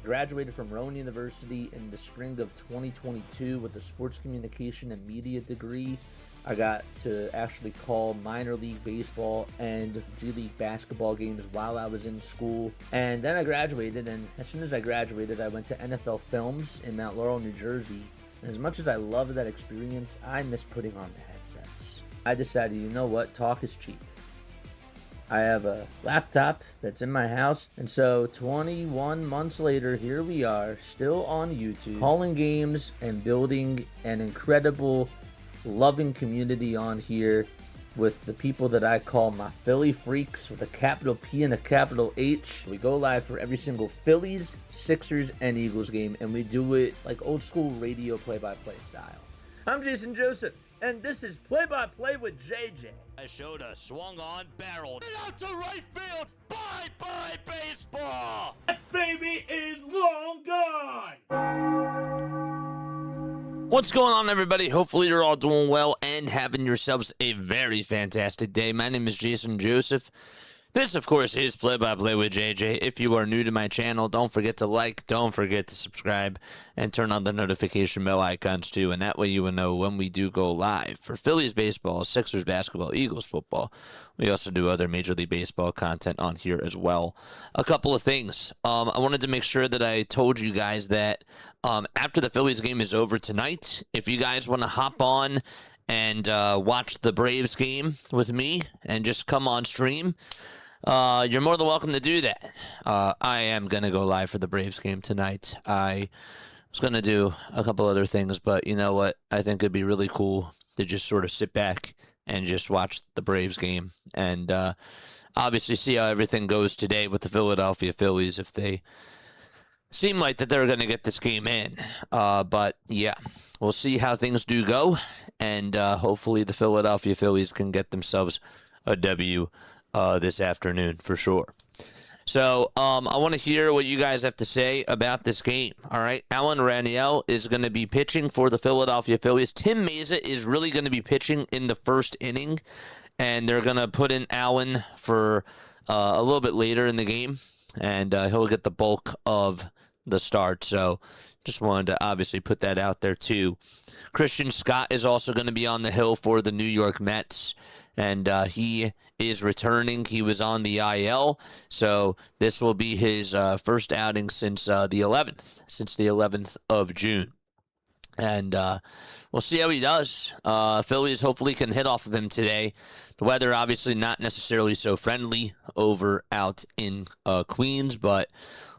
Graduated from Rowan University in the spring of 2022 with a sports communication and media degree. I got to actually call minor league baseball and G League basketball games while I was in school. And then I graduated, and as soon as I graduated, I went to NFL Films in Mount Laurel, New Jersey. And as much as I loved that experience, I miss putting on the headsets. I decided, you know what, talk is cheap. I have a laptop that's in my house, and so 21 months later, here we are, still on YouTube, calling games and building an incredible, loving community on here with the people that I call my Philly freaks with a capital P and a capital H. We go live for every single Phillies, Sixers, and Eagles game, and we do it like old school radio play-by-play style. I'm Jason Joseph, and this is Play-by-Play with JJ. I showed a swung on, barreled out to right field. Bye-bye baseball. That baby is long gone. What's going on, everybody? Hopefully you're all doing well and having yourselves a very fantastic day. My name is Jason Joseph. This, of course, is Play-by-Play with JJ. If you are new to my channel, don't forget to like, don't forget to subscribe, and turn on the notification bell icons too, and that way you will know when we do go live for Phillies baseball, Sixers basketball, Eagles football. We also do other Major League Baseball content on here as well. A couple of things. I wanted to make sure that I told you guys that after the Phillies game is over tonight, if you guys want to hop on and watch the Braves game with me and just come on stream, you're more than welcome to do that. I am going to go live for the Braves game tonight. I was going to do a couple other things, but you know what? I think it'd be really cool to just sort of sit back and just watch the Braves game and obviously see how everything goes today with the Philadelphia Phillies if they seem like that they're going to get this game in. But yeah, we'll see how things do go, and hopefully the Philadelphia Phillies can get themselves a W this afternoon for sure. So I want to hear what you guys have to say about this game. All right, Alan Rangel is going to be pitching for the Philadelphia Phillies. Tim Mesa is really going to be pitching in the first inning, and they're going to put in Alan for a little bit later in the game, and he'll get the bulk of the start. So just wanted to obviously put that out there too. Christian Scott is also going to be on the hill for the New York Mets, and he is returning. He was on the IL, so this will be his first outing since the 11th of June. And we'll see how he does. Phillies hopefully can hit off of him today. The weather obviously not necessarily so friendly over out in Queens, but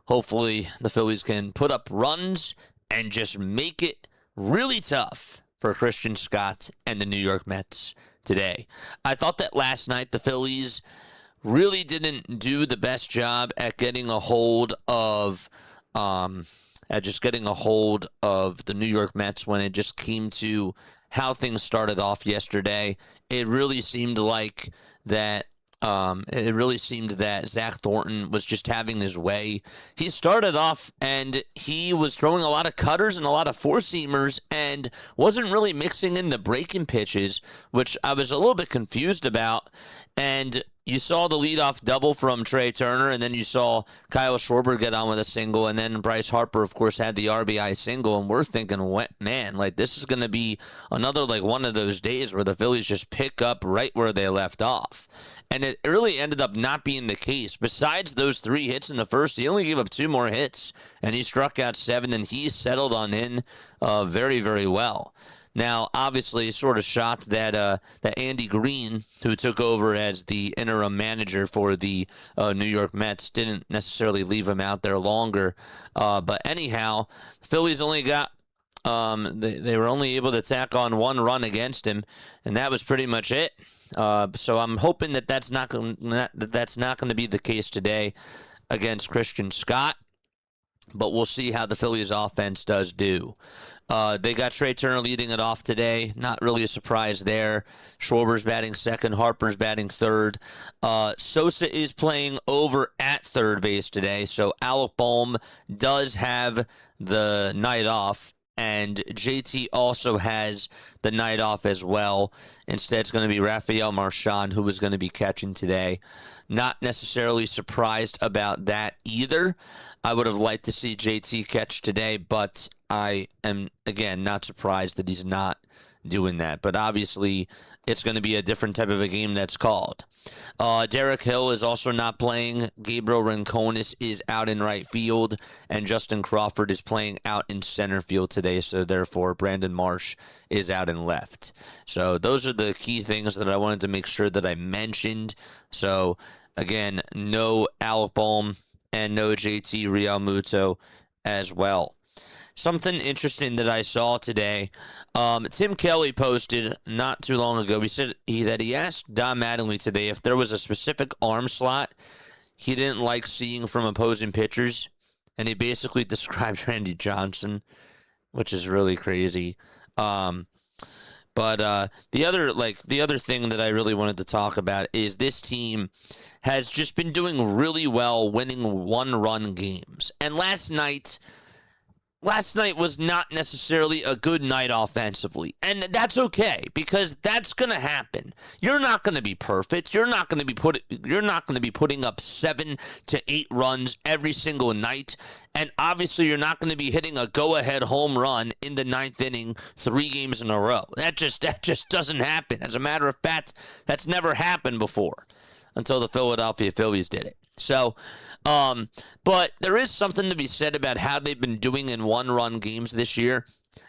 hopefully the Phillies can put up runs and just make it really tough for Christian Scott and the New York Mets today. I thought that last night the Phillies really didn't do the best job at getting a hold of the New York Mets when it just came to how things started off yesterday. It really seemed like that Zach Thornton was just having his way. He started off and he was throwing a lot of cutters and a lot of four-seamers and wasn't really mixing in the breaking pitches, which I was a little bit confused about. And you saw the leadoff double from Trey Turner, and then you saw Kyle Schwarber get on with a single, and then Bryce Harper, of course, had the RBI single, and we're thinking, man, like this is going to be another like one of those days where the Phillies just pick up right where they left off. And it really ended up not being the case. Besides those 3 hits in the first, he only gave up 2 more hits, and he struck out 7, and he settled on in very, very well. Now, obviously, sort of shocked that Andy Green, who took over as the interim manager for the New York Mets, didn't necessarily leave him out there longer. But anyhow, the Phillies only got they were only able to tack on 1 run against him, and that was pretty much it. So I'm hoping that that's not going to be the case today against Christian Scott. But we'll see how the Phillies offense does do. They got Trey Turner leading it off today. Not really a surprise there. Schwarber's batting second. Harper's batting third. Sosa is playing over at third base today. So Alec Bohm does have the night off. And JT also has the night off as well. Instead, it's going to be Rafael Marchand who is going to be catching today. Not necessarily surprised about that either. I would have liked to see JT catch today, but I am, again, not surprised that he's not doing that. But obviously, it's going to be a different type of a game that's called. Derek Hill is also not playing. Gabriel Rincones is out in right field, and Justin Crawford is playing out in center field today. So therefore, Brandon Marsh is out in left. So those are the key things that I wanted to make sure that I mentioned. So again, no Alec Bohm and no JT Realmuto as well. Something interesting that I saw today, Tim Kelly posted not too long ago. He said that he asked Don Mattingly today if there was a specific arm slot he didn't like seeing from opposing pitchers, and he basically described Randy Johnson, which is really crazy. But the other thing that I really wanted to talk about is this team has just been doing really well, winning one-run games, and last night was not necessarily a good night offensively. And that's okay, because that's going to happen. You're not going to be perfect. You're not going to be putting up 7 to 8 runs every single night. And obviously you're not going to be hitting a go-ahead home run in the 9th inning 3 games in a row. That just doesn't happen. As a matter of fact, that's never happened before until the Philadelphia Phillies did it. So, but there is something to be said about how they've been doing in one-run games this year.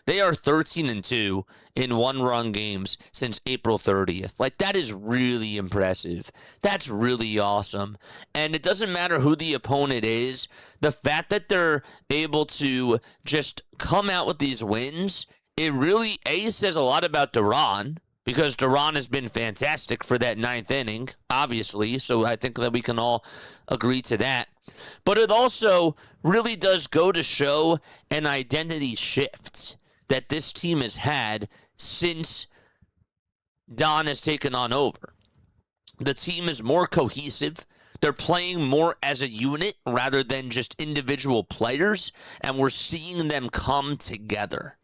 They are 13-2 in one-run games since April 30th. Like, that is really impressive. That's really awesome. And it doesn't matter who the opponent is. The fact that they're able to just come out with these wins, it really, says a lot about Duran, because Duran has been fantastic for that 9th inning, obviously, so I think that we can all agree to that. But it also really does go to show an identity shift that this team has had since Don has taken on over. The team is more cohesive. They're playing more as a unit rather than just individual players, and we're seeing them come together.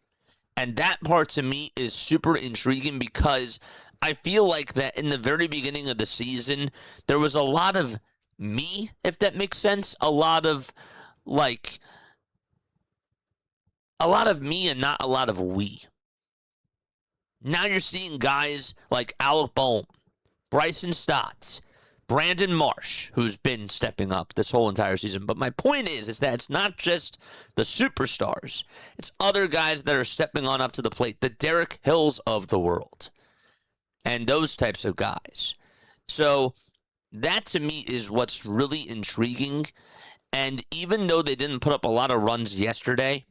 And that part to me is super intriguing, because I feel like that in the very beginning of the season, there was a lot of me, if that makes sense. A lot of me and not a lot of we. Now you're seeing guys like Alec Bohm, Bryson Stott, Brandon Marsh, who's been stepping up this whole entire season. But my point is that it's not just the superstars. It's other guys that are stepping on up to the plate, the Derek Hills of the world, and those types of guys. So that to me is what's really intriguing. And even though they didn't put up a lot of runs yesterday,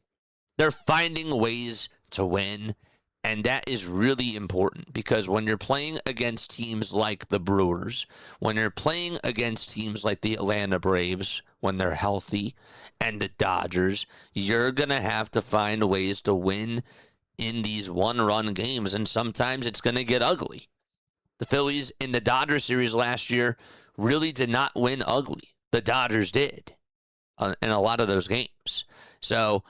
they're finding ways to win. And that is really important, because when you're playing against teams like the Brewers, when you're playing against teams like the Atlanta Braves, when they're healthy, and the Dodgers, you're going to have to find ways to win in these one-run games, and sometimes it's going to get ugly. The Phillies in the Dodgers series last year really did not win ugly. The Dodgers did in a lot of those games. So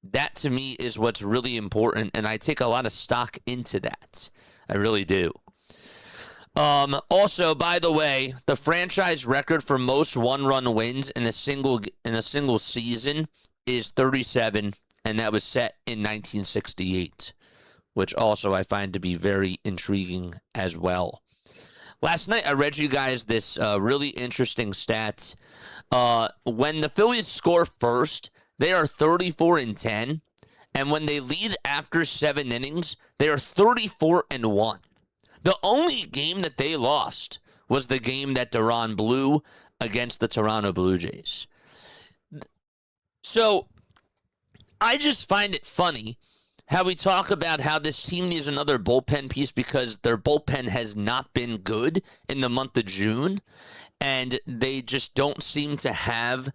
that to me is what's really important, and I take a lot of stock into that. I really do. Also, by the way, the franchise record for most one-run wins in a single season is 37, and that was set in 1968, which also I find to be very intriguing as well. Last night, I read you guys this really interesting stat. When the Phillies score first, they are 34-10, and when they lead after 7 innings, they are 34-1. The only game that they lost was the game that Duran blew against the Toronto Blue Jays. So I just find it funny how we talk about how this team needs another bullpen piece because their bullpen has not been good in the month of June, and they just don't seem to have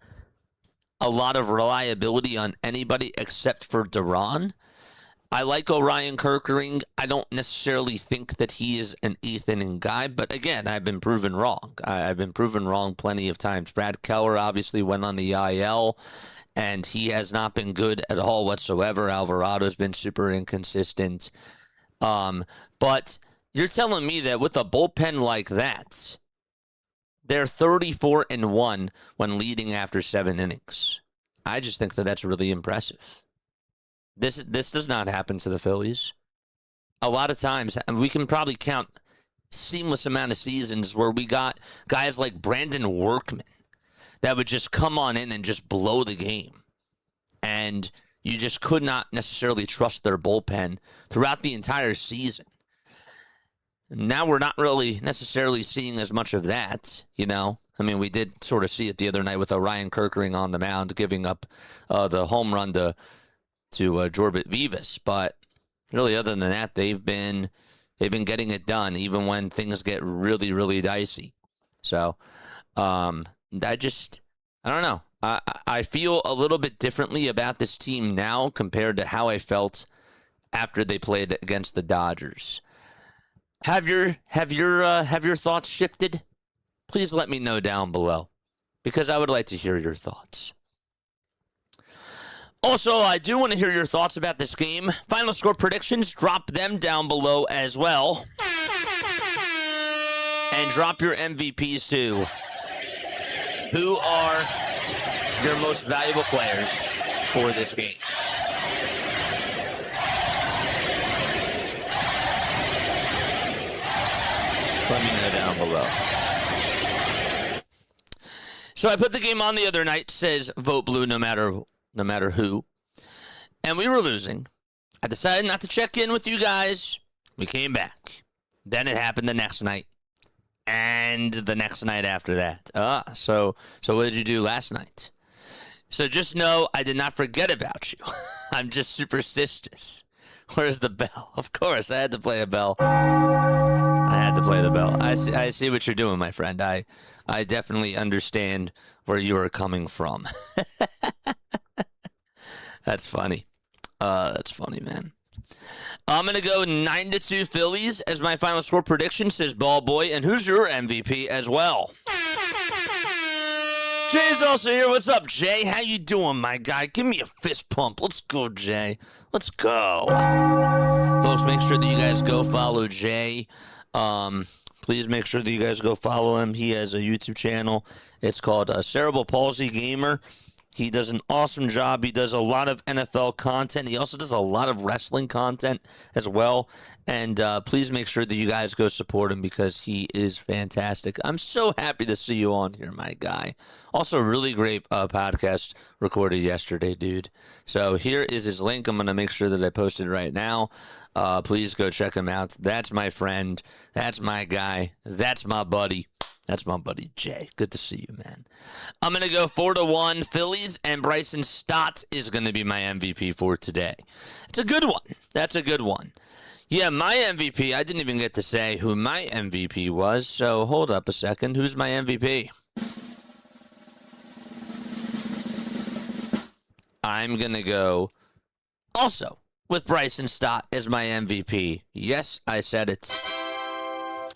a lot of reliability on anybody except for Duran. I like Orion Kerkering. I don't necessarily think that he is an eighth inning guy, but again, I've been proven wrong. I've been proven wrong plenty of times. Brad Keller obviously went on the IL, and he has not been good at all whatsoever. Alvarado's been super inconsistent. But you're telling me that with a bullpen like that, they're 34-1 when leading after 7 innings. I just think that that's really impressive. This does not happen to the Phillies. A lot of times, and we can probably count seamless amount of seasons where we got guys like Brandon Workman that would just come on in and just blow the game. And you just could not necessarily trust their bullpen throughout the entire season. Now we're not really necessarily seeing as much of that, you know. I mean, we did sort of see it the other night with Orion Kerkering on the mound, giving up the home run to Jorbit Vivas, but really, other than that, they've been getting it done, even when things get really, really dicey. So, I don't know. I feel a little bit differently about this team now compared to how I felt after they played against the Dodgers. Have your thoughts shifted? Please let me know down below, because I would like to hear your thoughts. Also, I do want to hear your thoughts about this game. Final score predictions, drop them down below as well. And drop your MVPs too. Who are your most valuable players for this game? Let me know down below. So I put the game on the other night. Says vote blue no matter who. And we were losing. I decided not to check in with you guys. We came back. Then it happened the next night. And the next night after that. So what did you do last night? So just know I did not forget about you. I'm just superstitious. Where's the bell? Of course, I had to play a bell. I had to play the bell. I see what you're doing, my friend. I definitely understand where you are coming from. That's funny. That's funny, man. I'm going to go 9-2 Phillies as my final score prediction, says Ball Boy. And who's your MVP as well? Jay's also here. What's up, Jay? How you doing, my guy? Give me a fist pump. Let's go, Jay. Let's go. Folks, make sure that you guys go follow Jay. Please make sure that you guys go follow him. He has a YouTube channel. It's called Cerebral Palsy Gamer. He does an awesome job. He does a lot of NFL content. He also does a lot of wrestling content as well. And please make sure that you guys go support him because he is fantastic. I'm so happy to see you on here, my guy. Also, really great podcast recorded yesterday, dude. So here is his link. I'm going to make sure that I post it right now. Please go check him out. That's my friend. That's my guy. That's my buddy. That's my buddy Jay. Good to see you, man. I'm going to go 4-1 Phillies, and Bryson Stott is going to be my MVP for today. It's a good one. That's a good one. Yeah, my MVP, I didn't even get to say who my MVP was, so hold up a second. Who's my MVP? I'm going to go also with Bryson Stott as my MVP. Yes, I said it.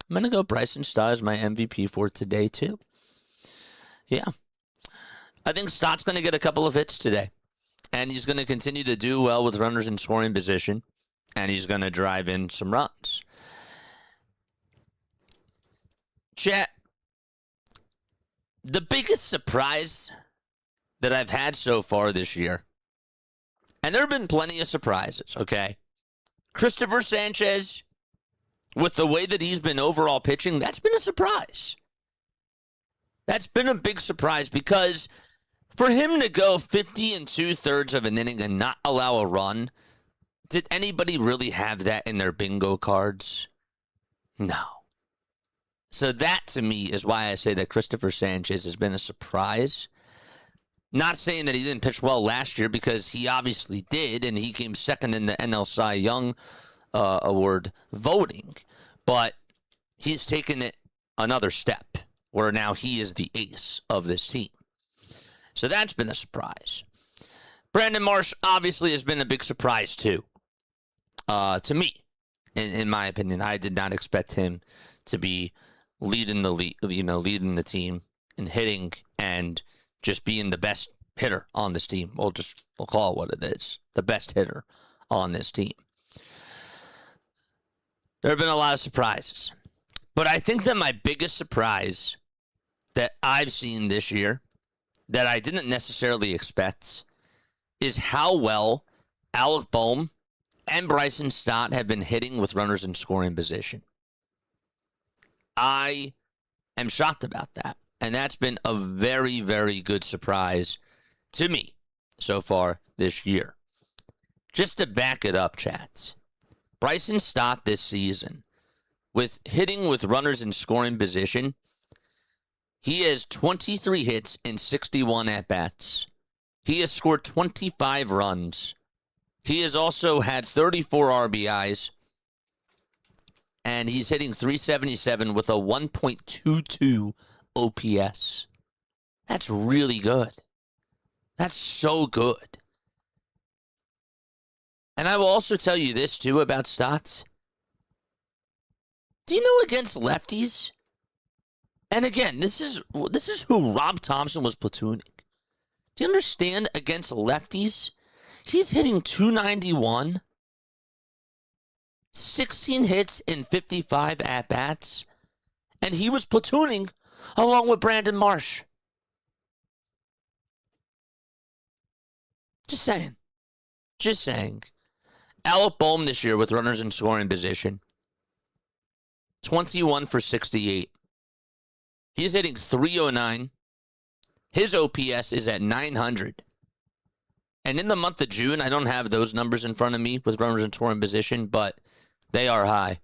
I'm going to go Bryson Stott as my MVP for today, too. Yeah. I think Stott's going to get a couple of hits today. And he's going to continue to do well with runners in scoring position. And he's going to drive in some runs. Chat, the biggest surprise that I've had so far this year, and there have been plenty of surprises, okay? Christopher Sanchez, with the way that he's been overall pitching, that's been a surprise. That's been a big surprise because for him to go 50 2/3 of an inning and not allow a run, did anybody really have that in their bingo cards? No. So that, to me, is why I say that Christopher Sanchez has been a surprise. Not saying that he didn't pitch well last year, because he obviously did, and he came second in the NL Cy Young Award voting. But he's taken it another step, where now he is the ace of this team. So that's been a surprise. Brandon Marsh obviously has been a big surprise, too. to me, in my opinion. I did not expect him to be leading the team and hitting and just being the best hitter on this team. We'll call it what it is. The best hitter on this team. There have been a lot of surprises. But I think that my biggest surprise that I've seen this year that I didn't necessarily expect is how well Alec Boehm and Bryson Stott have been hitting with runners in scoring position. I am shocked about that. And that's been a very, very good surprise to me so far this year. Just to back it up, chats. Bryson Stott this season, with hitting with runners in scoring position, he has 23 hits in 61 at-bats. He has scored 25 runs. He has also had 34 RBIs. And he's hitting .377 with a 1.22 OPS. That's really good. That's so good. And I will also tell you this, too, about Stotts. Do you know against lefties? And again, this is who Rob Thompson was platooning. Do you understand against lefties? He's hitting .291, 16 hits in 55 at-bats, and he was platooning along with Brandon Marsh. Just saying. Just saying. Alec Boehm this year with runners in scoring position. 21 for 68. He's hitting .309. His OPS is at 900. And in the month of June, I don't have those numbers in front of me with runners in scoring position, but they are high.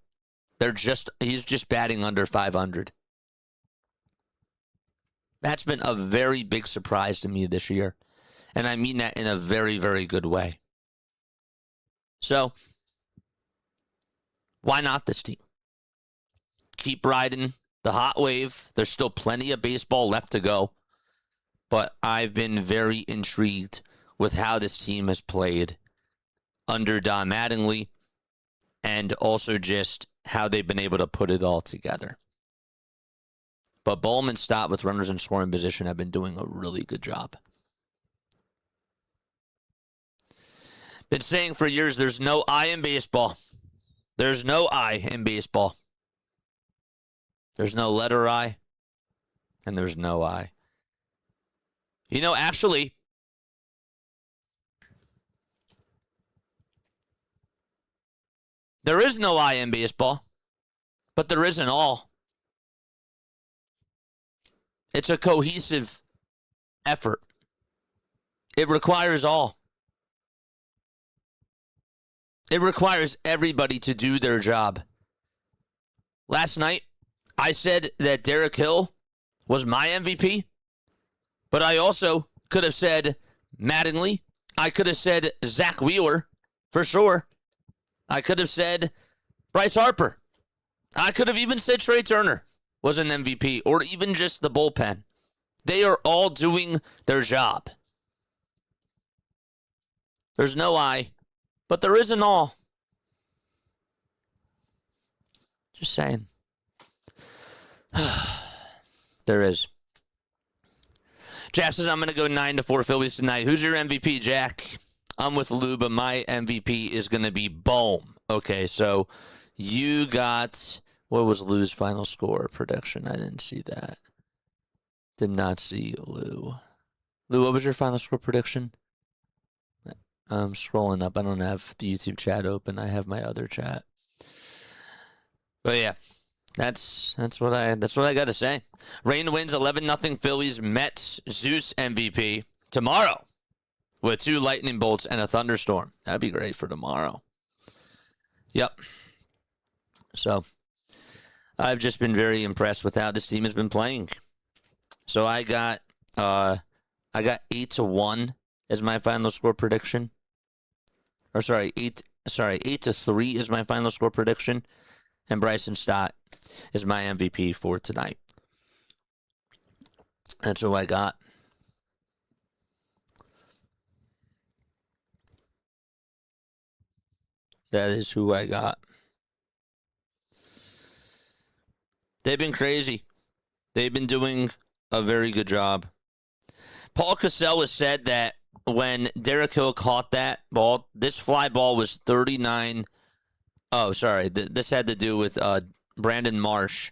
He's just batting under 500. That's been a very big surprise to me this year. And I mean that in a very, very good way. So, why not this team? Keep riding the hot wave. There's still plenty of baseball left to go. But I've been very intrigued with how this team has played under Don Mattingly and also just how they've been able to put it all together. But Boehm and Stott with runners in scoring position have been doing a really good job. Been saying for years there's no I in baseball. There's no I in baseball. There's no letter I, and there's no I. You know, actually, there is no I in baseball, but there is an all. It's a cohesive effort. It requires all. It requires everybody to do their job. Last night, I said that Derek Hill was my MVP, but I also could have said Mattingly. I could have said Zach Wheeler, for sure. I could have said Bryce Harper. I could have even said Trey Turner was an MVP, or even just the bullpen. They are all doing their job. There's no I, but there is an all. Just saying. There is. Jack says, I'm going to go 9-4 Phillies tonight. Who's your MVP, Jack? I'm with Lou, but my MVP is going to be Boehm. Okay, so you got, what was Lou's final score prediction? I didn't see that. Did not see Lou. Lou, what was your final score prediction? I'm scrolling up. I don't have the YouTube chat open. I have my other chat. But yeah, that's what I got to say. Rain wins 11-0 Phillies Mets Zeus MVP tomorrow with 2 lightning bolts and a thunderstorm. That'd be great for tomorrow. Yep. So I've just been very impressed with how this team has been playing. So I got 8-1 as my final score prediction. Or 8-3 is my final score prediction. And Bryson Stott is my MVP for tonight. That's what I got. That is who I got. They've been crazy. They've been doing a very good job. Paul Cassell has said that when Derek Hill caught that ball, this fly ball was 39. Oh, sorry. This had to do with Brandon Marsh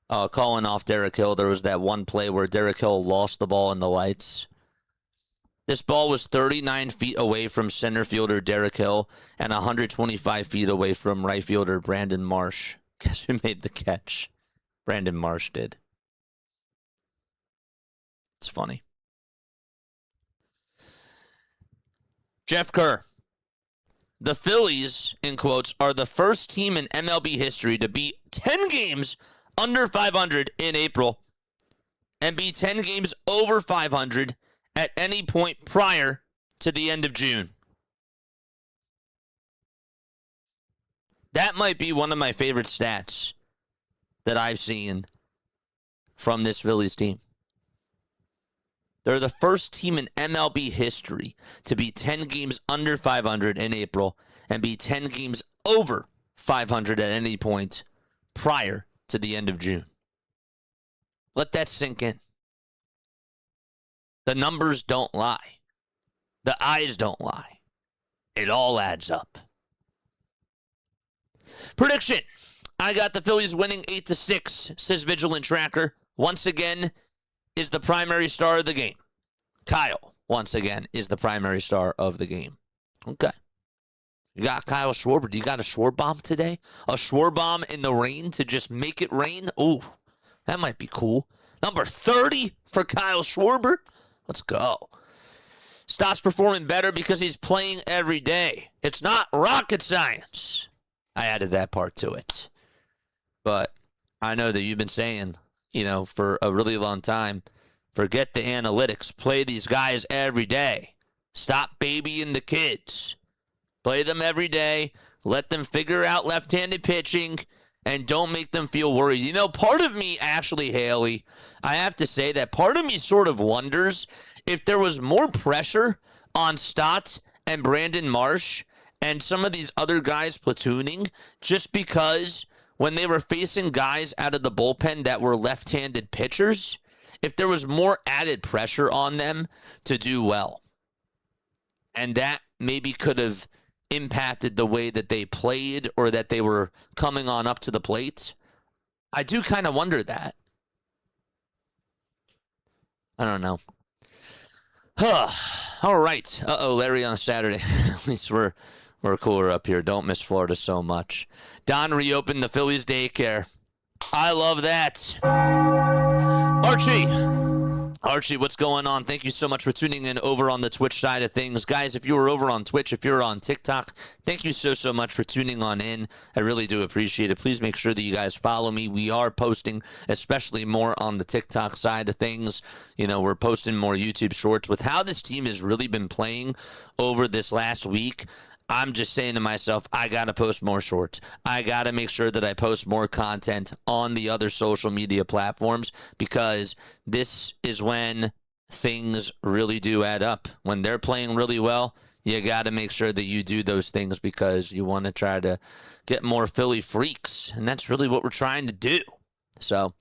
calling off Derek Hill. There was that one play where Derek Hill lost the ball in the lights. This ball was 39 feet away from center fielder Derek Hill and 125 feet away from right fielder Brandon Marsh. Guess who made the catch? Brandon Marsh did. It's funny. Jeff Kerr. The Phillies, in quotes, are the first team in MLB history to beat 10 games under 500 in April and be 10 games over 500 at any point prior to the end of June. That might be one of my favorite stats that I've seen from this Phillies team. They're the first team in MLB history to be 10 games under 500 in April and be 10 games over 500 at any point prior to the end of June. Let that sink in. The numbers don't lie. The eyes don't lie. It all adds up. Prediction. I got the Phillies winning 8-6, says Vigilant Tracker. Once again, is the primary star of the game. Kyle, once again, is the primary star of the game. Okay. You got Kyle Schwarber. Do you got a Schwarbomb today? A Schwarbomb in the rain to just make it rain? Ooh, that might be cool. Number 30 for Kyle Schwarber. Let's go. Stops performing better because he's playing every day. It's not rocket science. I added that part to it. But I know that you've been saying, for a really long time, forget the analytics. Play these guys every day. Stop babying the kids. Play them every day. Let them figure out left-handed pitching. And don't make them feel worried. Part of me, actually, Haley, I have to say that part of me sort of wonders if there was more pressure on Stott and Brandon Marsh and some of these other guys platooning just because when they were facing guys out of the bullpen that were left-handed pitchers, if there was more added pressure on them to do well. And that maybe could have impacted the way that they played or that they were coming on up to the plate. I do kind of wonder that. I don't know. All right. Larry on a Saturday. At least we're cooler up here. Don't miss Florida so much. Don reopened the Phillies daycare. I love that. Archie, what's going on? Thank you so much for tuning in over on the Twitch side of things. Guys, if you were over on Twitch, if you're on TikTok, thank you so much for tuning on in. I really do appreciate it. Please make sure that you guys follow me. We are posting especially more on the TikTok side of things. We're posting more YouTube shorts. With how this team has really been playing over this last week, I'm just saying to myself, I got to post more shorts. I got to make sure that I post more content on the other social media platforms because this is when things really do add up. When they're playing really well, you got to make sure that you do those things because you want to try to get more Philly freaks, and that's really what we're trying to do. So,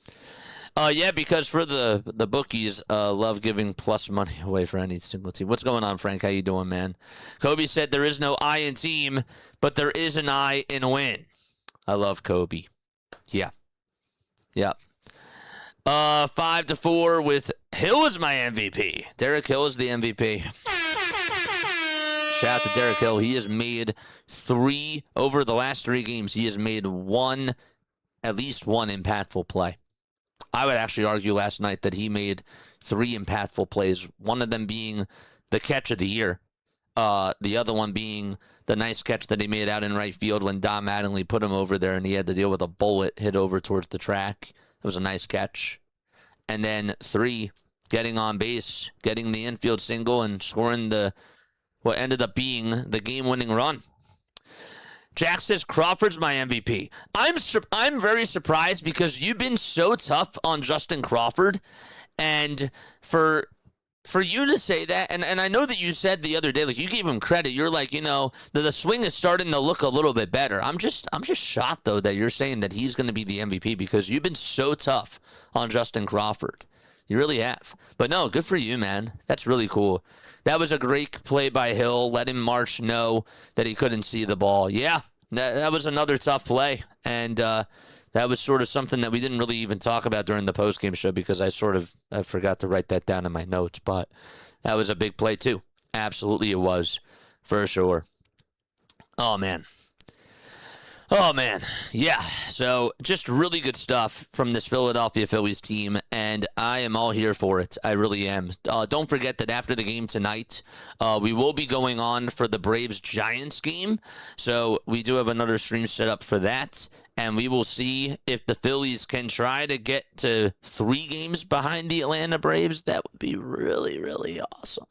because for the bookies, love giving plus money away for any single team. What's going on, Frank? How you doing, man? Kobe said there is no I in team, but there is an I in win. I love Kobe. Yeah. 5-4 with Hill as my MVP. Derek Hill is the MVP. Shout out to Derek Hill. He has made over the last 3 games, he has made at least one impactful play. I would actually argue last night that he made 3 impactful plays, one of them being the catch of the year, the other one being the nice catch that he made out in right field when Dom Mattingly put him over there and he had to deal with a bullet hit over towards the track. It was a nice catch. And then 3, getting on base, getting the infield single and scoring what ended up being the game-winning run. Jack says Crawford's my MVP. I'm very surprised because you've been so tough on Justin Crawford, and for for you to say that, and I know that you said the other day, like you gave him credit. You're like, the swing is starting to look a little bit better. I'm just shocked though that you're saying that he's going to be the MVP because you've been so tough on Justin Crawford. You really have. But no, good for you, man. That's really cool. That was a great play by Hill, letting Marsh know that he couldn't see the ball. Yeah, that was another tough play, and that was sort of something that we didn't really even talk about during the postgame show because I forgot to write that down in my notes. But that was a big play too. Absolutely, it was for sure. Oh man. Yeah. So just really good stuff from this Philadelphia Phillies team, and I am all here for it. I really am. Don't forget that after the game tonight, we will be going on for the Braves-Giants game. So we do have another stream set up for that, and we will see if the Phillies can try to get to 3 games behind the Atlanta Braves. That would be really, really awesome.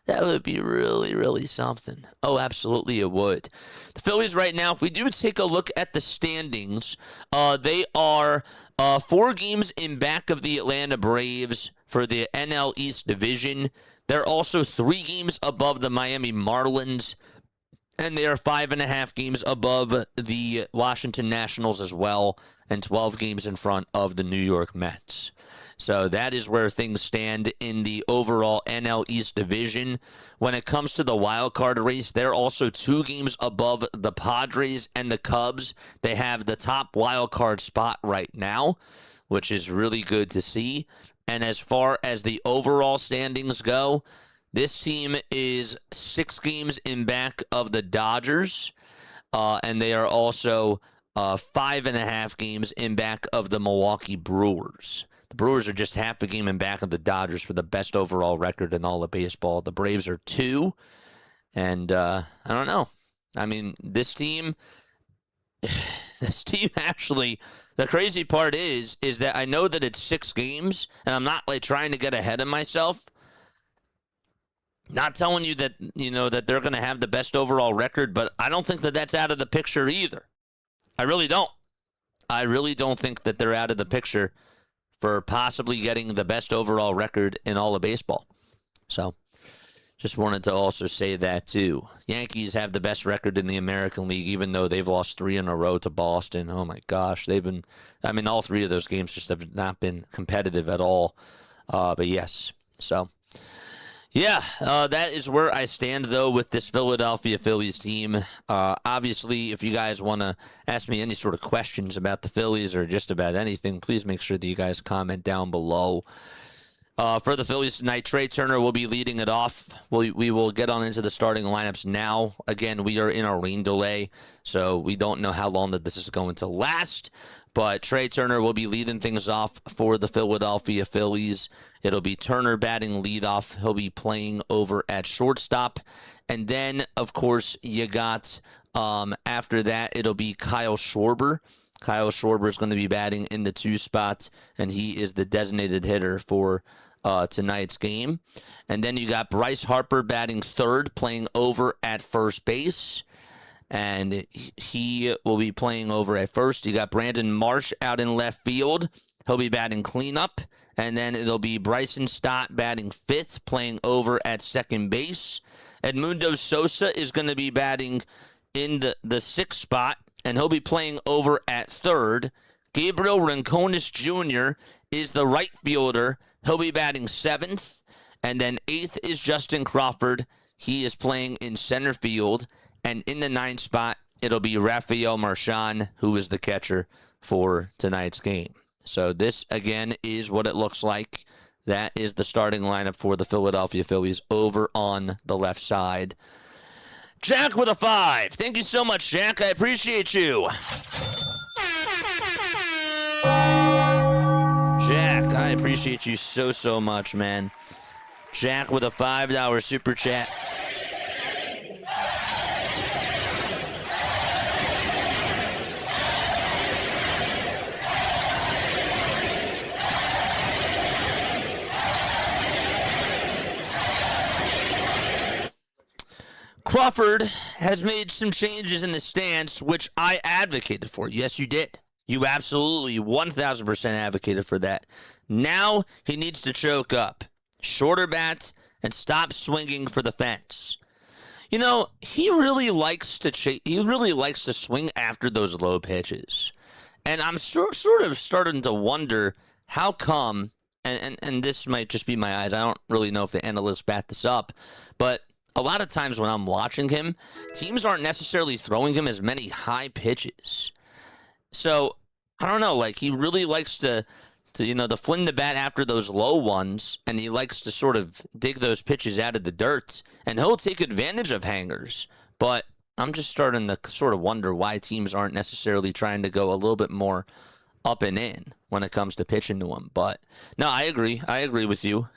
That would be really, really something. Oh, absolutely it would. The Phillies right now, if we do take a look at the standings, they are 4 games in back of the Atlanta Braves for the NL East division. They're also 3 games above the Miami Marlins, and they are 5.5 games above the Washington Nationals as well, and 12 games in front of the New York Mets. So that is where things stand in the overall NL East division. When it comes to the wild card race, they're also 2 games above the Padres and the Cubs. They have the top wild card spot right now, which is really good to see. And as far as the overall standings go, this team is 6 games in back of the Dodgers, and they are also 5.5 games in back of the Milwaukee Brewers. The Brewers are just half a game in back of the Dodgers for the best overall record in all of baseball. The Braves are 2, and I don't know. I mean, this team actually, the crazy part is that I know that it's 6 games, and I'm not like trying to get ahead of myself. Not telling you that, that they're going to have the best overall record, but I don't think that that's out of the picture either. I really don't. I really don't think that they're out of the picture for possibly getting the best overall record in all of baseball. So, just wanted to also say that too. Yankees have the best record in the American League, even though they've lost 3 in a row to Boston. Oh my gosh, all 3 of those games just have not been competitive at all. But yes, so yeah, that is where I stand, though, with this Philadelphia Phillies team. Obviously, if you guys want to ask me any sort of questions about the Phillies or just about anything, please make sure that you guys comment down below. For the Phillies tonight, Trey Turner will be leading it off. We will get on into the starting lineups now. Again, we are in a rain delay, so we don't know how long that this is going to last. But Trey Turner will be leading things off for the Philadelphia Phillies. It'll be Turner batting leadoff. He'll be playing over at shortstop. And then, of course, you got, after that, it'll be Kyle Schwarber. Kyle Schwarber is going to be batting in the 2 spot, and he is the designated hitter for tonight's game. And then you got Bryce Harper batting 3rd, playing over at first base. And he will be playing over at first. You got Brandon Marsh out in left field. He'll be batting cleanup. And then it'll be Bryson Stott batting 5th, playing over at second base. Edmundo Sosa is going to be batting in the 6th spot, and he'll be playing over at 3rd. Gabriel Rincones Jr. is the right fielder. He'll be batting 7th. And then 8th is Justin Crawford. He is playing in center field. And in the 9th spot, it'll be Rafael Marchand, who is the catcher for tonight's game. So this, again, is what it looks like. That is the starting lineup for the Philadelphia Phillies over on the left side. Jack with a 5. Thank you so much, Jack. I appreciate you. Jack, I appreciate you so much, man. Jack with a $5 super chat. Crawford has made some changes in the stance, which I advocated for. Yes, you did. You absolutely 1,000% advocated for that. Now he needs to choke up. shorter bat, and stop swinging for the fence. You know, he really likes to swing after those low pitches. And I'm sort of starting to wonder how come, and this might just be my eyes. I don't really know if the analytics back this up, but a lot of times when I'm watching him, teams aren't necessarily throwing him as many high pitches. So, I don't know, like he really likes to fling the bat after those low ones, and he likes to sort of dig those pitches out of the dirt, and he'll take advantage of hangers. But I'm just starting to sort of wonder why teams aren't necessarily trying to go a little bit more up and in when it comes to pitching to him. But no, I agree. I agree with you.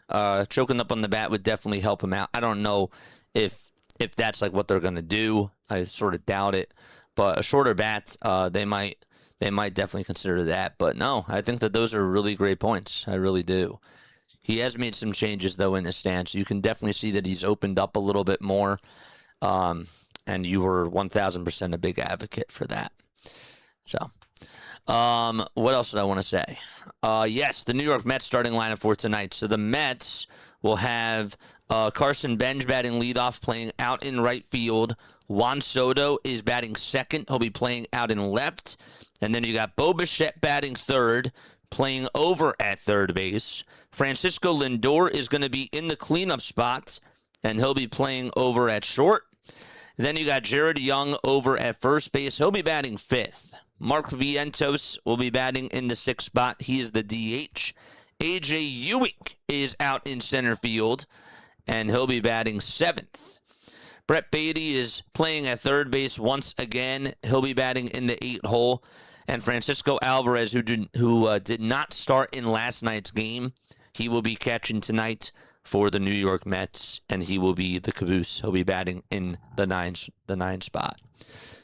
Choking up on the bat would definitely help him out. I don't know if that's like what they're going to do. I sort of doubt it. But a shorter bat, they might definitely consider that. But no, I think that those are really great points. I really do. He has made some changes, though, in his stance. You can definitely see that he's opened up a little bit more. And you were 1,000% a big advocate for that. So, what else did I want to say? Yes, the New York Mets starting lineup for tonight. So the Mets will have Carson Bench batting leadoff, playing out in right field. Juan Soto is batting second. He'll be playing out in left. And then you got Bo Bichette batting third, playing over at third base. Francisco Lindor is going to be in the cleanup spot, and he'll be playing over at short. Then you got Jared Young over at first base. He'll be batting fifth. Mark Vientos will be batting in the sixth spot. He is the DH. A.J. Ewing is out in center field, and he'll be batting seventh. Brett Beatty is playing at third base once again. He'll be batting in the 8th hole. And Francisco Alvarez, who did not start in last night's game, he will be catching tonight for the New York Mets, and he will be the caboose. He'll be batting in the 9 spot.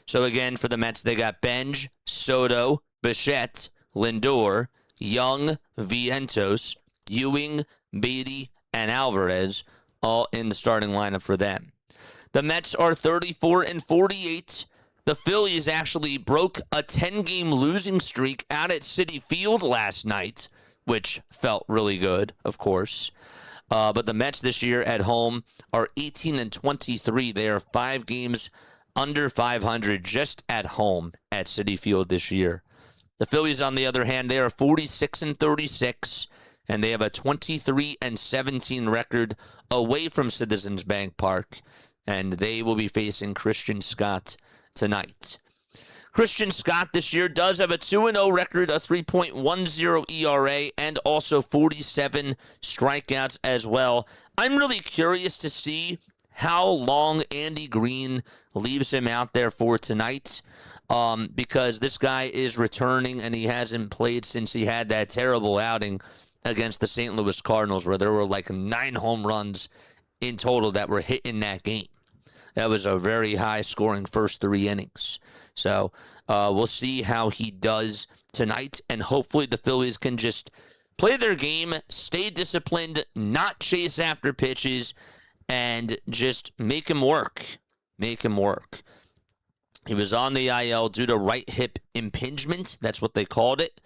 So again, for the Mets, they got Benj, Soto, Bichette, Lindor, Young, Vientos, Ewing, Beatty, and Alvarez, all in the starting lineup for them. The Mets are 34-48. The Phillies actually broke a 10-game losing streak out at Citi Field last night, which felt really good, of course. But the Mets this year at home are 18-23. They are 5 games under 500 just at home at Citi Field this year. The Phillies, on the other hand, they are 46-36, and they have a 23-17 record away from Citizens Bank Park, and they will be facing Christian Scott tonight. Christian Scott this year does have a 2-0 record, a 3.10 ERA, and also 47 strikeouts as well. I'm really curious to see how long Andy Green leaves him out there for tonight, because this guy is returning, and he hasn't played since he had that terrible outing against the St. Louis Cardinals, where there were like 9 home runs in total that were hit in that game. That was a very high-scoring first 3 innings. So we'll see how he does tonight, and hopefully the Phillies can just play their game, stay disciplined, not chase after pitches, and just make him work. Make him work. He was on the IL due to right hip impingement. That's what they called it.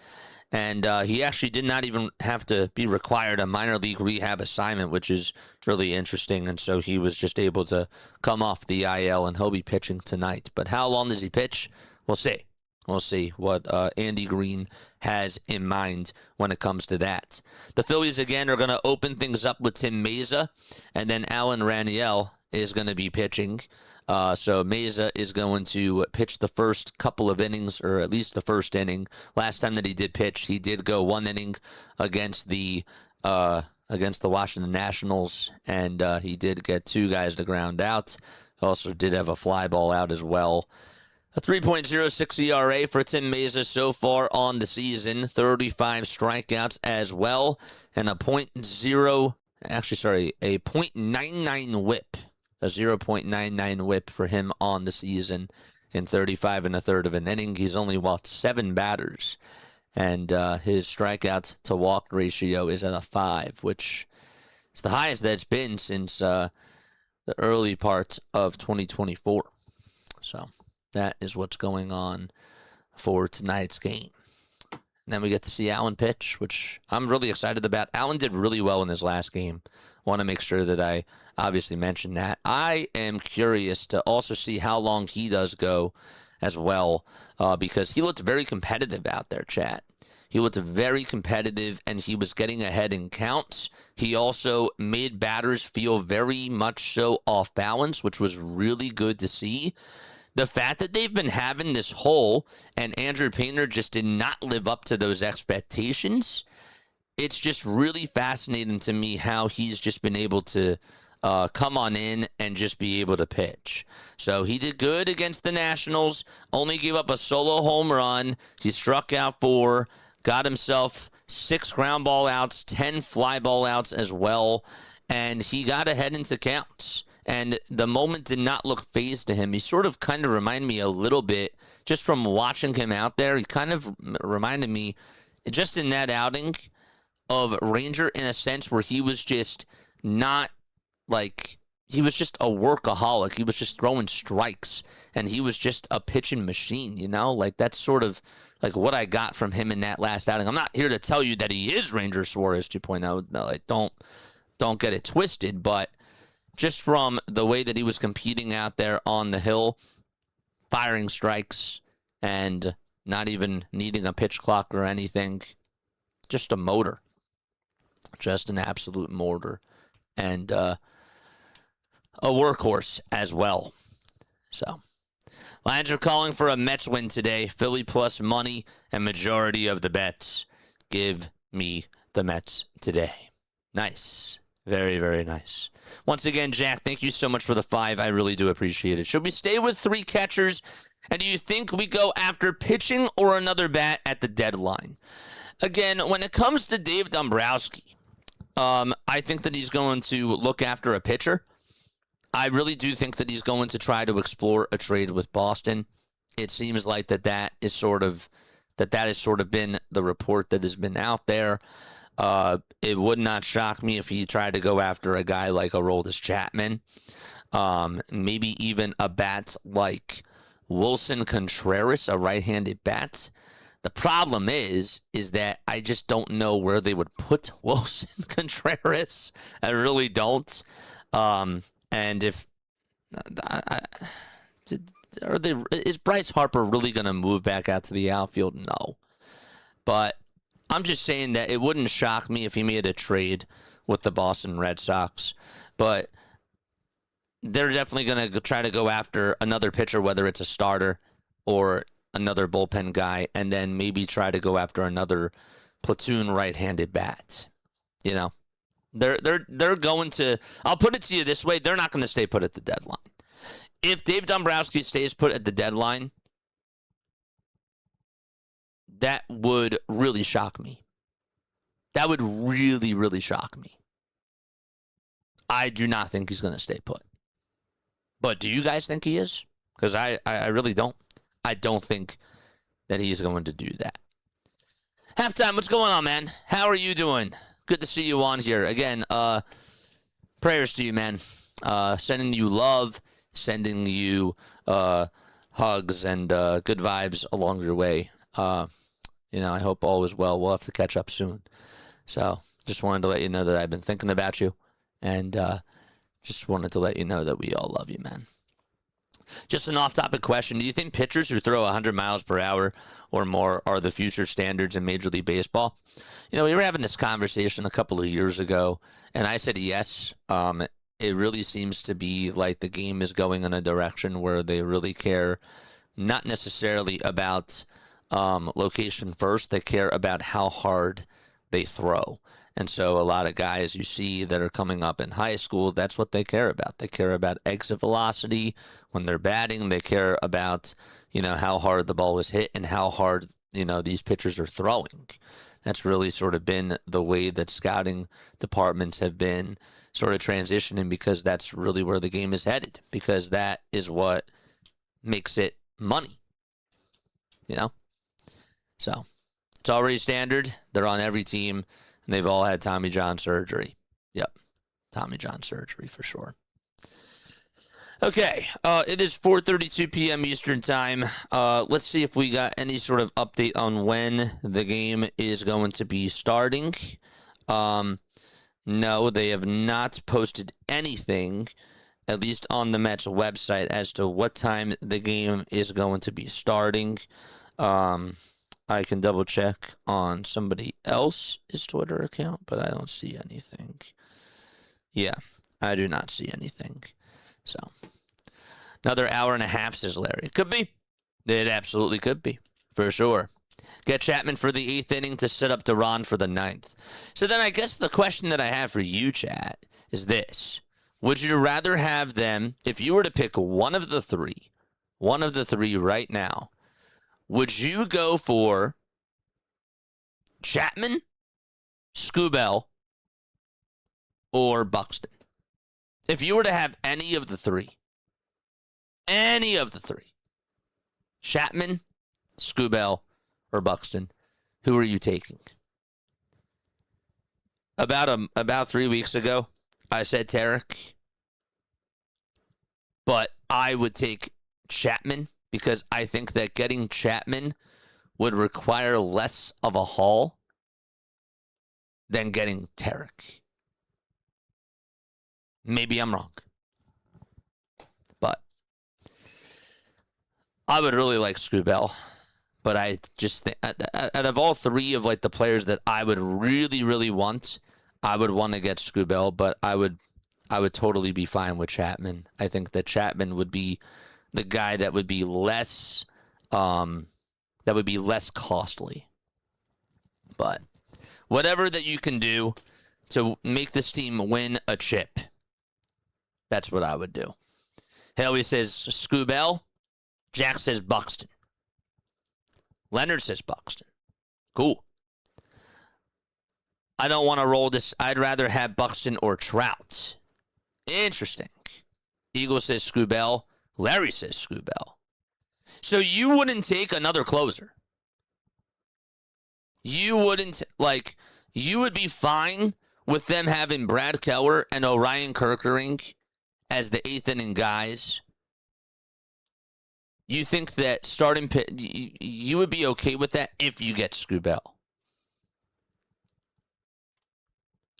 And he actually did not even have to be required a minor league rehab assignment, which is really interesting. And so he was just able to come off the IL, and he'll be pitching tonight. But how long does he pitch? We'll see. We'll see what Andy Green has in mind when it comes to that. The Phillies, again, are going to open things up with Tim Meza, and then Alan Rangel is going to be pitching. So Meza is going to pitch the first couple of innings, or at least the first inning. Last time that he did pitch, he did go 1 inning against the Washington Nationals, and he did get 2 guys to ground out. Also did have a fly ball out as well. A 3.06 ERA for Tim Meza so far on the season. 35 strikeouts as well, and a .99 whip. A 0.99 whip for him on the season in 35 1/3 of an inning. He's only walked 7 batters, and his strikeout to walk ratio is at a 5, which is the highest that's been since the early part of 2024. So that is what's going on for tonight's game. And then we get to see Alan pitch, which I'm really excited about. Alan did really well in his last game. Want to make sure that I obviously mention that. I am curious to also see how long he does go as well, because he looked very competitive out there, chat. He looked very competitive, and he was getting ahead in counts. He also made batters feel very much so off balance, which was really good to see. The fact that they've been having this hole and Andrew Painter just did not live up to those expectations, it's just really fascinating to me how he's just been able to come on in and just be able to pitch. So he did good against the Nationals, only gave up a solo home run. He struck out 4, got himself 6 ground ball outs, 10 fly ball outs as well, and he got ahead into counts. And the moment did not look phased to him. He sort of kind of reminded me a little bit, just from watching him out there, he kind of reminded me, just in that outing, of Ranger in a sense where he was just not like, he was just a workaholic. He was just throwing strikes, and he was just a pitching machine, you know? Like, that's sort of like what I got from him in that last outing. I'm not here to tell you that he is Ranger Suarez 2.0. No, like, don't get it twisted, but just from the way that he was competing out there on the hill, firing strikes and not even needing a pitch clock or anything, just a motor. Just an absolute motor. And a workhorse as well. So, Lions are calling for a Mets win today. Philly plus money and majority of the bets. Give me the Mets today. Nice. Very, very nice. Once again, Jack, thank you so much for the 5. I really do appreciate it. Should we stay with 3 catchers? And do you think we go after pitching or another bat at the deadline? Again, when it comes to Dave Dombrowski, I think that he's going to look after a pitcher. I really do think that he's going to try to explore a trade with Boston. It seems like that has sort of been the report that has been out there. It would not shock me if he tried to go after a guy like Aroldis Chapman. Maybe even a bat like Wilson Contreras, a right-handed bat. The problem is that I just don't know where they would put Wilson Contreras. I really don't. And if is Bryce Harper really going to move back out to the outfield? No. But I'm just saying that it wouldn't shock me if he made a trade with the Boston Red Sox. But they're definitely going to try to go after another pitcher, whether it's a starter or another bullpen guy, and then maybe try to go after another platoon right-handed bat. You know, they're going to. I'll put it to you this way: they're not going to stay put at the deadline. If Dave Dombrowski stays put at the deadline, that would really shock me. That would really, really shock me. I do not think he's going to stay put. But do you guys think he is? Because I really don't. I don't think that he's going to do that. Halftime, what's going on, man? How are you doing? Good to see you on here. Again, prayers to you, man. Sending you love, sending you hugs and good vibes along your way. I hope all is well. We'll have to catch up soon. So just wanted to let you know that I've been thinking about you, and just wanted to let you know that we all love you, man. Just an off-topic question. Do you think pitchers who throw 100 miles per hour or more are the future standards in Major League Baseball? You know, we were having this conversation a couple of years ago, and I said yes. It really seems to be like the game is going in a direction where they really care not necessarily about location first. They care about how hard they throw. And so a lot of guys you see that are coming up in high school, that's what they care about. They care about exit velocity. When they're batting, they care about, how hard the ball was hit and how hard, these pitchers are throwing. That's really sort of been the way that scouting departments have been sort of transitioning, because that's really where the game is headed, because that is what makes it money, So it's already standard. They're on every team. And they've all had Tommy John surgery. Yep. Tommy John surgery for sure. Okay, it is 4:32 p.m. Eastern Time. Let's see if we got any sort of update on when the game is going to be starting. No, they have not posted anything, at least on the Mets website, as to what time the game is going to be starting. I can double check on somebody else's Twitter account, but I don't see anything. Yeah, I do not see anything. So, another hour and a half, says Larry. It could be. It absolutely could be, for sure. Get Chapman for the 8th inning to set up Duran for the 9th. So then I guess the question that I have for you, chat, is this. Would you rather have them, if you were to pick one of the three right now, would you go for Chapman, Scubell, or Buxton? If you were to have any of the three, Chapman, Scubell, or Buxton, who are you taking? About 3 weeks ago, I said Tarek, but I would take Chapman because I think that getting Chapman would require less of a haul than getting Tarek. Maybe I'm wrong, but I would really like Scubell. But I just think, out of all three of like the players that I would really, really want, I would want to get Scubell, but I would totally be fine with Chapman. I think that Chapman would be the guy that would be less costly. But whatever that you can do to make this team win a chip, that's what I would do. Haley says Scubell. Jack says Buxton. Leonard says Buxton. Cool. I don't want to roll this. I'd rather have Buxton or Trout. Interesting. Eagle says Scubell. Larry says Scubell. So you wouldn't take another closer. You wouldn't, you would be fine with them having Brad Keller and Orion Kerkering as the 8th inning guys. You think that starting pit, you would be okay with that if you get Scubell.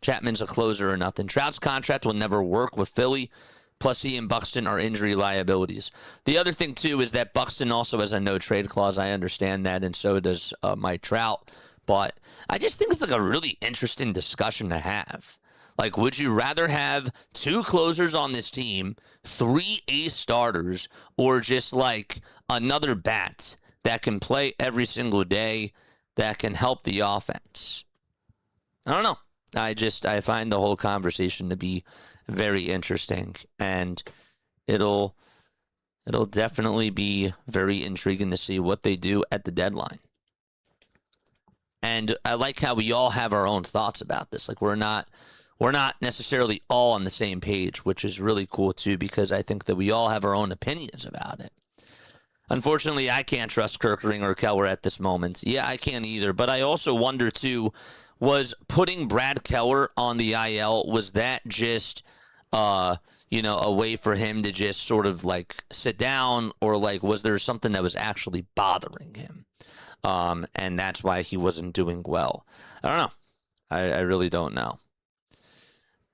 Chapman's a closer or nothing. Trout's contract will never work with Philly. Plus, he and Buxton are injury liabilities. The other thing, too, is that Buxton also has a no-trade clause. I understand that, and so does Mike Trout. But I just think it's like a really interesting discussion to have. Like, would you rather have 2 closers on this team, 3 ace starters, or just like another bat that can play every single day that can help the offense? I don't know. I find the whole conversation to be very interesting, and it'll definitely be very intriguing to see what they do at the deadline. And I like how we all have our own thoughts about this. Like, we're not necessarily all on the same page, which is really cool too, because I think that we all have our own opinions about it. Unfortunately, I can't trust Kerkering or Keller at this moment. Yeah, I can't either. But I also wonder too, was putting Brad Keller on the IL, was that just a way for him to just sort of like sit down, or like was there something that was actually bothering him? And that's why he wasn't doing well. I don't know. I really don't know.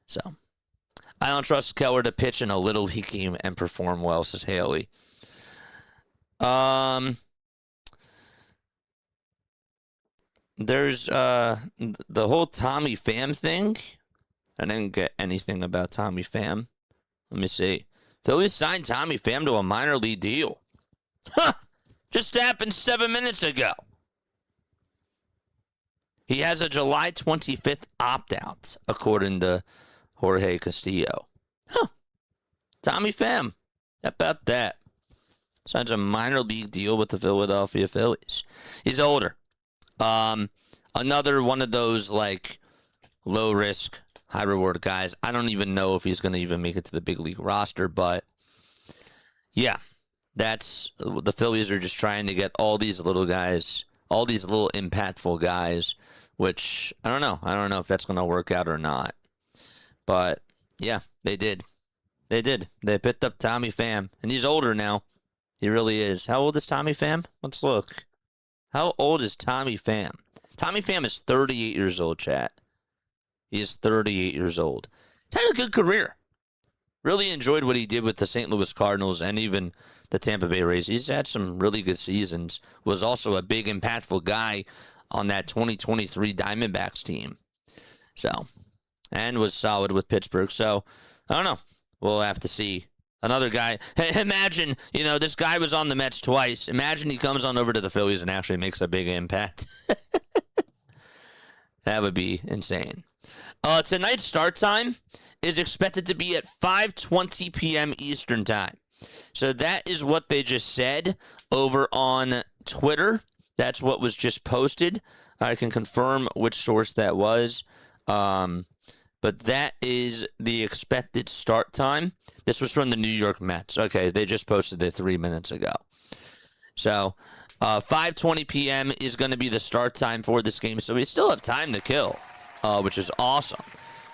So, I don't trust Keller to pitch in a Little League game and perform well, says Haley. There's the whole Tommy Pham thing. I didn't get anything about Tommy Pham. Let me see. Phillies signed Tommy Pham to a minor league deal. Huh! Just happened 7 minutes ago. He has a July 25th opt-out, according to Jorge Castillo. Huh. Tommy Pham. How about that? Signs a minor league deal with the Philadelphia Phillies. He's older. Another one of those, like, low-risk, high-reward guys. I don't even know if he's going to even make it to the big league roster, but, yeah, that's the Phillies are just trying to get all these little guys, all these little impactful guys, which, I don't know. I don't know if that's going to work out or not. But, yeah, they did. They did. They picked up Tommy Pham, and he's older now. He really is. How old is Tommy Pham? Let's look. How old is Tommy Pham? Tommy Pham is 38 years old, chat. He is 38 years old. He's had a good career. Really enjoyed what he did with the St. Louis Cardinals and even the Tampa Bay Rays. He's had some really good seasons. Was also a big, impactful guy on that 2023 Diamondbacks team. So, and was solid with Pittsburgh. So, I don't know. We'll have to see. Another guy. Hey, imagine, this guy was on the Mets twice. Imagine he comes on over to the Phillies and actually makes a big impact. That would be insane. Tonight's start time is expected to be at 5:20 p.m. Eastern time. So that is what they just said over on Twitter. That's what was just posted. I can confirm which source that was. But that is the expected start time. This was from the New York Mets. Okay, they just posted it 3 minutes ago. So 5:20 p.m. is going to be the start time for this game. So we still have time to kill, which is awesome.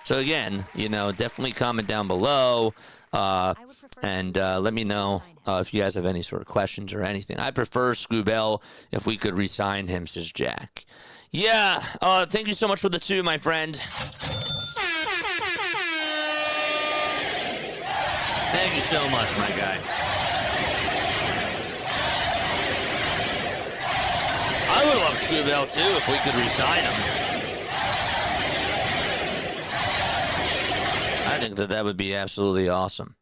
So again, definitely comment down below and let me know if you guys have any sort of questions or anything. I prefer Scoobell if we could re-sign him, says Jack. Yeah, thank you so much for the 2, my friend. Thank you so much, my guy. I would love Scoobell, too, if we could re-sign him. I think that would be absolutely awesome.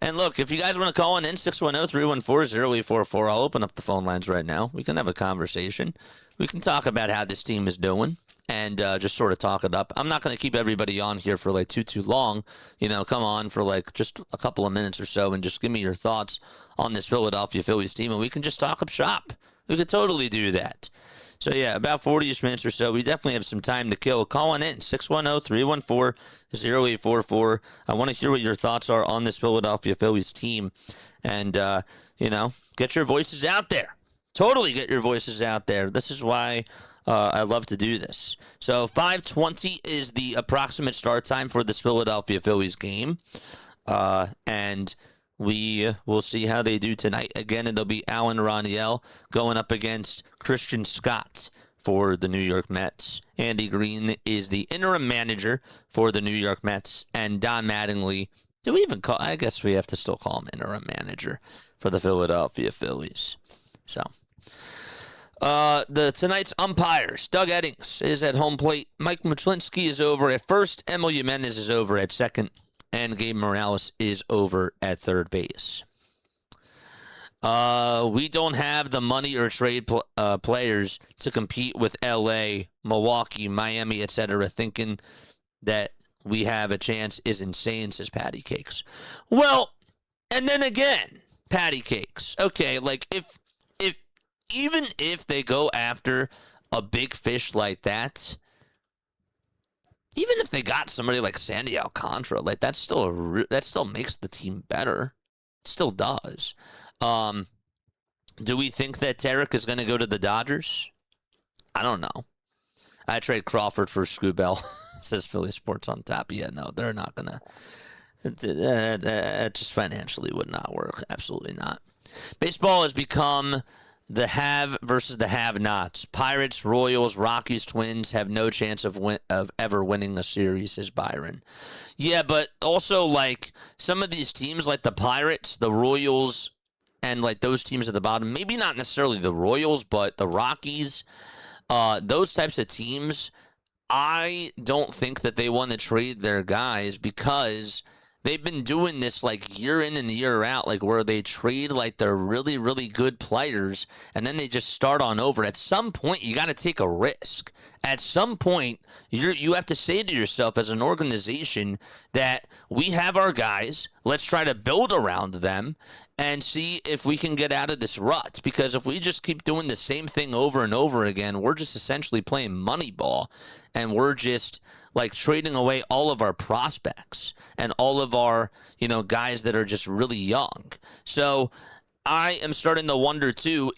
And look, if you guys want to call in 610-314-0844, I'll open up the phone lines right now. We can have a conversation. We can talk about how this team is doing and just sort of talk it up. I'm not going to keep everybody on here for like too long. Come on for like just a couple of minutes or so and just give me your thoughts on this Philadelphia Phillies team, and we can just talk up shop. We could totally do that. So, yeah, about 40-ish minutes or so. We definitely have some time to kill. Call on in, 610-314-0844. I want to hear what your thoughts are on this Philadelphia Phillies team. And, get your voices out there. Totally get your voices out there. This is why I love to do this. So, 5:20 is the approximate start time for this Philadelphia Phillies game. And we will see how they do tonight. Again, it'll be Alan Rangel going up against Christian Scott for the New York Mets. Andy Green is the interim manager for the New York Mets. And Don Mattingly, do we even call, I guess we have to still call him interim manager for the Philadelphia Phillies. So, tonight's umpires, Doug Eddings is at home plate. Mike Muchlinski is over at first. Emil Jimenez is over at second. And Gabe Morales is over at third base. We don't have the money or trade players to compete with L.A., Milwaukee, Miami, etc. Thinking that we have a chance is insane, says Patty Cakes. Well, and then again, Patty Cakes. Okay, like even if they go after a big fish like that, even if they got somebody like Sandy Alcantara, like that still makes the team better. It still does. Do we think that Tarek is going to go to the Dodgers? I don't know. I trade Crawford for Scoobell, says Philly Sports on top. Yeah, no, they're not going to. It just financially would not work. Absolutely not. Baseball has become the have versus the have-nots. Pirates, Royals, Rockies, Twins have no chance of ever winning a series, says Byron. Yeah, but also, like, some of these teams, like the Pirates, the Royals, and, like, those teams at the bottom, maybe not necessarily the Royals, but the Rockies, those types of teams, I don't think that they want to trade their guys because they've been doing this like year in and year out, like where they trade like they're really, really good players and then they just start on over. At some point, you got to take a risk. At some point, you have to say to yourself as an organization that we have our guys, let's try to build around them and see if we can get out of this rut. Because if we just keep doing the same thing over and over again, we're just essentially playing Moneyball and we're just like trading away all of our prospects and all of our, guys that are just really young. So I am starting to wonder too,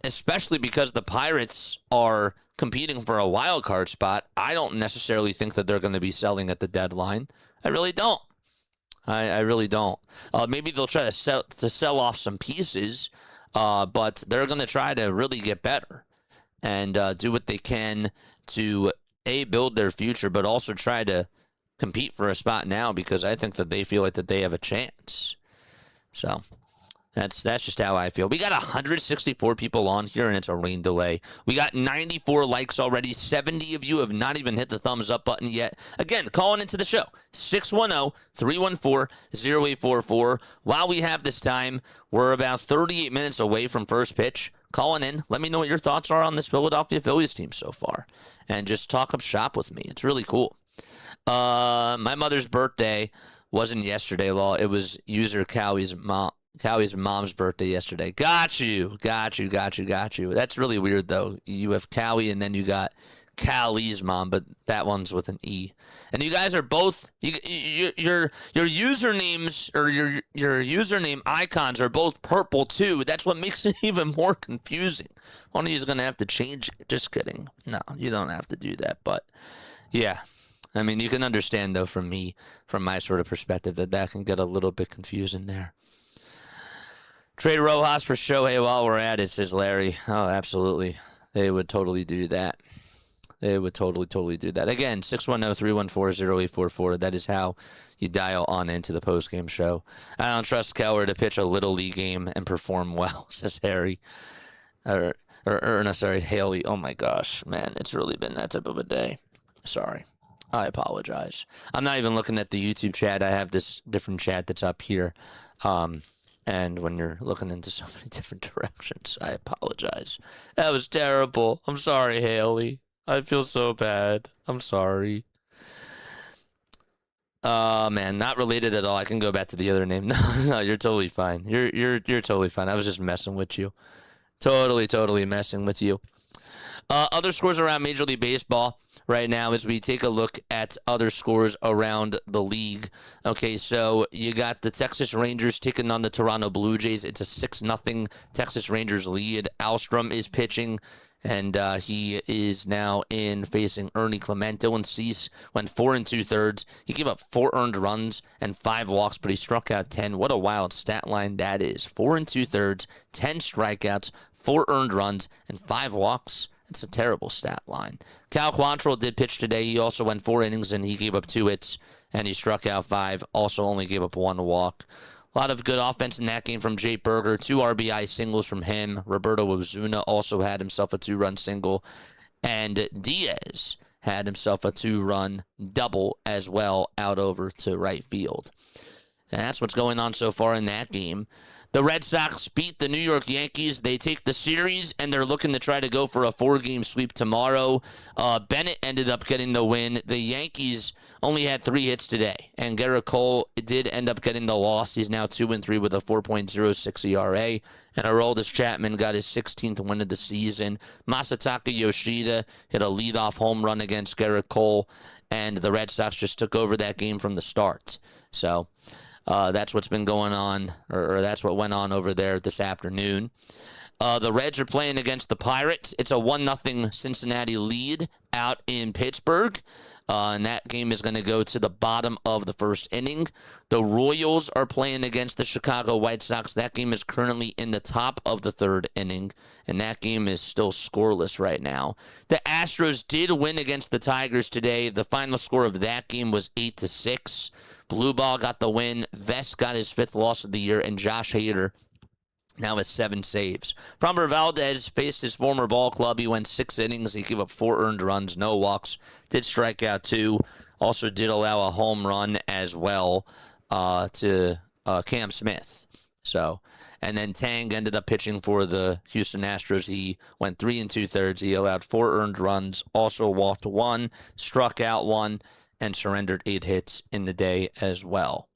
especially because the Pirates are competing for a wild card spot. I don't necessarily think that they're going to be selling at the deadline. I really don't. I really don't. Maybe they'll try to sell off some pieces, but they're going to try to really get better and do what they can to build their future, but also try to compete for a spot now, because I think that they feel like that they have a chance. So that's just how I feel. We got 164 people on here, and it's a rain delay. We got 94 likes already. 70 of you have not even hit the thumbs up button yet. Again, calling into the show, 610-314-0844. While we have this time, we're about 38 minutes away from first pitch. Calling in, let me know what your thoughts are on this Philadelphia Phillies team so far, and just talk up shop with me. It's really cool. My mother's birthday wasn't yesterday, Law. It was user Cowie's mom's birthday yesterday. Got you. That's really weird, though. You have Cowie, and then you got Callie's mom, but that one's with an E. And you guys are both your usernames, or your username icons are both purple too. That's what makes it even more confusing. One of you is gonna have to change it. Just kidding. No, you don't have to do that. But yeah, I mean, you can understand though, from my sort of perspective, that can get a little bit confusing there. Trade Rojas for Shohei while we're at it, says Larry. Oh, absolutely. They would totally do that. They would totally do that. Again, 610-314-0844. That is how you dial on into the postgame show. I don't trust Keller to pitch a Little League game and perform well, says Harry. No, sorry, Haley. Oh, my gosh. Man, it's really been that type of a day. Sorry. I apologize. I'm not even looking at the YouTube chat. I have this different chat that's up here. And when you're looking into so many different directions, I apologize. That was terrible. I'm sorry, Haley. I feel so bad. I'm sorry. Man, not related at all. I can go back to the other name. No, you're totally fine. You're totally fine. I was just messing with you. Totally messing with you. Other scores around Major League Baseball right now as we take a look at other scores around the league. Okay, so you got the Texas Rangers taking on the Toronto Blue Jays. It's a 6-0 Texas Rangers lead. Alstrom is pitching, and he is now in facing Ernie Clement. Dylan Cease went 4 2/3. He gave up 4 earned runs and 5 walks, but he struck out 10. What a wild stat line that is. 4 2/3, 10 strikeouts, 4 earned runs, and 5 walks. It's a terrible stat line. Cal Quantrill did pitch today. He also went 4 innings, and he gave up 2 hits, and he struck out 5. Also only gave up 1 walk. A lot of good offense in that game from Jake Berger. 2 RBI singles from him. Roberto Ozuna also had himself a 2-run single. And Diaz had himself a 2-run double as well out over to right field. And that's what's going on so far in that game. The Red Sox beat the New York Yankees. They take the series, and they're looking to try to go for a 4-game sweep tomorrow. Bennett ended up getting the win. The Yankees only had 3 hits today, and Gerrit Cole did end up getting the loss. He's now 2-3 with a 4.06 ERA. And Aroldis Chapman got his 16th win of the season. Masataka Yoshida hit a leadoff home run against Gerrit Cole, and the Red Sox just took over that game from the start. So that's what's been going on, or that's what went on over there this afternoon. The Reds are playing against the Pirates. It's a 1-0 Cincinnati lead out in Pittsburgh. And that game is going to go to the bottom of the first inning. The Royals are playing against the Chicago White Sox. That game is currently in the top of the 3rd inning, and that game is still scoreless right now. The Astros did win against the Tigers today. The final score of that game was 8-6. Blue Ball got the win. Vest got his 5th loss of the year, and Josh Hader now with 7 saves. Framber Valdez faced his former ball club. He went 6 innings. He gave up 4 earned runs, no walks. Did strike out 2. Also did allow a home run as well to Cam Smith. So, and then Tang ended up pitching for the Houston Astros. He went 3 2/3. He allowed 4 earned runs, also walked 1, struck out 1, and surrendered 8 hits in the day as well.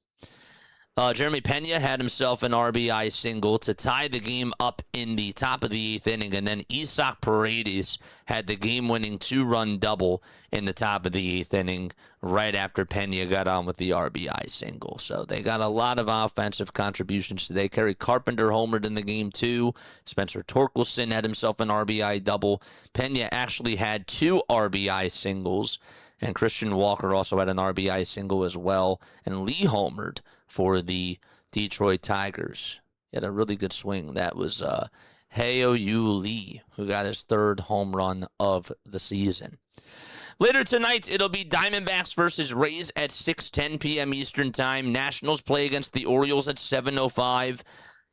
Jeremy Pena had himself an RBI single to tie the game up in the top of the 8th inning, and then Isaac Paredes had the game-winning 2-run double in the top of the 8th inning right after Pena got on with the RBI single. So they got a lot of offensive contributions today. Kerry Carpenter homered in the game too. Spencer Torkelson had himself an RBI double. Pena actually had 2 RBI singles, and Christian Walker also had an RBI single as well, and Lee homered for the Detroit Tigers. He had a really good swing. That was Heo-Yu Lee, who got his 3rd home run of the season. Later tonight, it'll be Diamondbacks versus Rays at 6:10 p.m. Eastern Time. Nationals play against the Orioles at 7:05.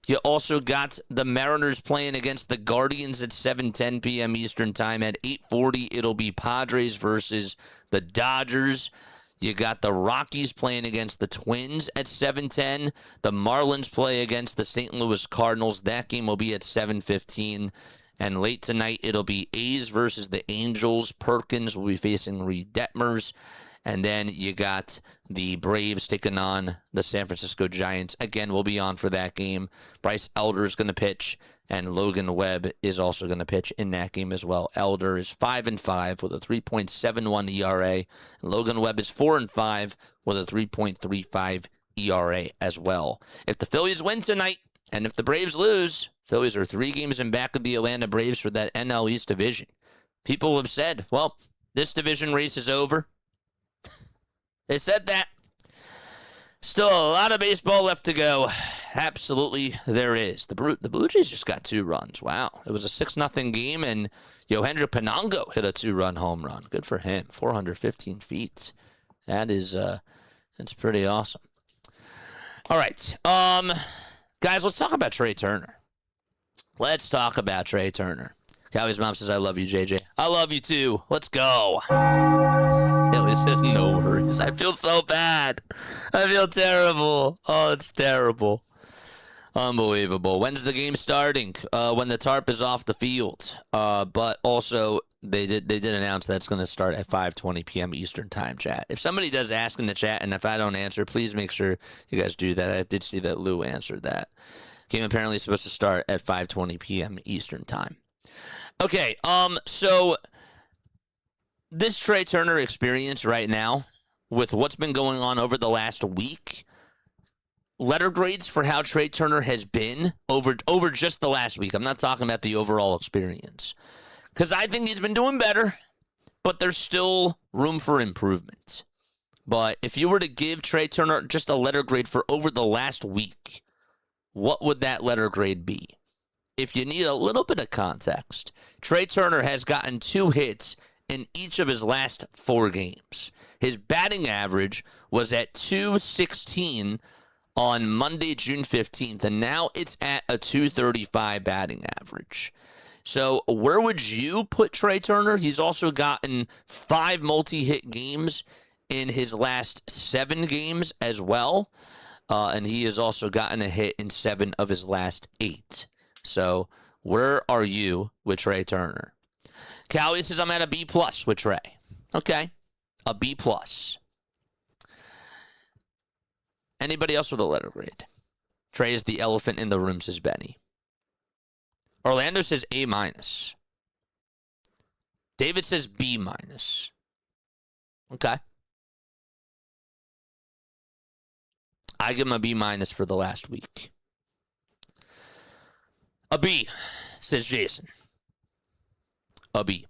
You also got the Mariners playing against the Guardians at 7:10 p.m. Eastern Time. At 8:40, it'll be Padres versus the Dodgers. You got the Rockies playing against the Twins at 7:10. The Marlins play against the St. Louis Cardinals. That game will be at 7:15. And late tonight, it'll be A's versus the Angels. Perkins will be facing Reed Detmers. And then you got the Braves taking on the San Francisco Giants. Again, we'll be on for that game. Bryce Elder is going to pitch, and Logan Webb is also going to pitch in that game as well. Elder is 5-5 with a 3.71 ERA. And Logan Webb is 4-5 with a 3.35 ERA as well. If the Phillies win tonight, and if the Braves lose, Phillies are 3 games in back of the Atlanta Braves for that NL East division. People have said, well, this division race is over. They said that. Still a lot of baseball left to go. Absolutely, there is. The Blue Jays just got 2 runs. Wow. It was a 6-0 game, and Yohendra Pinango hit a 2-run home run. Good for him. 415 feet. That's pretty awesome. All right. Guys, let's talk about Trey Turner. Let's talk about Trey Turner. Cowie's mom says, I love you, JJ. I love you, too. Let's go. He says, no worries. I feel so bad. I feel terrible. Oh, it's terrible. Unbelievable. When's the game starting? When the tarp is off the field. But also, they did announce that it's going to start at 5:20 p.m. Eastern Time, chat. If somebody does ask in the chat, and if I don't answer, please make sure you guys do that. I did see that Lou answered that. Game apparently is supposed to start at 5:20 p.m. Eastern Time. Okay, so this Trey Turner experience right now, with what's been going on over the last week, letter grades for how Trey Turner has been over just the last week. I'm not talking about the overall experience, because I think he's been doing better, but there's still room for improvement. But if you were to give Trey Turner just a letter grade for over the last week, what would that letter grade be? If you need a little bit of context, Trey Turner has gotten 2 hits in each of his last 4 games. His batting average was at .216 on Monday, June 15th, and now it's at a .235 batting average. So where would you put Trey Turner? He's also gotten 5 multi-hit games in his last 7 games as well. And he has also gotten a hit in 7 of his last 8. So where are you with Trey Turner? Callie says, I'm at a B+ with Trey. Okay, a B+. Anybody else with a letter grade? Trey is the elephant in the room, says Benny. Orlando says A-. David says B-. Okay. I give him a B- for the last week. A B, says Jason. A B.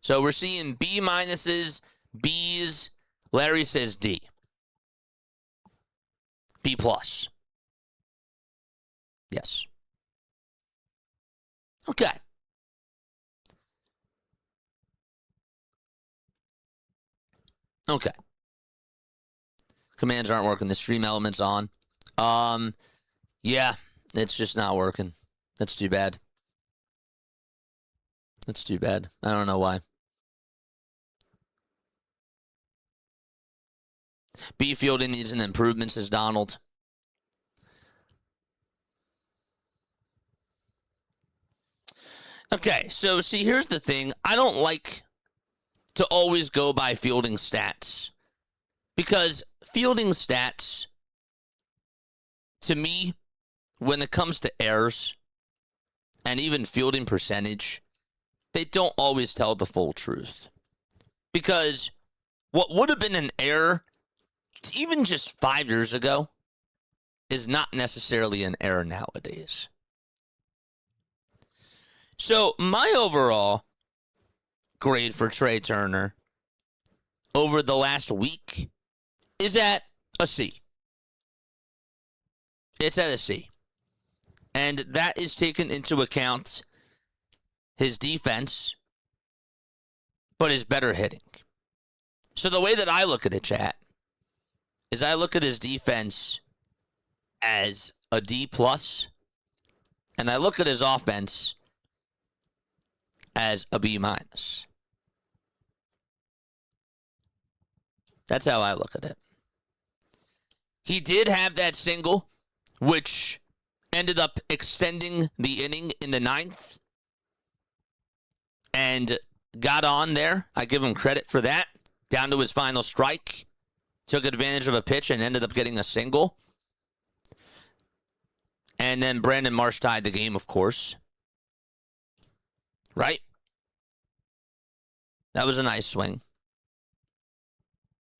So we're seeing B-, B's. Larry says D. B+. Yes. Okay. Okay. Commands aren't working. The stream element's on. Yeah, it's just not working. That's too bad. That's too bad. I don't know why. B fielding needs an improvement, says Donald. Okay, so see, here's the thing. I don't like to always go by fielding stats, because fielding stats, to me, when it comes to errors and even fielding percentage, they don't always tell the full truth. Because what would have been an error even just 5 years ago is not necessarily an error nowadays. So my overall grade for Trey Turner over the last week is at a C. It's at a C. And that is taken into account his defense, but his better hitting. So the way that I look at it, chat, is I look at his defense as a D+, and I look at his offense as a B-. That's how I look at it. He did have that single, which ended up extending the inning in the 9th and got on there. I give him credit for that. Down to his final strike. Took advantage of a pitch and ended up getting a single. And then Brandon Marsh tied the game, of course. Right? That was a nice swing.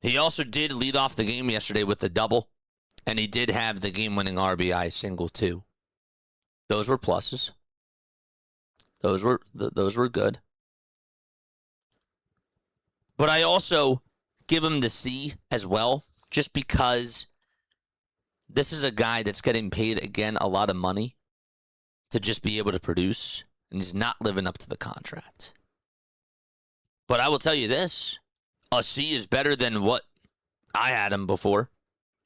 He also did lead off the game yesterday with a double. And he did have the game-winning RBI single, too. Those were pluses. Those were good. But I also give him the C as well, just because this is a guy that's getting paid, again, a lot of money to just be able to produce, and he's not living up to the contract. But I will tell you this, a C is better than what I had him before,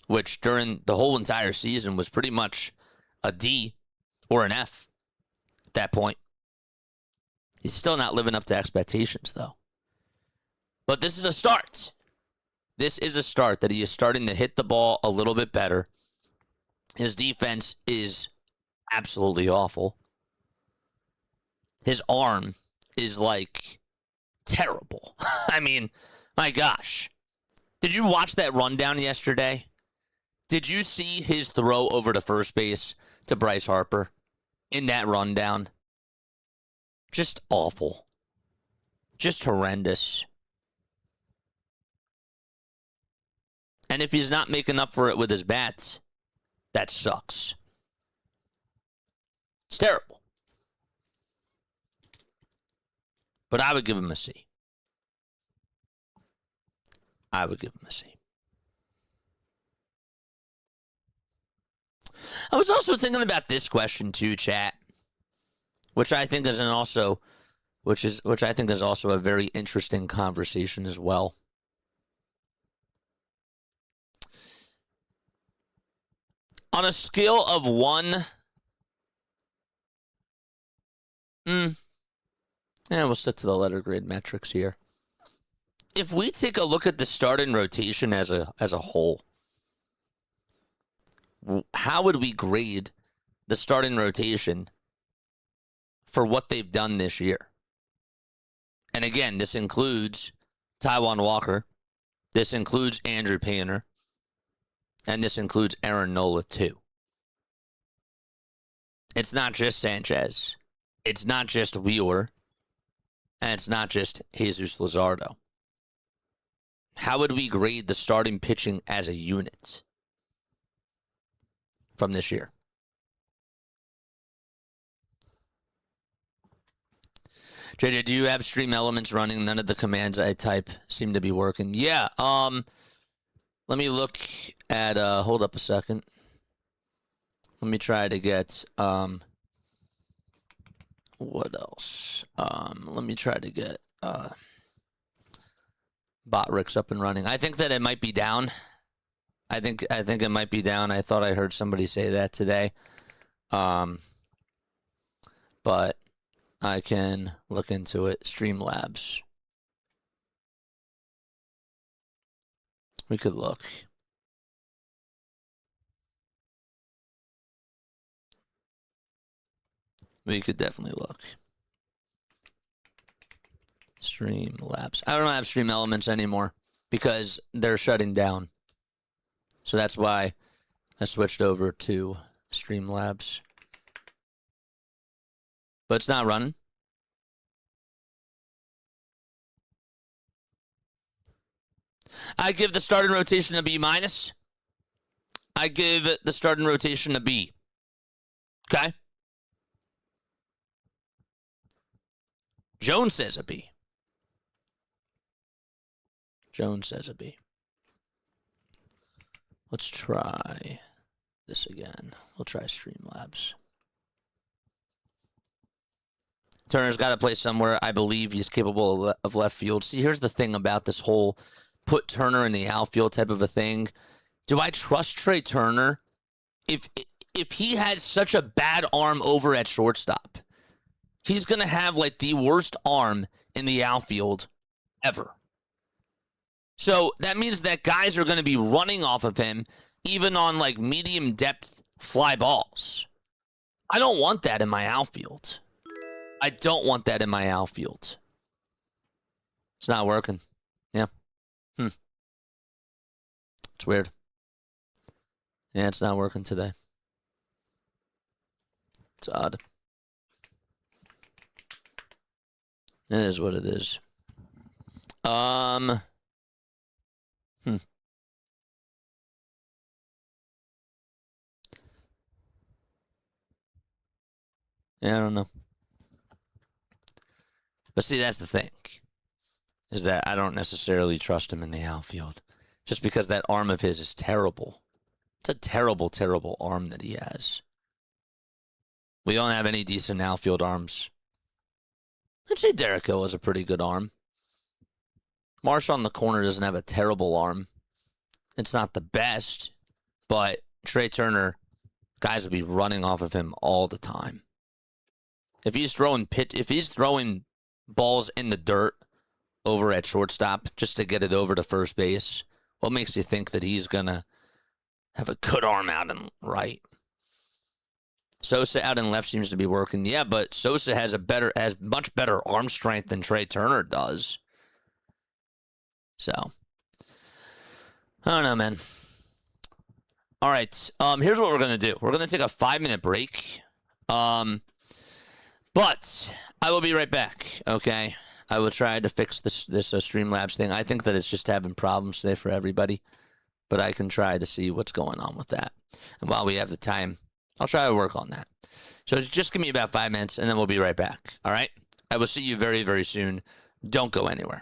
which during the whole entire season was pretty much a D or an F at that point. He's still not living up to expectations, though. But this is a start. This is a start that he is starting to hit the ball a little bit better. His defense is absolutely awful. His arm is like terrible. I mean, my gosh. Did you watch that rundown yesterday? Did you see his throw over to first base to Bryce Harper in that rundown? Just awful. Just horrendous. And if he's not making up for it with his bats, that sucks. It's terrible. But I would give him a C. I would give him a C. I was also thinking about this question too, chat, which I think is also a very interesting conversation as well. On a scale of 1, we'll stick to the letter grade metrics here. If we take a look at the starting rotation as a whole, how would we grade the starting rotation for what they've done this year? And again, this includes Taijuan Walker, this includes Andrew Painter, and this includes Aaron Nola, too. It's not just Sanchez. It's not just Wheeler. And it's not just Jesus Luzardo. How would we grade the starting pitching as a unit from this year? JJ, do you have Stream Elements running? None of the commands I type seem to be working. Yeah, let me look at, hold up a second. Let me try to get, what else? Let me try to get, Botrix up and running. I think that it might be down. I think it might be down. I thought I heard somebody say that today. But I can look into it. Streamlabs. We could look. We could definitely look. Streamlabs. I don't have Stream Elements anymore because they're shutting down. So that's why I switched over to Streamlabs. But it's not running. I give the starting rotation a B-. I give the starting rotation a B. Okay? Jones says a B. Jones says a B. Let's try this again. We'll try Streamlabs. Turner's got to play somewhere. I believe he's capable of left field. See, here's the thing about this whole put Turner in the outfield type of a thing. Do I trust Trey Turner? If he has such a bad arm over at shortstop, he's going to have like the worst arm in the outfield ever. So that means that guys are going to be running off of him even on like medium depth fly balls. I don't want that in my outfield. I don't want that in my outfield. It's not working. Yeah. It's weird. Yeah, it's not working today. It's odd. It is what it is. Yeah, I don't know. But see, that's the thing, is that I don't necessarily trust him in the outfield. Just because that arm of his is terrible. It's a terrible, terrible arm that he has. We don't have any decent outfield arms. I'd say Derek Hill has a pretty good arm. Marsh on the corner doesn't have a terrible arm. It's not the best, but Trey Turner, guys will be running off of him all the time. If he's throwing balls in the dirt over at shortstop just to get it over to first base, what makes you think that he's going to have a good arm out in right? Sosa out in left seems to be working. Yeah, but Sosa has much better arm strength than Trey Turner does. So, I don't know, man. All right, here's what we're going to do. We're going to take a 5-minute break. But I will be right back, okay? I will try to fix this Streamlabs thing. I think that it's just having problems today for everybody. But I can try to see what's going on with that. And while we have the time, I'll try to work on that. So just give me about 5 minutes, and then we'll be right back, all right? I will see you very, very soon. Don't go anywhere.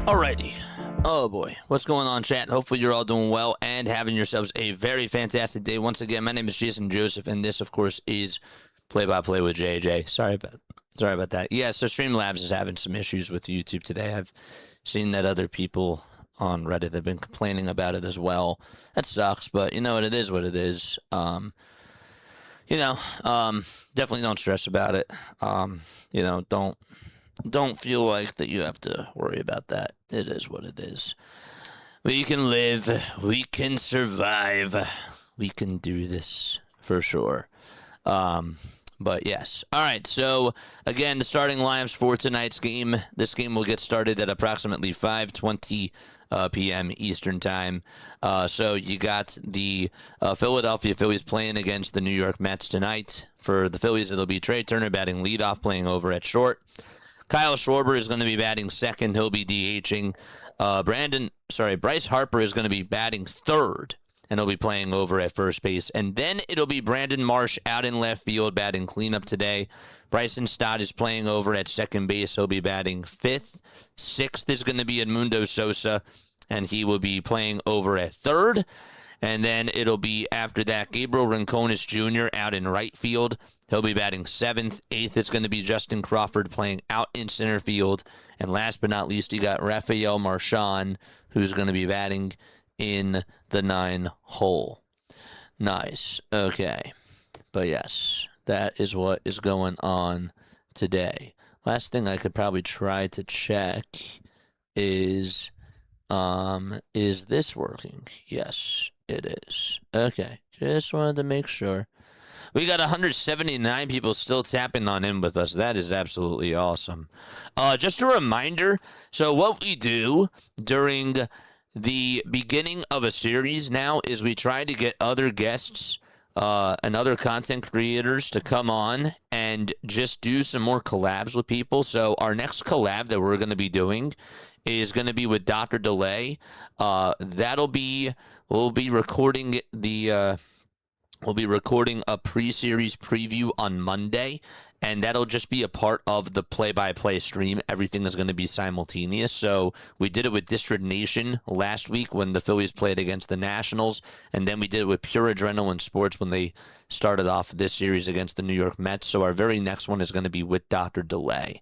Alrighty. Oh boy. What's going on, chat? Hopefully you're all doing well and having yourselves a very fantastic day. Once again, my name is Jason Joseph, and this, of course, is Play-by-Play with JJ. Sorry about that. Yeah, so Streamlabs is having some issues with YouTube today. I've seen that other people on Reddit have been complaining about it as well. That sucks, but you know what? It is what it is. Definitely don't stress about it. Don't feel like that you have to worry about that. It is what it is. We can live. We can survive. We can do this for sure. But yes. All right. So again, the starting lineups for tonight's game. This game will get started at approximately 5:20 p.m. Eastern time. So you got the Philadelphia Phillies playing against the New York Mets tonight. For the Phillies, it'll be Trey Turner batting leadoff, playing over at short. Kyle Schwarber is going to be batting second. He'll be DHing. Bryce Harper is going to be batting third, and he'll be playing over at first base. And then it'll be Brandon Marsh out in left field batting cleanup today. Bryson Stott is playing over at second base. He'll be batting fifth. Sixth is going to be Edmundo Sosa, and he will be playing over at third. And then it'll be, after that, Gabriel Rincones Jr. out in right field. He'll be batting seventh. Eighth is going to be Justin Crawford playing out in center field. And last but not least, you got Rafael Marchand, who's going to be batting in the 9 hole. Nice. Okay. But yes, that is what is going on today. Last thing I could probably try to check is this working? Yes, it is. Okay. Just wanted to make sure. We got 179 people still tapping on in with us. That is absolutely awesome. Just a reminder, so what we do during the beginning of a series now is we try to get other guests and other content creators to come on and just do some more collabs with people. So our next collab that we're going to be doing is going to be with Dr. Delay. We'll be recording a pre-series preview on Monday, and that'll just be a part of the play-by-play stream. Everything is going to be simultaneous. So we did it with District Nation last week when the Phillies played against the Nationals, and then we did it with Pure Adrenaline Sports when they started off this series against the New York Mets. So our very next one is going to be with Dr. Delay.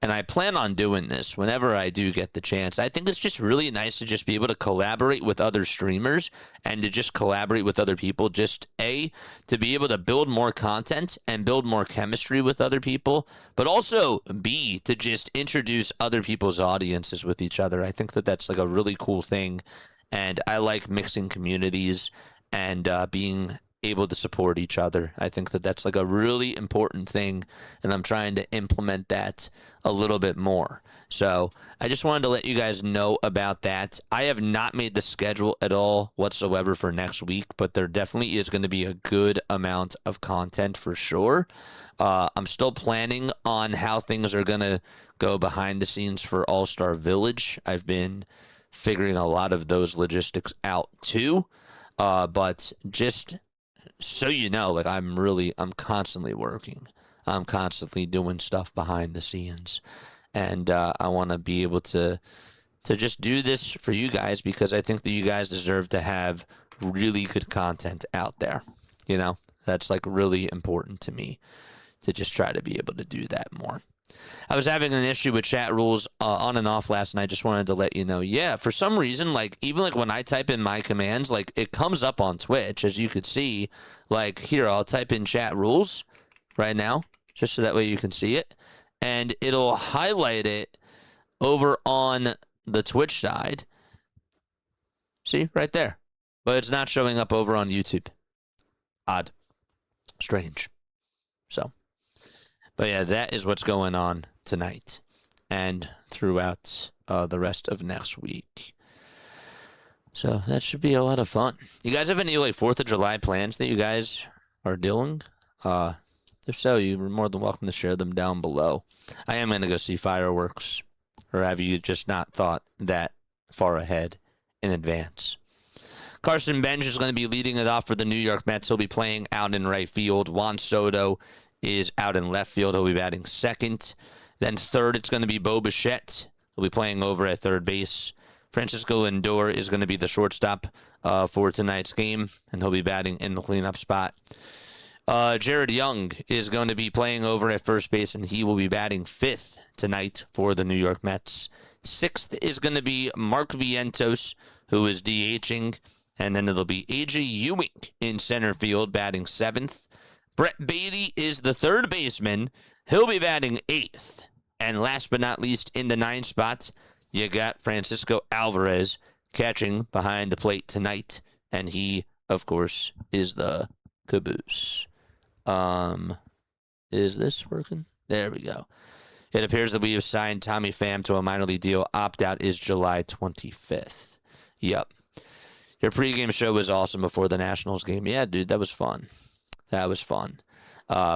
And I plan on doing this whenever I do get the chance. I think it's just really nice to just be able to collaborate with other streamers and to just collaborate with other people. Just to be able to build more content and build more chemistry with other people, but also B, to just introduce other people's audiences with each other. I think that that's like a really cool thing. And I like mixing communities and being able to support each other. I think that that's like a really important thing, and I'm trying to implement that a little bit more. So I just wanted to let you guys know about that. I have not made the schedule at all whatsoever for next week, but there definitely is going to be a good amount of content for sure. I'm still planning on how things are going to go behind the scenes for All-Star Village. I've been figuring a lot of those logistics out too, but just so you know, like I'm constantly working. I'm constantly doing stuff behind the scenes. And I want to be able to just do this for you guys because I think that you guys deserve to have really good content out there. You know, that's like really important to me to just try to be able to do that more. I was having an issue with chat rules on and off last night. Just wanted to let you know. Yeah, for some reason, like even like when I type in my commands, like it comes up on Twitch, as you could see. Like here, I'll type in chat rules right now, just so that way you can see it, and it'll highlight it over on the Twitch side. See right there, but it's not showing up over on YouTube. Odd, strange. So. But yeah, that is what's going on tonight and throughout the rest of next week. So that should be a lot of fun. You guys have any like 4th of July plans that you guys are doing? If so, you're more than welcome to share them down below. I am going to go see fireworks. Or have you just not thought that far ahead in advance? Carson Bench is going to be leading it off for the New York Mets. He'll be playing out in right field. Juan Soto is out in left field. He'll be batting second. Then third, it's going to be Bo Bichette He'll be playing over at third base. Francisco Lindor is going to be the shortstop for tonight's game, and he'll be batting in the cleanup spot. Jared Young is going to be playing over at first base, and he will be batting fifth tonight for the New York Mets. Sixth is going to be Mark Vientos, who is DHing, and then it'll be A.J. Ewing in center field, batting seventh. Brett Baty is the third baseman. He'll be batting eighth. And last but not least, in the ninth spot, you got Francisco Alvarez catching behind the plate tonight, and he, of course, is the caboose. Is this working? There we go. It appears that we have signed Tommy Pham to a minor league deal. Opt-out is July 25th. Yep. Your pregame show was awesome before the Nationals game. Yeah, dude, that was fun. That was fun.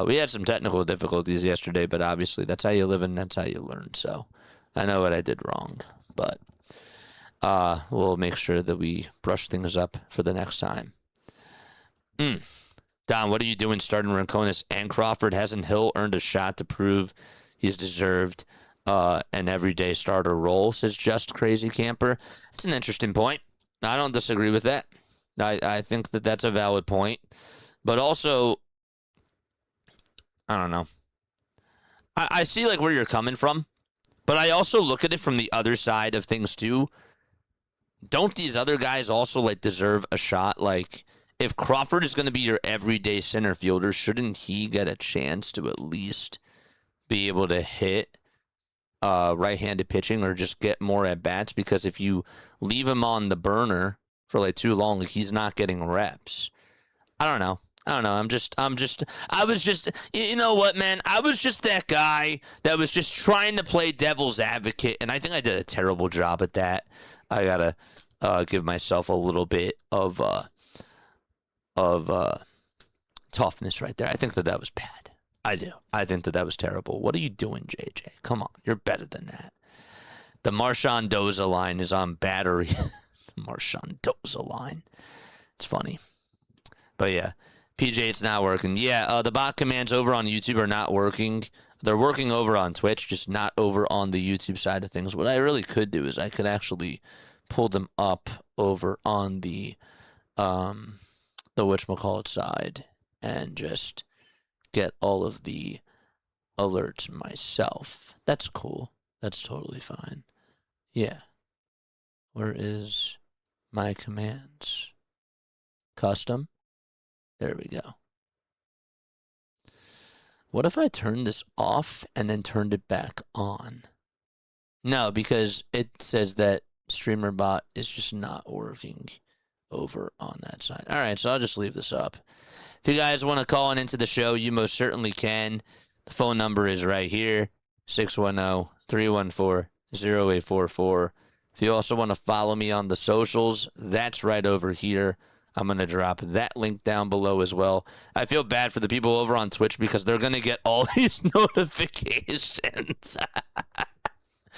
We had some technical difficulties yesterday, but obviously that's how you live and that's how you learn. So I know what I did wrong, but we'll make sure that we brush things up for the next time. Don, what are you doing starting Rincones and Crawford? Hasn't Hill earned a shot to prove he's deserved an everyday starter role, says Just Crazy Camper? It's an interesting point. I don't disagree with that. I think that that's a valid point. But also, I don't know. I see like where you're coming from, but I also look at it from the other side of things too. Don't these other guys also like deserve a shot? Like, if Crawford is going to be your everyday center fielder, shouldn't he get a chance to at least be able to hit right-handed pitching or just get more at-bats? Because if you leave him on the burner for like too long, like, he's not getting reps. I don't know. I was just, you know what, man? I was just that guy that was just trying to play devil's advocate, and I think I did a terrible job at that. I got to give myself a little bit of toughness right there. I think that was bad. I do. I think that was terrible. What are you doing, JJ? Come on. You're better than that. The Marshawn Doza line is on battery. Marshawn Doza line. It's funny. But yeah, PJ, it's not working. Yeah, the bot commands over on YouTube are not working. They're working over on Twitch, just not over on the YouTube side of things. What I really could do is I could actually pull them up over on the whatchamacallit side and just get all of the alerts myself. That's cool. That's totally fine. Yeah. Where is my commands? Custom. There we go. What if I turned this off and then turned it back on? No, because it says that StreamerBot is just not working over on that side. All right, so I'll just leave this up. If you guys want to call in into the show, you most certainly can. The phone number is right here, 610-314-0844. If you also want to follow me on the socials, that's right over here. I'm going to drop that link down below as well. I feel bad for the people over on Twitch because they're going to get all these notifications.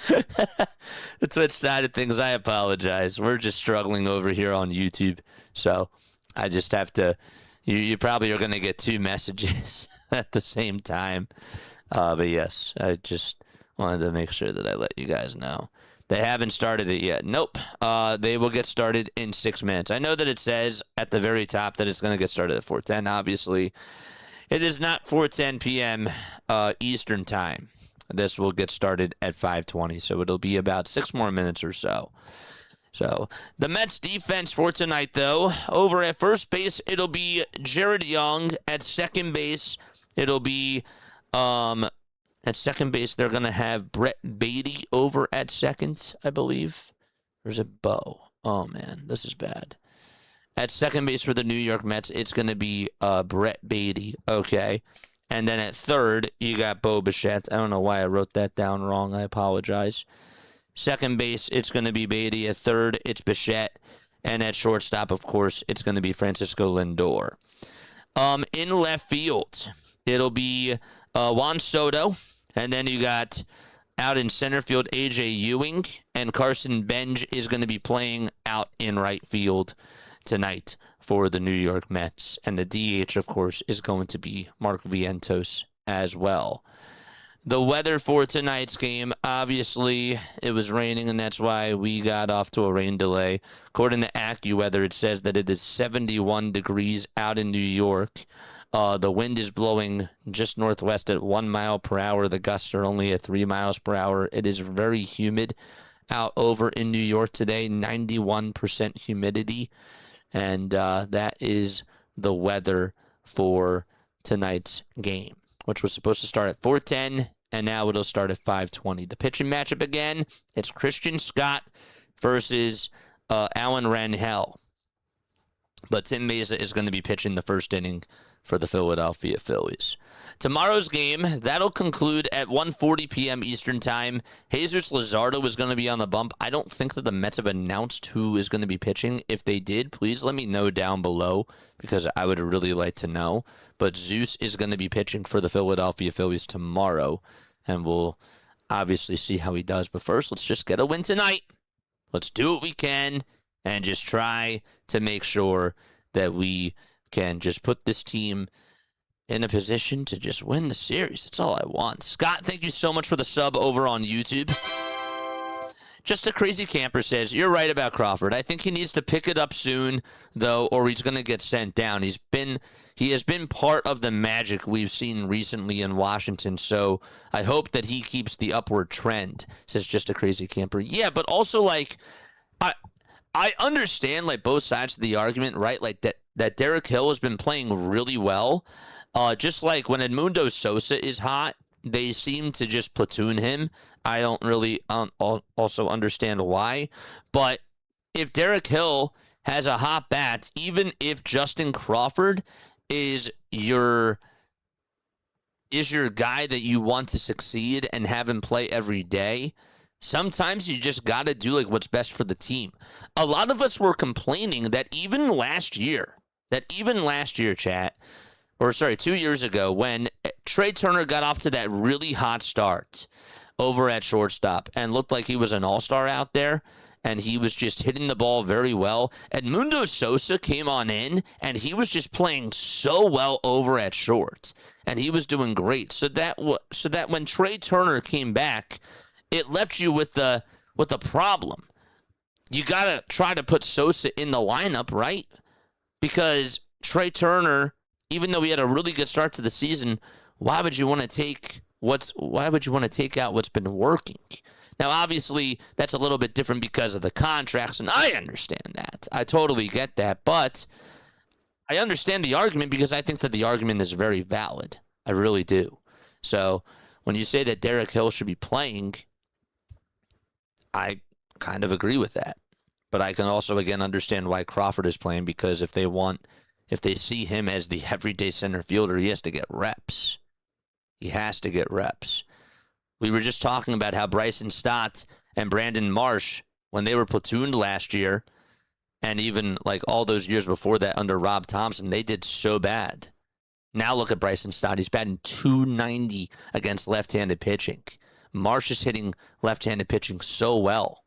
The Twitch side of things, I apologize. We're just struggling over here on YouTube. So I just have to, you probably are going to get two messages at the same time. But yes, I just wanted to make sure that I let you guys know. They haven't started it yet. Nope. They will get started in 6 minutes. I know that it says at the very top that it's going to get started at 4:10. Obviously, it is not 4:10 p.m. Eastern time. This will get started at 5:20, so it'll be about 6 more minutes or so. So the Mets defense for tonight, though, over at first base, it'll be Jared Young. At second base, it'll be at second base, they're going to have Brett Baty over at second, I believe. Or is it Bo? Oh, man, this is bad. At second base for the New York Mets, it's going to be Brett Baty, okay. And then at third, you got Bo Bichette. I don't know why I wrote that down wrong. I apologize. Second base, it's going to be Baty. At third, it's Bichette. And at shortstop, of course, it's going to be Francisco Lindor. In left field, it'll be Juan Soto. And then you got out in center field, A.J. Ewing. And Carson Benj is going to be playing out in right field tonight for the New York Mets. And the DH, of course, is going to be Mark Vientos as well. The weather for tonight's game, obviously, it was raining, and that's why we got off to a rain delay. According to AccuWeather, it says that it is 71 degrees out in New York. The wind is blowing just northwest at 1 mile per hour. The gusts are only at 3 miles per hour. It is very humid out over in New York today, 91% humidity. And that is the weather for tonight's game, which was supposed to start at 4:10, and now it'll start at 5:20. The pitching matchup again, it's Christian Scott versus Alan Rangel. But Tim Mesa is going to be pitching the first inning for the Philadelphia Phillies. Tomorrow's game, that'll conclude at 1:40 p.m. Eastern Time. Jesus Luzardo is going to be on the bump. I don't think that the Mets have announced who is going to be pitching. If they did, please let me know down below because I would really like to know. But Zeus is going to be pitching for the Philadelphia Phillies tomorrow, and we'll obviously see how he does. But first, let's just get a win tonight. Let's do what we can and just try to make sure that we can just put this team in a position to just win the series. That's all I want. Scott, thank you so much for the sub over on YouTube. Just a crazy camper says, you're right about Crawford. I think he needs to pick it up soon, though, or he's going to get sent down. He has been part of the magic we've seen recently in Washington, so I hope that he keeps the upward trend, says Just a Crazy Camper. Yeah, but also, like, I understand, like, both sides of the argument, right? Like, that Derek Hill has been playing really well. Just like when Edmundo Sosa is hot, they seem to just platoon him. I don't really also understand why. But if Derek Hill has a hot bat, even if Justin Crawford is your guy that you want to succeed and have him play every day, sometimes you just got to do like what's best for the team. A lot of us were complaining that even last year, chat, or sorry, 2 years ago, when Trey Turner got off to that really hot start over at shortstop and looked like he was an all-star out there, and he was just hitting the ball very well. Edmundo Sosa came on in, and he was just playing so well over at short, and he was doing great. So that when Trey Turner came back, it left you with the problem. You got to try to put Sosa in the lineup, right? Because Trey Turner, even though he had a really good start to the season, why would you want to take out what's been working? Now, obviously, that's a little bit different because of the contracts, and I understand that. I totally get that, but I understand the argument because I think that the argument is very valid. I really do. So when you say that Derek Hill should be playing, I kind of agree with that. But I can also, again, understand why Crawford is playing, because if they see him as the everyday center fielder, he has to get reps. He has to get reps. We were just talking about how Bryson Stott and Brandon Marsh, when they were platooned last year, and even like all those years before that under Rob Thompson, they did so bad. Now look at Bryson Stott. He's batting .290 against left-handed pitching. Marsh is hitting left-handed pitching so well.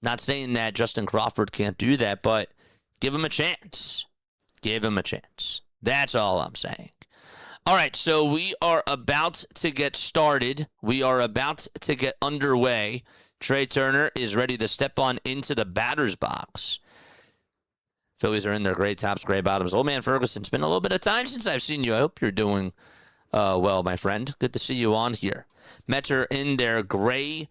Not saying that Justin Crawford can't do that, but give him a chance. Give him a chance. That's all I'm saying. All right, so we are about to get started. We are about to get underway. Trey Turner is ready to step on into the batter's box. Phillies are in their gray tops, gray bottoms. Old man Ferguson, it's been a little bit of time since I've seen you. I hope you're doing well, my friend. Good to see you on here. Mets are in their gray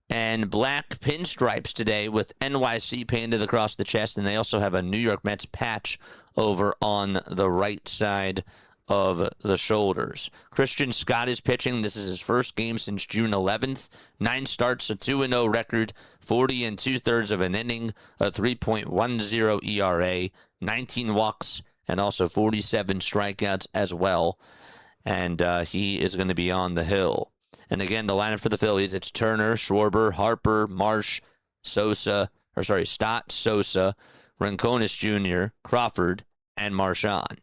and black pinstripes today with NYC painted across the chest, and they also have a New York Mets patch over on the right side of the shoulders. Christian Scott is pitching. This is his first game since June 11th. 9 starts, a 2-0 record, 40 2/3 of an inning, a 3.10 ERA, 19 walks, and also 47 strikeouts as well. And he is going to be on the hill. And again, the lineup for the Phillies, it's Turner, Schwarber, Harper, Marsh, Stott, Sosa, Rincones Jr., Crawford, and Marchand.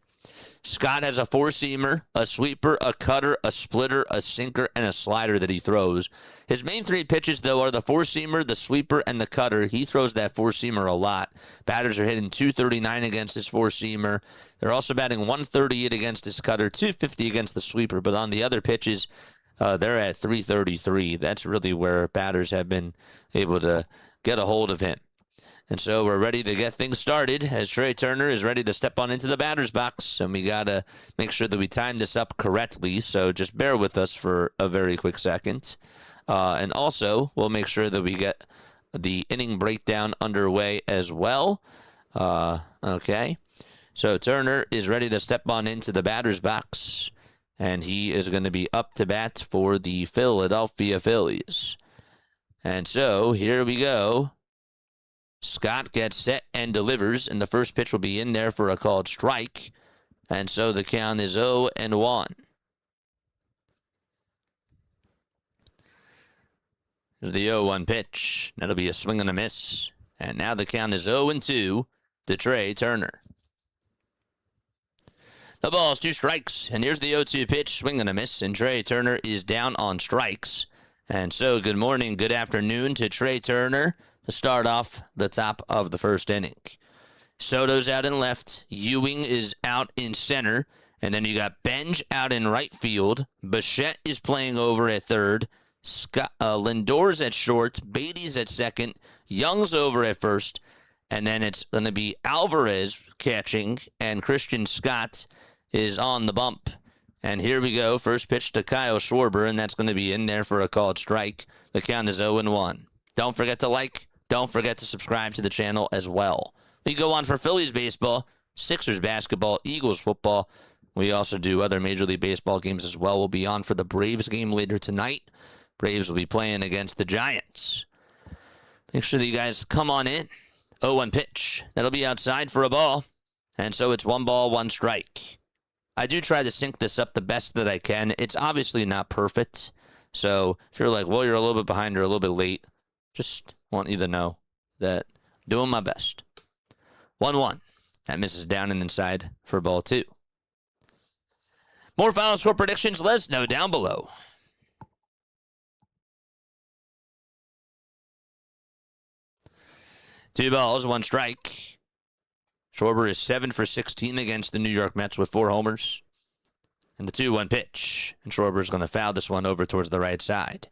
Scott has a four-seamer, a sweeper, a cutter, a splitter, a sinker, and a slider that he throws. His main 3 pitches, though, are the four-seamer, the sweeper, and the cutter. He throws that four-seamer a lot. Batters are hitting .239 against his four-seamer. They're also batting .138 against his cutter, .250 against the sweeper. But on the other pitches, They're at 333. That's really where batters have been able to get a hold of him. And so we're ready to get things started as Trey Turner is ready to step on into the batter's box. And we got to make sure that we time this up correctly. So just bear with us for a very quick second. And also, we'll make sure that we get the inning breakdown underway as well. Okay. So Turner is ready to step on into the batter's box. And he is going to be up to bat for the Philadelphia Phillies. And so here we go. Scott gets set and delivers, and the first pitch will be in there for a called strike. And so the count is 0-1. Here's the 0-1 pitch. That'll be a swing and a miss. And now the count is 0-2 to Trey Turner. The ball's 2 strikes, and here's the 0-2 pitch, swing and a miss, and Trey Turner is down on strikes. And so good morning, good afternoon to Trey Turner to start off the top of the first inning. Soto's out in left, Ewing is out in center, and then you got Benj out in right field. Bichette is playing over at third. Lindor's at short, Beatty's at second, Young's over at first, and then it's going to be Alvarez catching, and Christian Scott is on the bump. And here we go, first pitch to Kyle Schwarber, and that's going to be in there for a called strike. The count is 0-1. Don't forget to like, don't forget to subscribe to the channel as well. We go on for Phillies baseball, Sixers basketball, Eagles football. We also do other Major League Baseball games as well. We'll be on for the Braves game later tonight. Braves will be playing against the Giants. Make sure that you guys come on in. 0-1 pitch. That'll be outside for a ball. And so it's 1 ball, 1 strike. I do try to sync this up the best that I can. It's obviously not perfect. So if you're like, well, you're a little bit behind or a little bit late, just want you to know that I'm doing my best. 1-1. That misses down and inside for ball 2. More final score predictions, let us know down below. Two balls, 1 strike. Schwarber is 7 for 16 against the New York Mets with 4 homers. And the 2-1 pitch. And Schwarber is going to foul this one over towards the right side.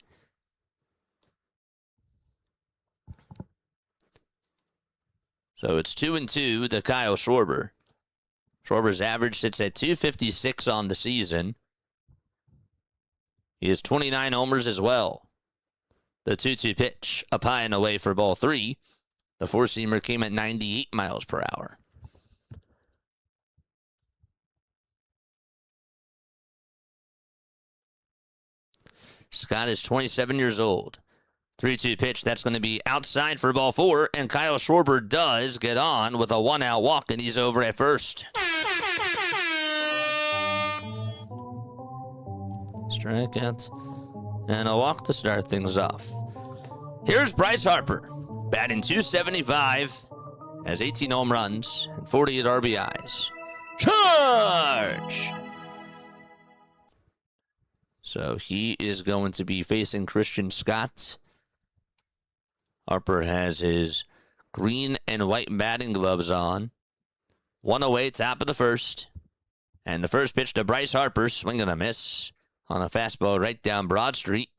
So it's 2-2 to Kyle Schwarber. Schwarber's average sits at 256 on the season. He has 29 homers as well. The 2-2 pitch up high and away for ball 3. The 4-seamer came at 98 miles per hour. Scott is 27 years old. 3-2 pitch, that's going to be outside for ball 4, and Kyle Schwarber does get on with a 1-out walk, and he's over at first. Strikeout and a walk to start things off. Here's Bryce Harper, batting .275, has 18 home runs and 48 RBIs. Charge! So he is going to be facing Christian Scott. Harper has his green and white batting gloves on. 1 away, top of the first. And the first pitch to Bryce Harper, swing and a miss on a fastball right down Broad Street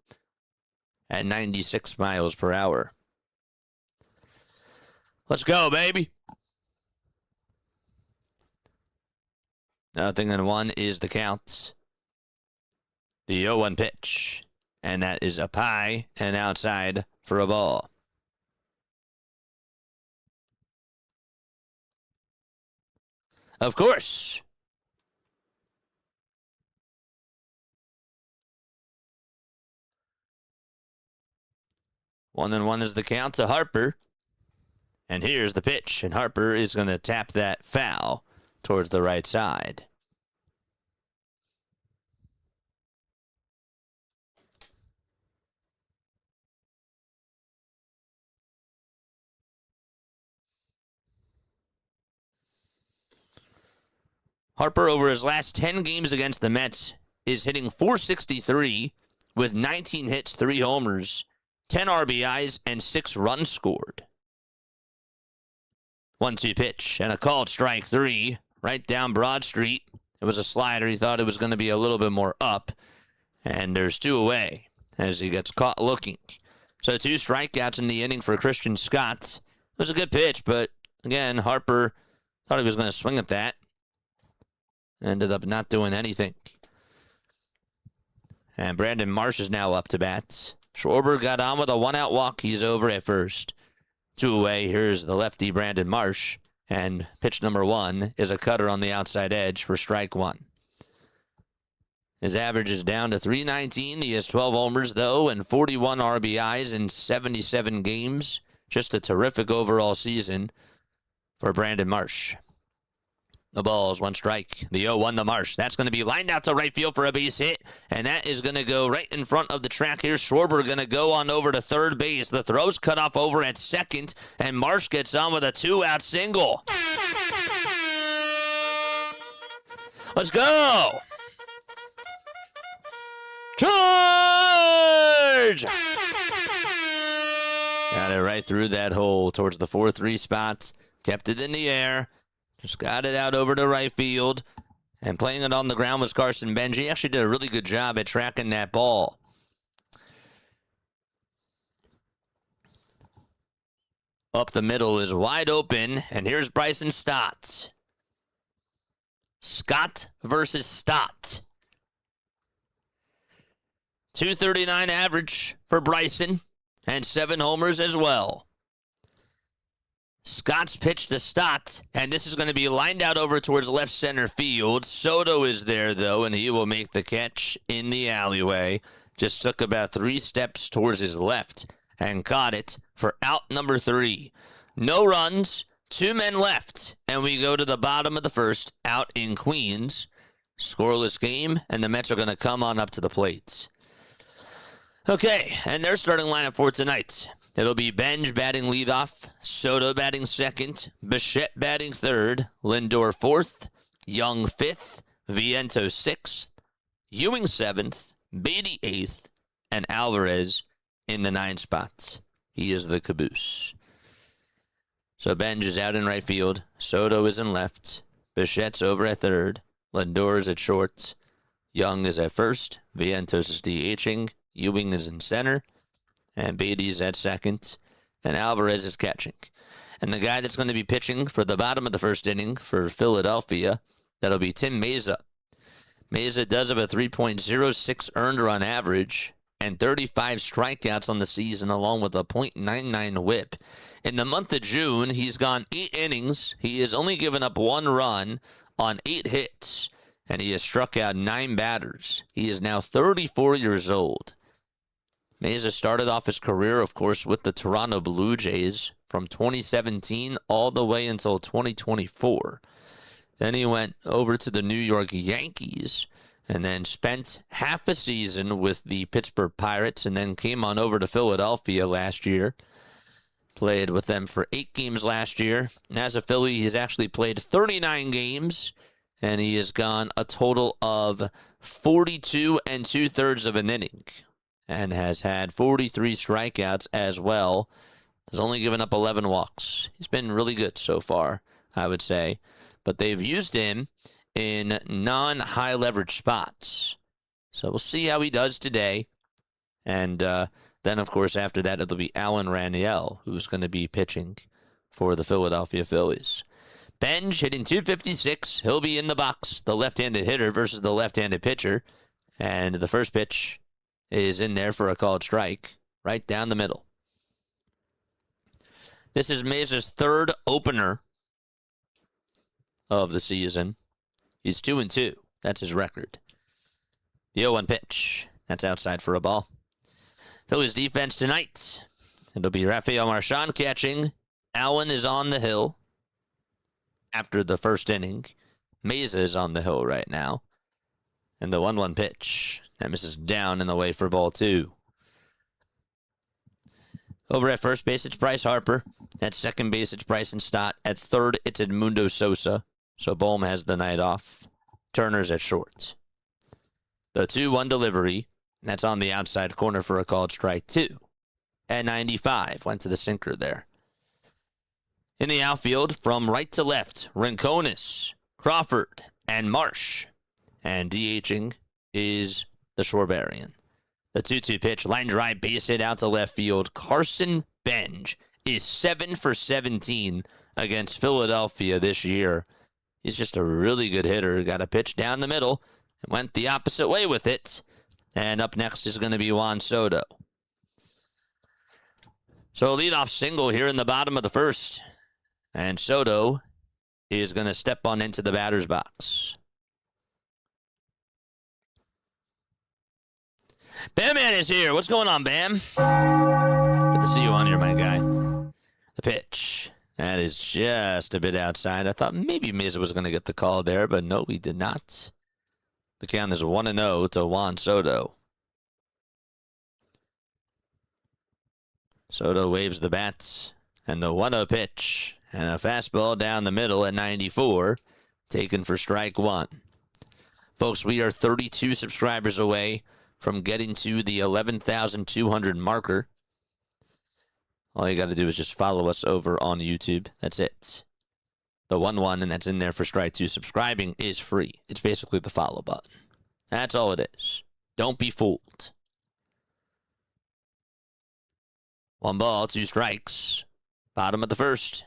at 96 miles per hour. Let's go, baby. 0-1 is the count. The 0-1 pitch. And that is up high and outside for a ball. Of course. One and 1 is the count to Harper. And here's the pitch. And Harper is going to tap that foul towards the right side. Harper, over his last 10 games against the Mets, is hitting .463 with 19 hits, 3 homers, 10 RBIs, and 6 runs scored. 1-2 pitch and a called strike 3 right down Broad Street. It was a slider. He thought it was going to be a little bit more up. And there's 2 away as he gets caught looking. So 2 strikeouts in the inning for Christian Scott. It was a good pitch, but again, Harper thought he was going to swing at that. Ended up not doing anything. And Brandon Marsh is now up to bat. Schwarber got on with a 1-out walk. He's over at first. 2 away. Here's the lefty Brandon Marsh. And pitch number 1 is a cutter on the outside edge for strike 1. His average is down to .319. He has 12 homers, though, and 41 RBIs in 77 games. Just a terrific overall season for Brandon Marsh. The ball is 1 strike. The 0-1 to Marsh. That's going to be lined out to right field for a base hit, and that is going to go right in front of the track here. Schwarber going to go on over to third base. The throw's cut off over at second, and Marsh gets on with a 2-out single. Let's go! Charge! Got it right through that hole towards the 4-3 spot. Kept it in the air. Just got it out over to right field. And playing it on the ground was Carson Benji. He actually did a really good job at tracking that ball. Up the middle is wide open. And here's Bryson Stott. Scott versus Stott. .239 average for Bryson. And 7 homers as well. Scott's pitch to Stott, and this is going to be lined out over towards left center field. Soto is there, though, and he will make the catch in the alleyway. Just took about 3 steps towards his left and caught it for out number 3. No runs, 2 men left, and we go to the bottom of the first, out in Queens. Scoreless game, and the Mets are going to come on up to the plate. Okay, and their starting lineup for tonight. It'll be Benj batting leadoff, Soto batting second, Bichette batting third, Lindor fourth, Young fifth, Vientos sixth, Ewing seventh, Beatty eighth, and Alvarez in the 9 spots. He is the caboose. So Benj is out in right field, Soto is in left, Bichette's over at third, Lindor is at short, Young is at first, Vientos is DHing, Ewing is in center, and Beatty's at second, and Alvarez is catching. And the guy that's going to be pitching for the bottom of the first inning for Philadelphia, that'll be Tim Mayza. Mayza does have a 3.06 earned run average and 35 strikeouts on the season, along with a .99 whip. In the month of June, he's gone 8 innings. He has only given up 1 run on 8 hits, and he has struck out 9 batters. He is now 34 years old. Mayza started off his career, of course, with the Toronto Blue Jays from 2017 all the way until 2024. Then he went over to the New York Yankees and then spent half a season with the Pittsburgh Pirates and then came on over to Philadelphia last year. Played with them for 8 games last year. And as a Philly, he's actually played 39 games, and he has gone a total of 42 2/3 of an inning. And has had 43 strikeouts as well. Has only given up 11 walks. He's been really good so far, I would say. But they've used him in non-high leverage spots. So we'll see how he does today. And then, of course, after that, it'll be Alan Rangel, who's going to be pitching for the Philadelphia Phillies. Benj hitting .256. He'll be in the box, the left-handed hitter versus the left-handed pitcher. And the first pitch is in there for a called strike, right down the middle. This is Mayza's 3rd opener of the season. He's 2-2. That's his record. The 0-1 pitch. That's outside for a ball. Phillies defense tonight. It'll be Rafael Marchand catching. Allen is on the hill after the first inning. Mayza is on the hill right now. And the 1-1 pitch. That misses down in the way for ball 2. Over at first base, it's Bryce Harper. At second base, it's Bryson Stott. At third, it's Edmundo Sosa. So Bohm has the night off. Turner's at short. The 2-1 delivery. And that's on the outside corner for a called strike 2. At 95. Went to the sinker there. In the outfield, from right to left, Rincones, Crawford, and Marsh. And DHing is the Schwarberian. The 2-2 pitch, line drive, base hit out to left field. Carson Benj is 7 for 17 against Philadelphia this year. He's just a really good hitter. Got a pitch down the middle and went the opposite way with it. And up next is going to be Juan Soto. So a leadoff single here in the bottom of the first. And Soto is going to step on into the batter's box. Bam Man is here. What's going on, Bam? Good to see you on here, my guy. The pitch. That is just a bit outside. I thought maybe Mesa was going to get the call there, but no, he did not. The count is 1-0 to Juan Soto. Soto waves the bats, and the 1-0 pitch, and a fastball down the middle at 94, taken for strike one. Folks, we are 32 subscribers away from getting to the 11,200 marker. All you got to do is just follow us over on YouTube. That's it. The 1-1, and that's in there for strike two. Subscribing is free. It's basically the follow button. That's all it is. Don't be fooled. 1 ball, 2 strikes. Bottom of the first.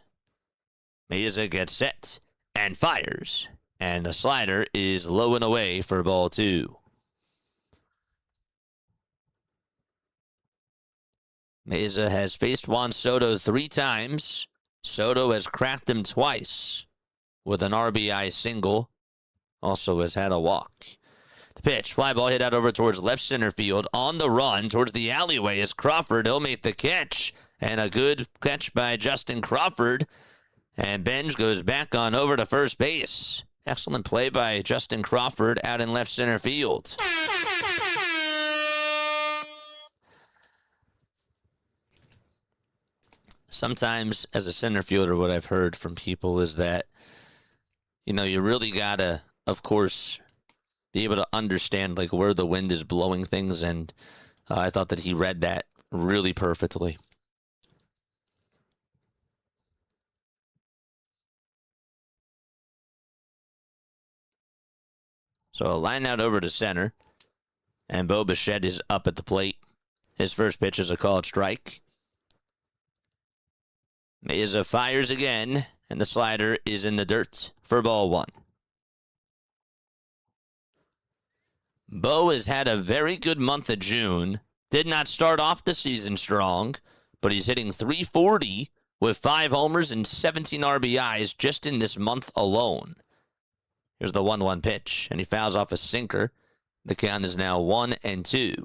Mesa gets set and fires. And the slider is low and away for ball 2. Mesa has faced Juan Soto 3 times. Soto has cracked him twice with an RBI single. Also has had a walk. The pitch, fly ball hit out over towards left center field. On the run towards the alleyway is Crawford. He'll make the catch. And a good catch by Justin Crawford. And Benj goes back on over to first base. Excellent play by Justin Crawford out in left center field. Sometimes as a center fielder, what I've heard from people is that, you really got to, of course, be able to understand like where the wind is blowing things, and I thought that he read that really perfectly. So a line out over to center, and Bo Bichette is up at the plate. His first pitch is a called strike. Mesa fires again, and the slider is in the dirt for ball 1. Bo has had a very good month of June. Did not start off the season strong, but he's hitting .340 with 5 homers and 17 RBIs just in this month alone. Here's the 1-1 pitch, and he fouls off a sinker. The count is now 1-2.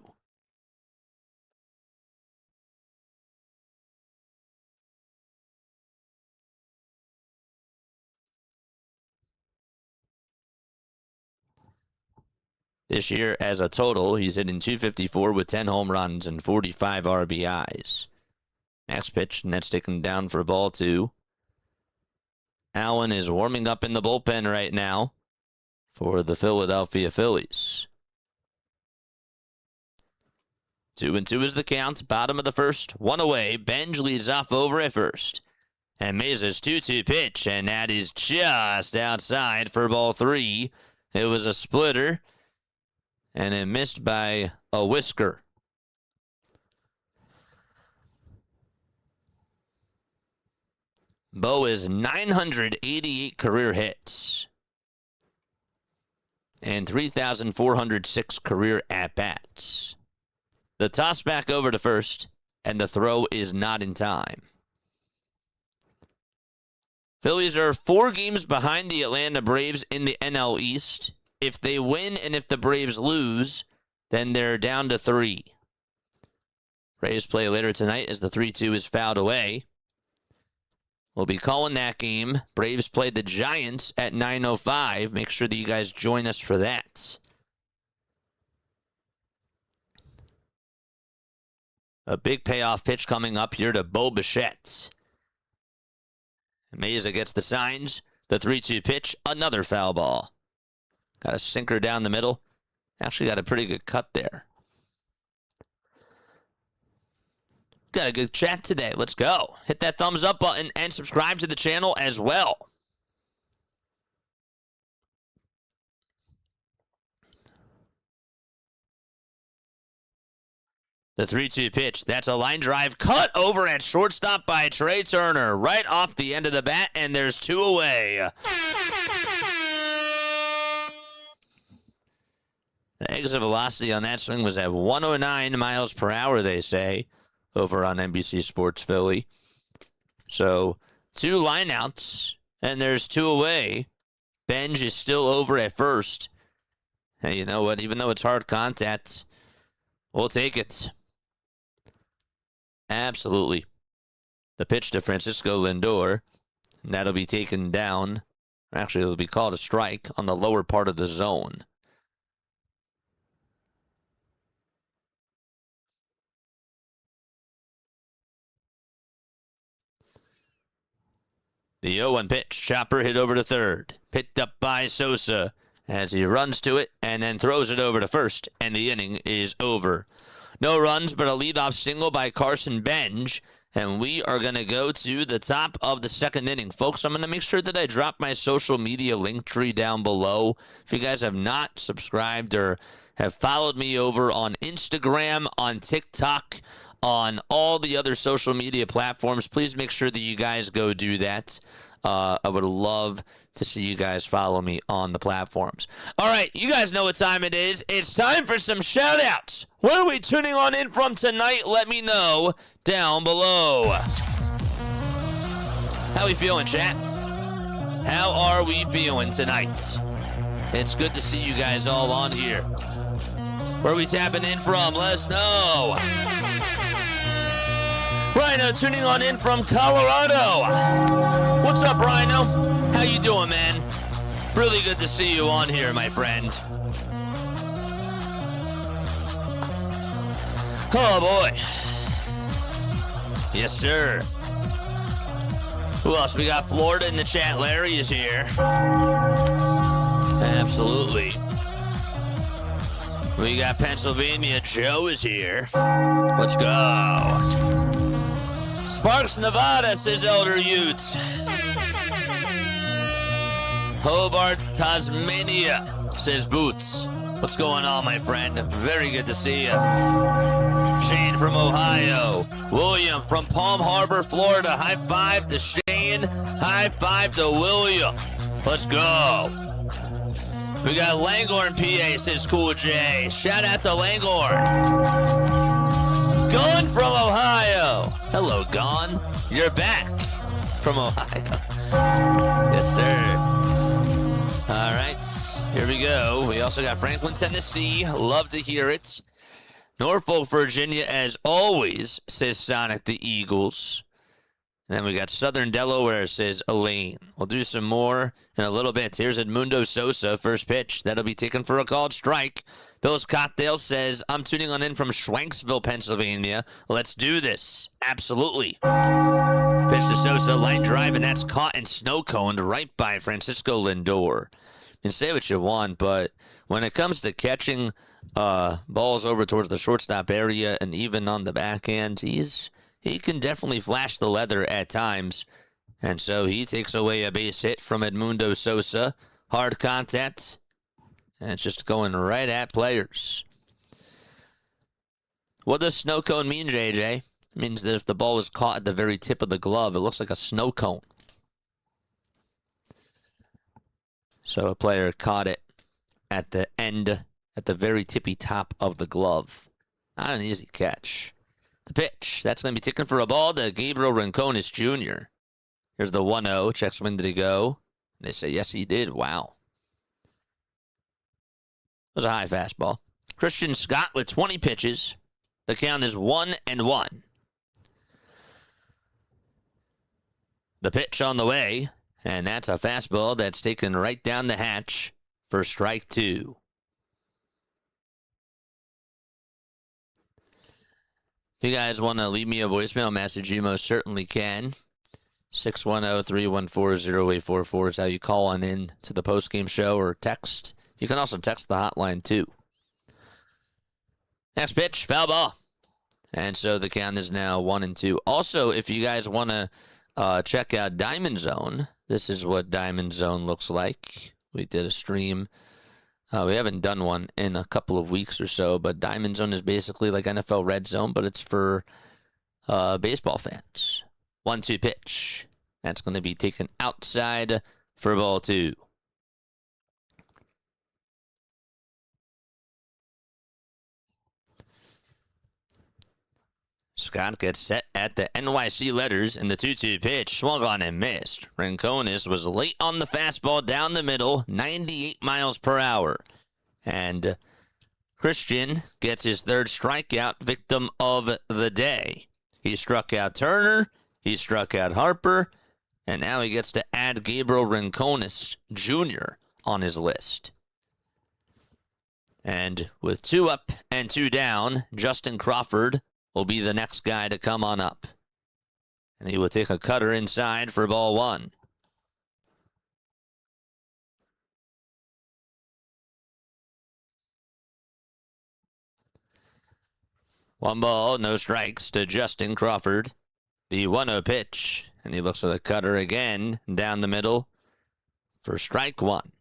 This year, as a total, he's hitting .254 with 10 home runs and 45 RBIs. Next pitch, and that's taken down for ball 2. Allen is warming up in the bullpen right now for the Philadelphia Phillies. 2-2 is the count. Bottom of the first, 1 away. Benj leads off over at first. And Mesa's 2-2 pitch, and that is just outside for ball 3. It was a splitter. And it missed by a whisker. Bo is 988 career hits. And 3,406 career at-bats. The toss back over to first, and the throw is not in time. Phillies are 4 games behind the Atlanta Braves in the NL East. If they win and if the Braves lose, then they're down to 3. Braves play later tonight as the 3-2 is fouled away. We'll be calling that game. Braves play the Giants at 9:05. Make sure that you guys join us for that. A big payoff pitch coming up here to Bo Bichette. Mesa gets the signs. The 3-2 pitch, another foul ball. Got a sinker down the middle. Actually got a pretty good cut there. Got a good chat today. Let's go. Hit that thumbs up button and subscribe to the channel as well. The 3-2 pitch. That's a line drive cut over at shortstop by Trey Turner. Right off the end of the bat, and there's 2 away. The exit velocity on that swing was at 109 miles per hour, they say, over on NBC Sports Philly. So 2 lineouts, and there's 2 away. Benj is still over at first. Hey, you know what? Even though it's hard contact, we'll take it. Absolutely. The pitch to Francisco Lindor, and that'll be taken down. Actually, it'll be called a strike on the lower part of the zone. The 0-1 pitch. Chopper hit over to third. Picked up by Sosa as he runs to it and then throws it over to first, and the inning is over. No runs, but a leadoff single by Carson Benj, and we are going to go to the top of the second inning. Folks, I'm going to make sure that I drop my social media link tree down below. If you guys have not subscribed or have followed me over on Instagram, on TikTok, on all the other social media platforms, please make sure that you guys go do that. I would love to see you guys follow me on the platforms. All right, you guys know what time it is. It's time for some shout-outs. Where are we tuning on in from tonight? Let me know down below. How we feeling, chat? How are we feeling tonight? It's good to see you guys all on here. Where are we tapping in from? Let us know. Rhino tuning on in from Colorado. What's up, Rhino? How you doing, man? Really good to see you on here, my friend. Oh, boy. Yes, sir. Who else? We got Florida in the chat. Larry is here. Absolutely. We got Pennsylvania. Joe is here. Let's go. Sparks, Nevada, says Elder Utes. Hobart, Tasmania, says Boots. What's going on, my friend? Very good to see you. Shane from Ohio. William from Palm Harbor, Florida. High five to Shane. High five to William. Let's go. We got Langhorne, PA, says Cool J. Shout out to Langhorne. Gone from Ohio. Hello, Gone. You're back from Ohio. Yes, sir. All right, here we go. We also got Franklin, Tennessee. Love to hear it. Norfolk, Virginia, as always, says Sonic the Eagles. And then we got Southern Delaware, says Elaine. We'll do some more in a little bit. Here's Edmundo Sosa, first pitch. That'll be taken for a called strike. Bill's Cocktail says, I'm tuning on in from Schwanksville, Pennsylvania. Let's do this. Absolutely. Pitch to Sosa, line drive, and that's caught and snow-coned right by Francisco Lindor. You can say what you want, but when it comes to catching balls over towards the shortstop area and even on the backhand, he can definitely flash the leather at times. And so he takes away a base hit from Edmundo Sosa. Hard contact. And it's just going right at players. What does snow cone mean, JJ? It means that if the ball is caught at the very tip of the glove, it looks like a snow cone. So a player caught it at the end, at the very tippy top of the glove. Not an easy catch. The pitch. That's going to be taken for a ball to Gabriel Rincones Jr. Here's the 1-0. Checks when did he go. They say, yes, he did. Wow. It was a high fastball. Christian Scott with 20 pitches. The count is 1-1. The pitch on the way. And that's a fastball that's taken right down the hatch for strike 2. If you guys want to leave me a voicemail message, you most certainly can. 610-314-0844 is how you call on in to the postgame show or text. You can also text the hotline too. Next pitch, foul ball. And so the count is now 1-2. Also, if you guys want to check out Diamond Zone, this is what Diamond Zone looks like. We did a stream We haven't done one in a couple of weeks or so, but Diamond Zone is basically like NFL Red Zone, but it's for baseball fans. 1-2 pitch. That's going to be taken outside for ball 2. Scott gets set at the NYC letters in the 2-2 pitch. Swung on and missed. Rincones was late on the fastball down the middle, 98 miles per hour. And Christian gets his 3rd strikeout, victim of the day. He struck out Turner, he struck out Harper, and now he gets to add Gabriel Rincones Jr. on his list. And with 2 up and 2 down, Justin Crawford will be the next guy to come on up. And he will take a cutter inside for ball 1. One ball, no strikes to Justin Crawford. The 1-0 pitch. And he looks at the cutter again down the middle for strike 1.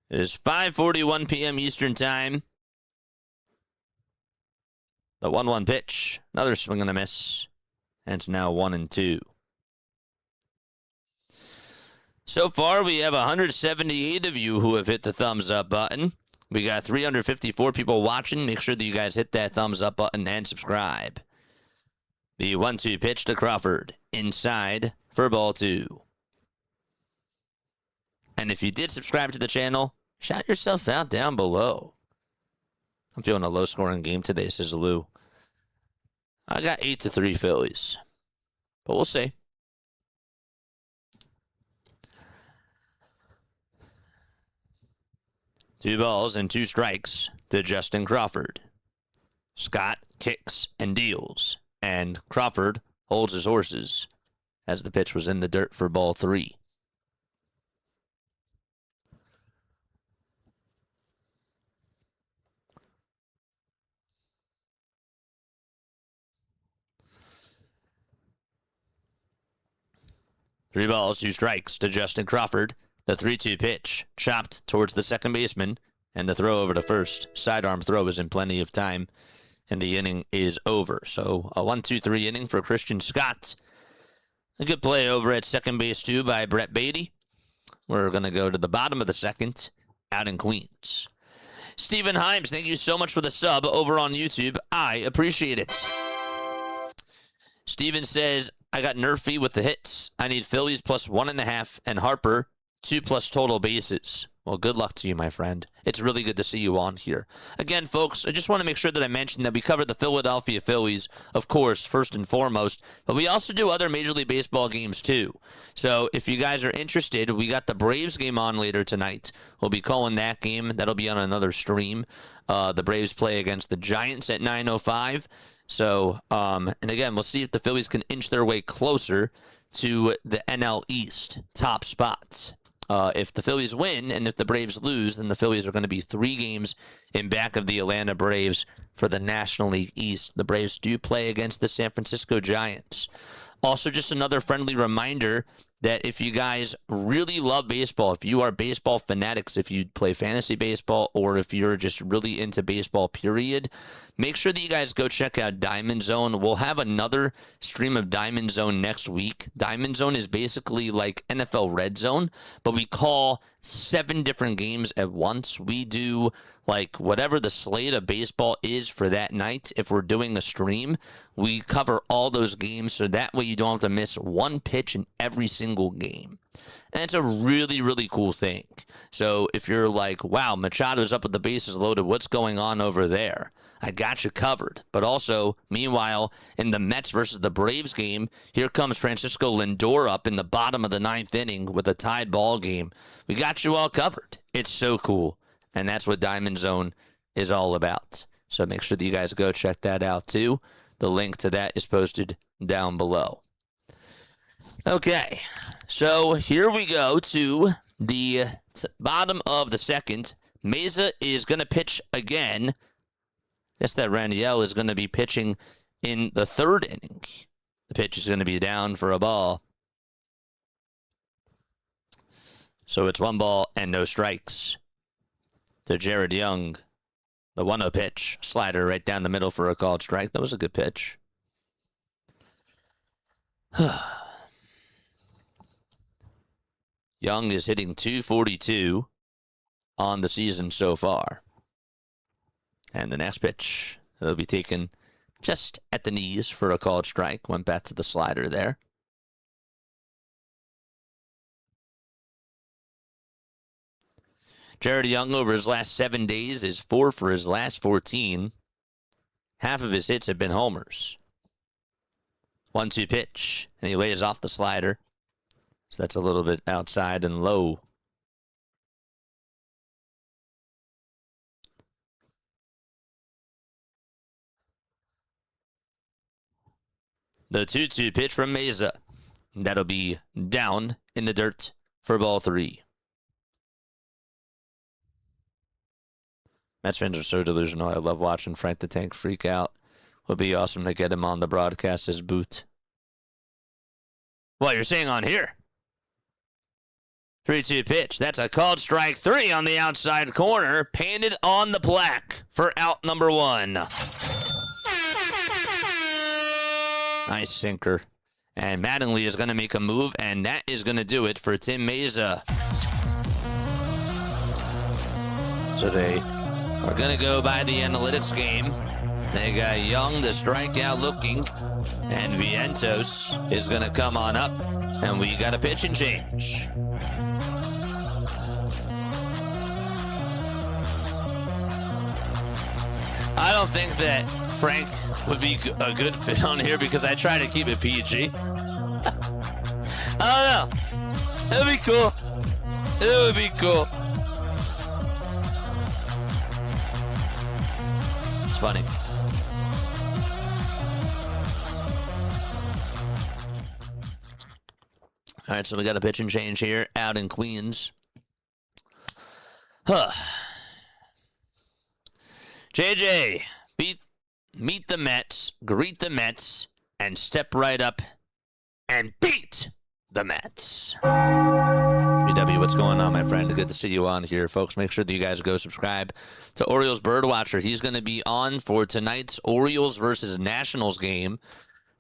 It is 5:41 p.m. Eastern Time. The 1-1 pitch. Another swing and a miss. And it's now 1-2. So far, we have 178 of you who have hit the thumbs up button. We got 354 people watching. Make sure that you guys hit that thumbs up button and subscribe. The 1-2 pitch to Crawford. Inside for ball 2. And if you did subscribe to the channel, shout yourself out down below. I'm feeling a low-scoring game today, says Lou. I got 8-3 Phillies. But we'll see. Two balls and 2 strikes to Justin Crawford. Scott kicks and deals. And Crawford holds his horses as the pitch was in the dirt for ball 3. Three balls, 2 strikes to Justin Crawford. The 3-2 pitch, chopped towards the second baseman, and the throw over to first. Sidearm throw is in plenty of time, and the inning is over. So a 1-2-3 inning for Christian Scott. A good play over at second base, too, by Brett Beatty. We're going to go to the bottom of the second, out in Queens. Stephen Himes, thank you so much for the sub over on YouTube. I appreciate it. Steven says, I got Nerfy with the hits. I need Phillies plus 1.5 and Harper 2+ total bases. Well, good luck to you, my friend. It's really good to see you on here. Again, folks, I just want to make sure that I mention that we cover the Philadelphia Phillies, of course, first and foremost, but we also do other Major League Baseball games, too. So if you guys are interested, we got the Braves game on later tonight. We'll be calling that game. That'll be on another stream. The Braves play against the Giants at 9:05. So, and again, we'll see if the Phillies can inch their way closer to the NL East top spots. If the Phillies win and if the Braves lose, then the Phillies are going to be 3 games in back of the Atlanta Braves for the National League East. The Braves do play against the San Francisco Giants. Also, just another friendly reminder that if you guys really love baseball, if you are baseball fanatics, if you play fantasy baseball, or if you're just really into baseball, period, make sure that you guys go check out Diamond Zone. We'll have another stream of Diamond Zone next week. Diamond Zone is basically like NFL Red Zone, but we call 7 different games at once. We do like whatever the slate of baseball is for that night. If we're doing a stream, we cover all those games, so that way you don't have to miss one pitch in every single game. And it's a really, really cool thing. So if you're like, wow, Machado's up with the bases loaded, what's going on over there? I got you covered. But also, meanwhile, in the Mets versus the Braves game, here comes Francisco Lindor up in the bottom of the 9th inning with a tied ball game. We got you all covered. It's so cool. And that's what Diamond Zone is all about. So make sure that you guys go check that out too. The link to that is posted down below. Okay, so here we go to the bottom of the second. Mesa is going to pitch again. Guess that Randiel is going to be pitching in the 3rd inning. The pitch is going to be down for a ball. So it's 1 ball and no strikes to Jared Young. The 1-0 pitch. Slider right down the middle for a called strike. That was a good pitch. Young is hitting .242 on the season so far. And the next pitch, it'll be taken just at the knees for a called strike. Went back to the slider there. Jared Young over his last 7 days is 4 for his last 14. Half of his hits have been homers. 1-2 pitch, and he lays off the slider. So that's a little bit outside and low. The 2-2 pitch from Mesa. That'll be down in the dirt for ball 3. Mets fans are so delusional. I love watching Frank the Tank freak out. Would be awesome to get him on the broadcast as boot. What you're saying on here? 3-2 pitch. That's a called strike 3 on the outside corner. Painted on the plaque for out number 1. Nice sinker. And Mattingly is going to make a move, and that is going to do it for Tim Mesa. So they are going to go by the analytics game. They got Young, the strikeout looking, and Vientos is going to come on up, and we got a pitching change. I don't think that Frank would be a good fit on here because I try to keep it PG. I don't know. It would be cool. It would be cool. It's funny. All right, so we got a pitching change here out in Queens. JJ, meet the Mets, greet the Mets, and step right up and beat the Mets. BW, what's going on, my friend? Good to see you on here, folks. Make sure that you guys go subscribe to Orioles Birdwatcher. He's going to be on for tonight's Orioles versus Nationals game.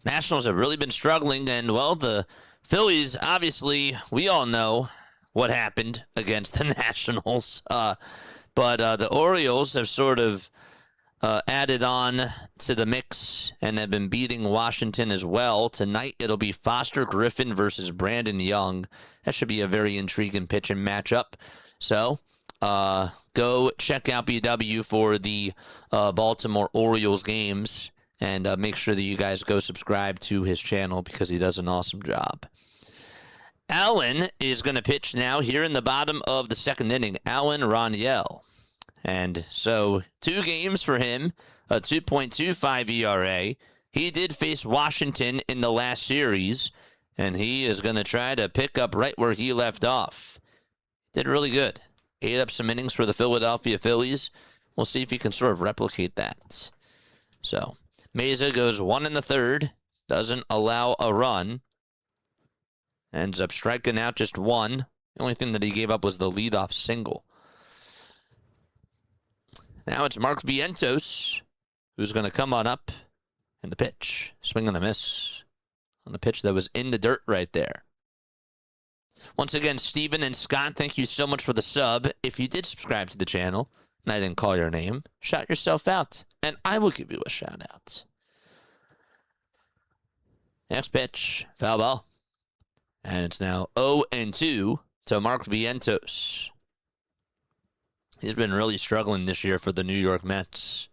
Nationals have really been struggling, and, well, the Phillies, obviously, we all know what happened against the Nationals. But the Orioles have sort of added on to the mix and have been beating Washington as well. Tonight, it'll be Foster Griffin versus Brandon Young. That should be a very intriguing pitching matchup. So, go check out BW for the Baltimore Orioles games. And make sure that you guys go subscribe to his channel because he does an awesome job. Alan is going to pitch now here in the bottom of the second inning. Alan Rangel. And so 2 games for him, a 2.25 ERA. He did face Washington in the last series, and he is going to try to pick up right where he left off. Did really good. Ate up some innings for the Philadelphia Phillies. We'll see if he can sort of replicate that. So Mesa goes 1 in the third, doesn't allow a run, ends up striking out just 1. The only thing that he gave up was the leadoff single. Now it's Mark Vientos, who's going to come on up in the pitch. Swing and a miss on the pitch that was in the dirt right there. Once again, Steven and Scott, thank you so much for the sub. If you did subscribe to the channel, and I didn't call your name, shout yourself out, and I will give you a shout out. Next pitch, foul ball. And it's now 0-2 to Mark Vientos. He's been really struggling this year for the New York Mets.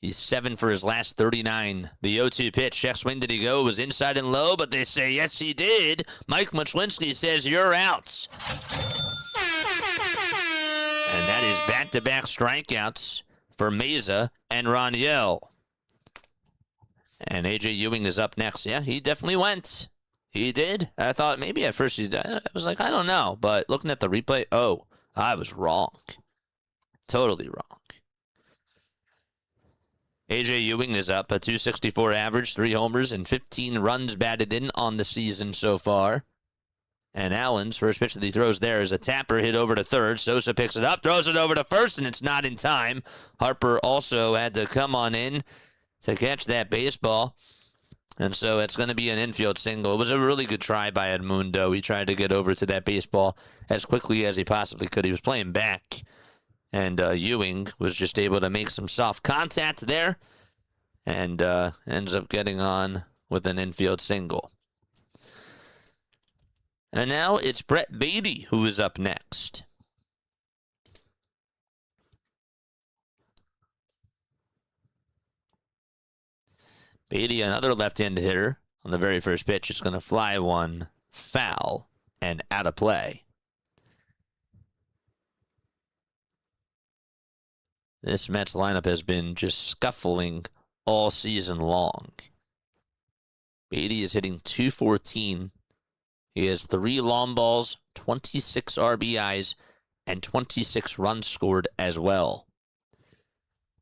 He's 7 for his last 39. The 0-2 pitch. Check swing, did he go? It was inside and low, but they say, yes, he did. Mike Muchlinski says, you're out. And that is back-to-back strikeouts for Mesa and Rangel. And A.J. Ewing is up next. Yeah, he definitely went. He did. I thought maybe at first I was like, I don't know. But looking at the replay, oh, I was wrong. Totally wrong. A.J. Ewing is up, a .264 average, 3 homers, and 15 runs batted in on the season so far. And Allen's first pitch that he throws there is a tapper hit over to third. Sosa picks it up, throws it over to first, and it's not in time. Harper also had to come on in to catch that baseball. And so it's going to be an infield single. It was a really good try by Edmundo. He tried to get over to that baseball as quickly as he possibly could. He was playing back, and Ewing was just able to make some soft contact there and ends up getting on with an infield single. And now it's Brett Beatty who is up next. Beatty, another left-handed hitter, on the very first pitch, is going to fly one foul and out of play. This Mets lineup has been just scuffling all season long. Beatty is hitting .214. He has 3 long balls, 26 RBIs, and 26 runs scored as well.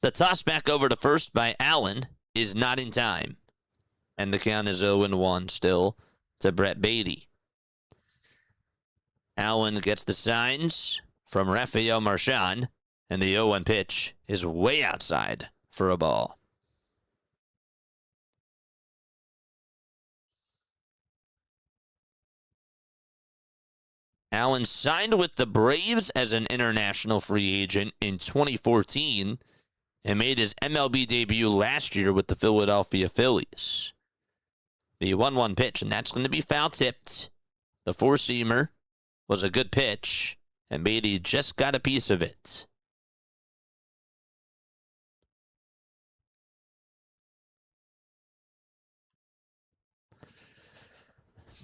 The toss back over to first by Allen is not in time. And the count is 0-1 still to Brett Beatty. Allen gets the signs from Rafael Marchand, and the 0-1 pitch is way outside for a ball. Allen signed with the Braves as an international free agent in 2014 and made his MLB debut last year with the Philadelphia Phillies. The 1-1 pitch, and that's going to be foul-tipped. The four-seamer was a good pitch, and Beatty just got a piece of it.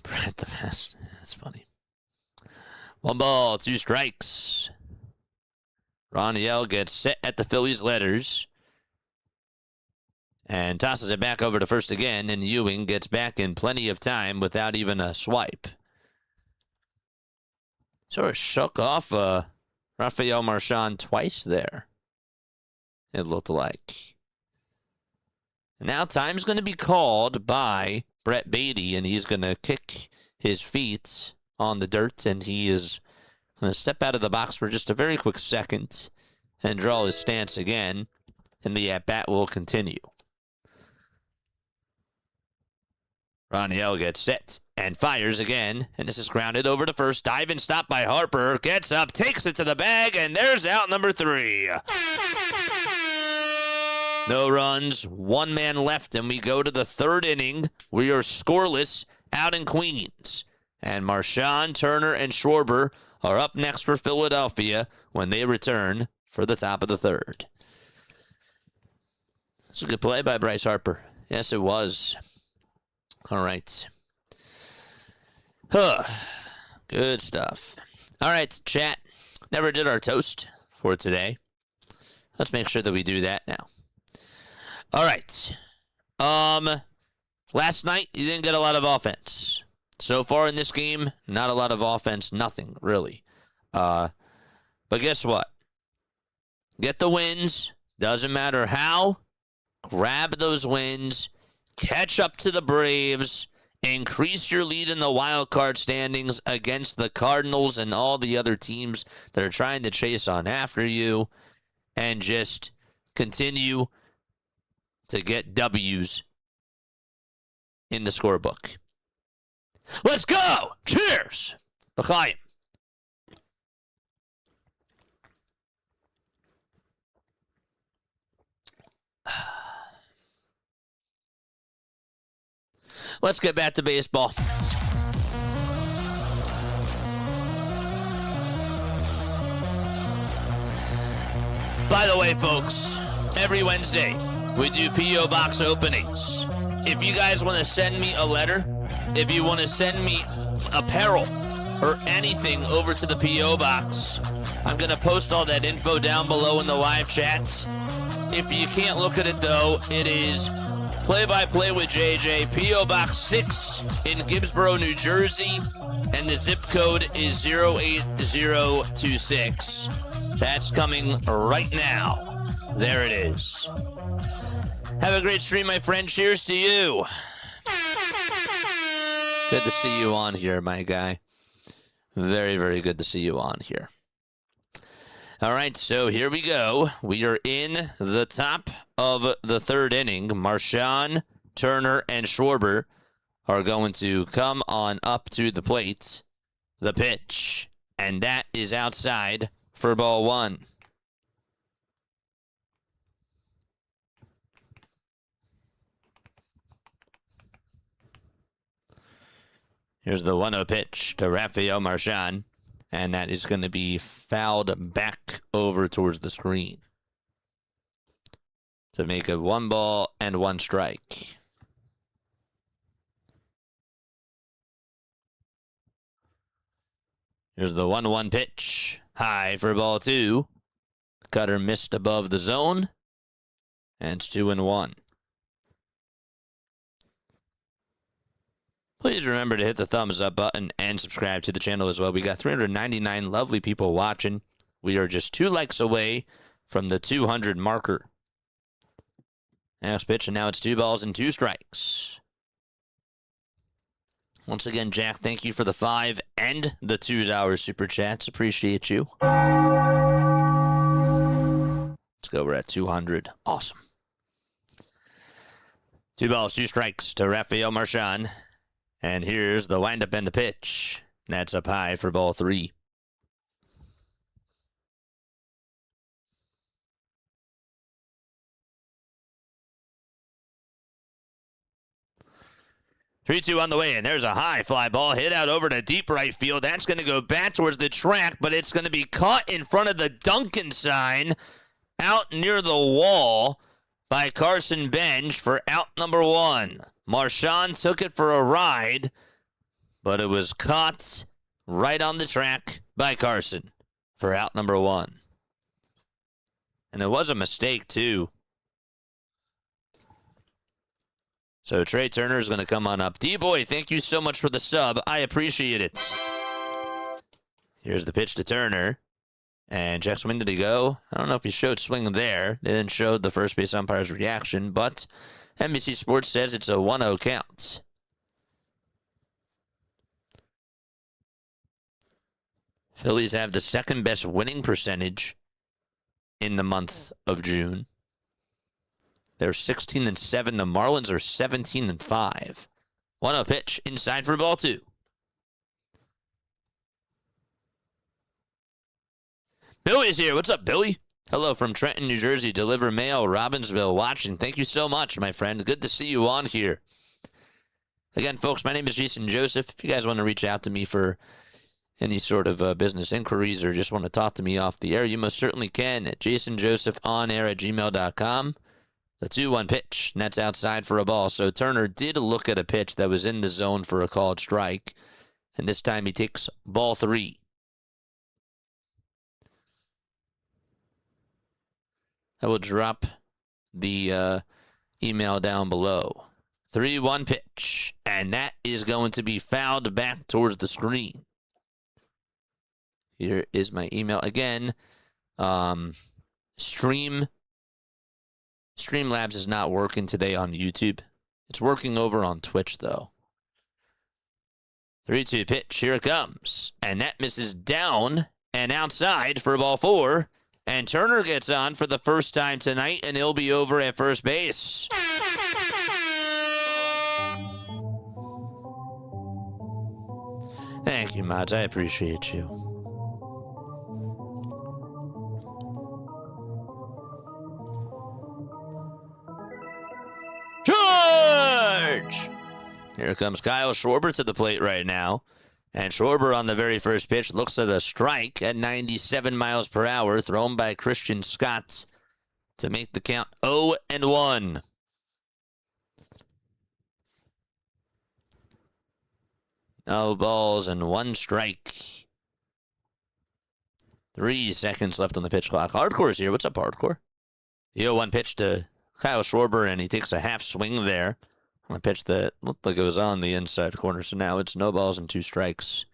Brett the best. That's funny. 1 ball, 2 strikes. Rangel gets set at the Phillies' letters and tosses it back over to first again, and Ewing gets back in plenty of time without even a swipe. Sort of shook off Rafael Marchand twice there, it looked like. And now time's going to be called by Brett Beatty, and he's going to kick his feet on the dirt, and he is going to step out of the box for just a very quick second and draw his stance again, and the at-bat will continue. Rangel gets set and fires again, and this is grounded over to first. Dive and stop by Harper. Gets up, takes it to the bag, and there's out number 3. No runs, 1 man left, and we go to the 3rd inning. We are scoreless out in Queens. And Marchand, Turner, and Schwarber are up next for Philadelphia when they return for the top of the 3rd. It's a good play by Bryce Harper. Yes, it was. All right. Good stuff. All right, chat. Never did our toast for today. Let's make sure that we do that now. All right. Last night, you didn't get a lot of offense. So far in this game, not a lot of offense, nothing, really. But guess what? Get the wins. Doesn't matter how. Grab those wins. Catch up to the Braves. Increase your lead in the wild card standings against the Cardinals and all the other teams that are trying to chase on after you. And just continue to get W's in the scorebook. Let's go! Cheers! L'chaim. Let's get back to baseball. By the way, folks, every Wednesday we do P.O. Box openings. If you guys want to send me a letter, if you want to send me apparel or anything over to the P.O. Box, I'm going to post all that info down below in the live chats. If you can't look at it, though, it is Play-by-Play with JJ, P.O. Box 6 in Gibbsboro, New Jersey, and the zip code is 08026. That's coming right now. There it is. Have a great stream, my friend. Cheers to you. Good to see you on here, my guy. Very, very good to see you on here. All right, so here we go. We are in the top of the third inning. Marchand, Turner, and Schwarber are going to come on up to the plate. The pitch, and that is outside for ball one. Here's the 1-0 pitch to Rafael Marchand, and that is going to be fouled back over towards the screen to make it 1 ball and 1 strike. Here's the 1-1 pitch, high for ball 2. Cutter missed above the zone, and it's 2-1. Please remember to hit the thumbs up button and subscribe to the channel as well. We got 399 lovely people watching. We are just 2 likes away from the 200 marker. Next pitch, and now it's 2 balls and 2 strikes. Once again, Jack, thank you for the $5 and the $2 super chats. Appreciate you. Let's go. We're at 200. Awesome. 2 balls, 2 strikes to Rafael Marchand. And here's the windup and the pitch. That's up high for ball 3. Three-two on the way, and there's a high fly ball hit out over to deep right field. That's going to go back towards the track, but it's going to be caught in front of the Duncan sign out near the wall by Carson Bench for out number 1. Marchand took it for a ride, but it was caught right on the track by Carson for out number 1. And it was a mistake, too. So Trey Turner is going to come on up. D-Boy, thank you so much for the sub. I appreciate it. Here's the pitch to Turner. And check swing, did he go? I don't know if he showed swing there. They didn't show the first base umpire's reaction, but NBC Sports says it's a 1-0 count. Phillies have the second best winning percentage in the month of June. They're 16-7. The Marlins are 17-5. 1-0 pitch inside for ball 2. Billy's here. What's up, Billy? Hello from Trenton, New Jersey. Deliver mail, Robbinsville, watching. Thank you so much, my friend. Good to see you on here. Again, folks, my name is Jason Joseph. If you guys want to reach out to me for any sort of business inquiries or just want to talk to me off the air, you most certainly can at jasonjosephonair@gmail.com. The 2-1 pitch, and that's outside for a ball. So Turner did look at a pitch that was in the zone for a called strike, and this time he takes ball 3. I will drop the email down below. 3-1 pitch, and that is going to be fouled back towards the screen. Here is my email. Again, Streamlabs is not working today on YouTube. It's working over on Twitch, though. 3-2 pitch. Here it comes. And that misses down and outside for ball 4. And Turner gets on for the first time tonight, and he'll be over at first base. Thank you, Mods. I appreciate you. George! Here comes Kyle Schwarber to the plate right now. And Schwarber on the very first pitch looks at a strike at 97 miles per hour thrown by Christian Scott to make the count 0-1. No balls and 1 strike. 3 seconds left on the pitch clock. Hardcore's here. What's up, Hardcore? The 0-1 pitch to Kyle Schwarber, and he takes a half swing there on a pitch that looked like it was on the inside corner. So now it's no balls and 2 strikes.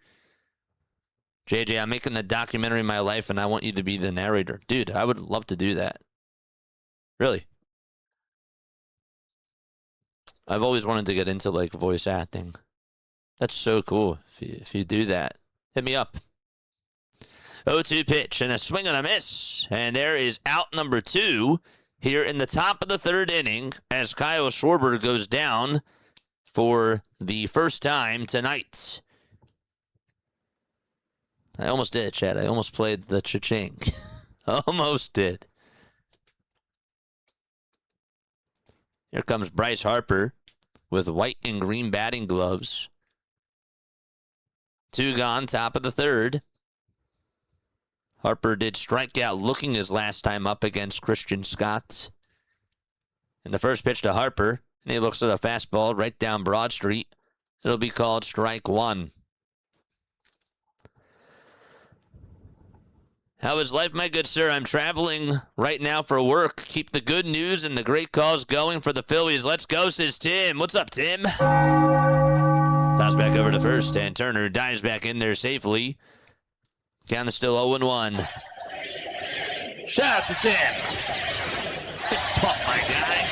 JJ, I'm making a documentary of my life, and I want you to be the narrator. Dude, I would love to do that. Really. I've always wanted to get into, like, voice acting. That's so cool if you do that. Hit me up. 0-2 pitch and a swing and a miss. And there is out number 2 here in the top of the third inning as Kyle Schwarber goes down for the first time tonight. I almost did, Chad. I almost played the cha-ching. Almost did. Here comes Bryce Harper with white and green batting gloves. 2 gone, top of the third. Harper did strike out looking his last time up against Christian Scott. And the first pitch to Harper, and he looks at a fastball right down Broad Street. It'll be called strike 1. How is life, my good sir? I'm traveling right now for work. Keep the good news and the great calls going for the Phillies. Let's go, says Tim. What's up, Tim? Toss back over to first, and Turner dives back in there safely. Count is still 0-1. Shout out to Tim. Just pop, my guy.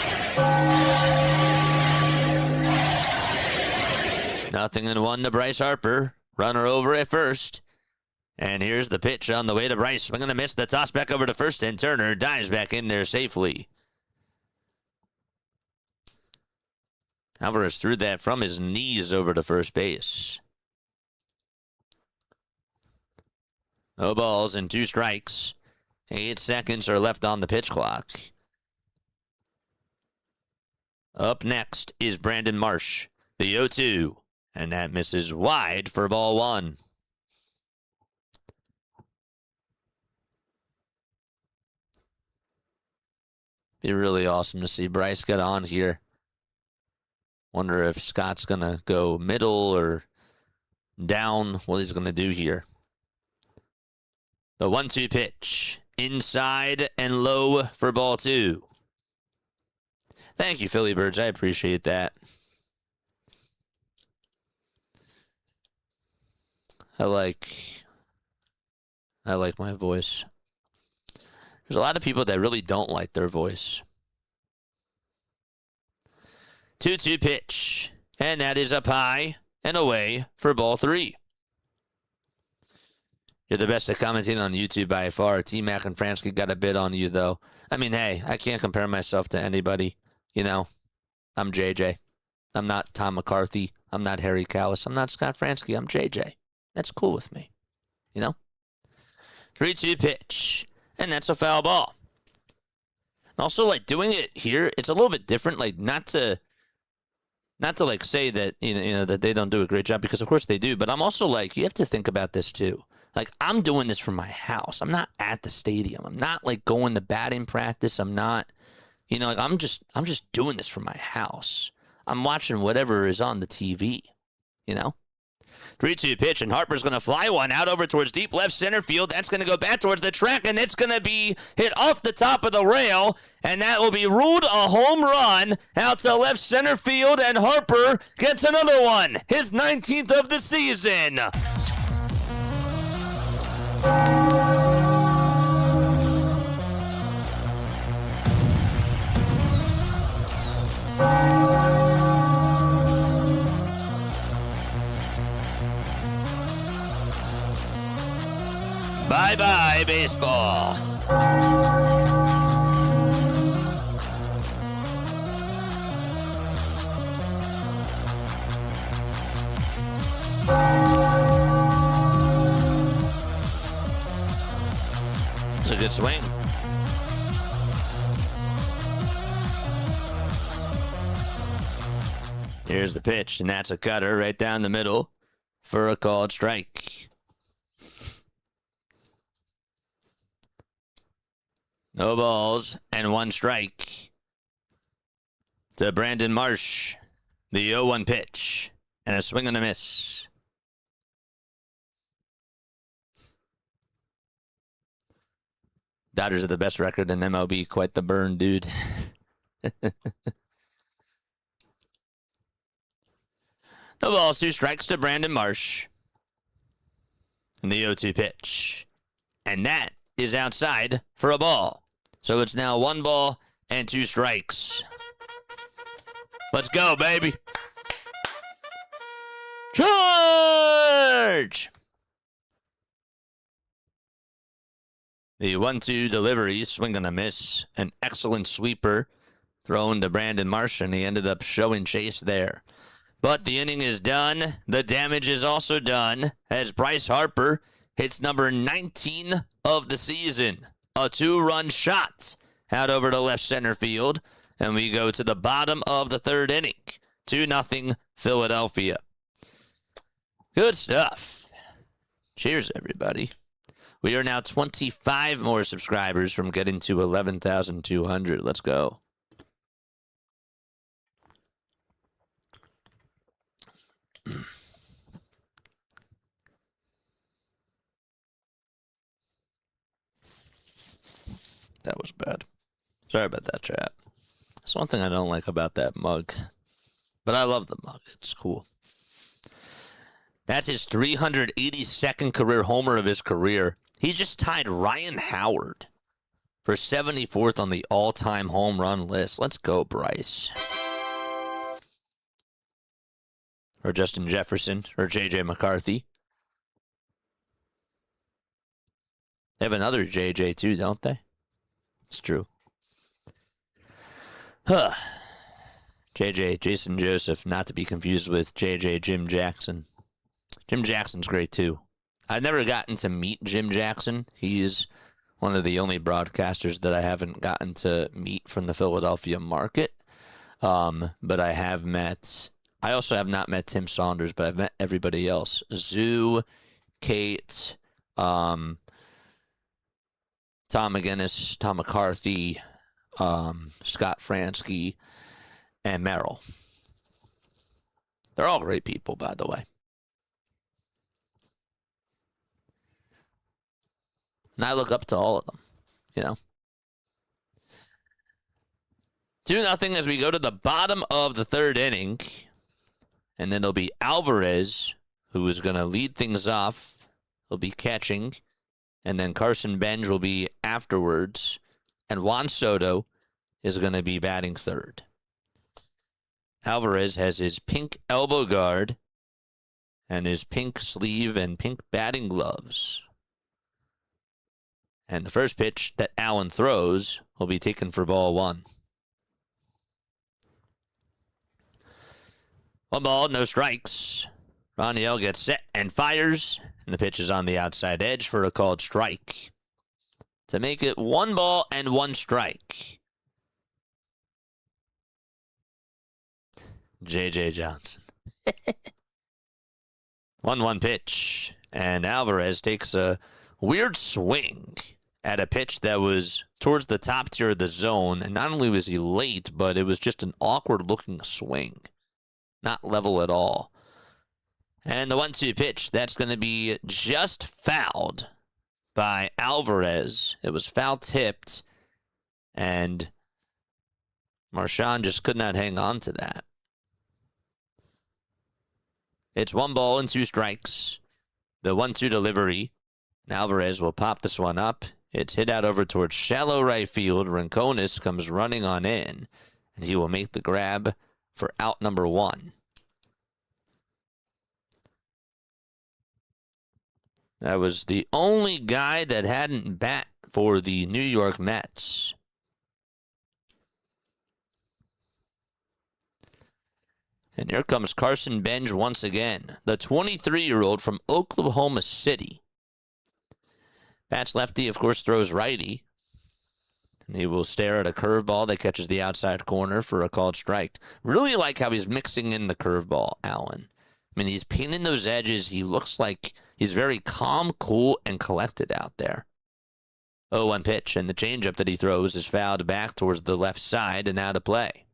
0-1 to Bryce Harper. Runner over at first. And here's the pitch on the way to Bryce. Swing and a miss. The toss back over to first, and Turner dives back in there safely. Alvarez threw that from his knees over to first base. No balls and 2 strikes. 8 seconds are left on the pitch clock. Up next is Brandon Marsh, the 0-2. And that misses wide for ball 1. Be really awesome to see Bryce get on here. Wonder if Scott's going to go middle or down, what he's going to do here. The 1-2 pitch. Inside and low for ball 2. Thank you, Philly Birds. I appreciate that. I like my voice. There's a lot of people that really don't like their voice. 2-2 pitch. And that is up high and away for ball 3. You're the best at commenting on YouTube by far. T-Mac and Fransky got a bit on you, though. I mean, hey, I can't compare myself to anybody. You know, I'm JJ. I'm not Tom McCarthy. I'm not Harry Callis. I'm not Scott Fransky. I'm JJ. That's cool with me. You know? 3-2 pitch. And that's a foul ball. Also, like, doing it here, it's a little bit different. Like, not to like say that you know that they don't do a great job, because of course they do. But I'm also like, you have to think about this too. Like, I'm doing this from my house. I'm not at the stadium. I'm not like going to batting practice. I'm not, you know, like I'm just doing this from my house. I'm watching whatever is on the TV. You know. 3-2 pitch, and Harper's going to fly one out over towards deep left center field. That's going to go back towards the track, and it's going to be hit off the top of the rail, and that will be ruled a home run out to left center field, and Harper gets another one, his 19th of the season. Bye-bye, baseball. It's a good swing. Here's the pitch, and that's a cutter right down the middle for a called strike. No balls and 1 strike to Brandon Marsh. The 0-1 pitch and a swing and a miss. Dodgers are the best record in MLB. Quite the burn, dude. No balls, 2 strikes to Brandon Marsh. And the 0-2 pitch. And that is outside for a ball. So it's now 1 ball and 2 strikes. Let's go, baby. Charge! The 1-2 delivery, swing and a miss. An excellent sweeper thrown to Brandon Marsh, and he ended up showing chase there. But the inning is done. The damage is also done as Bryce Harper hits number 19 of the season. A 2-run shot out over to left center field. And we go to the bottom of the third inning. 2-0 Philadelphia. Good stuff. Cheers, everybody. We are now 25 more subscribers from getting to 11,200. Let's go. That was bad. Sorry about that, chat. That's one thing I don't like about that mug. But I love the mug. It's cool. That's his 382nd career homer of his career. He just tied Ryan Howard for 74th on the all-time home run list. Let's go, Bryce. Or Justin Jefferson, or J.J. McCarthy. They have another J.J. too, don't they? It's true. J.J. Jason Joseph, not to be confused with J.J. Jim Jackson. Jim Jackson's great too. I've never gotten to meet Jim Jackson. He is one of the only broadcasters that I haven't gotten to meet from the Philadelphia market. But I have met... I also have not met Tim Saunders, but I've met everybody else. Zoo, Kate, Tom McGinnis, Tom McCarthy, Scott Fransky, and Merrill. They're all great people, by the way. And I look up to all of them, you know. 2-0 as we go to the bottom of the third inning. And then it'll be Alvarez, who is going to lead things off. He'll be catching. And then Carson Benj will be afterwards. And Juan Soto is going to be batting third. Alvarez has his pink elbow guard and his pink sleeve and pink batting gloves. And the first pitch that Allen throws will be taken for ball one. 1 ball, no strikes. Raniel gets set and fires. And the pitch is on the outside edge for a called strike. To make it 1 ball and 1 strike. J.J. Johnson. 1-1 pitch. And Alvarez takes a weird swing at a pitch that was towards the top tier of the zone. And not only was he late, but it was just an awkward-looking swing. Not level at all. And the 1-2 pitch, that's going to be just fouled by Alvarez. It was foul tipped, and Marchand just could not hang on to that. It's 1 ball and 2 strikes. The 1-2 delivery. Alvarez will pop this one up. It's hit out over towards shallow right field. Rincones comes running on in, and he will make the grab for out number 1. That was the only guy that hadn't bat for the New York Mets. And here comes Carson Benj once again, the 23-year-old from Oklahoma City. Bats lefty, of course, throws righty. And he will stare at a curveball that catches the outside corner for a called strike. Really like how he's mixing in the curveball, Allen. I mean, he's painting those edges. He looks like he's very calm, cool, and collected out there. 0-1 pitch, and the changeup that he throws is fouled back towards the left side and out of play.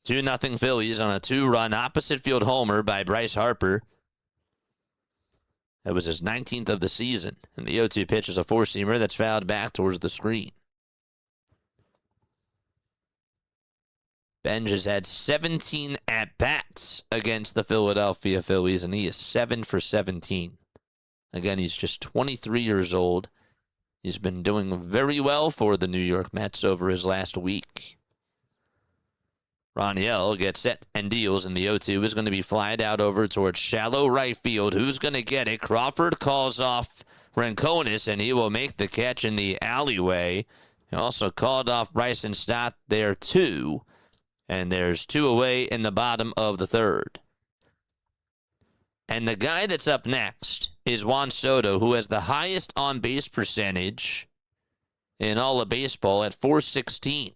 Two 2-0 Phillies on a 2-run opposite field homer by Bryce Harper. That was his 19th of the season. And the 0-2 pitch is a four-seamer that's fouled back towards the screen. Benj has had 17 at-bats against the Philadelphia Phillies, and he is 7 for 17. Again, he's just 23 years old. He's been doing very well for the New York Mets over his last week. Rangel gets set and deals, and the 0-2 is going to be flied out over towards shallow right field. Who's going to get it? Crawford calls off Rincones, and he will make the catch in the alleyway. He also called off Bryson Stott there, too. And there's 2 away in the bottom of the 3rd. And the guy that's up next is Juan Soto, who has the highest on-base percentage in all of baseball at .416.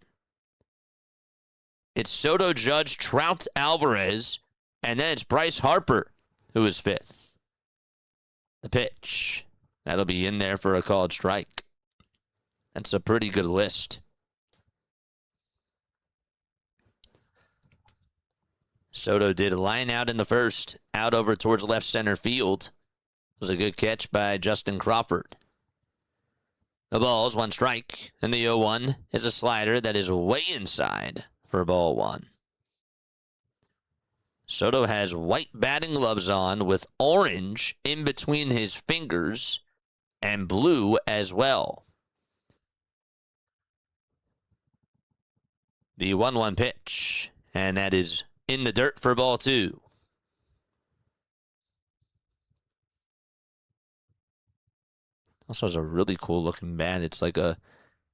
It's Soto, Judge, Trout, Alvarez, and then it's Bryce Harper, who is 5th. The pitch. That'll be in there for a called strike. That's a pretty good list. Soto did line out in the 1st, out over towards left center field. It was a good catch by Justin Crawford. The ball's 1 strike, and the 0-1 is a slider that is way inside for ball 1. Soto has white batting gloves on with orange in between his fingers and blue as well. The 1-1 pitch, and that is in the dirt for ball 2. Also has a really cool looking bat. It's like a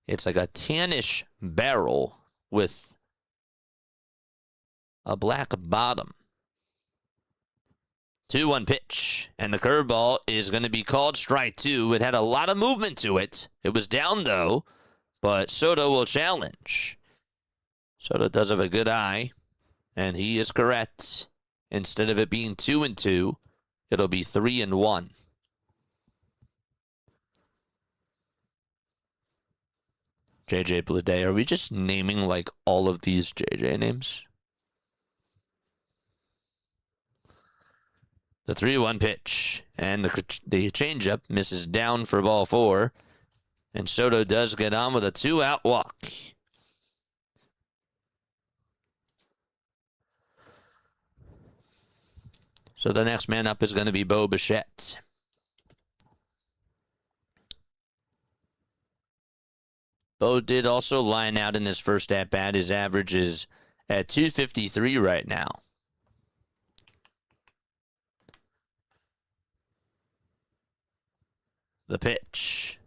tannish barrel with a black bottom. 2-1 pitch, and the curveball is going to be called strike 2. It had a lot of movement to it. It was down, though, but Soto will challenge. Soto does have a good eye, and he is correct. Instead of it being 2-2, it'll be 3-1. JJ Bleday, are we just naming like all of these JJ names? The 3-1 pitch, and the changeup misses down for ball 4, and Soto does get on with a 2-out walk. So the next man up is going to be Bo Bichette. Bo did also line out in this first at-bat. His average is at .253 right now. The pitch.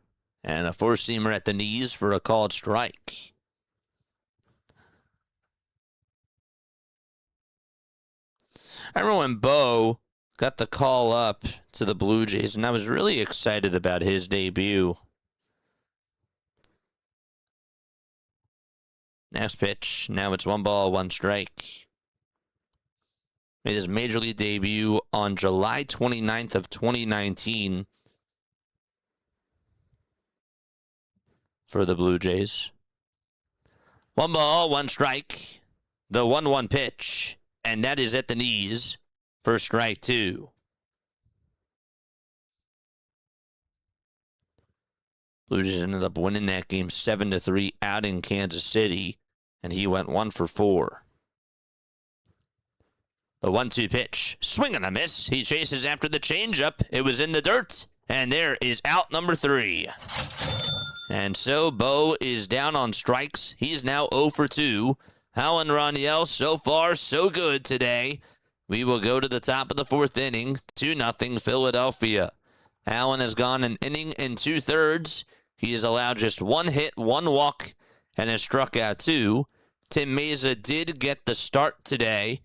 And a four-seamer at the knees for a called strike. I remember when Bo got the call up to the Blue Jays, and I was really excited about his debut. Next pitch. Now it's 1-1 strike. Made his major league debut on July 29th of 2019 for the Blue Jays. 1-1 strike. The 1-1 pitch. And that is at the knees for strike 2. Blue Jays ended up winning that game 7-3 out in Kansas City, and he went 1 for 4. The 1-2 pitch, swing and a miss. He chases after the changeup. It was in the dirt, and there is out number 3. And so Bo is down on strikes. He's now 0 for 2. Alan Rangel, so far, so good today. We will go to the top of the 4th inning, 2-0 Philadelphia. Allen has gone an inning and 2/3. He has allowed just 1 hit, 1 walk, and has struck out 2. Tim Meza did get the start today.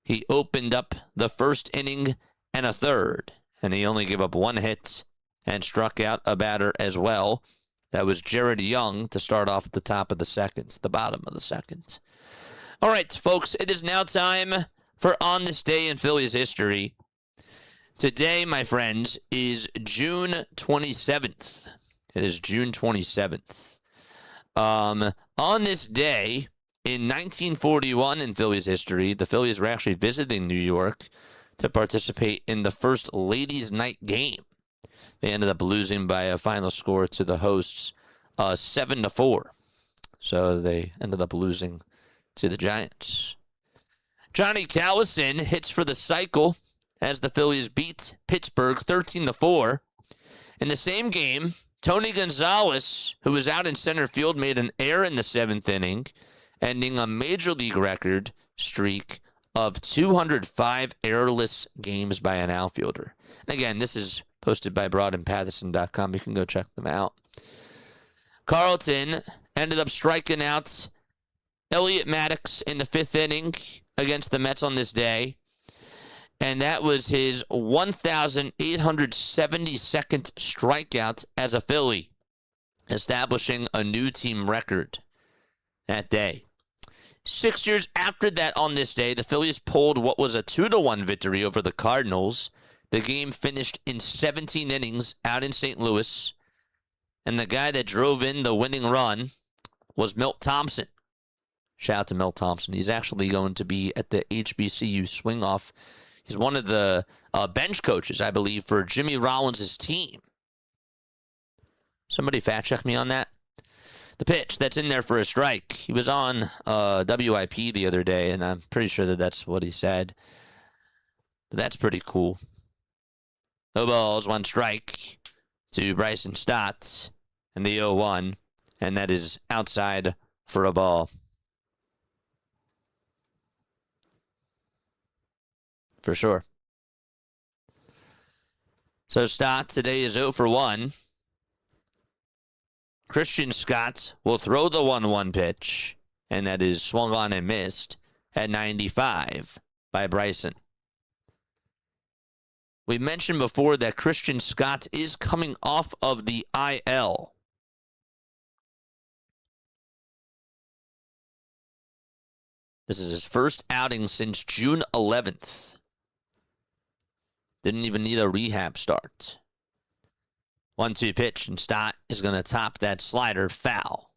He opened up the first inning and a third, and he only gave up 1 hit and struck out a batter as well. That was Jared Young to start off at the top of the 2nd, the bottom of the 2nd. All right, folks, it is now time for On This Day in Phillies History. Today, my friends, is June 27th. It is June 27th. On this day, in 1941 in Phillies history, the Phillies were actually visiting New York to participate in the first Ladies' Night game. They ended up losing by a final score to the hosts, 7-4. So they ended up losing to the Giants. Johnny Callison hits for the cycle as the Phillies beat Pittsburgh 13-4. In the same game, Tony Gonzalez, who was out in center field, made an error in the 7th inning, ending a major league record streak of 205 errorless games by an outfielder. And again, this is posted by broadandpathison.com. You can go check them out. Carlton ended up striking out Elliot Maddox in the 5th inning against the Mets on this day. And that was his 1,872nd strikeout as a Philly, establishing a new team record that day. 6 years after that on this day, the Phillies pulled what was a 2-1 victory over the Cardinals. The game finished in 17 innings out in St. Louis. And the guy that drove in the winning run was Milt Thompson. Shout out to Milt Thompson. He's actually going to be at the HBCU swing-off. He's one of the bench coaches, I believe, for Jimmy Rollins' team. Somebody fact-check me on that. The pitch that's in there for a strike. He was on WIP the other day, and I'm pretty sure that that's what he said. But that's pretty cool. No balls, 1 strike to Bryson Stott and the 0-1, and that is outside for a ball. For sure. So Stott today is 0 for 1. Christian Scott will throw the 1-1 pitch, and that is swung on and missed at 95 by Bryson. We mentioned before that Christian Scott is coming off of the IL. This is his first outing since June 11th. Didn't even need a rehab start. 1-2 pitch, and Stott is going to top that slider foul.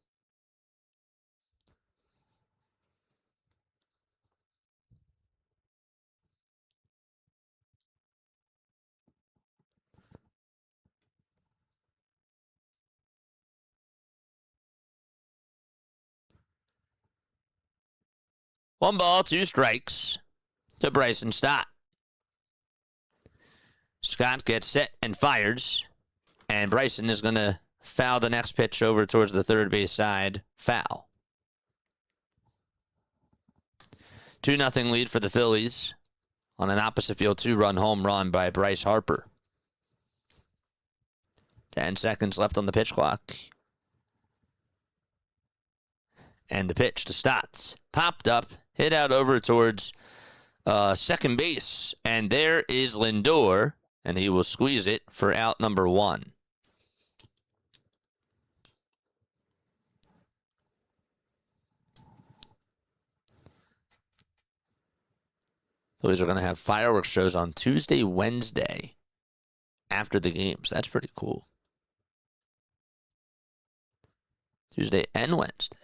One ball, 2 strikes to Bryson Stott. Scott gets set and fires, and Bryson is going to foul the next pitch over towards the third base side. Foul. 2-0 lead for the Phillies on an opposite field 2-run home run by Bryce Harper. 10 seconds left on the pitch clock. And the pitch to Stotts. Popped up, hit out over towards second base. And there is Lindor, and he will squeeze it for out number 1. Phillies are going to have fireworks shows on Tuesday, Wednesday after the games. That's pretty cool. Tuesday and Wednesday.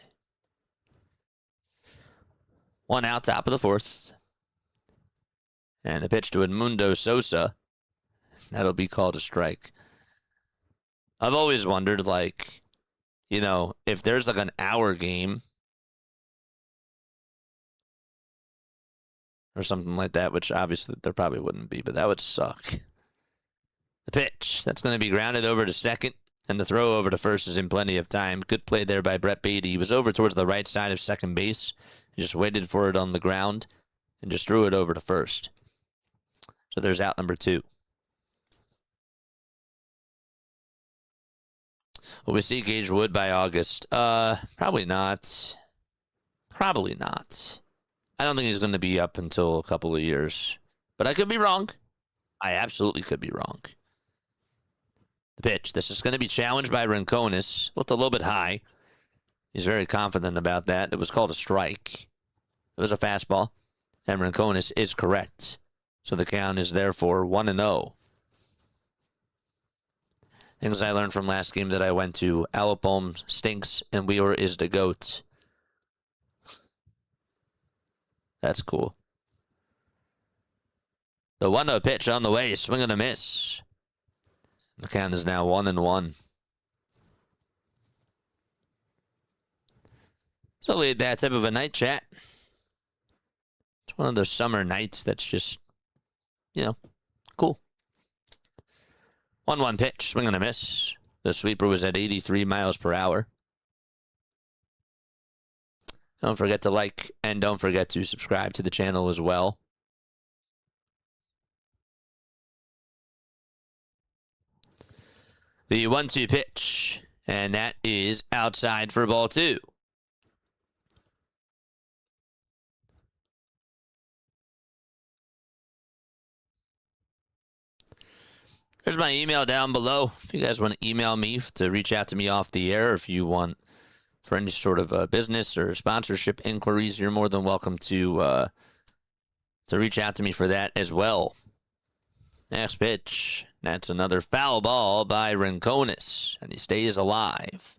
1 out, top of the 4th. And the pitch to Edmundo Sosa. That'll be called a strike. I've always wondered, like, you know, if there's like an hour game or something like that, which obviously there probably wouldn't be, but that would suck. The pitch, that's going to be grounded over to second, and the throw over to first is in plenty of time. Good play there by Brett Beatty. He was over towards the right side of second base. He just waited for it on the ground and just threw it over to first. So there's out number 2. Will we see Gage Wood by August? Probably not. Probably not. I don't think he's going to be up until a couple of years. But I could be wrong. I absolutely could be wrong. The pitch. This is going to be challenged by Rincones. Looked a little bit high. He's very confident about that. It was called a strike. It was a fastball. And Rincones is correct. So the count is therefore 1-0. Things I learned from last game that I went to. Alapome stinks and Wheeler is the GOAT. That's cool. The 1-0 pitch on the way. Swing and a miss. The count is now 1-1. So laid that type of a night, chat. It's one of those summer nights that's just, you know, cool. 1-1 pitch, swing and a miss. The sweeper was at 83 miles per hour. Don't forget to like and don't forget to subscribe to the channel as well. The 1-2 pitch, and that is outside for ball 2. There's my email down below. If you guys want to email me to reach out to me off the air, if you want for any sort of business or sponsorship inquiries, you're more than welcome to reach out to me for that as well. Next pitch. That's another foul ball by Rincones, and he stays alive.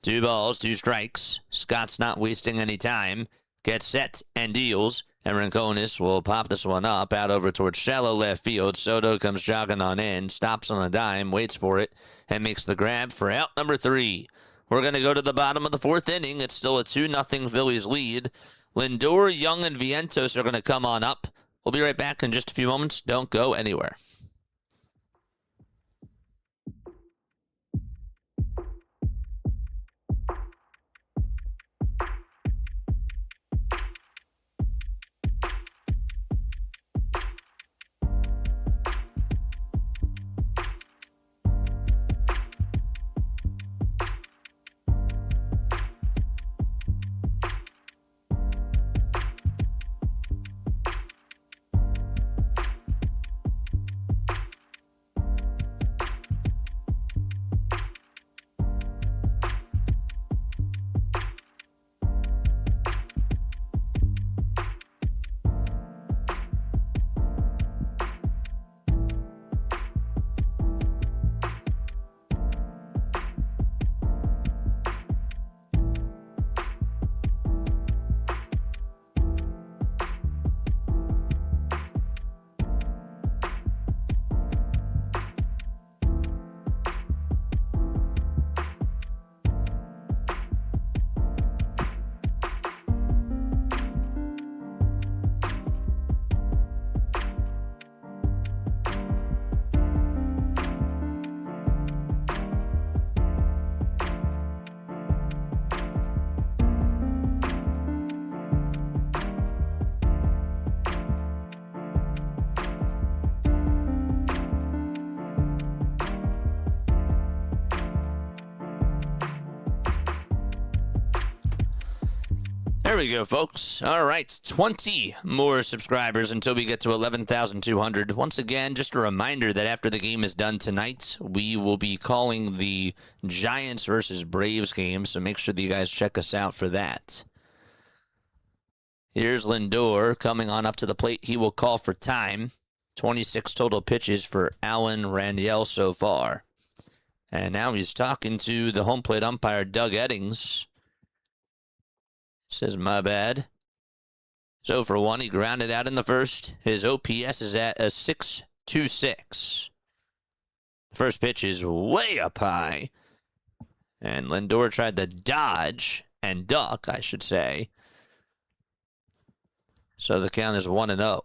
2 balls, 2 strikes. Scott's not wasting any time. Gets set and deals, and Rincones will pop this one up out over towards shallow left field. Soto comes jogging on in, stops on a dime, waits for it, and makes the grab for out number 3. We're going to go to the bottom of the 4th inning. It's still a 2-0 Phillies lead. Lindor, Young, and Vientos are going to come on up. We'll be right back in just a few moments. Don't go anywhere. There we go, folks. All right, 20 more subscribers until we get to 11,200. Once again, just a reminder that after the game is done tonight, we will be calling the Giants versus Braves game, so make sure that you guys check us out for that. Here's Lindor coming on up to the plate. He will call for time. 26 total pitches for Alan Rangel so far. And now he's talking to the home plate umpire, Doug Eddings. Says, my bad. So for 1, he grounded out in the first. His OPS is at a 6.26. The first pitch is way up high. And Lindor tried to dodge and duck, I should say. So the count is 1-0.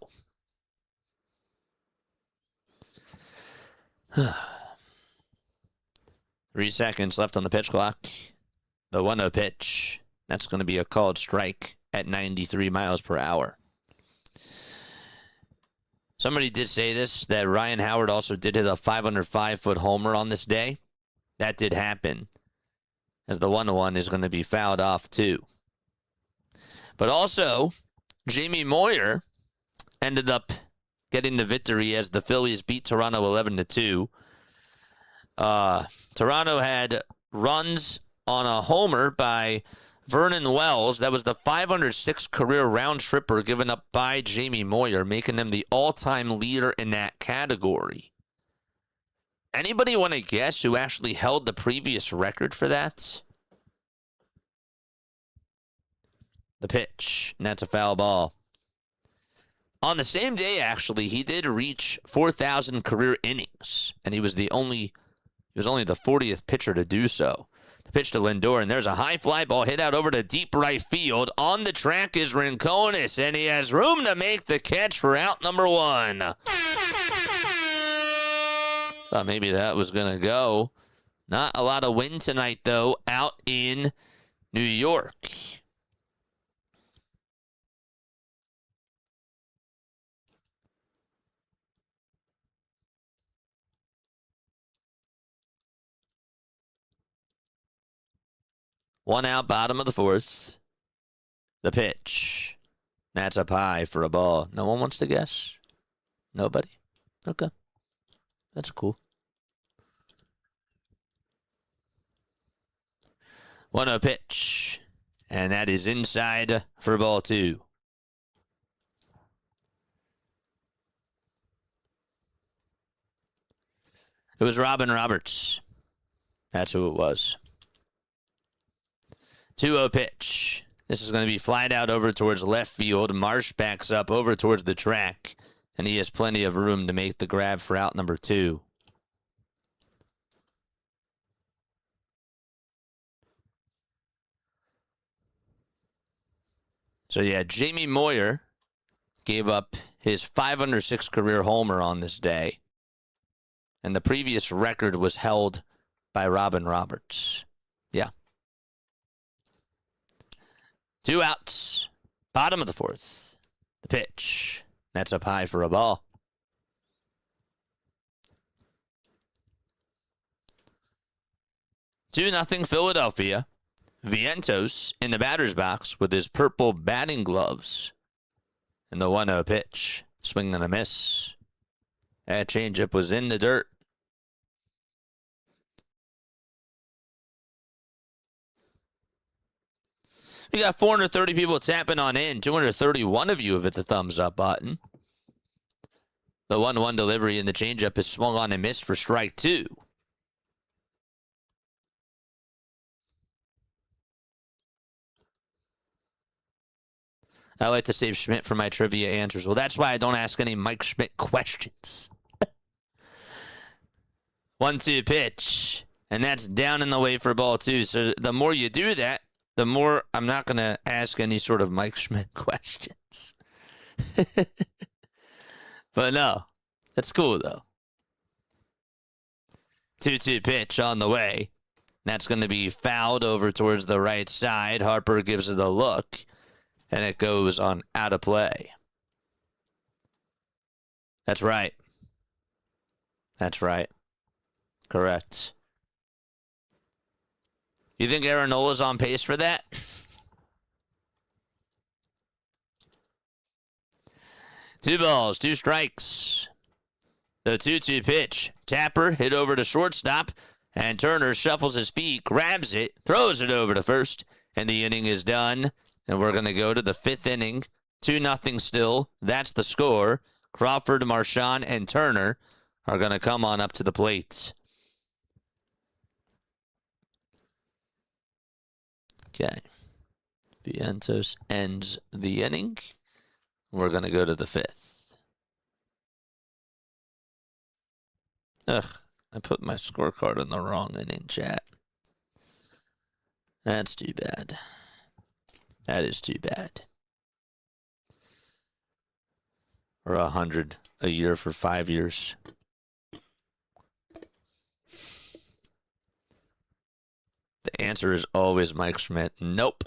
3 seconds left on the pitch clock. The 1-0 pitch. That's going to be a called strike at 93 miles per hour. Somebody did say this, that Ryan Howard also did hit a 505-foot homer on this day. That did happen, as the 1-1 is going to be fouled off too. But also, Jamie Moyer ended up getting the victory as the Phillies beat Toronto 11-2. Toronto had runs on a homer by Vernon Wells. That was the 506th career round tripper given up by Jamie Moyer, making him the all-time leader in that category. Anybody want to guess who actually held the previous record for that? The pitch, and that's a foul ball. On the same day, actually, he did reach 4,000 career innings, and he was only the 40th pitcher to do so. Pitch to Lindor, and there's a high fly ball hit out over to deep right field. On the track is Rincones, and he has room to make the catch for out number 1. Thought maybe that was going to go. Not a lot of wind tonight, though, out in New York. 1 out, bottom of the 4th. The pitch. That's up high for a ball. No one wants to guess? Nobody? Okay. That's cool. 1-0 pitch. And that is inside for ball 2. It was Robin Roberts. That's who it was. 2-0 pitch. This is going to be flied out over towards left field. Marsh backs up over towards the track, and he has plenty of room to make the grab for out number 2. So, yeah, Jamie Moyer gave up his 506 career homer on this day, and the previous record was held by Robin Roberts. Yeah. 2 outs. Bottom of the 4th. The pitch. That's up high for a ball. Two nothing Philadelphia. Vientos in the batter's box with his purple batting gloves. And the 1-0 pitch. Swing and a miss. That changeup was in the dirt. We got 430 people tapping on in. 231 of you have hit the thumbs up button. The 1-1 delivery in the changeup is swung on and missed for strike 2. I like to save Schmidt for my trivia answers. Well, that's why I don't ask any Mike Schmidt questions. 1-2 pitch. And that's down in the way for ball 2. So the more you do that, the more I'm not going to ask any sort of Mike Schmidt questions. But no, that's cool, though. 2-2 pitch on the way. That's going to be fouled over towards the right side. Harper gives it a look, and it goes on out of play. That's right. That's right. Correct. You think Aaron Nola's on pace for that? 2 balls, 2 strikes. The 2-2 pitch. Tapper hit over to shortstop, and Turner shuffles his feet, grabs it, throws it over to first, and the inning is done. And we're going to go to the 5th inning. 2-0 still. That's the score. Crawford, Marchand, and Turner are going to come on up to the plate. Okay. Vientos ends the inning. We're going to go to the 5th. Ugh, I put my scorecard in the wrong inning, chat. That's too bad. That is too bad. Or 100 a year for 5 years. The answer is always Mike Schmidt. Nope.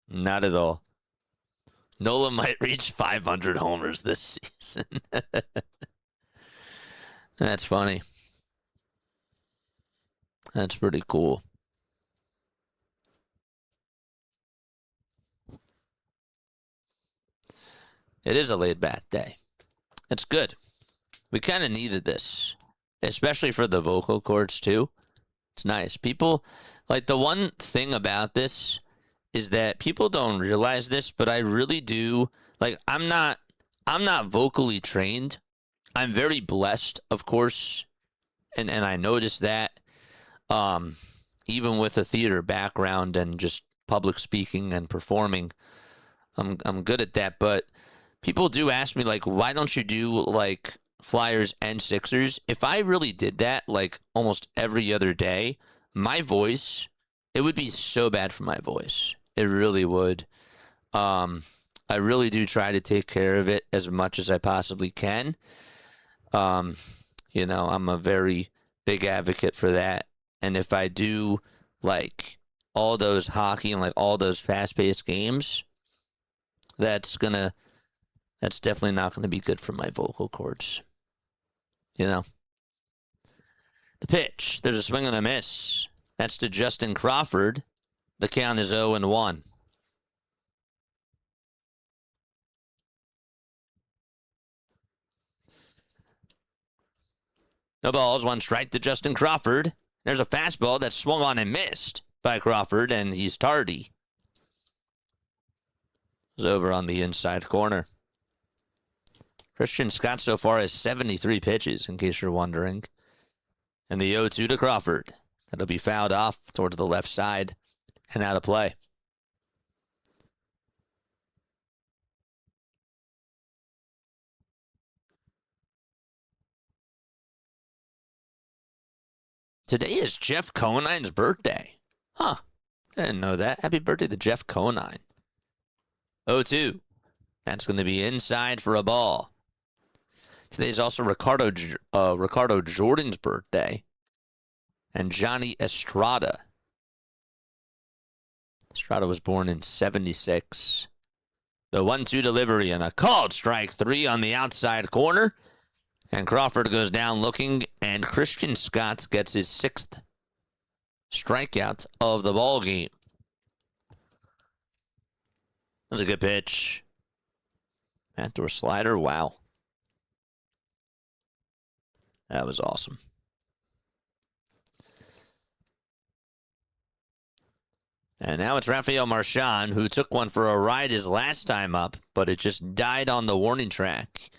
Not at all. Nola might reach 500 homers this season. That's funny. That's pretty cool. It is a laid-back day. It's good. We kind of needed this, especially for the vocal cords, too. It's nice. People, like, the one thing about this is that people don't realize this, but I really do. Like, I'm not vocally trained. I'm very blessed, of course, and I noticed that, even with a theater background and just public speaking and performing, I'm good at that. But people do ask me, like, why don't you do, like, Flyers and Sixers? If I really did that, like, almost every other day, my voice, it would be so bad for my voice. It really would. I really do try to take care of it as much as I possibly can. You know, I'm a very big advocate for that. And if I do, like, all those hockey and, like, all those fast-paced games, that's definitely not going to be good for my vocal cords. You know? The pitch. There's a swing and a miss. That's to Justin Crawford. The count is 0-1. No balls, 1 strike to Justin Crawford. There's a fastball that's swung on and missed by Crawford, and he's tardy. It's over on the inside corner. Christian Scott so far has 73 pitches, in case you're wondering. And the 0-2 to Crawford. That'll be fouled off towards the left side and out of play. Today is Jeff Conine's birthday. Huh. I didn't know that. Happy birthday to Jeff Conine. 0-2. That's going to be inside for a ball. Today's also Ricardo Jordan's birthday. And Johnny Estrada. Estrada was born in 76. The 1-2 delivery and a called strike 3 on the outside corner. And Crawford goes down looking, and Christian Scott gets his 6th strikeout of the ball game. That was a good pitch. Backdoor slider, wow. That was awesome. And now it's Rafael Marchand, who took one for a ride his last time up, but it just died on the warning track.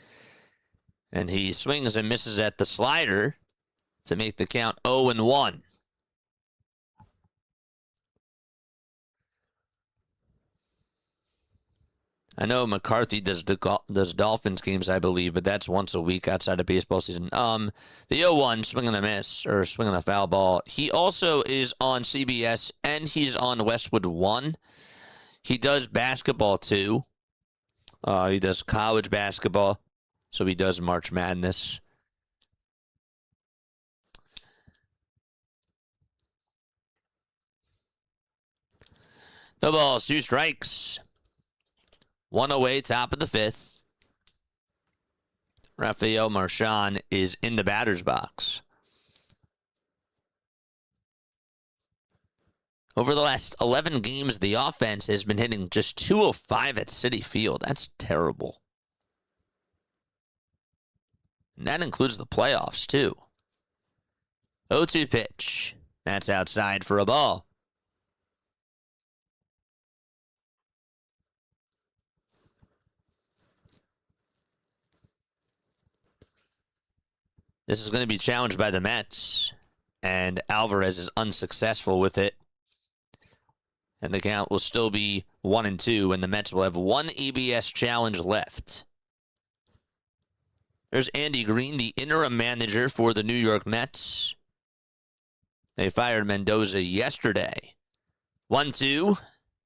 And he swings and misses at the slider to make the count 0-1. I know McCarthy does Dolphins games, I believe, but that's once a week outside of baseball season. The 0-1, swing and a miss, or swing and a foul ball. He also is on CBS, and he's on Westwood 1. He does basketball, too. He does college basketball. So he does March Madness. No balls, 2 strikes. 1 away, top of the 5th. Rafael Marchand is in the batter's box. Over the last 11 games, the offense has been hitting just 205 at Citi Field. That's terrible. And that includes the playoffs, too. 0-2 pitch. That's outside for a ball. This is going to be challenged by the Mets. And Alvarez is unsuccessful with it. And the count will still be 1-2. And the Mets will have 1 EBS challenge left. There's Andy Green, the interim manager for the New York Mets. They fired Mendoza yesterday. 1-2,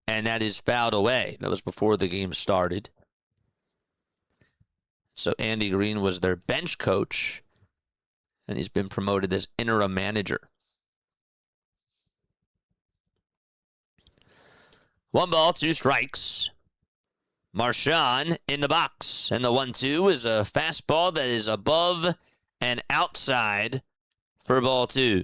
and that is fouled away. That was before the game started. So Andy Green was their bench coach, and he's been promoted as interim manager. 1 ball, 2 strikes. Marchand in the box. And the 1-2 is a fastball that is above and outside for ball 2.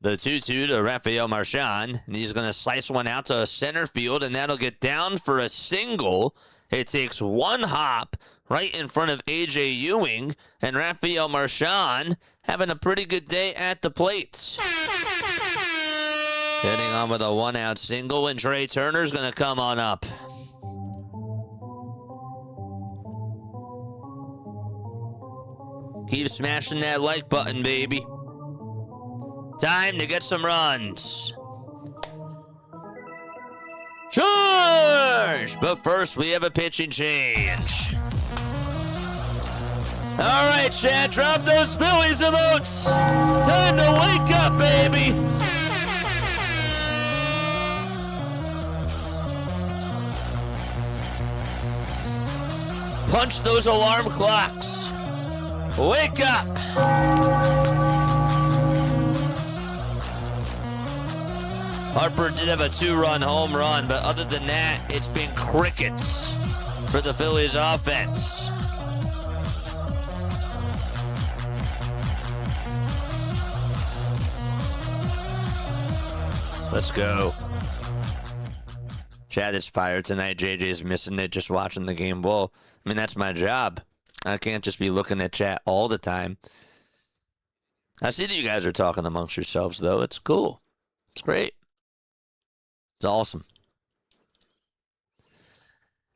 The 2-2 to Rafael Marchand. And he's going to slice one out to center field, and that'll get down for a single. It takes 1 hop right in front of A.J. Ewing, and Rafael Marchand having a pretty good day at the plate. Getting on with a 1-out single, and Trey Turner's going to come on up. Keep smashing that like button, baby. Time to get some runs. Charge! But first, we have a pitching change. All right, Chad, drop those Phillies emotes. Time to wake up, baby. Punch those alarm clocks. Wake up. Harper did have a 2-run home run, but other than that, it's been crickets for the Phillies offense. Let's go. Chad is fired tonight. JJ's missing it just watching the game. Well, I mean, that's my job. I can't just be looking at chat all the time. I see that you guys are talking amongst yourselves, though. It's cool. It's great. It's awesome.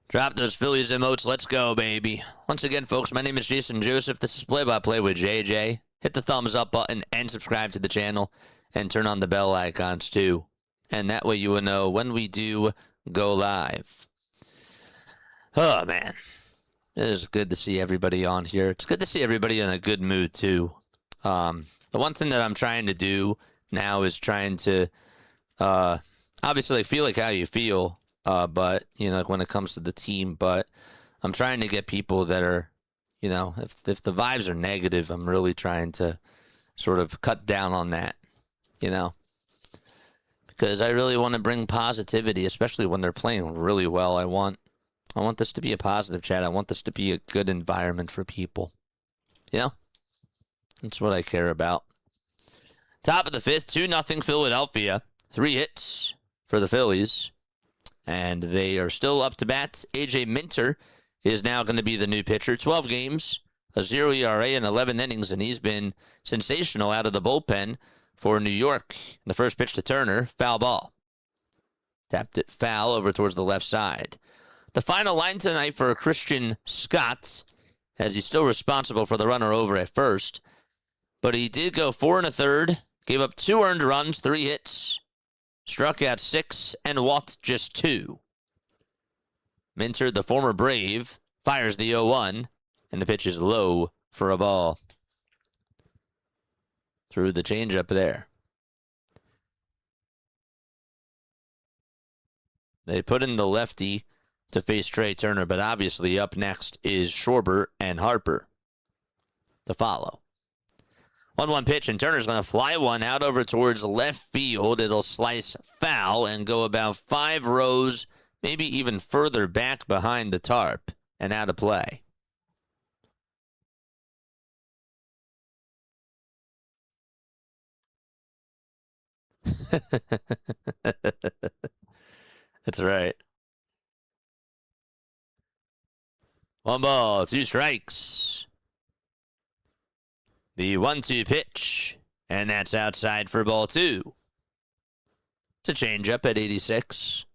Drop those Phillies emotes. Let's go, baby. Once again, folks, my name is Jason Joseph. This is Play-by-Play with JJ. Hit the thumbs up button and subscribe to the channel and turn on the bell icons, too. And that way you will know when we do go live. Oh, man. It is good to see everybody on here. It's good to see everybody in a good mood, too. The one thing that I'm trying to do now is trying to, obviously, feel like how you feel, but, you know, like when it comes to the team, but I'm trying to get people that are, you know, if the vibes are negative, I'm really trying to sort of cut down on that, you know, because I really want to bring positivity, especially when they're playing really well. I want this to be a positive chat. I want this to be a good environment for people, you know? That's what I care about. Top of the fifth, 2-0 Philadelphia. 3 hits for the Phillies. And they are still up to bat. AJ Minter is now going to be the new pitcher. 12 games, a 0 ERA and 11 innings, and he's been sensational out of the bullpen for New York. The first pitch to Turner, foul ball. Tapped it foul over towards the left side. The final line tonight for Christian Scott, as he's still responsible for the runner over at first. But he did go 4 1/3, gave up 2 earned runs, 3 hits, struck out 6, and walked just 2. Minter, the former Brave, fires the 0-1, and the pitch is low for a ball. Threw the changeup there. They put in the lefty to face Trey Turner, but obviously up next is Schwarber and Harper to follow. 1-1 pitch, and Turner's going to fly one out over towards left field. It'll slice foul and go about 5 rows, maybe even further back behind the tarp and out of play. That's right. 1 ball, 2 strikes. The 1-2 pitch, and that's outside for ball 2. It's a changeup at 86.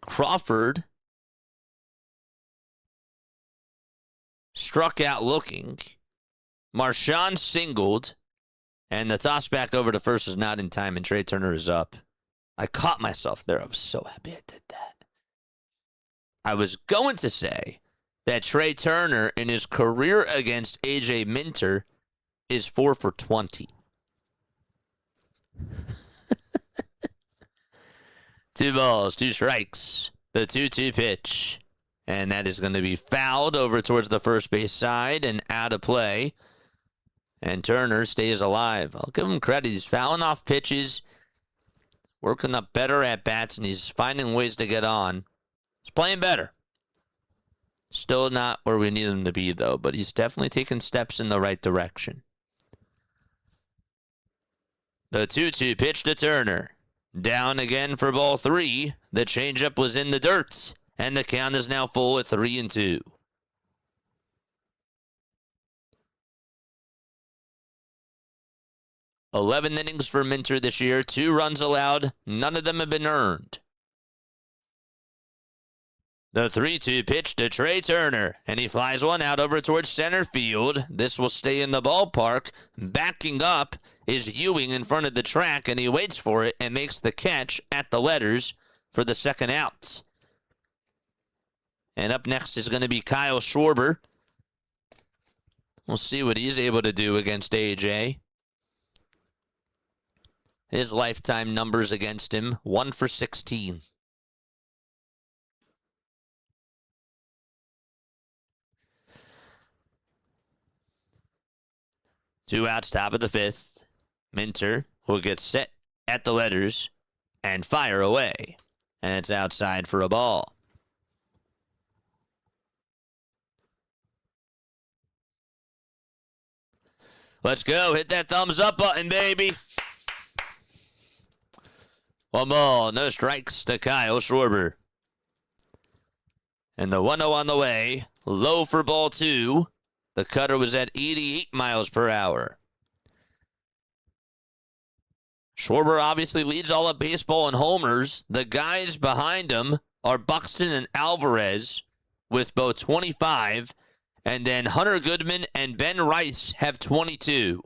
Crawford struck out looking. Marchand singled, and the toss back over to first is not in time, and Trey Turner is up. I caught myself there. I was so happy I did that. I was going to say that Trey Turner in his career against AJ Minter is 4 for 20. 2 balls, 2 strikes. The 2-2 pitch. And that is going to be fouled over towards the first base side and out of play. And Turner stays alive. I'll give him credit. He's fouling off pitches, working up better at bats, and he's finding ways to get on. He's playing better. Still not where we need him to be, though, but he's definitely taking steps in the right direction. The 2-2 pitch to Turner. Down again for ball 3. The changeup was in the dirt, and the count is now full at 3-2. $11 innings for Minter this year. 2 runs allowed. None of them have been earned. The 3-2 pitch to Trey Turner, and he flies one out over towards center field. This will stay in the ballpark. Backing up is Ewing in front of the track, and he waits for it and makes the catch at the letters for the second out. And up next is going to be Kyle Schwarber. We'll see what he's able to do against AJ. His lifetime numbers against him, 1 for 16. Two outs, top of the 5th. Minter will get set at the letters and fire away. And it's outside for a ball. Let's go. Hit that thumbs up button, baby. One ball, no strikes to Kyle Schwarber. And the 1-0 on the way. Low for ball 2. The cutter was at 88 miles per hour. Schwarber obviously leads all of baseball in homers. The guys behind him are Buxton and Alvarez with both 25. And then Hunter Goodman and Ben Rice have 22.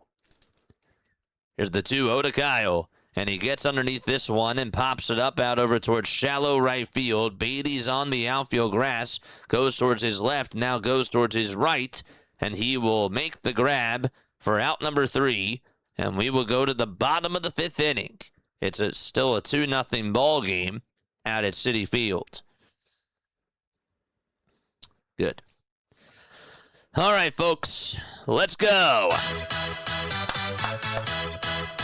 Here's the 2-0 to Kyle. And he gets underneath this one and pops it up out over towards shallow right field. Beatty's on the outfield grass. Goes towards his left. Now goes towards his right. And he will make the grab for out number 3. And we will go to the bottom of the 5th inning. It's still a 2-0 ball game out at Citi Field. Good. All right, folks. Let's go.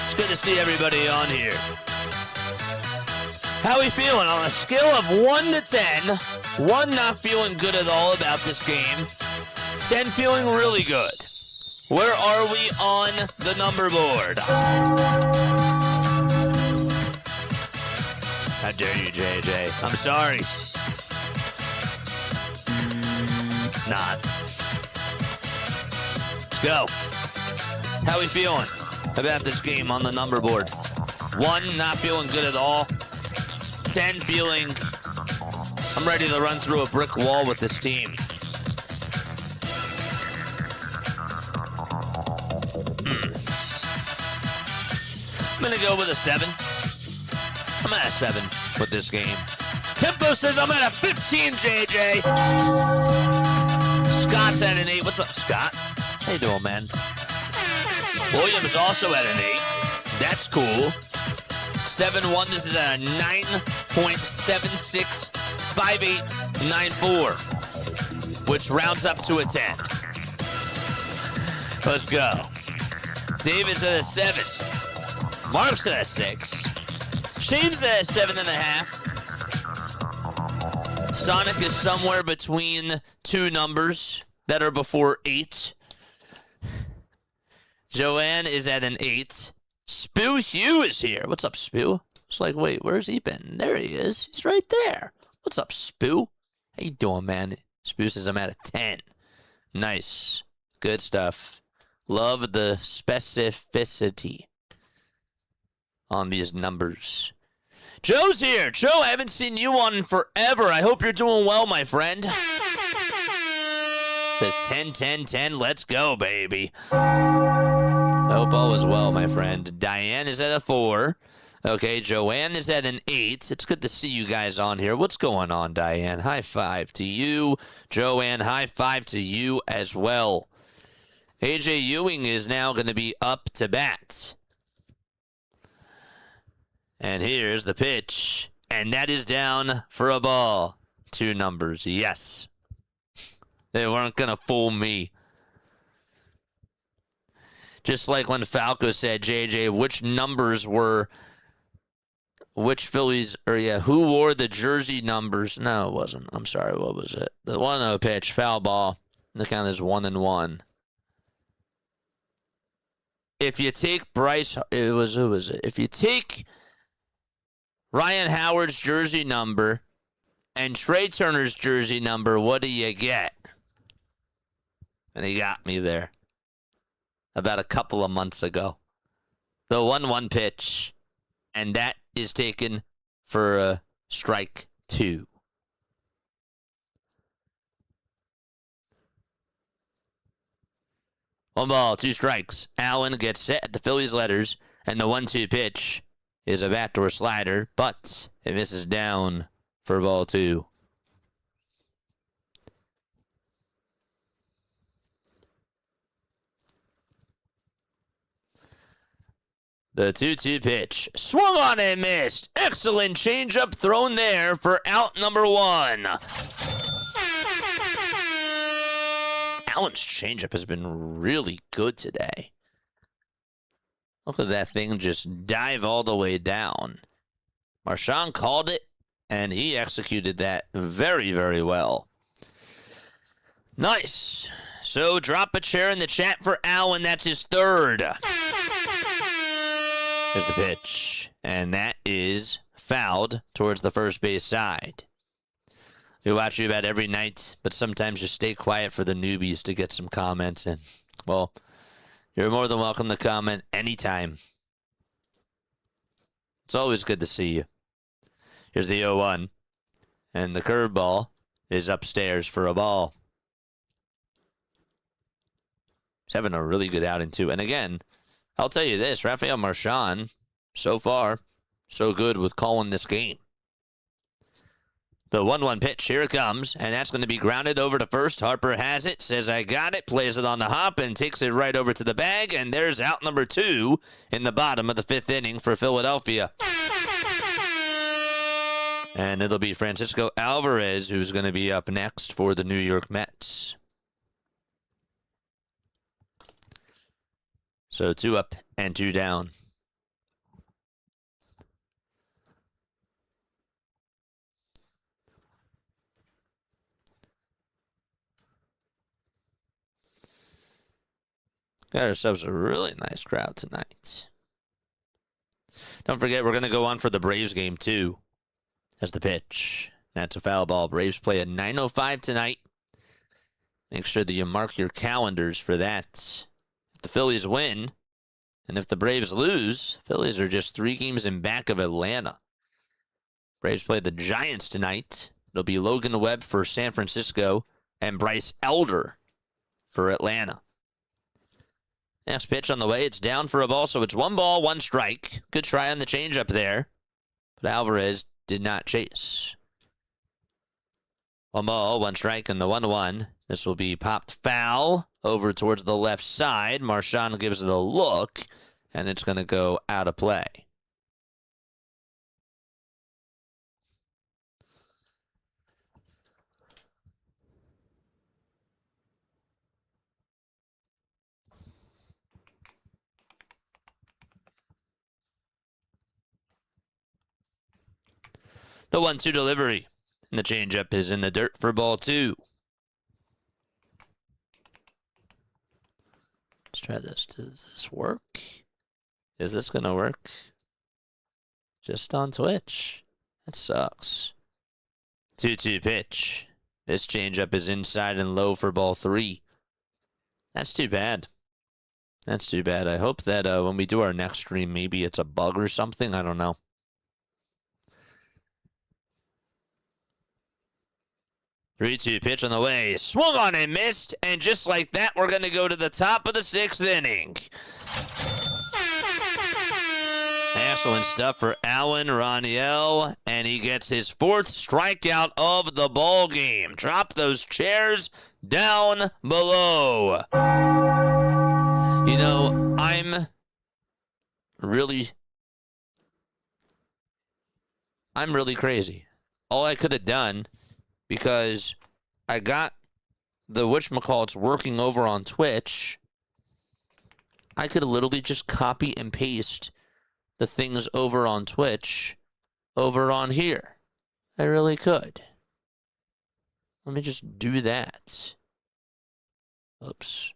It's good to see everybody on here. How we feeling on a scale of 1 to 10? 1 not feeling good at all about this game. 10 feeling really good. Where are we on the number board? How dare you, JJ? I'm sorry. Not. Let's go. How we feeling about this game on the number board? 1, not feeling good at all. 10, feeling I'm ready to run through a brick wall with this team. I'm going to go with a 7. I'm at a 7 with this game. Tempo says I'm at a 15, JJ. Scott's at an 8. What's up, Scott? How you doing, man? Williams also at an 8. That's cool. 7-1. This is a 9.765894, which rounds up to a 10. Let's go. David's at a 7. Mark's at a 6. Shane's at a 7.5. Sonic is somewhere between 2 numbers that are before 8. Joanne is at an 8. Spoo Hugh is here. What's up, Spoo? It's like, wait, where's he been? There he is. He's right there. What's up, Spoo? How you doing, man? Spoo says I'm at a 10. Nice. Good stuff. Love the specificity on these numbers. Joe's here. Joe, I haven't seen you on forever. I hope you're doing well, my friend. Says 10, 10, 10. Let's go, baby. I hope all is well, my friend. Diane is at a 4. Okay, Joanne is at an 8. It's good to see you guys on here. What's going on, Diane? High five to you. Joanne, high five to you as well. AJ Ewing is now going to be up to bat. And here's the pitch. And that is down for a ball. 2 numbers. Yes. They weren't going to fool me. Just like when Falco said, JJ, which numbers were, which Phillies, or yeah, who wore the jersey numbers? No, it wasn't. I'm sorry, what was it? The 1-0 pitch, foul ball. The count is 1-1. If you take Bryce, who was it? If you take Ryan Howard's jersey number and Trey Turner's jersey number, what do you get? And he got me there about a couple of months ago. The 1-1 pitch, and that is taken for a strike 2. One ball, 2 strikes. Allen gets set at the Phillies letters, and the 1-2 pitch is a backdoor slider, but it misses down for ball 2. The 2-2 pitch. Swung on and missed. Excellent changeup thrown there for out number 1. Allen's changeup has been really good today. Look at that thing just dive all the way down. Marshawn called it, and he executed that very, very well. Nice. So drop a chair in the chat for Alan. That's his third. Here's the pitch. And that is fouled towards the first base side. We watch you about every night, but sometimes you stay quiet for the newbies to get some comments in. Well, you're more than welcome to comment anytime. It's always good to see you. Here's the 0-1. And the curveball is upstairs for a ball. He's having a really good outing, too. And again, I'll tell you this. Rafael Marchand, so far, so good with calling this game. The 1-1 pitch, here it comes, and that's going to be grounded over to first. Harper has it, says I got it, plays it on the hop, and takes it right over to the bag, and there's out number 2 in the bottom of the 5th inning for Philadelphia. And it'll be Francisco Alvarez who's going to be up next for the New York Mets. So 2 up and 2 down. Got ourselves a really nice crowd tonight. Don't forget, we're going to go on for the Braves game, too. As the pitch. That's a foul ball. Braves play at 9:05 tonight. Make sure that you mark your calendars for that. If the Phillies win, and if the Braves lose, Phillies are just 3 games in back of Atlanta. Braves play the Giants tonight. It'll be Logan Webb for San Francisco and Bryce Elder for Atlanta. Next pitch on the way. It's down for a ball, so it's 1 ball, 1 strike. Good try on the changeup there. But Alvarez did not chase. 1 ball, 1 strike, and the 1-1. This will be popped foul over towards the left side. Marchand gives it a look, and it's going to go out of play. The 1-2 delivery. And the changeup is in the dirt for ball 2. Let's try this. Does this work? Is this going to work? Just on Twitch. That sucks. 2-2 pitch. This changeup is inside and low for ball 3. That's too bad. That's too bad. I hope that when we do our next stream, maybe it's a bug or something. I don't know. 3-2 pitch on the way. Swung on and missed. And just like that, we're going to go to the top of the 6th inning. Excellent stuff for Alan Rangel. And he gets his 4th strikeout of the ball game. Drop those chairs down below. You know, I'm really crazy. All I could have done, because I got the whatchamacallits working over on Twitch, I could literally just copy and paste the things over on Twitch over on here. I really could. Let me just do that. Oops.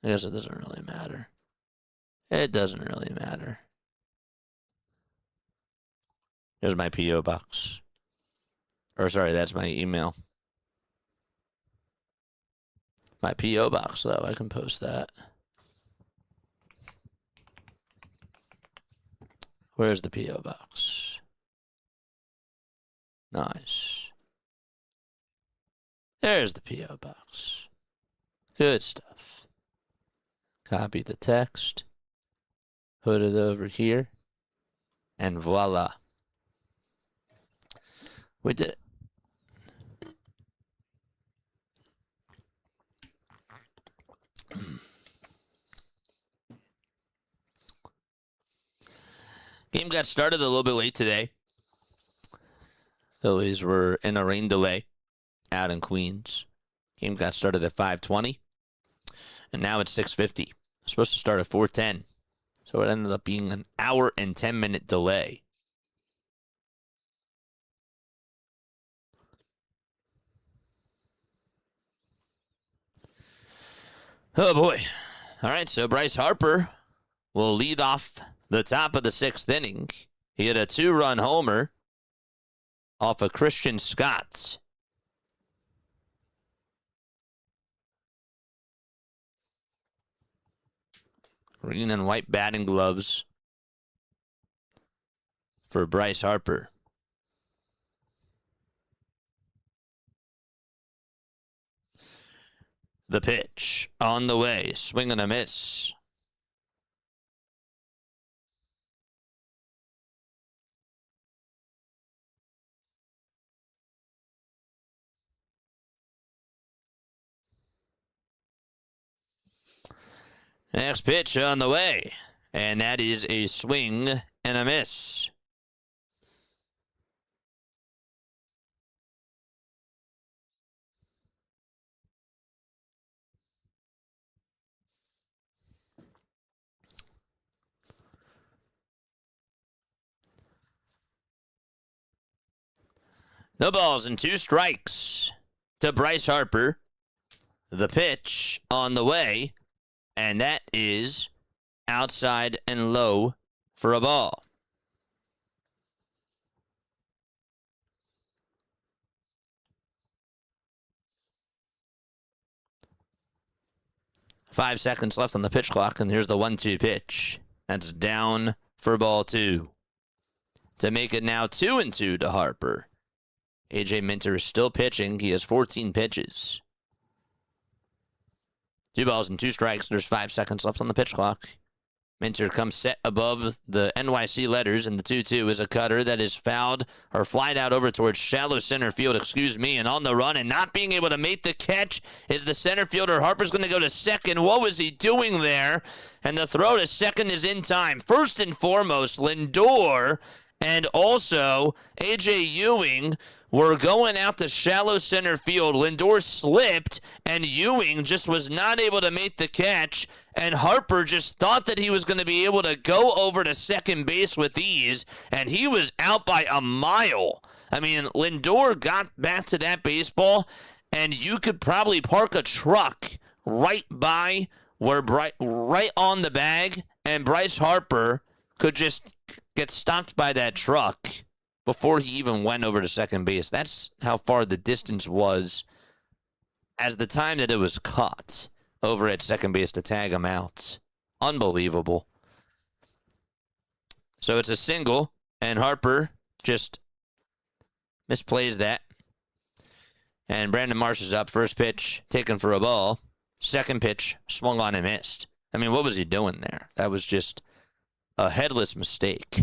I guess it doesn't really matter. It doesn't really matter. There's my P.O. box. Or sorry, that's my email. My P.O. box, though. I can post that. Where's the P.O. box? Nice. There's the P.O. box. Good stuff. Copy the text. Put it over here. And voila. We did it. Game got started a little bit late today. Phillies were in a rain delay out in Queens. Game got started at 5:20. And now it's 6:50. It's supposed to start at 4:10. So it ended up being an hour and 10-minute delay. Oh, boy. All right, so Bryce Harper will lead off the top of the 6th inning. He hit a 2-run homer off of Christian Scott. Green and white batting gloves for Bryce Harper. The pitch on the way, swing and a miss. Next pitch on the way, and that is a swing and a miss. No balls and 2 strikes to Bryce Harper. The pitch on the way, and that is outside and low for a ball. Five seconds left on the pitch clock, and here's the 1-2 pitch. That's down for ball 2. To make it now 2-2 to Harper. A.J. Minter is still pitching. He has 14 pitches. 2 balls and 2 strikes. There's 5 seconds left on the pitch clock. Minter comes set above the NYC letters, and the 2-2 is a cutter that is fouled or flied out over towards shallow center field, and on the run and not being able to make the catch is the center fielder. Harper's going to go to second. What was he doing there? And the throw to second is in time. First and foremost, Lindor and also A.J. Ewing were going out to shallow center field. Lindor slipped, and Ewing just was not able to make the catch, and Harper just thought that he was going to be able to go over to second base with ease, and he was out by a mile. I mean, Lindor got back to that baseball, and you could probably park a truck right by where right on the bag, and Bryce Harper could just get stopped by that truck before he even went over to second base. That's how far the distance was as the time that it was caught over at second base to tag him out. Unbelievable. So it's a single, and Harper just misplays that. And Brandon Marsh is up. First pitch, taken for a ball. Second pitch, swung on and missed. I mean, what was he doing there? That was just a headless mistake.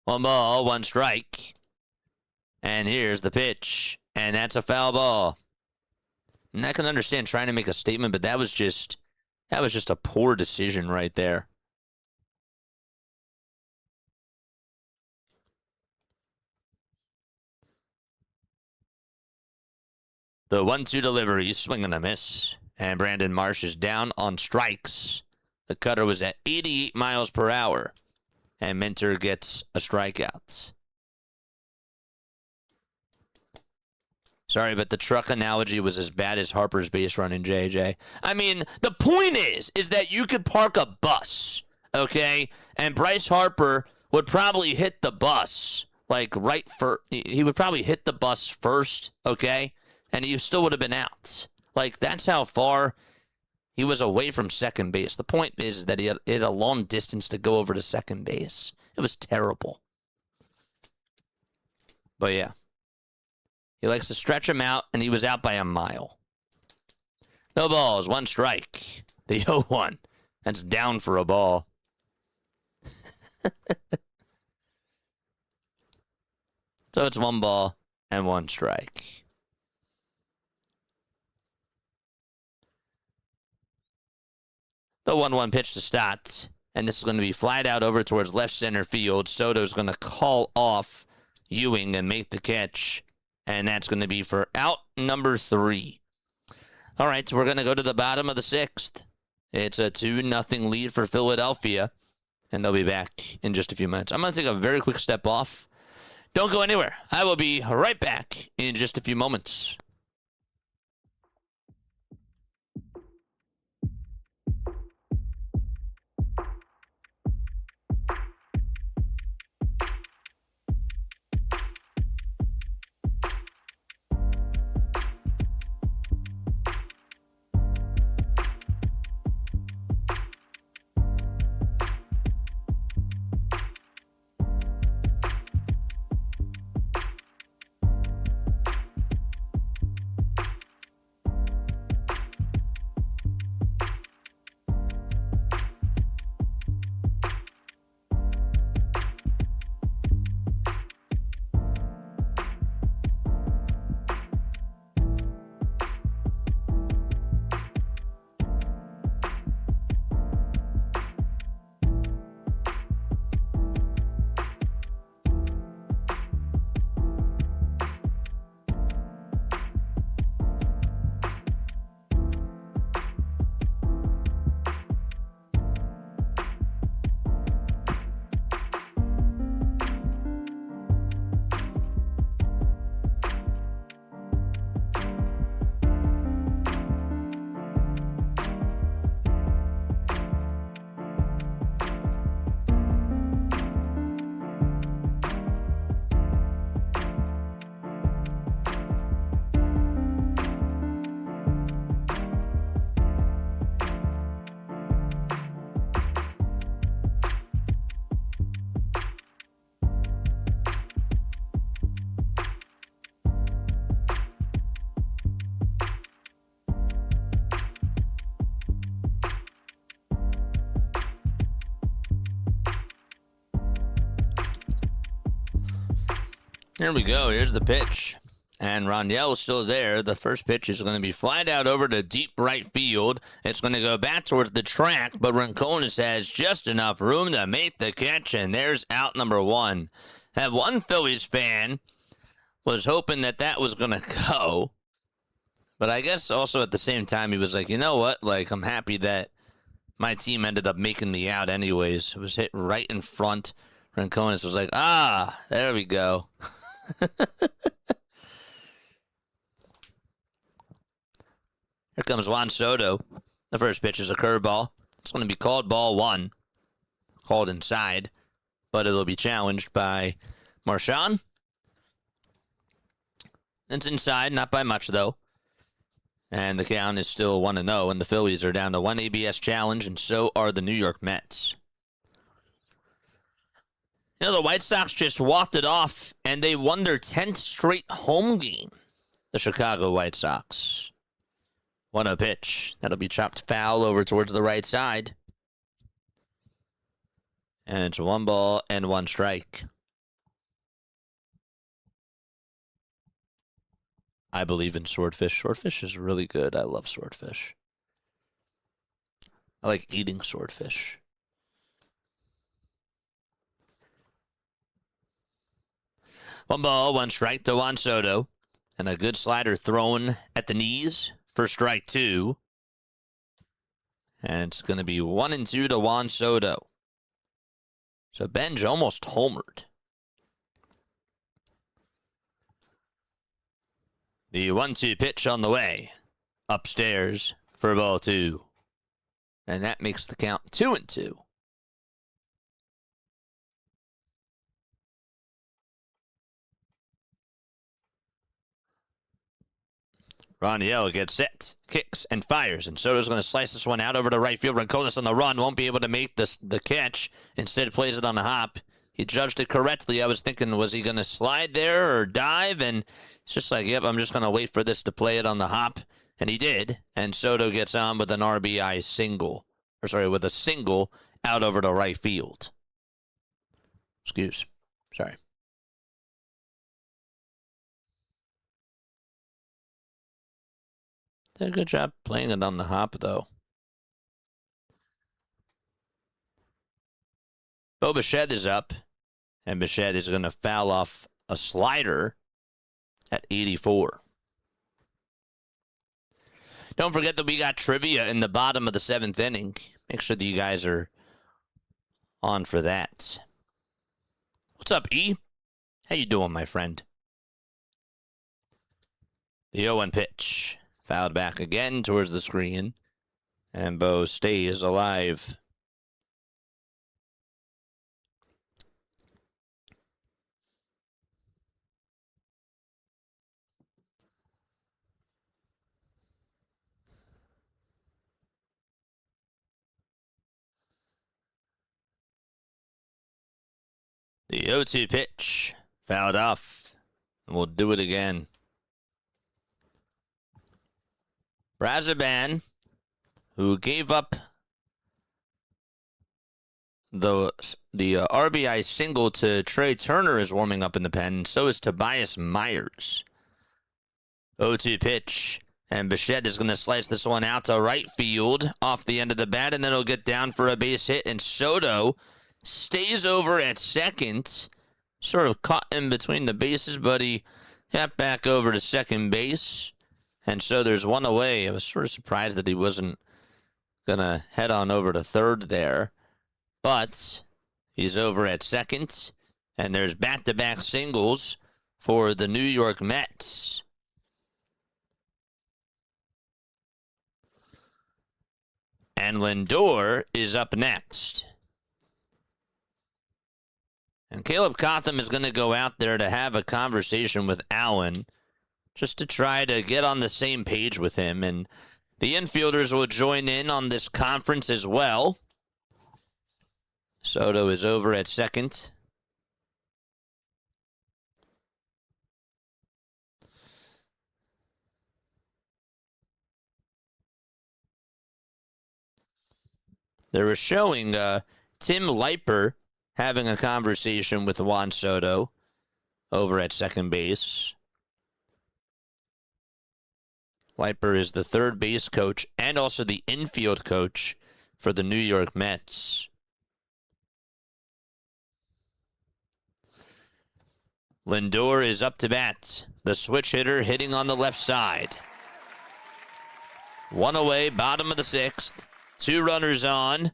1 ball, 1 strike. And here's the pitch. And that's a foul ball. And I can understand trying to make a statement, but that was just a poor decision right there. The 1-2 delivery, swing and a miss. And Brandon Marsh is down on strikes. The cutter was at 88 miles per hour. And Minter gets a strikeout. Sorry, but the truck analogy was as bad as Harper's base running, JJ. I mean, the point is that you could park a bus, okay? And Bryce Harper would probably hit the bus, like he would probably hit the bus first, okay? And he still would have been out. Like, that's how far he was away from second base. The point is that he had a long distance to go over to second base. It was terrible. But yeah. He likes to stretch him out, and he was out by a mile. No balls, 1 strike. The 0-1. That's down for a ball. So it's 1 ball and 1 strike. The 1-1 pitch to Stott. And this is going to be flied out over towards left center field. Soto's going to call off Ewing and make the catch. And that's going to be for out number 3. All right, so we're going to go to the bottom of the 6th. It's a 2-0 lead for Philadelphia. And they'll be back in just a few minutes. I'm going to take a very quick step off. Don't go anywhere. I will be right back in just a few moments. Here we go. Here's the pitch. And Rangel is still there. The first pitch is going to be flied out over to deep right field. It's going to go back towards the track, but Rincones has just enough room to make the catch, and there's out number one. That one Phillies fan was hoping that that was going to go, but I guess also at the same time he was like, you know what? Like, I'm happy that my team ended up making the out anyways. It was hit right in front. Rincones was like, there we go. Here comes Juan Soto. The first pitch is a curveball. It's going to be called ball one. Called inside, but it'll be challenged by Marchand. It's inside, not by much though. And the count is still 1-0, and the Phillies are down to one ABS challenge, and so are the New York Mets. You know, the White Sox just walked it off, and they won their 10th straight home game. The Chicago White Sox. 1-0 pitch. That'll be chopped foul over towards the right side. And it's 1 ball and 1 strike. I believe in swordfish. Swordfish is really good. I love swordfish. I like eating swordfish. One ball, 1 strike to Juan Soto. And a good slider thrown at the knees for strike 2. And it's going to be 1-2 to Juan Soto. So Benj almost homered. The 1-2 pitch on the way. Upstairs for ball 2. And that makes the count 2-2. Rangel gets set, kicks, and fires. And Soto's going to slice this one out over to right field. Rincones on the run. Won't be able to make the catch. Instead, plays it on the hop. He judged it correctly. I was thinking, was he going to slide there or dive? And it's just like, yep, I'm just going to wait for this to play it on the hop. And he did. And Soto gets on with an RBI single. With a single out over to right field. Sorry. Did a good job playing it on the hop, though. Bo Bichette is up, and Bichette is going to foul off a slider at 84. Don't forget that we got trivia in the bottom of the 7th inning. Make sure that you guys are on for that. What's up, E? How you doing, my friend? The 0-1 pitch. Fouled back again towards the screen. And Bo stays alive. The 0-2 pitch. Fouled off. And we'll do it again. Brazoban, who gave up the RBI single to Trey Turner, is warming up in the pen. So is Tobias Myers. 0-2 pitch. And Bichette is going to slice this one out to right field off the end of the bat, and then it'll get down for a base hit. And Soto stays over at second. Sort of caught in between the bases, but he got back over to second base. And so there's one away. I was sort of surprised that he wasn't going to head on over to third there. But he's over at second. And there's back-to-back singles for the New York Mets. And Lindor is up next. And Caleb Cotham is going to go out there to have a conversation with Allen, just to try to get on the same page with him. And the infielders will join in on this conference as well. Soto is over at second. They were showing Tim Leiper having a conversation with Juan Soto over at second base. Leiper is the third base coach and also the infield coach for the New York Mets. Lindor is up to bat. The switch hitter hitting on the left side. One away, bottom of the sixth. 2 runners on.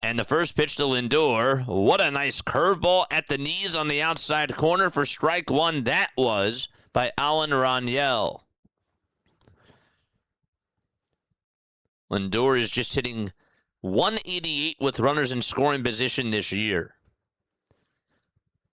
And the first pitch to Lindor. What a nice curveball at the knees on the outside corner for strike one. That was by Alan Rangel. Lindor is just hitting .188 with runners in scoring position this year.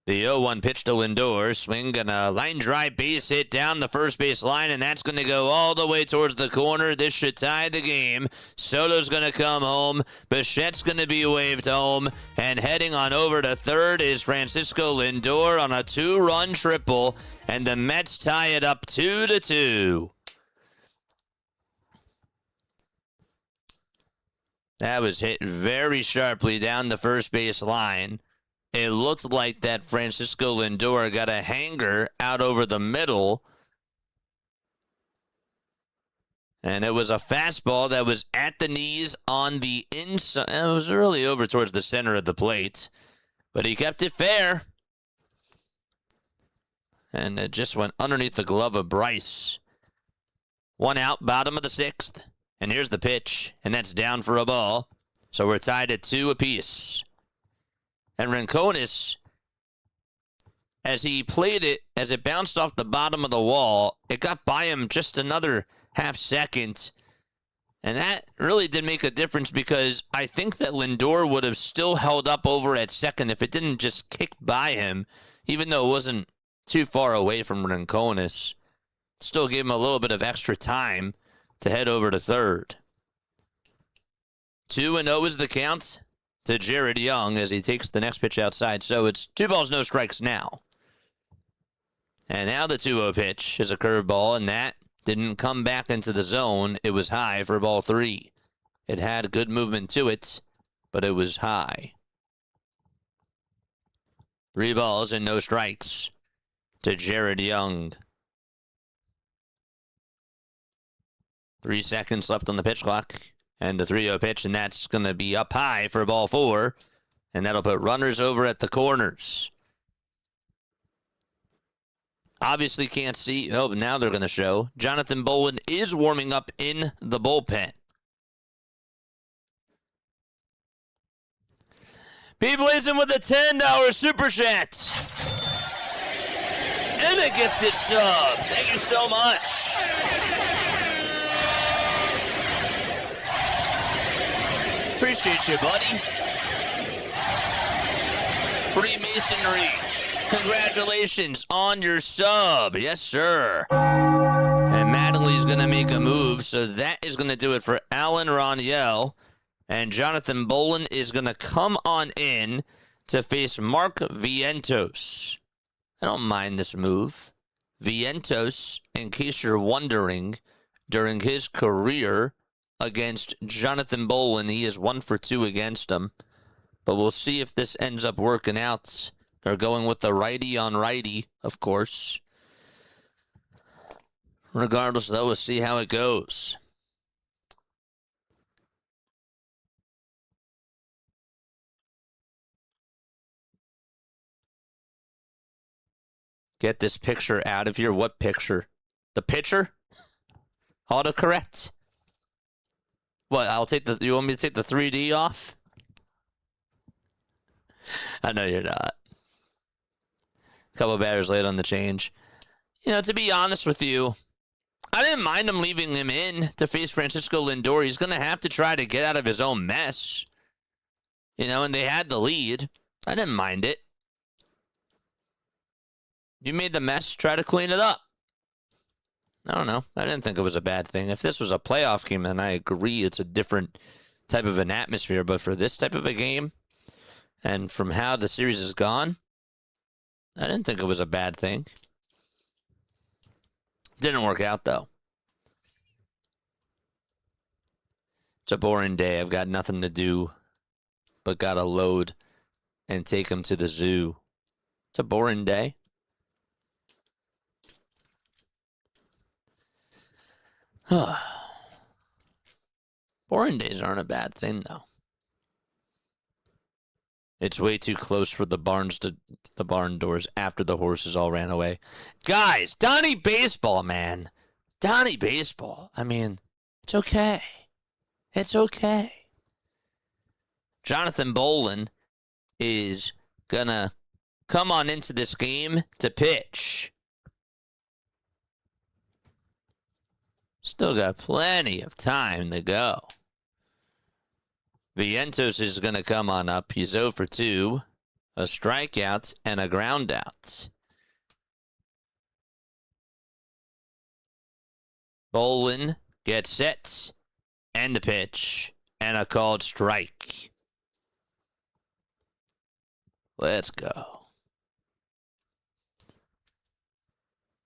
The 0-1 pitch to Lindor. Swing and a line drive base hit down the first base line, and that's going to go all the way towards the corner. This should tie the game. Soto's going to come home. Bichette's going to be waved home. And heading on over to third is Francisco Lindor on a 2-run triple. And the Mets tie it up 2-2. That was hit very sharply down the first base line. It looked like that Francisco Lindor got a hanger out over the middle. And it was a fastball that was at the knees on the inside. It was really over towards the center of the plate. But he kept it fair. And it just went underneath the glove of Bryce. 1 out, bottom of the sixth. And here's the pitch. And that's down for a ball. So we're tied at 2 apiece. And Rincones, as he played it, as it bounced off the bottom of the wall, it got by him just another half second. And that really did make a difference because I think that Lindor would have still held up over at second if it didn't just kick by him, even though it wasn't too far away from Rincones. Still gave him a little bit of extra time to head over to third. 2-0 is the count to Jared Young as he takes the next pitch outside. So it's 2 balls, no strikes now. And now the 2-0 pitch is a curveball, and that didn't come back into the zone. It was high for ball 3. It had good movement to it, but it was high. 3 balls and no strikes to Jared Young. 3 seconds left on the pitch clock. And the 3-0 pitch, and that's going to be up high for ball 4. And that'll put runners over at the corners. Obviously can't see. Oh, but now they're going to show. Jonathan Bolin is warming up in the bullpen. P. Blazing with a $10 super chat. and a gifted sub. Thank you so much. Appreciate you, buddy. Freemasonry. Congratulations on your sub. Yes, sir. And Madley's going to make a move, so that is going to do it for Alan Rangel. And Jonathan Bolin is going to come on in to face Mark Vientos. I don't mind this move. Vientos, in case you're wondering, during his career against Jonathan Bolin, he is 1 for 2 against him. But we'll see if this ends up working out. They're going with the righty on righty, of course. Regardless, though, we'll see how it goes. Get this picture out of here. What picture? The pitcher? Autocorrect? What, you want me to take the 3D off? I know you're not. A couple of batters late on the change. You know, to be honest with you, I didn't mind him leaving him in to face Francisco Lindor. He's going to have to try to get out of his own mess. You know, and they had the lead. I didn't mind it. You made the mess, try to clean it up. I don't know. I didn't think it was a bad thing. If this was a playoff game, then I agree it's a different type of an atmosphere. But for this type of a game, and from how the series has gone, I didn't think it was a bad thing. Didn't work out, though. It's a boring day. I've got nothing to do but got to load and take him to the zoo. It's a boring day. Boring days aren't a bad thing, though. It's way too close for the barn doors after the horses all ran away. Guys, Donnie Baseball, man. Donnie Baseball. I mean, it's okay. It's okay. Jonathan Bolin is going to come on into this game to pitch. Still got plenty of time to go. Vientos is going to come on up. He's 0 for 2. A strikeout and a ground out. Bolin gets set. And the pitch. And a called strike. Let's go.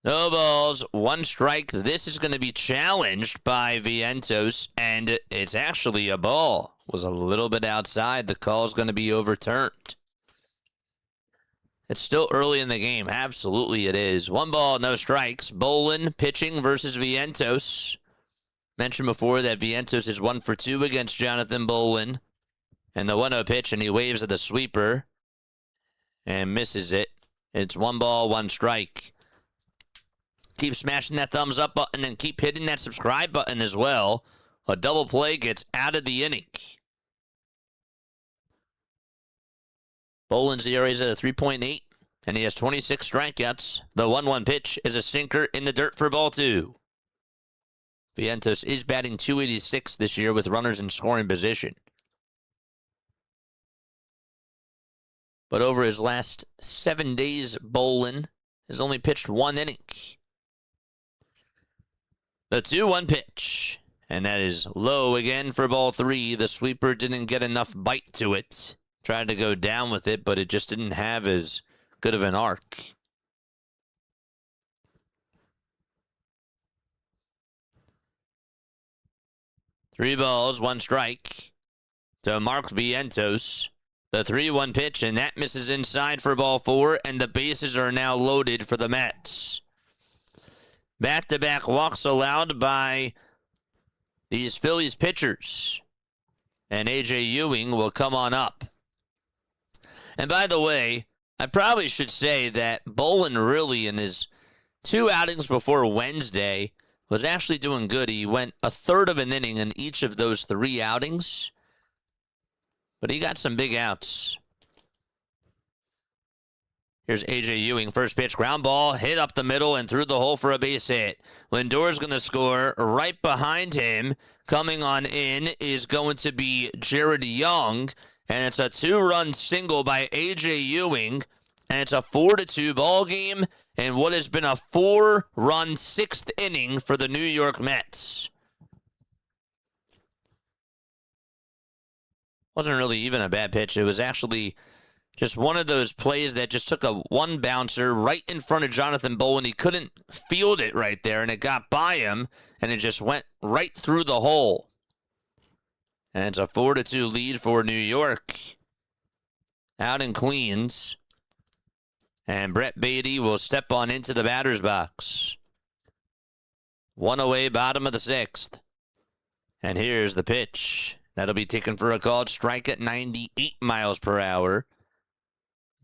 No balls, 1 strike. This is going to be challenged by Vientos, and it's actually a ball. Was a little bit outside. The call is going to be overturned. It's still early in the game. Absolutely it is. 1 ball, no strikes. Bolin pitching versus Vientos. Mentioned before that Vientos is 1 for 2 against Jonathan Bolin. And the 1-0 pitch, and he waves at the sweeper and misses it. It's 1 ball, 1 strike. Keep smashing that thumbs up button and keep hitting that subscribe button as well. A double play gets out of the inning. Bolin's ERA is at a 3.8, and he has 26 strikeouts. The 1-1 pitch is a sinker in the dirt for ball 2. Vientos is batting .286 this year with runners in scoring position. But over his last 7 days, Bolin has only pitched 1 inning. The 2-1 pitch, and that is low again for ball 3. The sweeper didn't get enough bite to it. Tried to go down with it, but it just didn't have as good of an arc. Three balls, 1 strike to Mark Vientos. The 3-1 pitch, and that misses inside for ball 4, and the bases are now loaded for the Mets. Back-to-back walks allowed by these Phillies pitchers. And A.J. Ewing will come on up. And by the way, I probably should say that Bolin really in his 2 outings before Wednesday was actually doing good. He went a third of an inning in each of those 3 outings. But he got some big outs. Here's A.J. Ewing, first pitch, ground ball, hit up the middle and through the hole for a base hit. Lindor's going to score. Right behind him, coming on in, is going to be Jared Young, and it's a 2-run single by A.J. Ewing, and it's a 4-2 ball game, and what has been a 4-run 6th inning for the New York Mets. Wasn't really even a bad pitch. It was actually just one of those plays that just took a one bouncer right in front of Jonathan Bowen. He couldn't field it right there, and it got by him, and it just went right through the hole. And it's a 4-2 lead for New York out in Queens. And Brett Beatty will step on into the batter's box. 1 away, bottom of the 6th. And here's the pitch. That'll be taken for a called strike at 98 miles per hour.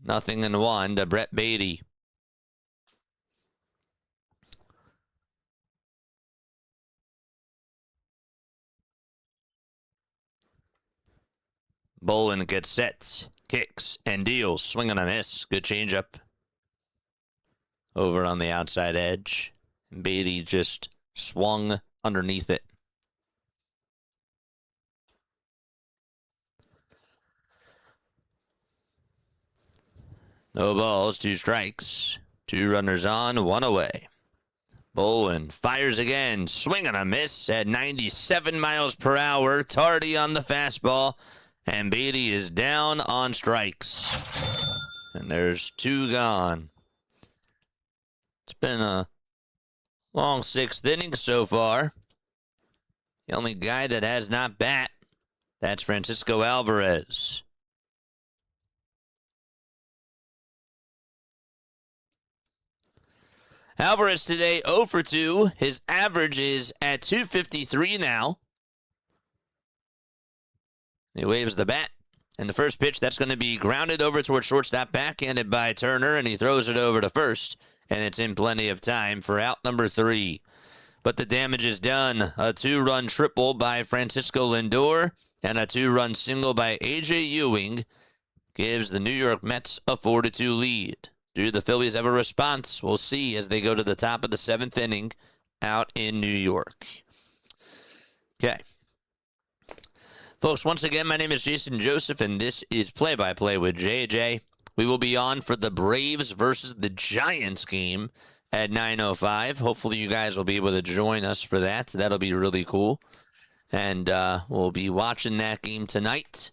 0-1 to Brett Beatty. Bolin gets set, kicks, and deals. Swing and a miss. Good changeup. Over on the outside edge. And Beatty just swung underneath it. No balls, 2 strikes. 2 runners on, 1 away. Bolin fires again. Swing and a miss at 97 miles per hour. Tardy on the fastball. And Beatty is down on strikes. And there's 2 gone. It's been a long 6th inning so far. The only guy that has not bat, that's Francisco Alvarez. Alvarez today 0 for 2. His average is at 253 now. He waves the bat. And the first pitch, that's going to be grounded over towards shortstop, backhanded by Turner, and he throws it over to first. And it's in plenty of time for out number 3. But the damage is done. A 2-run triple by Francisco Lindor and a 2-run single by A.J. Ewing gives the New York Mets a 4-2 lead. Do the Phillies have a response? We'll see as they go to the top of the 7th inning out in New York. Okay. Folks, once again, my name is Jason Joseph, and this is Play-by-Play with JJ. We will be on for the Braves versus the Giants game at 9:05. Hopefully you guys will be able to join us for that. That'll be really cool. And we'll be watching that game tonight.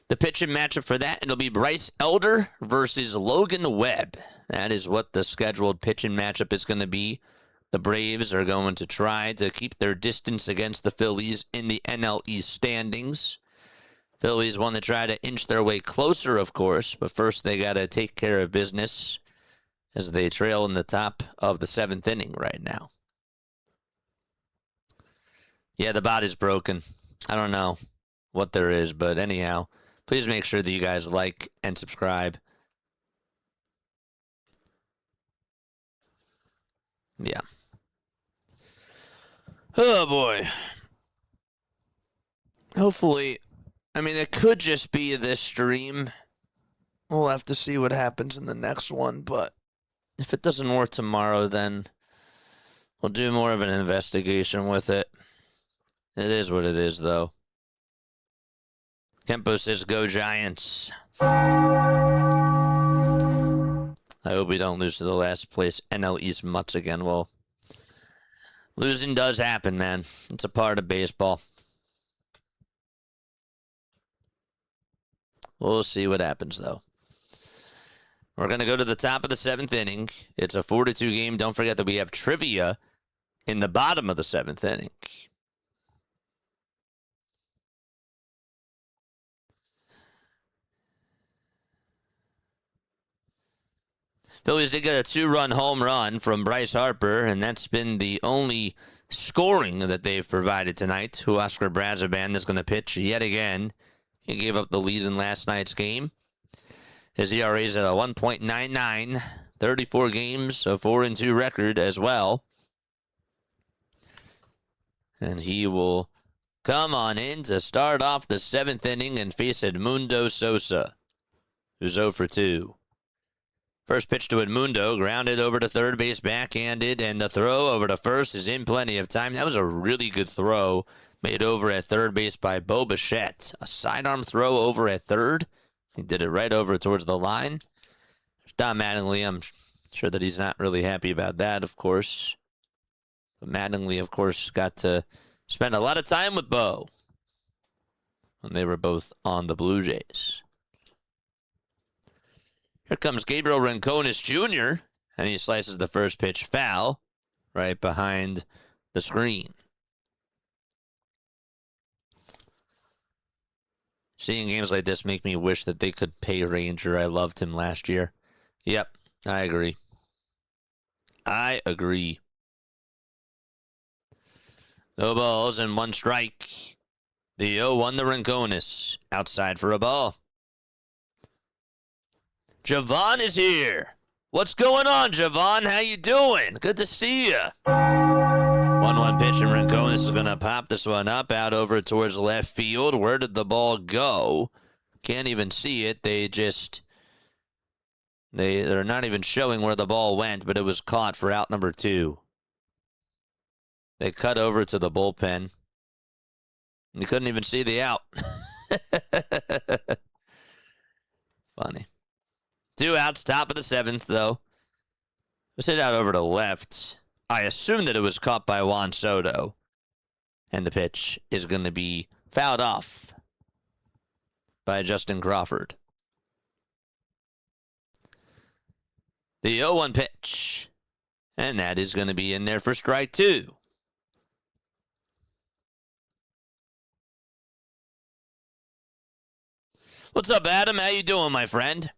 The pitching matchup for that, it'll be Bryce Elder versus Logan Webb. That is what the scheduled pitching matchup is going to be. The Braves are going to try to keep their distance against the Phillies in the NL East standings. Phillies want to try to inch their way closer, of course, but first they got to take care of business as they trail in the top of the 7th inning right now. Yeah, the bot is broken. I don't know what there is, but anyhow, please make sure that you guys like and subscribe. Yeah. Oh, boy. Hopefully, I mean, it could just be this stream. We'll have to see what happens in the next one, but if it doesn't work tomorrow, then we'll do more of an investigation with it. It is what it is, though. Kempo says, go Giants. I hope we don't lose to the last place NL East Mutts again. Well, losing does happen, man. It's a part of baseball. We'll see what happens, though. We're going to go to the top of the 7th inning. It's a 4-2 game. Don't forget that we have trivia in the bottom of the 7th inning. Phillies did get a 2-run home run from Bryce Harper, and that's been the only scoring that they've provided tonight. Huascar Brazoban is going to pitch yet again. He gave up the lead in last night's game. His ERA is at a 1.99, 34 games, a 4-2 record as well. And he will come on in to start off the 7th inning and face Edmundo Sosa, who's 0 for 2. First pitch to Edmundo, grounded over to third base, backhanded, and the throw over to first is in plenty of time. That was a really good throw made over at third base by Bo Bichette. A sidearm throw over at third. He did it right over towards the line. Don Mattingly, I'm sure that he's not really happy about that, of course. But Mattingly, of course, got to spend a lot of time with Bo when they were both on the Blue Jays. Here comes Gabriel Rincones Jr., and he slices the first pitch foul right behind the screen. Seeing games like this make me wish that they could pay Ranger. I loved him last year. Yep, I agree. I agree. No balls and one strike. The 0-1 to Rincones. Outside for a ball. Javon is here. What's going on, Javon? How you doing? Good to see you. 1-1 pitch, and Rincones is going to pop this one up out over towards left field. Where did the ball go? Can't even see it. They're not even showing where the ball went, but it was caught for out number 2. They cut over to the bullpen. You couldn't even see the out. Funny. 2 outs, top of the 7th, though. Let's hit out over to left. I assume that it was caught by Juan Soto. And the pitch is going to be fouled off by Justin Crawford. The 0-1 pitch. And that is going to be in there for strike 2. What's up, Adam? How you doing, my friend?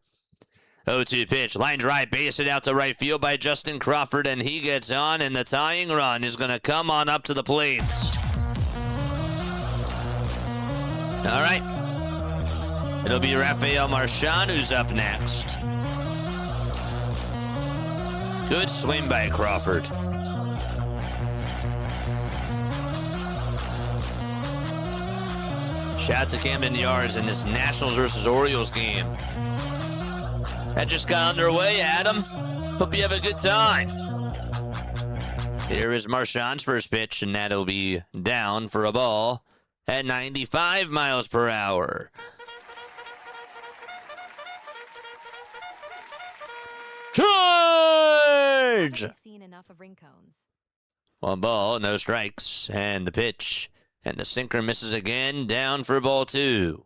0-2 pitch. Line drive, base it out to right field by Justin Crawford, and he gets on, and the tying run is going to come on up to the plate. All right. It'll be Rafael Marchand who's up next. Good swing by Crawford. Shout out to Camden Yards in this Nationals versus Orioles game. That just got underway, Adam. Hope you have a good time. Here is Marchand's first pitch, and that'll be down for a ball at 95 miles per hour. Charge! Seen enough of Rincones. 1 ball, no strikes, and the pitch. And the sinker misses again, down for ball 2.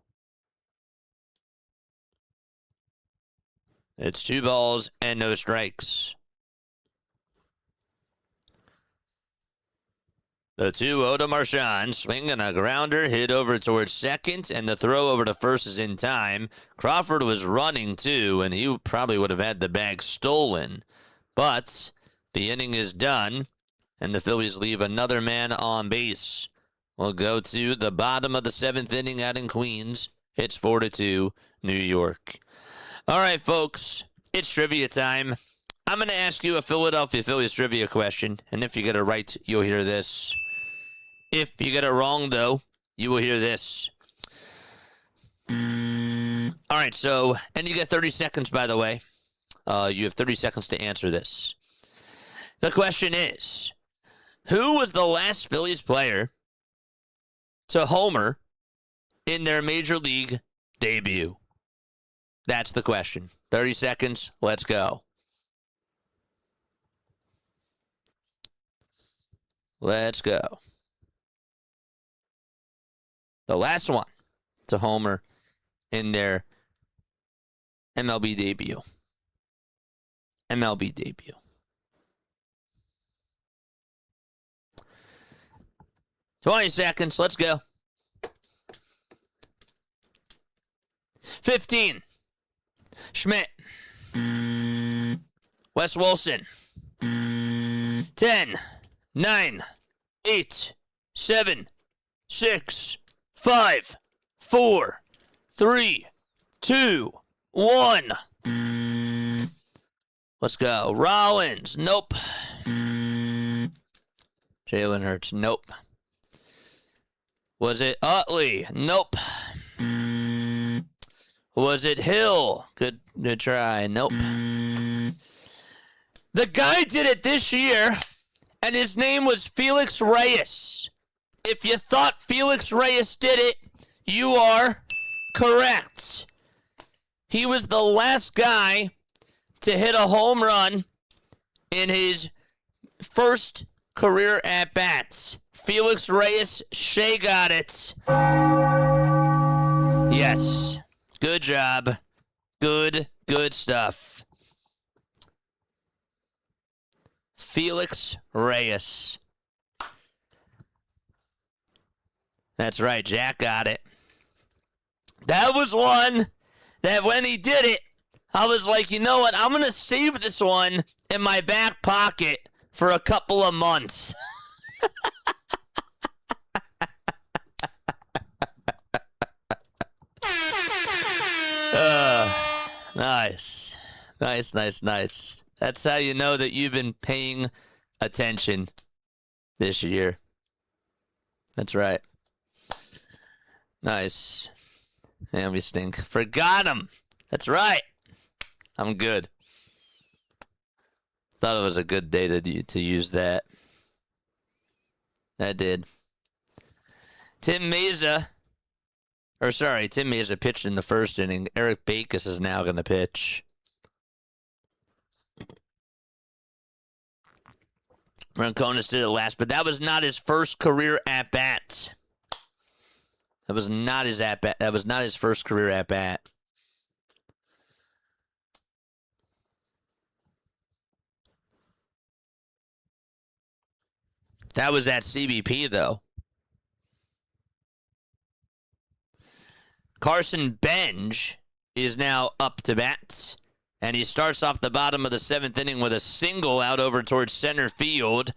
It's 2 balls and no strikes. The 2-0 to Marchand, swinging a grounder, hit over towards second, and the throw over to first is in time. Crawford was running too, and he probably would have had the bag stolen. But the inning is done, and the Phillies leave another man on base. We'll go to the bottom of the 7th inning out in Queens. It's 4-2, New York. All right, folks, it's trivia time. I'm going to ask you a Philadelphia Phillies trivia question, and if you get it right, you'll hear this. If you get it wrong, though, you will hear this. All right, so, and you get 30 seconds, by the way. You have 30 seconds to answer this. The question is, who was the last Phillies player to homer in their Major League debut? That's the question. 30 seconds. Let's go. Let's go. The last one to homer in their MLB debut. MLB debut. $20 seconds. Let's go. 15. Schmidt. Wes Wilson. 10. 9. 8. 7. 6. 5. 4. 3. 2. 1. Let's go. Rollins. Nope. Jalen Hurts. Nope. Was it Utley? Nope. Was it Hill? Good try. Nope. The guy did it this year, and his name was Felix Reyes. If you thought Felix Reyes did it, you are correct. He was the last guy to hit a home run in his first career at-bats. Felix Reyes, Shea got it. Yes. Good job. Good stuff. Felix Reyes. That's right, Jack got it. That was one that when he did it, I was like, you know what? I'm going to save this one in my back pocket for a couple of months. Nice. Nice. That's how you know that you've been paying attention this year. That's right. Nice. And we stink. Forgot him. That's right. I'm good. Thought it was a good day to use that. That did. Tim Meza pitched in the first inning. Eric Backus is now going to pitch. Ronconis did it last, but that was not his first career at-bat. That was not his at-bat. That was not his first career at-bat. That was at CBP, though. Carson Bench is now up to bat, and he starts off the bottom of the seventh inning with a single out over towards center field.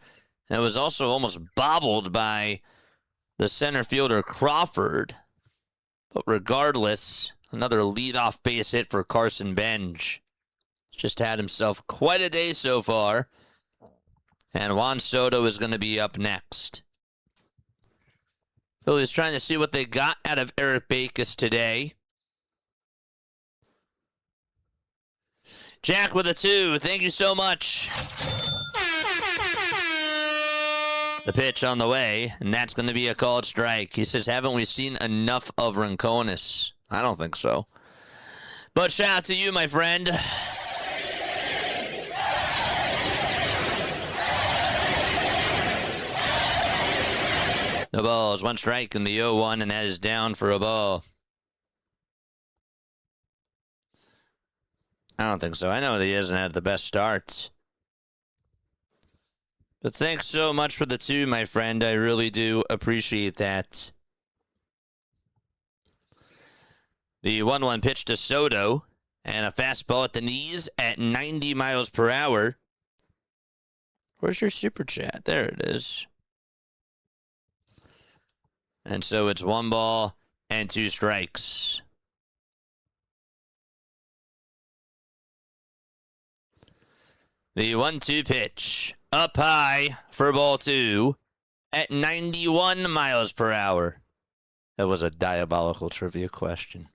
And it was also almost bobbled by the center fielder Crawford. But regardless, another leadoff base hit for Carson Bench. Just had himself quite a day so far. And Juan Soto is going to be up next. Phillies trying to see what they got out of Eric Backus today. Jack with a 2. Thank you so much. The pitch on the way, and that's going to be a called strike. He says, haven't we seen enough of Ronconis? I don't think so. But shout out to you, my friend. The ball is 1 strike in the 0-1, and that is down for a ball. I don't think so. I know that he hasn't had the best starts. But thanks so much for the 2, my friend. I really do appreciate that. The 1-1 pitch to Soto, and a fastball at the knees at 90 miles per hour. Where's your super chat? There it is. And so it's 1 ball and 2 strikes. The 1-2 pitch up high for ball 2 at 91 miles per hour. That was a diabolical trivia question.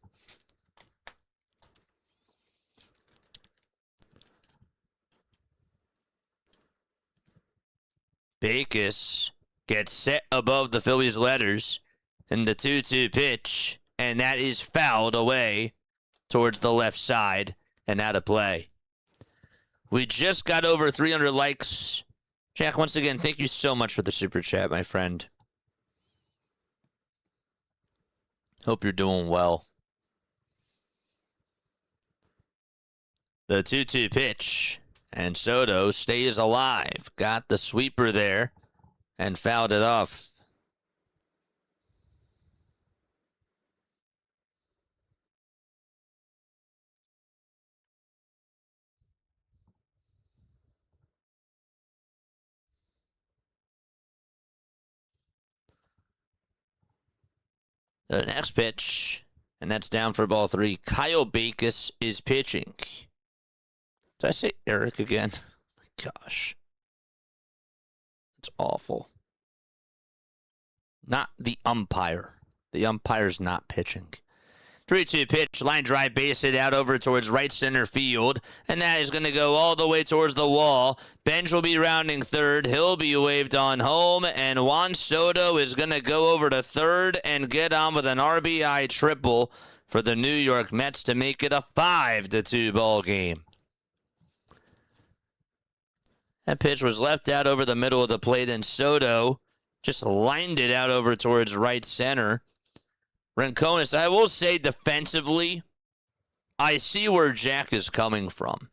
Backus gets set above the Phillies' letters in the 2-2 pitch, and that is fouled away towards the left side and out of play. We just got over 300 likes. Jack, once again, thank you so much for the super chat, my friend. Hope you're doing well. The 2-2 pitch, and Soto stays alive. Got the sweeper there and fouled it off. The next pitch, and that's down for ball 3. Kyle Backus is pitching. Did I say Eric again? Gosh. That's awful. Not the umpire. The umpire's not pitching. 3-2 pitch, line drive, base hit out over towards right center field, and that is going to go all the way towards the wall. Bench will be rounding third. He'll be waved on home, and Juan Soto is going to go over to third and get on with an RBI triple for the New York Mets to make it a 5-2 ball game. That pitch was left out over the middle of the plate, and Soto just lined it out over towards right center. Rincones, I will say defensively, I see where Jack is coming from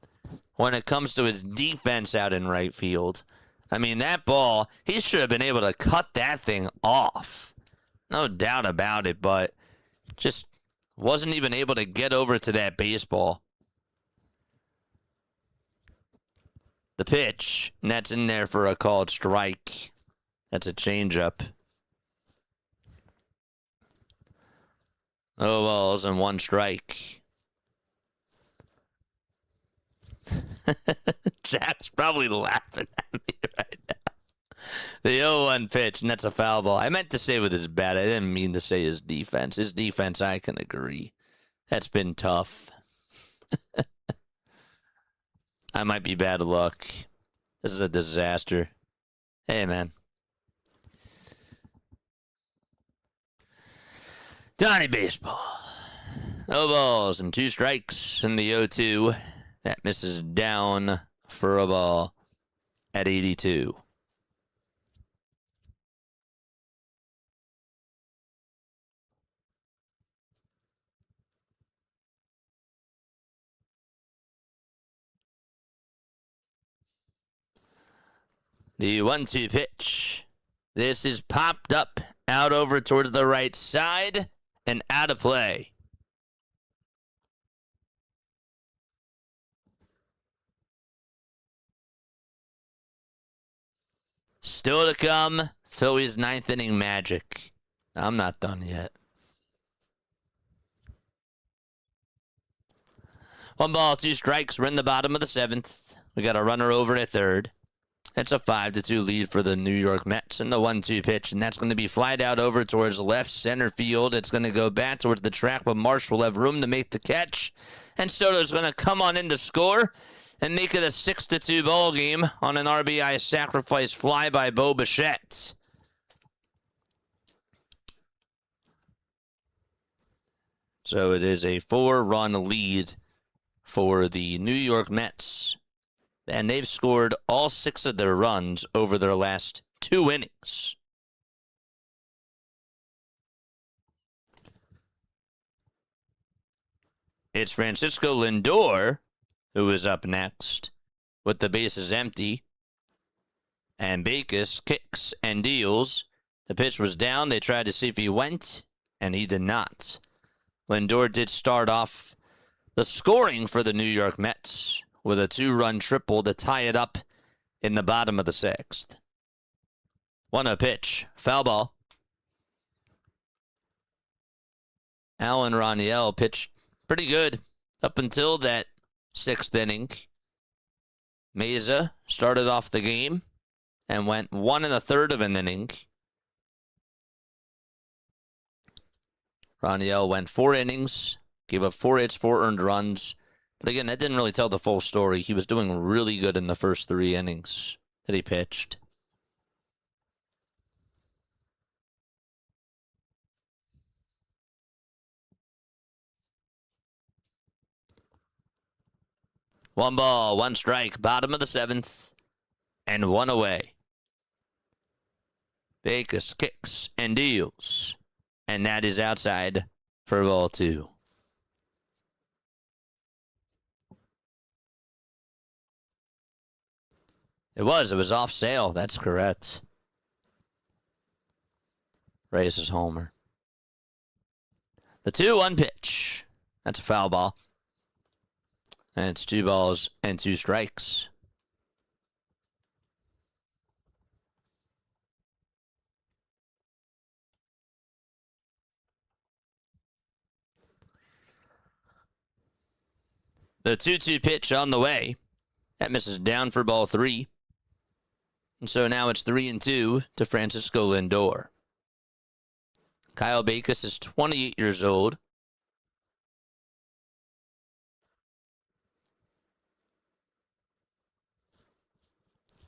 when it comes to his defense out in right field. I mean, that ball, he should have been able to cut that thing off. No doubt about it, but just wasn't even able to get over to that baseball. The pitch, and that's in there for a called strike. That's a changeup. No balls and 1 strike. Jack's probably laughing at me right now. The 0-1 pitch, and that's a foul ball. I meant to say with his bat. I didn't mean to say his defense. His defense, I can agree. That's been tough. I might be bad luck. This is a disaster. Hey, man. Donnie Baseball. No balls and 2 strikes in the 0-2. That misses down for a ball at 82. The 1-2 pitch. This is popped up out over towards the right side and out of play. Still to come, Phillies 9th inning magic. I'm not done yet. 1 ball, 2 strikes. We're in the bottom of the 7th. We got a runner over at third. It's a 5-2 lead for the New York Mets in the 1-2 pitch, and that's going to be flied out over towards left center field. It's going to go back towards the track, but Marsh will have room to make the catch, and Soto's going to come on in to score and make it a 6-2 ball game on an RBI sacrifice fly by Bo Bichette. So it is a 4-run lead for the New York Mets. And they've scored all 6 of their runs over their last 2 innings. It's Francisco Lindor who is up next with the bases empty. And Backus kicks and deals. The pitch was down. They tried to see if he went, and he did not. Lindor did start off the scoring for the New York Mets with a 2-run triple to tie it up in the bottom of the 6th. 1-0 pitch. Foul ball. Alan Rangel pitched pretty good up until that 6th inning. Mesa started off the game and went 1 1/3 of an inning. Rangel went 4 innings, gave up 4 hits, 4 earned runs. But again, that didn't really tell the full story. He was doing really good in the first 3 innings that he pitched. One ball, 1 strike, bottom of the 7th, and 1 away. Backus kicks and deals, and that is outside for ball 2. It was off sale. That's correct. Raises homer. The 2-1 pitch. That's a foul ball. And it's 2 balls and 2 strikes. The 2-2 pitch on the way. That misses down for ball 3. And so now it's 3-2 to Francisco Lindor. Kyle Backus is 28 years old.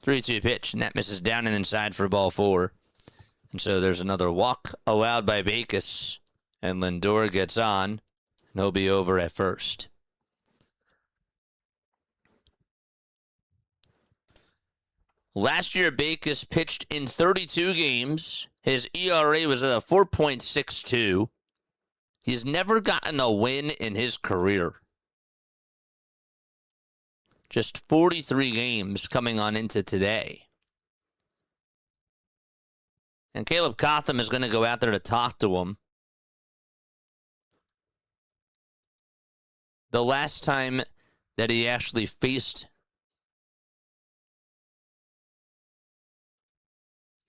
3-2 pitch, and that misses down and inside for ball 4. And so there's another walk allowed by Backus, and Lindor gets on, and he'll be over at first. Last year, Backus pitched in 32 games. His ERA was at a 4.62. He's never gotten a win in his career. Just 43 games coming on into today. And Caleb Cotham is going to go out there to talk to him. The last time that he actually faced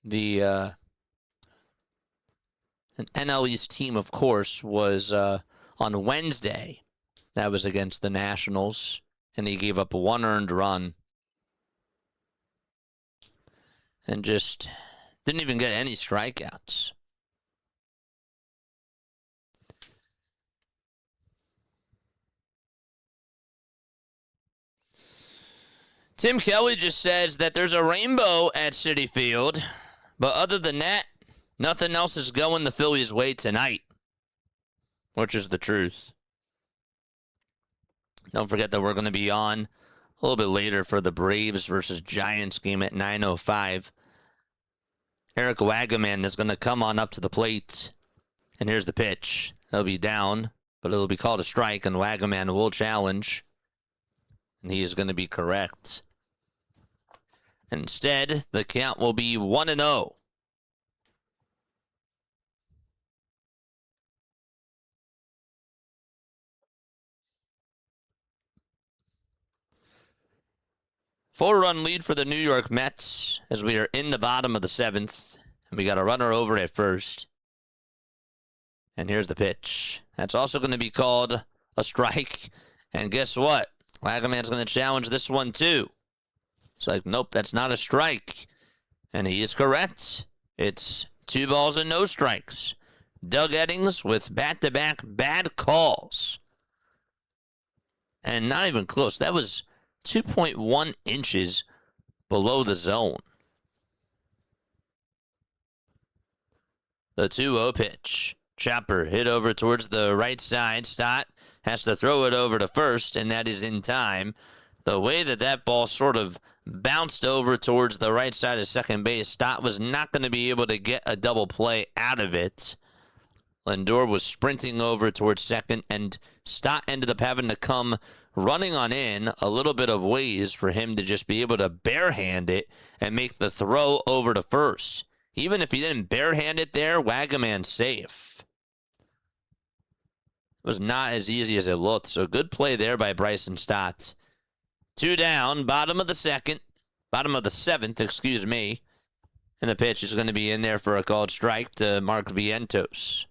an NL East team, of course, was on Wednesday. That was against the Nationals, and he gave up 1 earned run. And just didn't even get any strikeouts. Tim Kelly just says that there's a rainbow at Citi Field, but other than that, nothing else is going the Phillies' way tonight, which is the truth. Don't forget that we're going to be on a little bit later for the Braves versus Giants game at 9:05. Eric Wagaman is going to come on up to the plate, and here's the pitch. It'll be down, but it'll be called a strike, and Wagaman will challenge, and he is going to be correct. Instead, the count will be 1-0. Four-run lead for the New York Mets as we are in the bottom of the 7th. And we got a runner over at first. And here's the pitch. That's also going to be called a strike. And guess what? Wagaman's going to challenge this one too. It's like, nope, that's not a strike. And he is correct. It's 2 balls and no strikes. Doug Eddings with back-to-back bad calls. And not even close. That was 2.1 inches below the zone. The 2-0 pitch. Chopper hit over towards the right side. Stott has to throw it over to first, and that is in time. The way that ball sort of bounced over towards the right side of second base, Stott was not going to be able to get a double play out of it. Lindor was sprinting over towards second, and Stott ended up having to come running on in a little bit of ways for him to just be able to barehand it and make the throw over to first. Even if he didn't barehand it there, Wagaman's safe. It was not as easy as it looked, so good play there by Bryson Stott. 2 down, bottom of the 7th, excuse me. And the pitch is going to be in there for a called strike to Mark Vientos.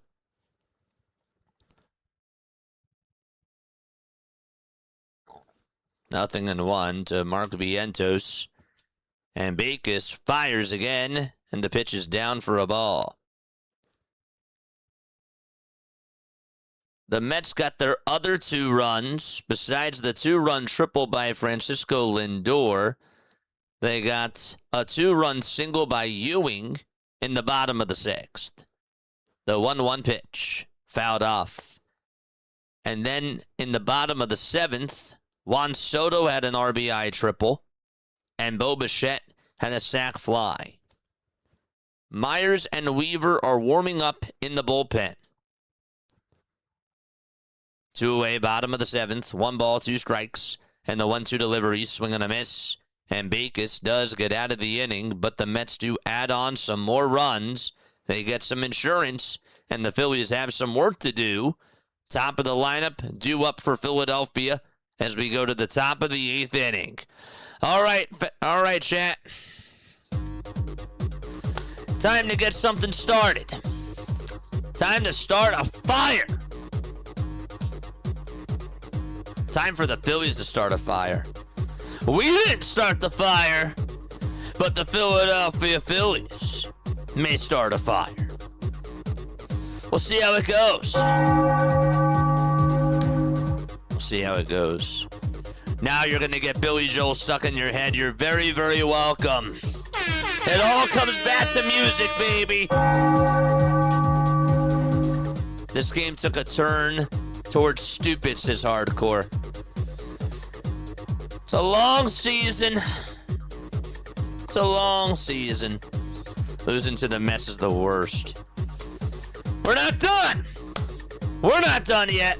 Nothing in 1 to Mark Vientos. And Backus fires again, and the pitch is down for a ball. The Mets got their other 2 runs. Besides the 2-run triple by Francisco Lindor, they got a 2-run single by Ewing in the bottom of the 6th. The 1-1 pitch, fouled off. And then in the bottom of the 7th, Juan Soto had an RBI triple, and Bo Bichette had a sac fly. Myers and Weaver are warming up in the bullpen. 2 away, bottom of the 7th, 1 ball, 2 strikes, and the 1-2 delivery, swing and a miss. And Backus does get out of the inning, but the Mets do add on some more runs. They get some insurance, and the Phillies have some work to do. Top of the lineup, due up for Philadelphia as we go to the top of the 8th inning. All right, chat. Time to get something started. Time to start a fire. Time for the Phillies to start a fire. We didn't start the fire, but the Philadelphia Phillies may start a fire. We'll see how it goes. Now you're going to get Billy Joel stuck in your head. You're very, very welcome. It all comes back to music, baby. This game took a turn towards stupid, says Hardcore. It's a long season. It's a long season. Losing to the Mets is the worst. We're not done. We're not done yet.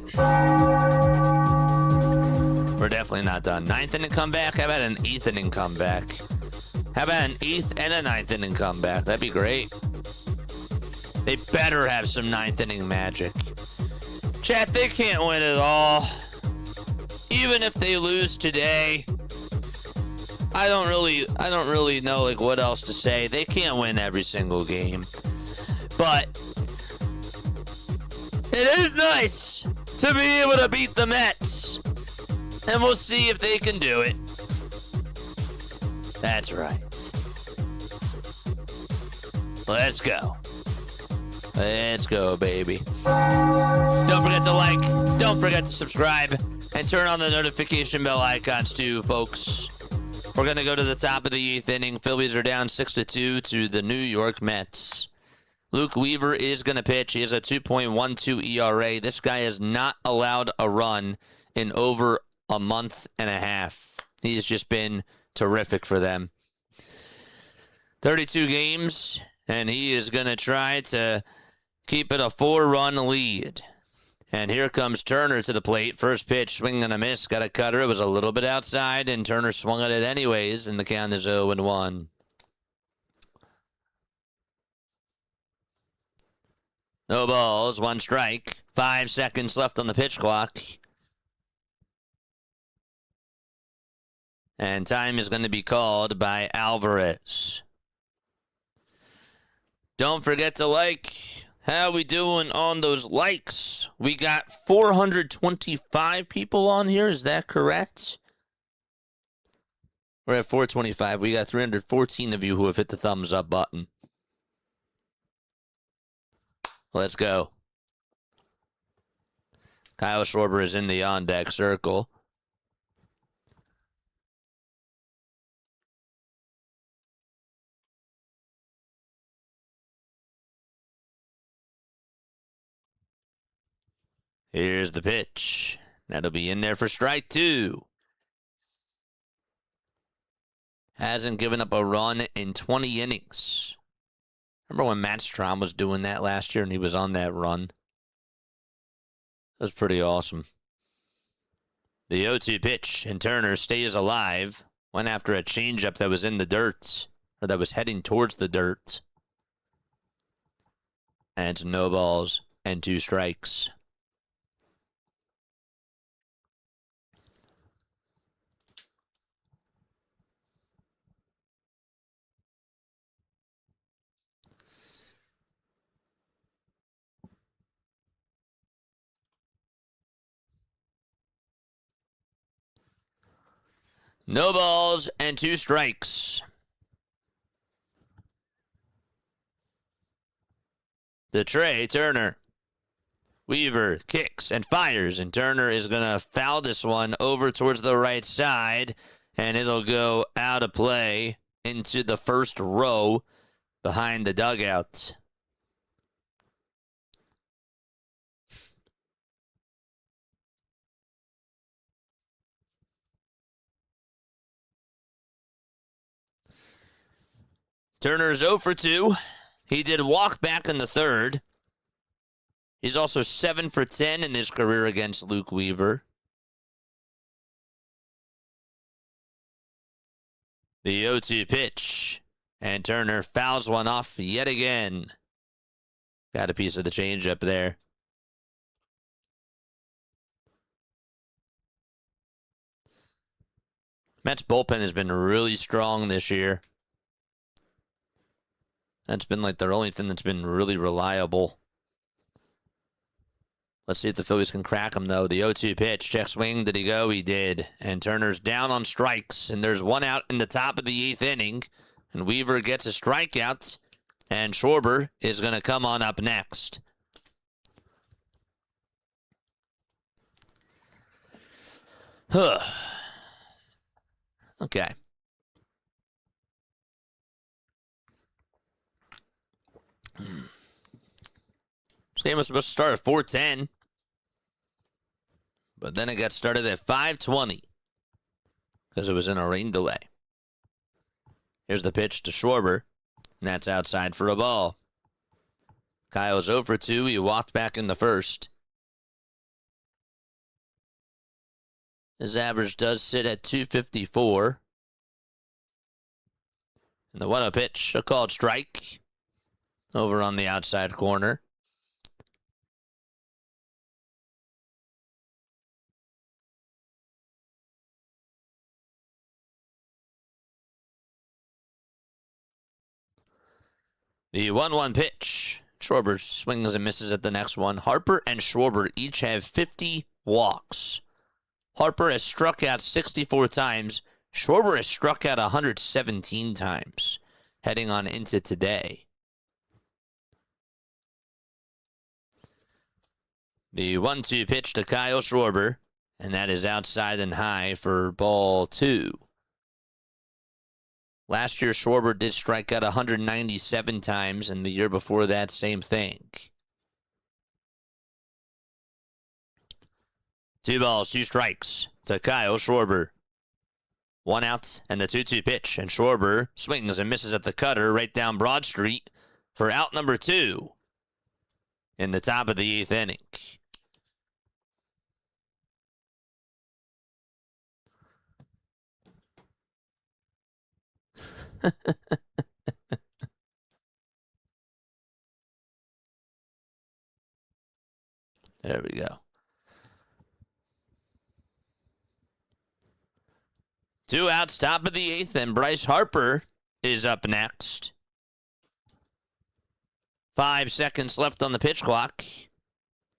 We're definitely not done. 9th inning comeback? How about an 8th inning comeback? How about an 8th and a 9th inning comeback? That'd be great. They better have some 9th inning magic. Chat, they can't win it all. Even if they lose today, I don't really know like what else to say. They can't win every single game. But it is nice to be able to beat the Mets. And we'll see if they can do it. That's right. Let's go. Let's go, baby. Don't forget to like, don't forget to subscribe, and turn on the notification bell icons too, folks. We're going to go to the top of the 8th inning. Phillies are down 6-2 to the New York Mets. Luke Weaver is going to pitch. He has a 2.12 ERA. This guy has not allowed a run in over a month and a half. He has just been terrific for them. 32 games, and he is going to try to keep it a 4-run lead. And here comes Turner to the plate. First pitch, swing and a miss. Got a cutter. It was a little bit outside, and Turner swung at it anyways, and the count is 0-1. No balls, 1 strike. 5 seconds left on the pitch clock. And time is going to be called by Alvarez. Don't forget to like. How we doing on those likes? We got 425 people on here. Is that correct? We're at 425. We got 314 of you who have hit the thumbs up button. Let's go. Kyle Schwarber is in the on-deck circle. Here's the pitch. That'll be in there for strike 2. Hasn't given up a run in 20 innings. Remember when Matt Strom was doing that last year and he was on that run? That was pretty awesome. The 0-2 pitch, and Turner stays alive. Went after a changeup that was in the dirt, or that was heading towards the dirt. And it's no balls and 2 strikes. No balls and 2 strikes. The tray, Turner. Weaver kicks and fires, and Turner is going to foul this one over towards the right side, and it'll go out of play into the first row behind the dugout. Turner's 0 for 2. He did walk back in the 3rd. He's also 7 for 10 in his career against Luke Weaver. The 0-2 pitch. And Turner fouls one off yet again. Got a piece of the changeup there. Mets bullpen has been really strong this year. That's been like their only thing that's been really reliable. Let's see if the Phillies can crack him, though. The 0-2 pitch. Check swing. Did he go? He did. And Turner's down on strikes. And there's 1 out in the top of the 8th inning. And Weaver gets a strikeout. And Schwarber is going to come on up next. Okay. This game was supposed to start at 4:10. But then it got started at 5:20 because it was in a rain delay. Here's the pitch to Schwarber, and that's outside for a ball. Kyle's 0 for 2. He walked back in the first. His average does sit at 254. And the 1-0 pitch, a called strike over on the outside corner. The 1-1 pitch. Schwarber swings and misses at the next one. Harper and Schwarber each have 50 walks. Harper has struck out 64 times. Schwarber has struck out 117 times, heading on into today. The 1-2 pitch to Kyle Schwarber, and that is outside and high for ball 2. Last year, Schwarber did strike out 197 times, and the year before that, same thing. 2 balls, 2 strikes to Kyle Schwarber. 1 out, and the 2-2 pitch, and Schwarber swings and misses at the cutter right down Broad Street for out number 2 in the top of the 8th inning. There we go. 2 outs, top of the 8th, and Bryce Harper is up next. 5 seconds left on the pitch clock.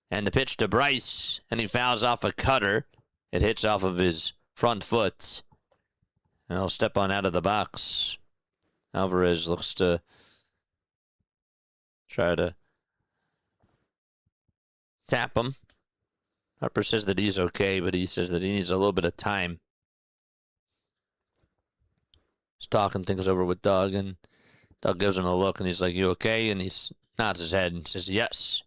And the pitch to Bryce, and he fouls off a cutter. It hits off of his front foot. And he'll step on out of the box. Alvarez looks to try to tap him. Harper says that he's okay, but he says that he needs a little bit of time. He's talking things over with Doug, and Doug gives him a look, and he's like, "You okay?" And he nods his head and says, "Yes."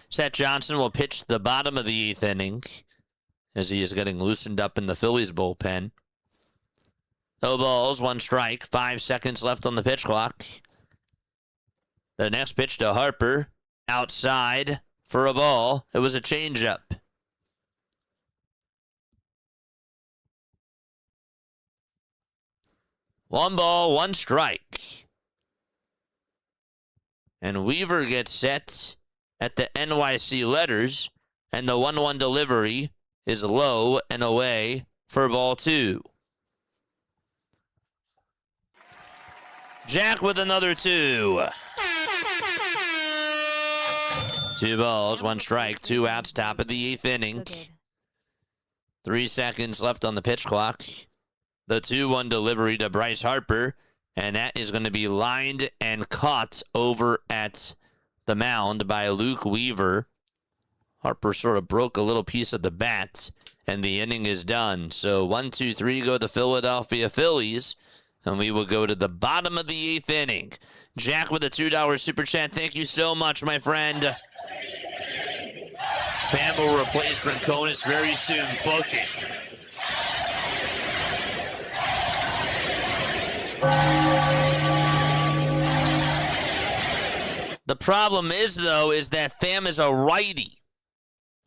Seth Johnson will pitch the bottom of the 8th inning as he is getting loosened up in the Phillies bullpen. 0 balls, 1 strike, 5 seconds left on the pitch clock. The next pitch to Harper, outside for a ball. It was a changeup. One ball, 1 strike. And Weaver gets set at the NYC letters, and the 1-1 delivery is low and away for ball 2. Jack with another 2. 2 balls, 1 strike, 2 outs, top of the 8th inning. 3 seconds left on the pitch clock. The 2-1 delivery to Bryce Harper, and that is going to be lined and caught over at the mound by Luke Weaver. Harper sort of broke a little piece of the bat, and the inning is done. So 1, 2, 3 go the Philadelphia Phillies, and we will go to the bottom of the 8th inning. Jack with a $2 super chat. Thank you so much, my friend. Pam will replace Rinconis very soon. Book it. The problem is, though, is that Pham is a righty,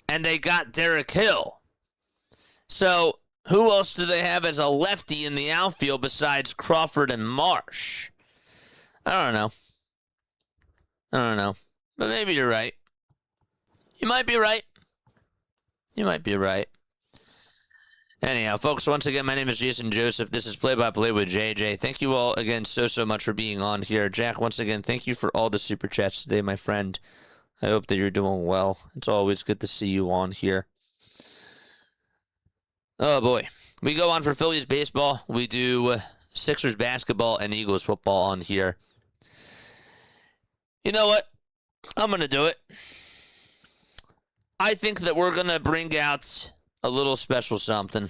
and they got Derek Hill. So who else do they have as a lefty in the outfield besides Crawford and Marsh? I don't know. But maybe you're right. You might be right. Anyhow, folks, once again, my name is Jason Joseph. This is Play-by-Play with JJ. Thank you all again so much for being on here. Jack, once again, thank you for all the super chats today, my friend. I hope that you're doing well. It's always good to see you on here. Oh, boy. We go on for Phillies baseball. We do Sixers basketball and Eagles football on here. You know what? I'm going to do it. I think that we're going to bring out a little special something.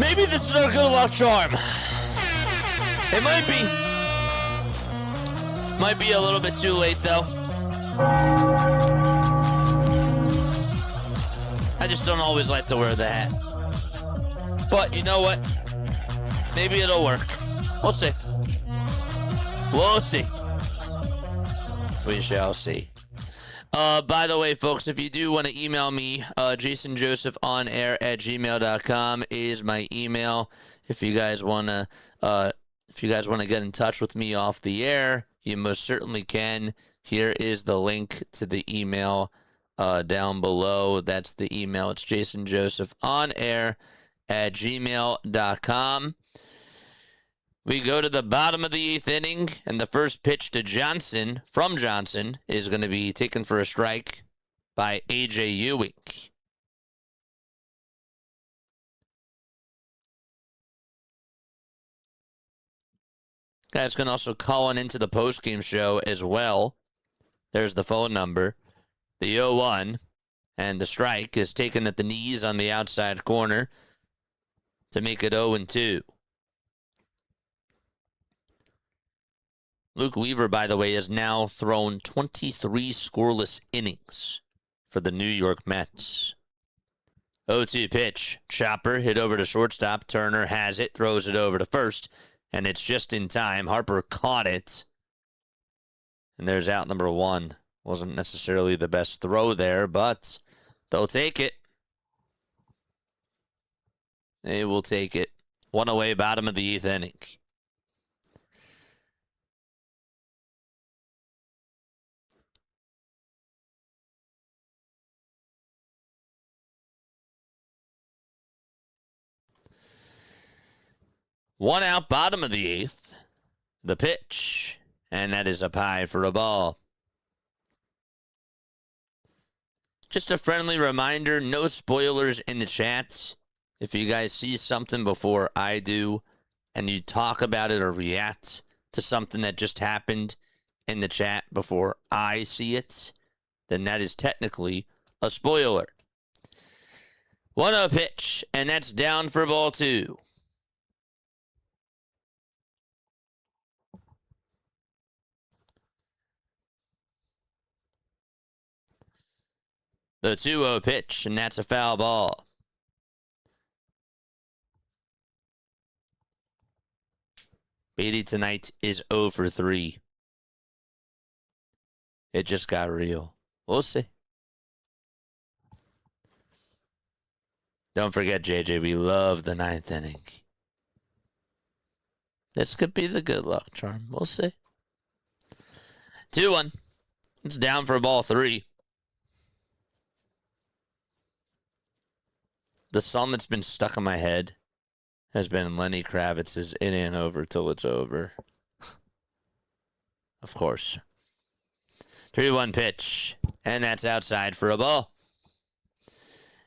Maybe this is our good luck charm. It might be. Might be a little bit too late, though. I just don't always like to wear the hat. But you know what? Maybe it'll work. We'll see. We'll see. We shall see. By the way, folks, if you do want to email me, jasonjosephonair@gmail.com is my email. If you guys want to get in touch with me off the air, you most certainly can. Here is the link to the email down below. That's the email. It's jasonjosephonair@gmail.com. We go to the bottom of the 8th inning, and the first pitch to Johnson, from Johnson, is going to be taken for a strike by A.J. Ewing. Guys can also call in into the postgame show as well. There's the phone number, the 0-1, and the strike is taken at the knees on the outside corner to make it 0-2. Luke Weaver, by the way, has now thrown 23 scoreless innings for the New York Mets. 0-2 pitch. Chopper hit over to shortstop. Turner has it, throws it over to first, and it's just in time. Harper caught it. And there's out number 1. Wasn't necessarily the best throw there, but they'll take it. They will take it. 1 away, bottom of the 8th inning. One out, bottom of the 8th. The pitch. And that is up high for a ball. Just a friendly reminder, no spoilers in the chats. If you guys see something before I do, and you talk about it or react to something that just happened in the chat before I see it, then that is technically a spoiler. 1-0 pitch, and that's down for ball 2. The 2-0 pitch, and that's a foul ball. Beatty tonight is 0 for 3. It just got real. We'll see. Don't forget, JJ, we love the 9th inning. This could be the good luck charm. We'll see. 2-1. It's down for ball 3. The song that's been stuck in my head has been Lenny Kravitz's "It Ain't Over Till It's Over." Of course. 3-1 pitch, and that's outside for a ball.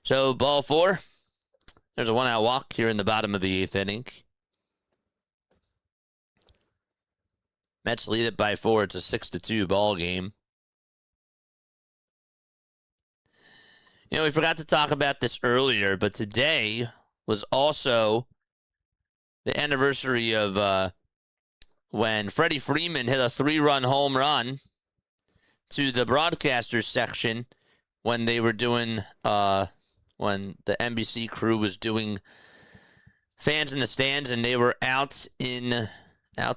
So, ball 4. There's a 1-out walk here in the bottom of the 8th inning. Mets lead it by 4. It's a 6-2 ball game. You know, we forgot to talk about this earlier, but today was also the anniversary of when Freddie Freeman hit a 3-run home run to the broadcasters section when they were doing, when the NBC crew was doing fans in the stands, and they were out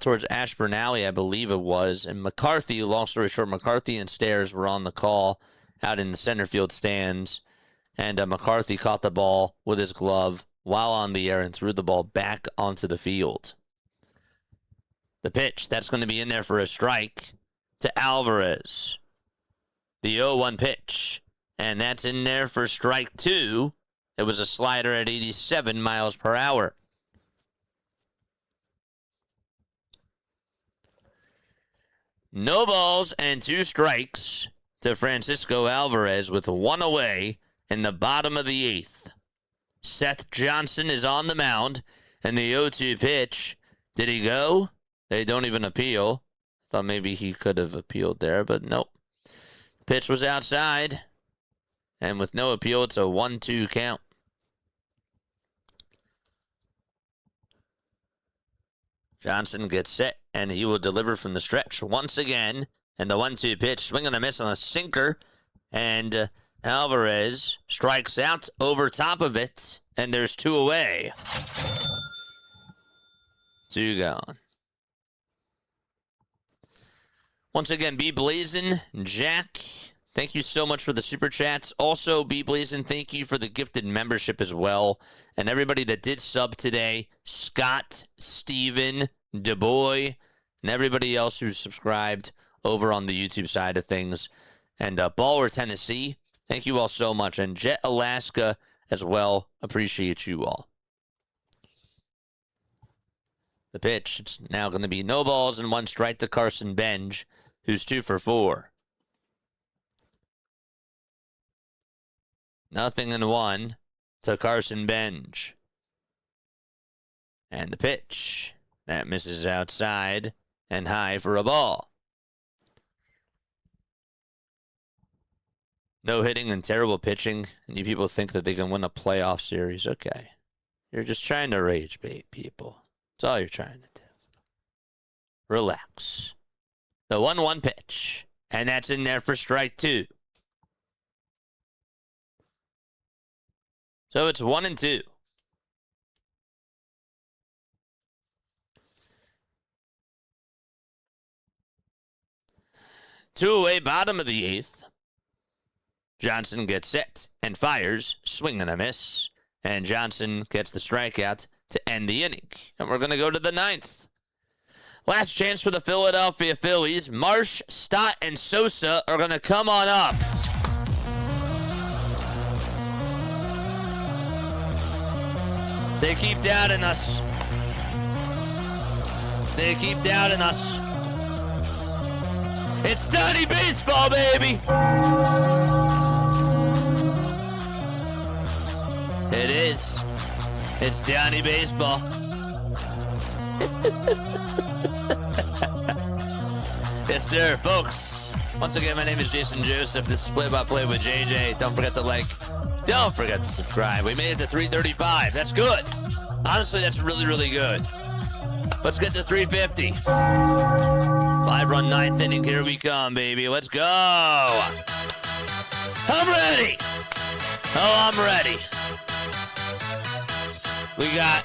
towards Ashburn Alley, I believe it was, and McCarthy, long story short, McCarthy and Stairs were on the call out in the center field stands, and McCarthy caught the ball with his glove while on the air and threw the ball back onto the field. The pitch, that's going to be in there for a strike to Alvarez. The 0-1 pitch, and that's in there for strike 2. It was a slider at 87 miles per hour. No balls and 2 strikes to Francisco Alvarez with 1 away in the bottom of the 8th. Seth Johnson is on the mound, and the 0-2 pitch. Did he go? They don't even appeal. Thought maybe he could have appealed there, but nope. Pitch was outside, and with no appeal, it's a 1-2 count. Johnson gets set, and he will deliver from the stretch once again. And the 1-2 pitch, swing and a miss on a sinker. And Alvarez strikes out over top of it, and there's 2 away. 2 gone. Once again, Be Blazin', Jack, thank you so much for the super chats. Also, Be Blazin', thank you for the gifted membership as well. And everybody that did sub today, Scott, Steven, DeBoy, and everybody else who's subscribed over on the YouTube side of things. And Baller, Tennessee, thank you all so much. And Jet Alaska as well, appreciate you all. The pitch, it's now going to be no balls and 1 strike to Carson Benj, who's 2 for 4. 0-1 to Carson Benj. And the pitch, that misses outside and high for a ball. No hitting and terrible pitching, and you people think that they can win a playoff series. Okay. You're just trying to rage bait people. That's all you're trying to do. Relax. The 1-1 pitch. And that's in there for strike 2. So it's 1-2. Two away, bottom of the 8th. Johnson gets set and fires. Swing and a miss. And Johnson gets the strikeout to end the inning. And we're going to go to the 9th. Last chance for the Philadelphia Phillies. Marsh, Stott, and Sosa are going to come on up. They keep doubting us. They keep doubting us. It's Donnie Baseball, baby! It is. It's Donnie Baseball. Yes, sir, folks. Once again, my name is Jason Joseph. This is Play by Play with JJ. Don't forget to like. Don't forget to subscribe. We made it to 335. That's good. Honestly, that's really, really good. Let's get to 350. 5-run 9th inning. Here we come, baby. Let's go. I'm ready. Oh, I'm ready. We got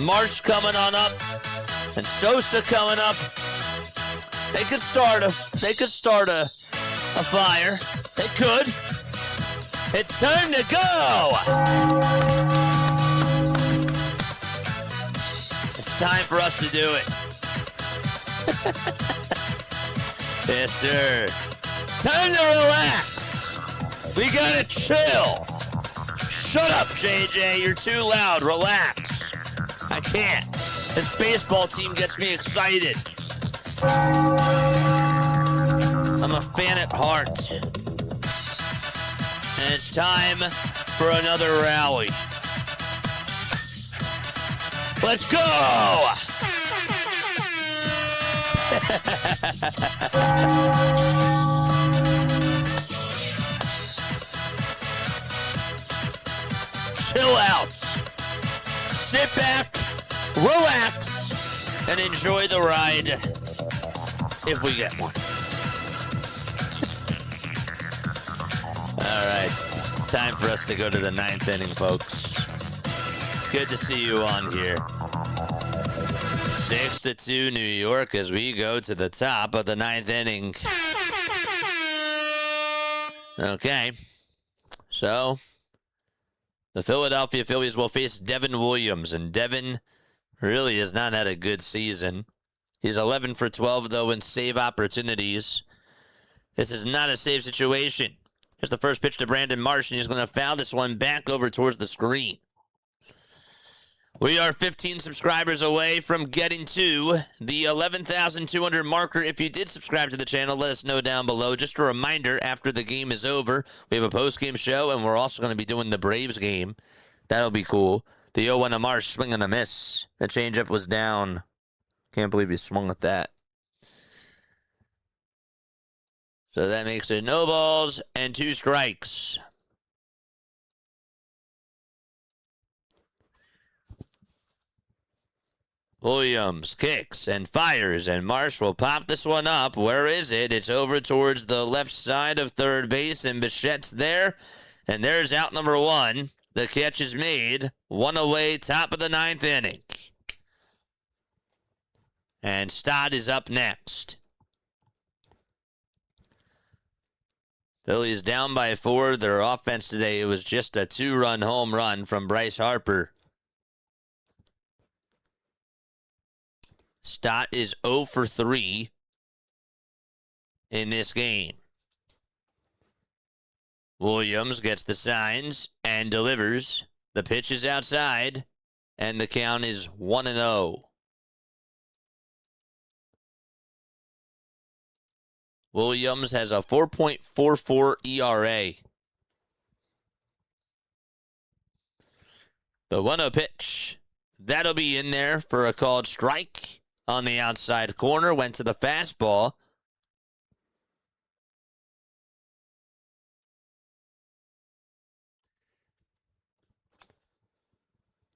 Marsh coming on up and Sosa coming up. They could start a fire. They could. It's time to go. It's time for us to do it. Yes, sir. Time to relax. We gotta chill. Shut up, JJ. You're too loud. Relax. I can't. This baseball team gets me excited. I'm a fan at heart. And it's time for another rally. Let's go! Chill out. Sit back, relax, and enjoy the ride if we get one. All right, it's time for us to go to the 9th inning, folks. Good to see you on here. 6-2 New York as we go to the top of the 9th inning. Okay, so the Philadelphia Phillies will face Devin Williams, and Devin really has not had a good season. He's 11 for 12, though, in save opportunities. This is not a save situation. Here's the first pitch to Brandon Marsh, and he's going to foul this one back over towards the screen. We are 15 subscribers away from getting to the 11,200 marker. If you did subscribe to the channel, let us know down below. Just a reminder, after the game is over, we have a post-game show, and we're also going to be doing the Braves game. That'll be cool. The 0-1 to Marsh, swing and a miss. The changeup was down. Can't believe he swung at that. So that makes it no balls and 2 strikes. Williams kicks and fires, and Marsh will pop this one up. Where is it? It's over towards the left side of third base, and Bichette's there. And there's out number one. The catch is made. One away, top of the ninth inning. And Stott is up next. Phillies down by 4. Their offense today, it was just a 2-run home run from Bryce Harper. Stott is 0 for 3 in this game. Williams gets the signs and delivers. The pitch is outside, and the count is 1-0. Williams has a 4.44 ERA. The 1-0 pitch. That'll be in there for a called strike. On the outside corner, went to the fastball.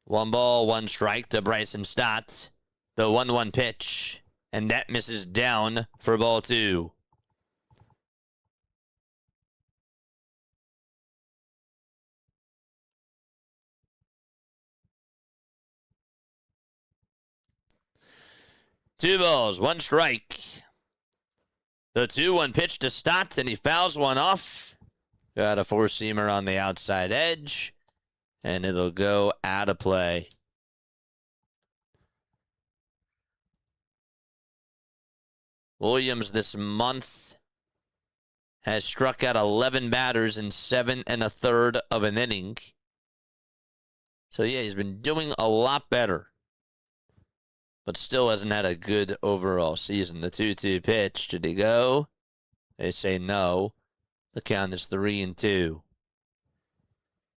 One ball, one strike to Bryson Stott. The 1-1 pitch, and that misses down for ball 2. Two balls, one strike. The 2-1 pitch to Stott, and he fouls one off. Got a four-seamer on the outside edge, and it'll go out of play. Williams this month has struck out 11 batters in 7 1/3 of an inning. So, yeah, he's been doing a lot better, but still hasn't had a good overall season. The 2-2 pitch, did he go? They say no. The count is 3-2.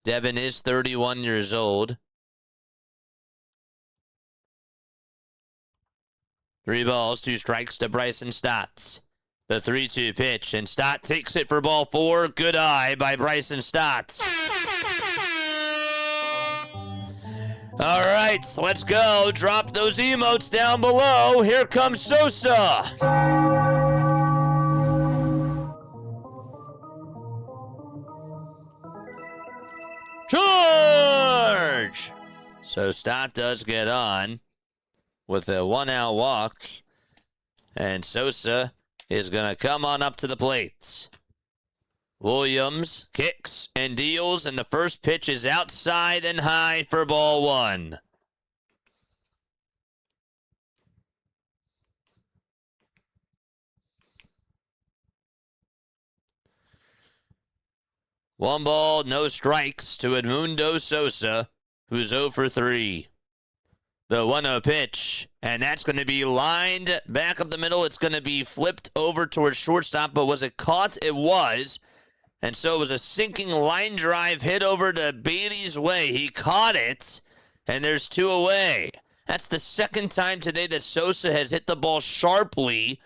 Devin is 31 years old. 3 balls, 2 strikes to Bryson Stott. The 3-2 pitch, and Stott takes it for ball 4. Good eye by Bryson Stott. All right, let's go. Drop those emotes down below. Here comes Sosa. Charge! So Stott does get on with a 1-out walk, and Sosa is going to come on up to the plate. Williams kicks and deals, and the first pitch is outside and high for ball 1. One ball, no strikes to Edmundo Sosa, who's 0 for 3. The 1-0 pitch, and that's going to be lined back up the middle. It's going to be flipped over towards shortstop, but was it caught? It was. And so it was a sinking line drive hit over to Beatty's way. He caught it, and there's 2 away. That's the second time today that Sosa has hit the ball sharply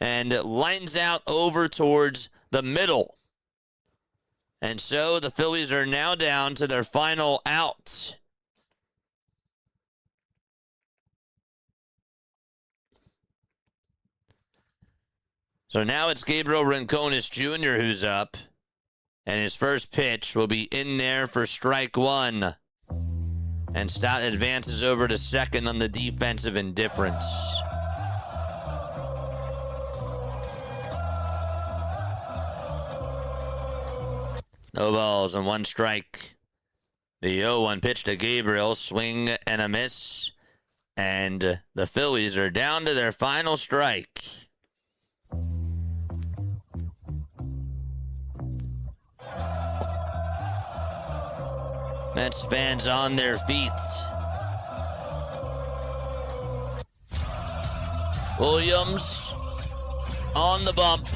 and lines out over towards the middle. And so the Phillies are now down to their final out. So now it's Gabriel Rincones Jr. who's up, and his first pitch will be in there for strike 1. And Stott advances over to second on the defensive indifference. No balls and 1 strike. The 0-1 pitch to Gabriel, swing and a miss, and the Phillies are down to their final strike. Mets fans on their feet. Williams on the bump.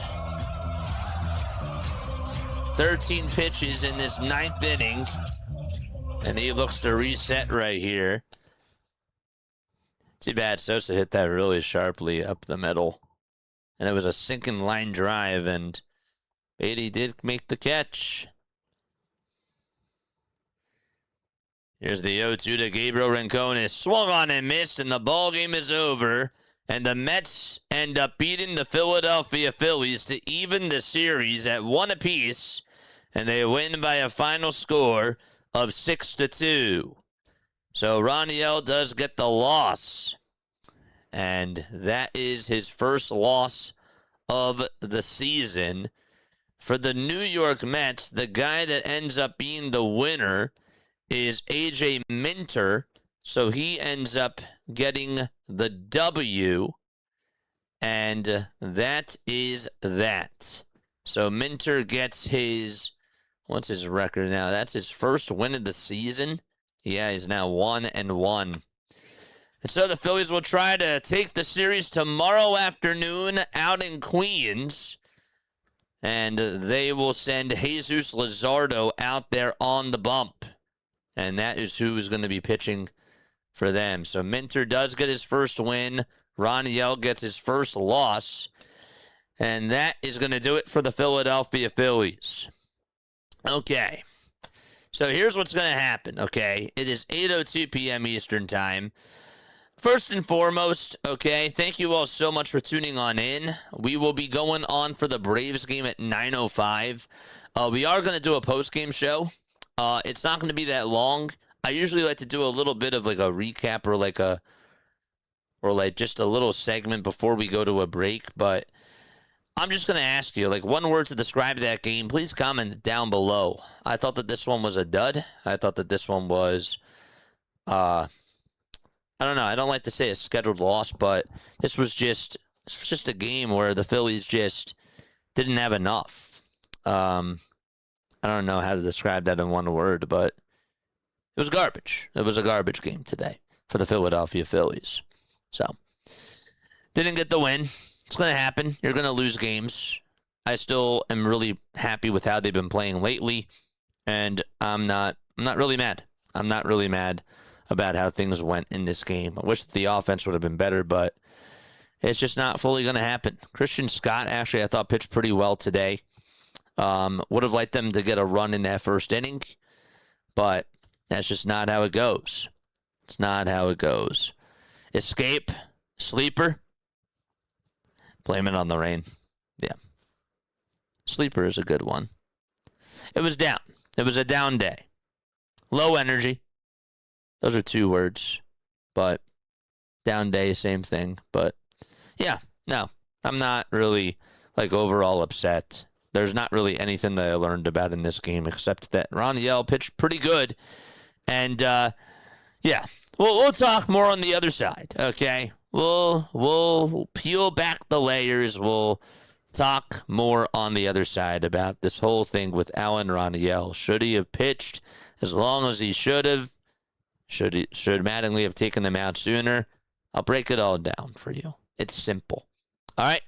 13 pitches in this 9th inning, and he looks to reset right here. Too bad Sosa hit that really sharply up the middle, and it was a sinking line drive, and Beatty did make the catch. Here's the 0-2 to Gabriel Rincones. Swung on and missed, and the ball game is over. And the Mets end up beating the Philadelphia Phillies to even the series at 1 apiece. And they win by a final score of 6-2. So Rangel does get the loss. And that is his first loss of the season. For the New York Mets, the guy that ends up being the winner is A.J. Minter. So he ends up getting the W. And that is that. So Minter gets his, what's his record now? That's his first win of the season. Yeah, he's now 1-1. And so the Phillies will try to take the series tomorrow afternoon out in Queens. And they will send Jesus Luzardo out there on the bump. And that is who is going to be pitching for them. So Minter does get his first win. Rangel gets his first loss. And that is going to do it for the Philadelphia Phillies. Okay. So here's what's going to happen, okay? It is 8:02 p.m. Eastern Time. First and foremost, okay, thank you all so much for tuning on in. We will be going on for the Braves game at 9:05. We are going to do a post-game show. It's not going to be that long. I usually like to do a little bit of like a recap or just a little segment before we go to a break, but I'm just going to ask you, like, one word to describe that game. Please comment down below. I thought that this one was a dud. I thought that this one was, I don't know. I don't like to say a scheduled loss, but this was just a game where the Phillies just didn't have enough. I don't know how to describe that in one word, but it was garbage. It was a garbage game today for the Philadelphia Phillies. So, didn't get the win. It's going to happen. You're going to lose games. I still am really happy with how they've been playing lately, and I'm not really mad. I'm not really mad about how things went in this game. I wish the offense would have been better, but it's just not fully going to happen. Christian Scott, actually, I thought pitched pretty well today. Would have liked them to get a run in that first inning, but that's just not how it goes. It's not how it goes. Escape, sleeper, blame it on the rain. Yeah. Sleeper is a good one. It was down. It was a down day. Low energy. Those are two words, but down day, same thing. But yeah, no, I'm not really like overall upset. There's not really anything that I learned about in this game except that Rangel pitched pretty good. And yeah, we'll talk more on the other side. Okay, we'll peel back the layers. We'll talk more on the other side about this whole thing with Alan Rangel. Should he have pitched as long as he should have? Should Mattingly have taken them out sooner? I'll break it all down for you. It's simple. All right.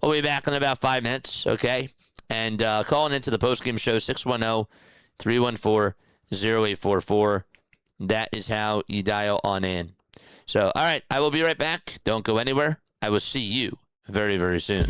We'll be back in about 5 minutes, okay? And calling into the postgame show, 610-314-0844. That is how you dial on in. So, all right. I will be right back. Don't go anywhere. I will see you very, very soon.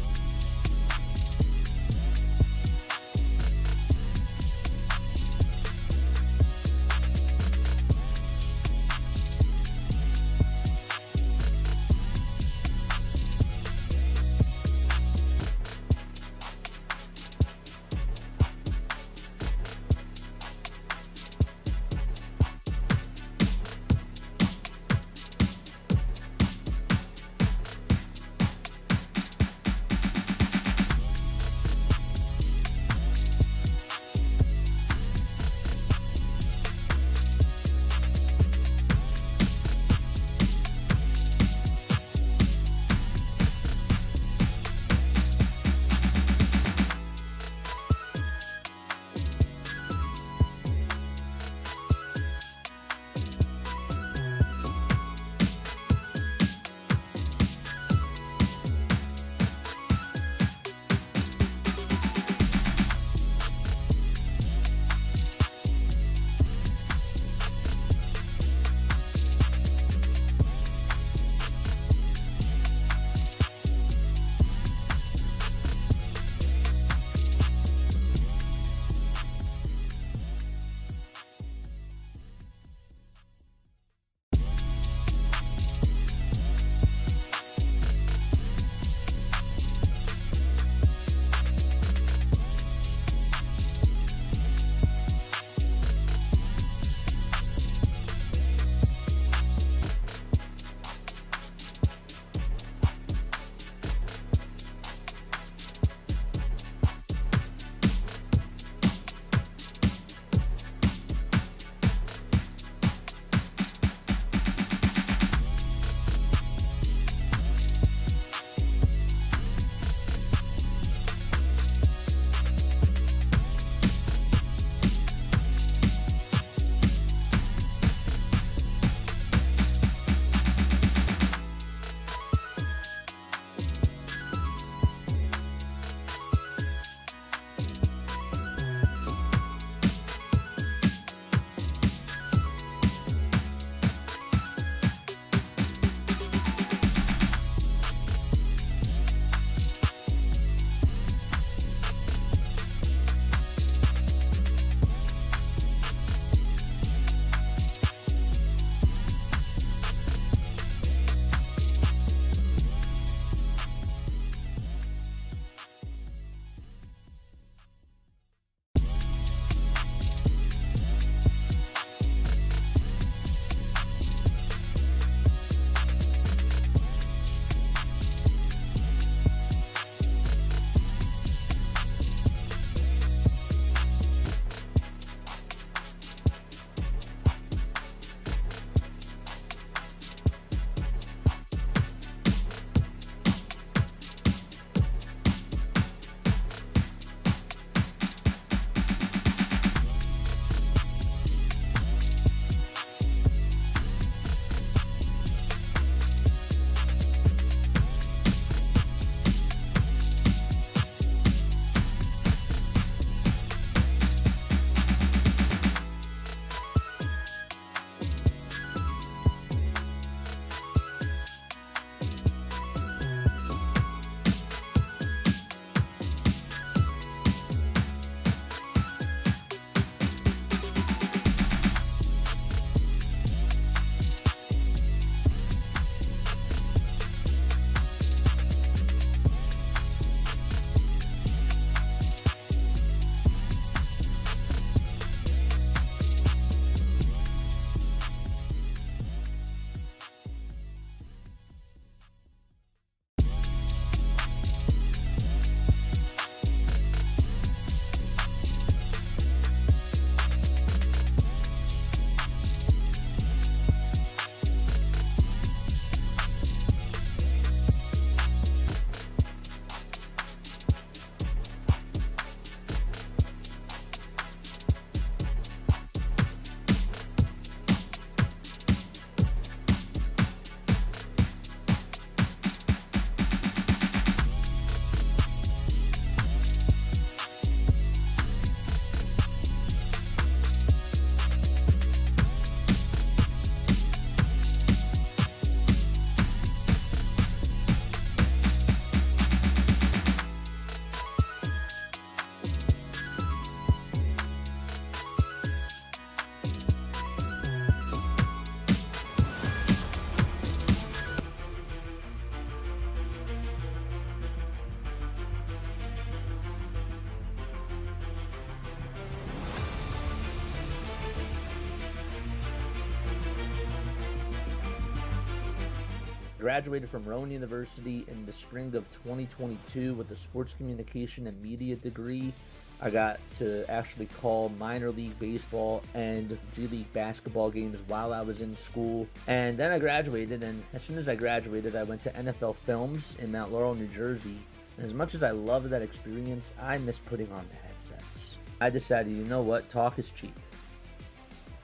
graduated from Rowan University in the spring of 2022 with a sports communication and media degree. I got to actually call minor league baseball and G League basketball games while I was in school. And then I graduated, and as soon as I graduated, I went to NFL Films in Mount Laurel, New Jersey. And as much as I loved that experience, I miss putting on the headsets. I decided, you know what, talk is cheap.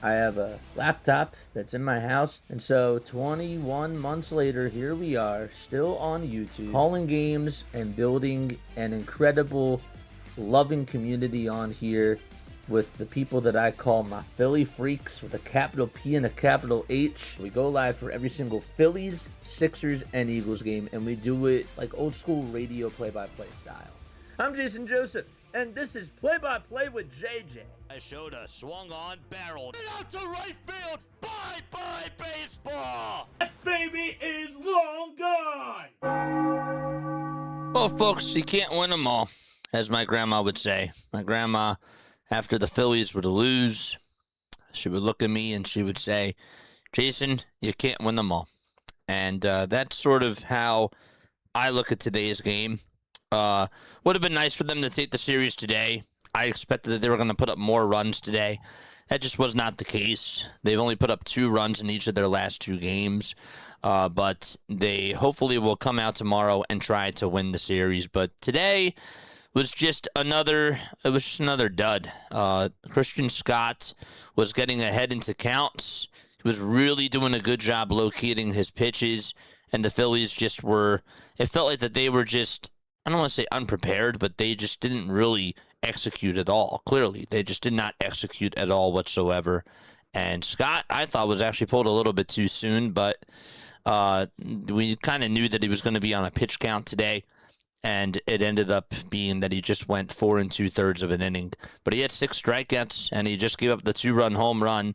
I have a laptop that's in my house, and so 21 months later, here we are, still on YouTube, calling games and building an incredible, loving community on here with the people that I call my Philly freaks with a capital P and a capital H. We go live for every single Phillies, Sixers, and Eagles game, and we do it like old school radio play-by-play style. I'm Jason Joseph, and this is Play-by-Play with JJ. I showed a swung on, barreled out to right field. Bye-bye baseball. That baby is long gone. Well, folks, you can't win them all, as my grandma would say. My grandma, after the Phillies would lose, she would look at me and she would say, Jason, you can't win them all. And that's sort of how I look at today's game. Would have been nice for them to take the series today. I expected that they were going to put up more runs today. That just was not the case. They've only put up 2 runs in each of their last 2 games. But they hopefully will come out tomorrow and try to win the series. But today was just another dud. Christian Scott was getting ahead into counts. He was really doing a good job locating his pitches. And the Phillies just were, it felt like that they were just, I don't want to say unprepared, but they just didn't really execute at all. Clearly, they just did not execute at all whatsoever. And Scott, I thought, was actually pulled a little bit too soon, but we kind of knew that he was going to be on a pitch count today, and it ended up being that he just went 4 2/3 of an inning. But he had 6 strikeouts, and he just gave up the 2-run home run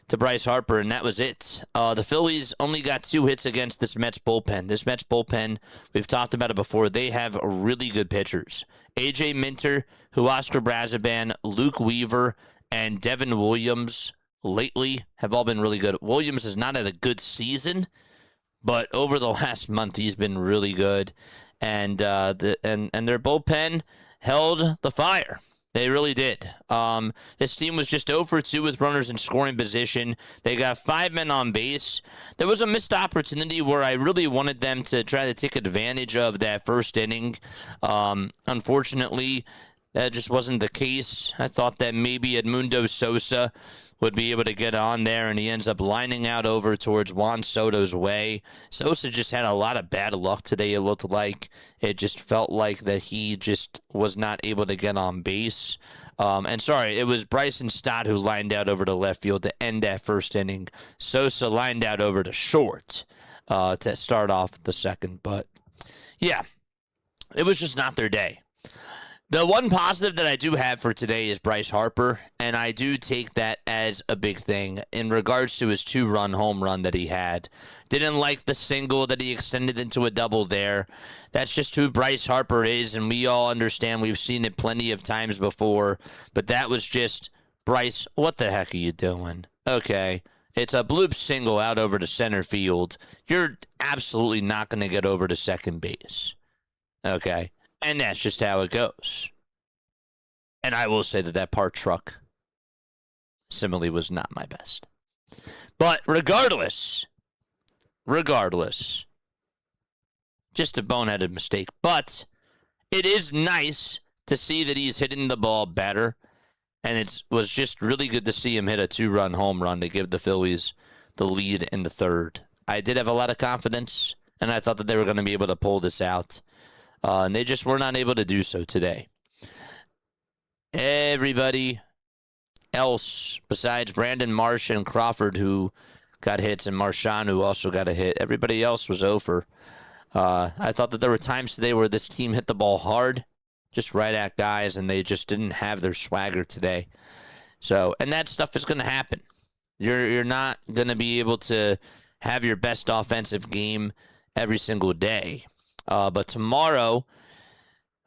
to Bryce Harper, and that was it. The Phillies only got 2 hits against this Mets bullpen. This Mets bullpen, we've talked about it before, they have really good pitchers. A.J. Minter, Huascar Braziban, Luke Weaver, and Devin Williams lately have all been really good. Williams has not had a good season, but over the last month, he's been really good. And their bullpen held the fire. They really did. This team was just 0 for 2 with runners in scoring position. They got 5 men on base. There was a missed opportunity where I really wanted them to try to take advantage of that first inning. Unfortunately, that just wasn't the case. I thought that maybe Edmundo Sosa would be able to get on there, and he ends up lining out over towards Juan Soto's way. Sosa just had a lot of bad luck today, it looked like. It just felt like that he just was not able to get on base. And sorry, it was Bryson Stott who lined out over to left field to end that first inning. Sosa lined out over to short to start off the second. But, yeah, it was just not their day. The one positive that I do have for today is Bryce Harper, and I do take that as a big thing in regards to his 2-run home run that he had. Didn't like the single that he extended into a double there. That's just who Bryce Harper is, and we all understand. We've seen it plenty of times before, but that was just, Bryce, what the heck are you doing? Okay, it's a bloop single out over to center field. You're absolutely not going to get over to second base. Okay? And that's just how it goes. And I will say that that park truck simile was not my best. But regardless, just a boneheaded mistake. But it is nice to see that he's hitting the ball better. And it was just really good to see him hit a 2-run home run to give the Phillies the lead in the third. I did have a lot of confidence, and I thought that they were going to be able to pull this out. And they just were not able to do so today. Everybody else besides Brandon Marsh and Crawford, who got hits, and Marchand, who also got a hit, everybody else was over. I thought that there were times today where this team hit the ball hard, just right at guys, and they just didn't have their swagger today. So, and that stuff is going to happen. You're not going to be able to have your best offensive game every single day. But tomorrow,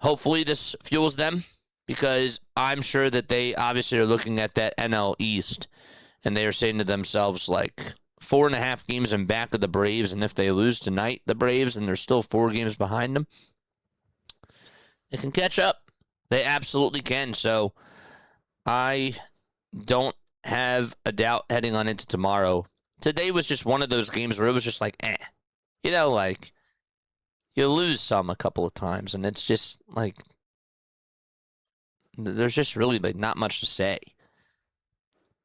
hopefully this fuels them, because I'm sure that they obviously are looking at that NL East, and they are saying to themselves, like, 4.5 games in back of the Braves, and if they lose tonight, the Braves, and they're still 4 games behind them, they can catch up. They absolutely can. So I don't have a doubt heading on into tomorrow. Today was just one of those games where it was just like, like you lose some a couple of times, and it's just like there's just really like not much to say.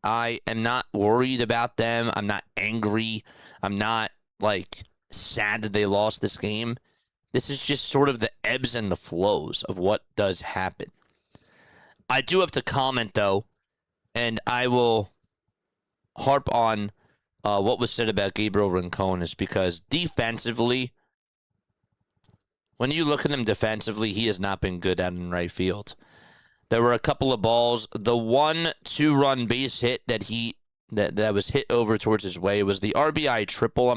I am not worried about them. I'm not angry. I'm not like sad that they lost this game. This is just sort of the ebbs and the flows of what does happen. I do have to comment, though, and I will harp on what was said about Gabriel Rincones, because defensively, when you look at him defensively, he has not been good out in right field. There were a couple of balls. The 1 2-run base hit that was hit over towards his way was the RBI triple,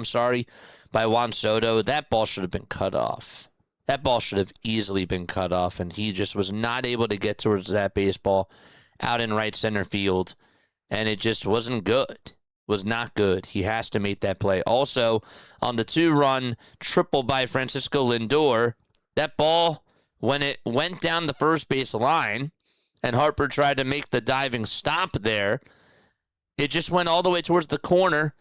by Juan Soto. That ball should have been cut off. That ball should have easily been cut off, and he just was not able to get towards that baseball out in right center field, and it just wasn't good. Was not good. He has to make that play. Also, on the 2-run triple by Francisco Lindor, that ball, when it went down the first base line, and Harper tried to make the diving stop there, it just went all the way towards the corner,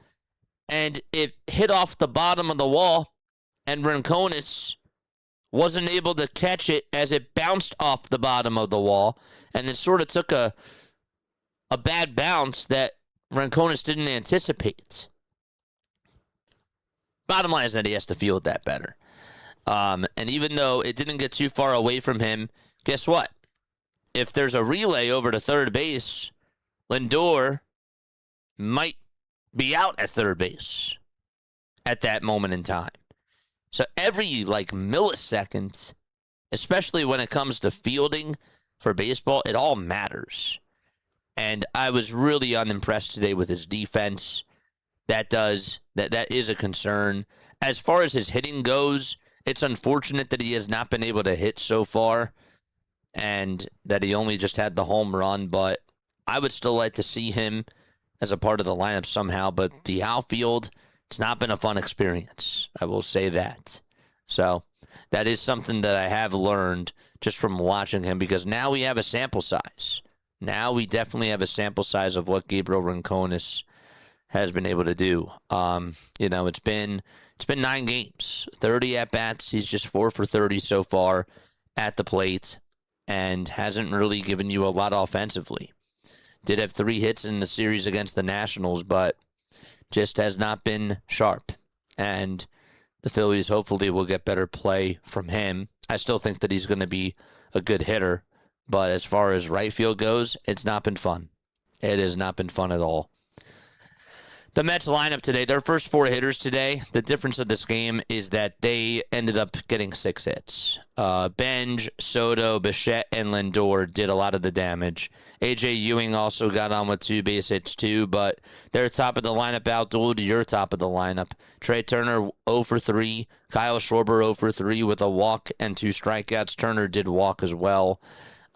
and it hit off the bottom of the wall, and Rincones wasn't able to catch it as it bounced off the bottom of the wall, and it sort of took a bad bounce that Rincones didn't anticipate. Bottom line is that he has to field that better. And even though it didn't get too far away from him, guess what? If there's a relay over to third base, Lindor might be out at third base at that moment in time. So every millisecond, especially when it comes to fielding for baseball, it all matters. And I was really unimpressed today with his defense. That is a concern. As far as his hitting goes, it's unfortunate that he has not been able to hit so far, and that he only just had the home run, but I would still like to see him as a part of the lineup somehow. But the outfield, it's not been a fun experience. I will say that. So that is something that I have learned just from watching him, because now we have a sample size. Now we definitely have a sample size of what Gabriel Rincones has been able to do. It's been 9 games, 30 at-bats. He's just 4 for 30 so far at the plate, and hasn't really given you a lot offensively. Did have 3 hits in the series against the Nationals, but just has not been sharp. And the Phillies hopefully will get better play from him. I still think that he's going to be a good hitter, but as far as right field goes, it's not been fun. It has not been fun at all. The Mets lineup today, their first 4 hitters today, the difference of this game is that they ended up getting 6 hits. Benj, Soto, Bichette, and Lindor did a lot of the damage. A.J. Ewing also got on with 2 base hits too, but their top of the lineup outdueled your top of the lineup. Trey Turner 0 for 3, Kyle Schwarber 0 for 3 with a walk and 2 strikeouts. Turner did walk as well.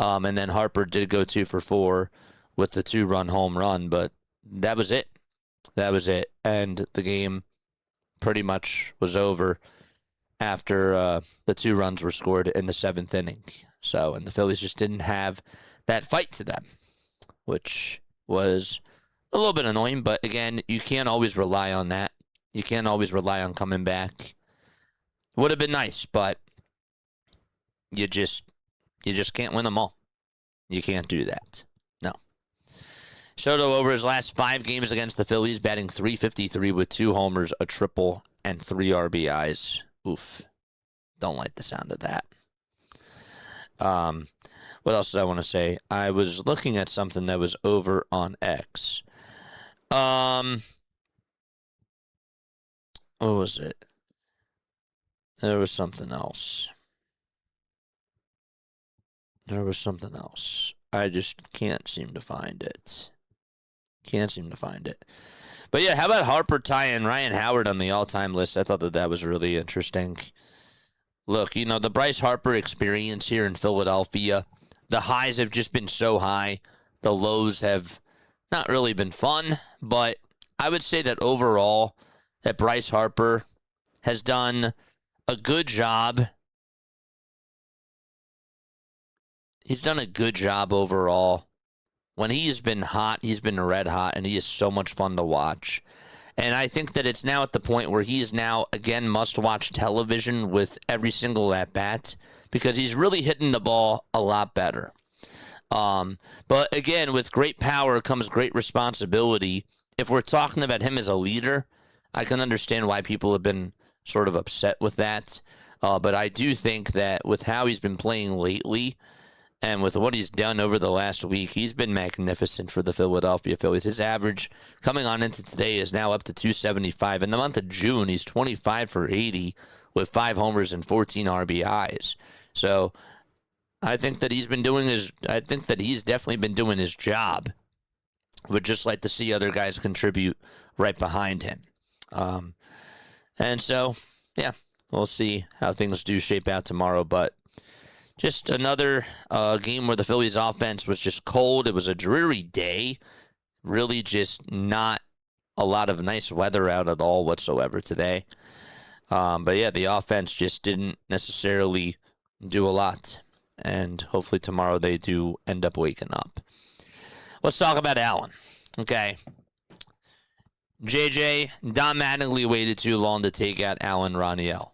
And then Harper did go 2 for 4 with the 2-run home run, but that was it. That was it. And the game pretty much was over after the 2 runs were scored in the 7th inning. So, and the Phillies just didn't have that fight to them, which was a little bit annoying. But again, you can't always rely on that. You can't always rely on coming back. Would have been nice, but you just can't win them all. You can't do that. No. Soto over his last 5 games against the Phillies, batting .353 with 2 homers, a triple, and 3 RBIs. Oof. Don't like the sound of that. What else did I want to say? I was looking at something that was over on X. What was it? There was something else. I just can't seem to find it. But yeah, how about Harper tying Ryan Howard on the all-time list? I thought that was really interesting. Look, the Bryce Harper experience here in Philadelphia, the highs have just been so high. The lows have not really been fun, but I would say that overall, that Bryce Harper has done a good job. He's done a good job overall. When he's been hot, he's been red hot, and he is so much fun to watch. And I think that it's now at the point where he is now, again, must-watch television with every single at-bat because he's really hitting the ball a lot better. But again, with great power comes great responsibility. If we're talking about him as a leader, I can understand why people have been sort of upset with that. But I do think that with how he's been playing lately and with what he's done over the last week, he's been magnificent for the Philadelphia Phillies. His average coming on into today is now up to 275. In the month of June, he's 25 for 80 with 5 homers and 14 RBIs. So I think that he's definitely been doing his job. Would just like to see other guys contribute right behind him. And so, yeah, we'll see how things do shape out tomorrow. But just another game where the Phillies offense was just cold. It was a dreary day. Really just not a lot of nice weather out at all whatsoever today. But yeah, the offense just didn't necessarily do a lot. And hopefully tomorrow they do end up waking up. Let's talk about Alan. Okay. JJ, Don Mattingly waited too long to take out Alan Rangel.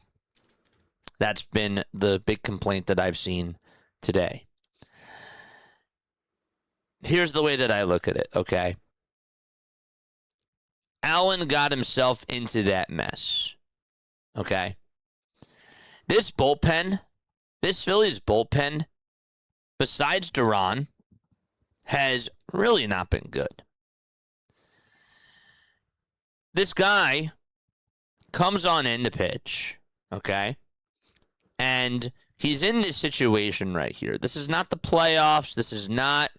That's been the big complaint that I've seen today. Here's the way that I look at it, okay? Alan got himself into that mess, okay? This bullpen, this Phillies bullpen, besides Duran, has really not been good. This guy comes on in to pitch, okay? And he's in this situation right here. This is not the playoffs. This is not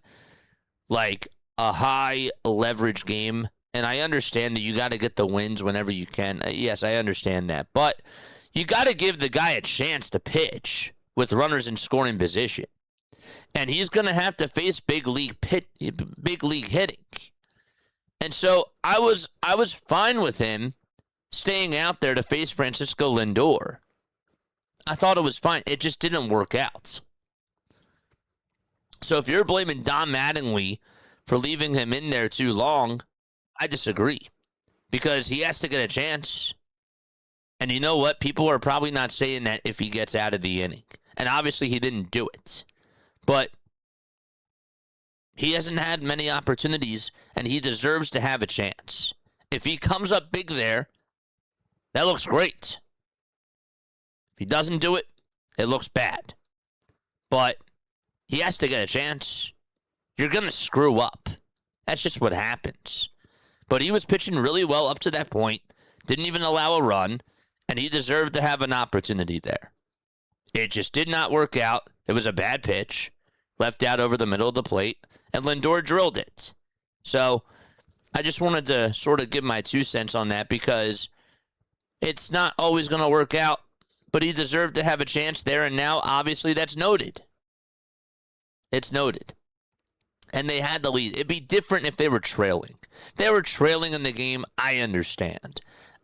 like a high leverage game. And I understand that you got to get the wins whenever you can. Yes, I understand that. But you got to give the guy a chance to pitch with runners in scoring position. And he's going to have to face big league hitting. And so I was fine with him staying out there to face Francisco Lindor. I thought it was fine. It just didn't work out. So if you're blaming Don Mattingly for leaving him in there too long, I disagree. Because he has to get a chance. And you know what? People are probably not saying that if he gets out of the inning. And obviously he didn't do it. But he hasn't had many opportunities, and he deserves to have a chance. If he comes up big there, that looks great. If he doesn't do it, it looks bad. But he has to get a chance. You're going to screw up. That's just what happens. But he was pitching really well up to that point, didn't even allow a run, and he deserved to have an opportunity there. It just did not work out. It was a bad pitch, left out over the middle of the plate, and Lindor drilled it. So I just wanted to sort of give my 2 cents on that because it's not always going to work out, but he deserved to have a chance there, and now obviously that's noted. It's noted. And they had the lead. It'd be different if they were trailing. If they were trailing in the game, I understand.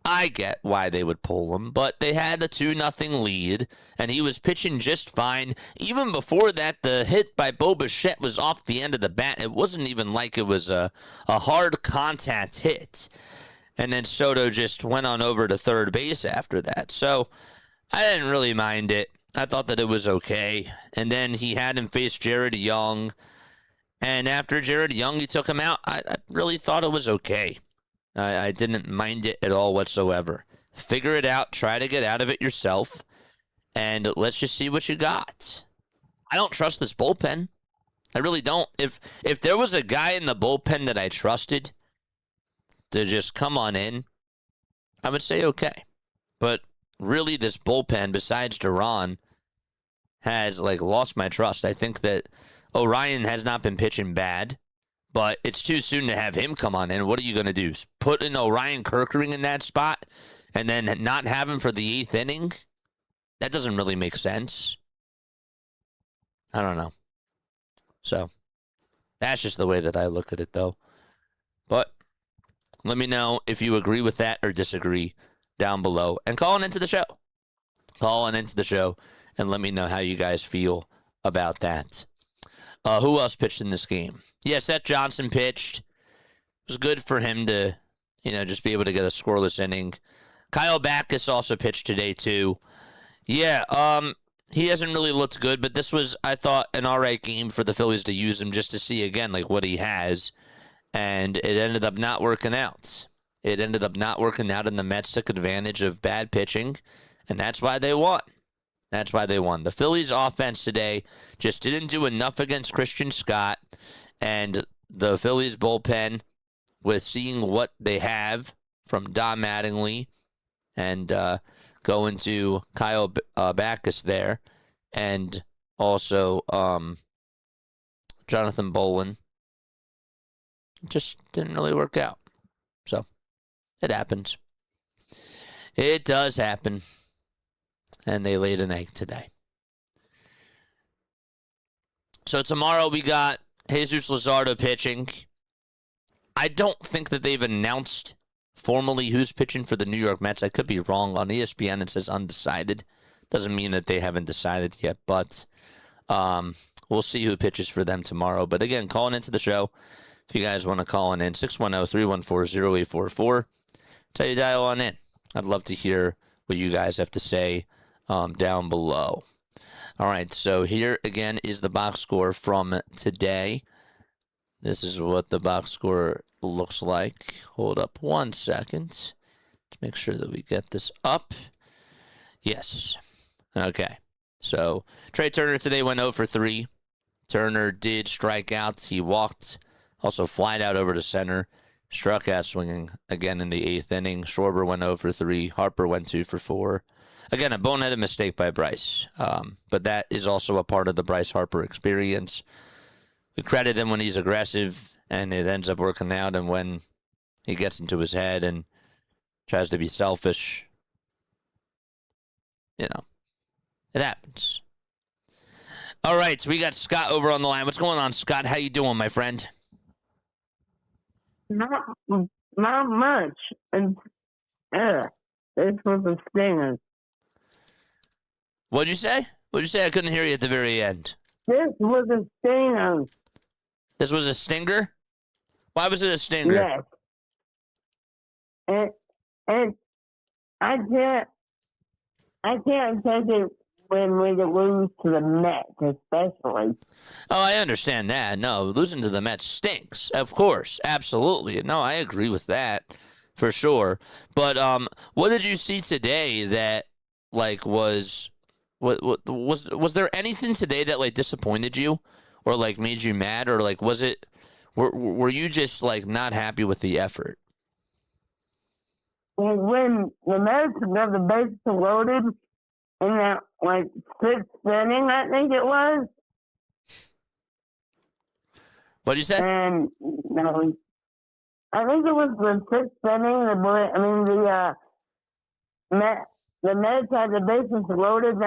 I get why they would pull him, but they had the 2-0 lead, and he was pitching just fine. Even before that, the hit by Bo Bichette was off the end of the bat. It wasn't even like it was a hard contact hit. And then Soto just went on over to third base after that. So I didn't really mind it. I thought that it was okay. And then he had him face Jared Young. And after Jared Young, he took him out. I really thought it was okay. I didn't mind it at all whatsoever. Figure it out. Try to get out of it yourself. And let's just see what you got. I don't trust this bullpen. I really don't. If there was a guy in the bullpen that I trusted to just come on in, I would say okay. But really, this bullpen, besides Duran, has lost my trust. I think that Orion has not been pitching bad. But it's too soon to have him come on in. What are you going to do? Put in Orion Kirkering in that spot and then not have him for the 8th inning? That doesn't really make sense. I don't know. So, that's just the way that I look at it, though. But Let me know if you agree with that or disagree down below. And call on into the show. Call on into the show and let me know how you guys feel about that. Who else pitched in this game? Yeah, Seth Johnson pitched. It was good for him to, just be able to get a scoreless inning. Kyle Backus also pitched today, too. Yeah, he hasn't really looked good, but this was, I thought, an all right game for the Phillies to use him just to see, again, like what he has. And it ended up not working out. It ended up not working out, and the Mets took advantage of bad pitching, and that's why they won. That's why they won. The Phillies' offense today just didn't do enough against Christian Scott, and the Phillies' bullpen, with seeing what they have from Don Mattingly and going to Kyle Backus there, and also Jonathan Bolin, just didn't really work out. So it happens. It does happen. And they laid an egg today. So tomorrow we got Jesus Luzardo pitching. I don't think that they've announced formally who's pitching for the New York Mets. I could be wrong. On ESPN it says undecided. Doesn't mean that they haven't decided yet, but we'll see who pitches for them tomorrow. But again, calling into the show. If you guys want to call in 610-314-0844. Tell you dial on in. I'd love to hear what you guys have to say down below. All right, so here again is the box score from today. This is what the box score looks like. Hold up 1 second to make sure that we get this up. Yes. Okay. So Trey Turner today went 0 for 3. Turner did strike out. He walked, also flied out over to center. Struck out swinging again in the 8th inning. Schwarber went 0 for 3. Harper went 2 for 4. Again, a boneheaded mistake by Bryce. But that is also a part of the Bryce Harper experience. We credit him when he's aggressive, and it ends up working out. And when he gets into his head and tries to be selfish, it happens. All right, so we got Scott over on the line. What's going on, Scott? How you doing, my friend? Not much. And, this was a stinger. What'd you say? I couldn't hear you at the very end. This was a stinger. This was a stinger? Why was it a stinger? Yes. And I can't take it when we lose to the Mets, especially. Oh, I understand that. No, losing to the Mets stinks. Of course. Absolutely. No, I agree with that for sure. But what did you see today that was there anything today that disappointed you or made you mad, or was it were you just not happy with the effort? When the Mets got the bases loaded in that 6th inning, I think it was. What'd you say? And no, I think it was the 6th inning. The Mets had the bases loaded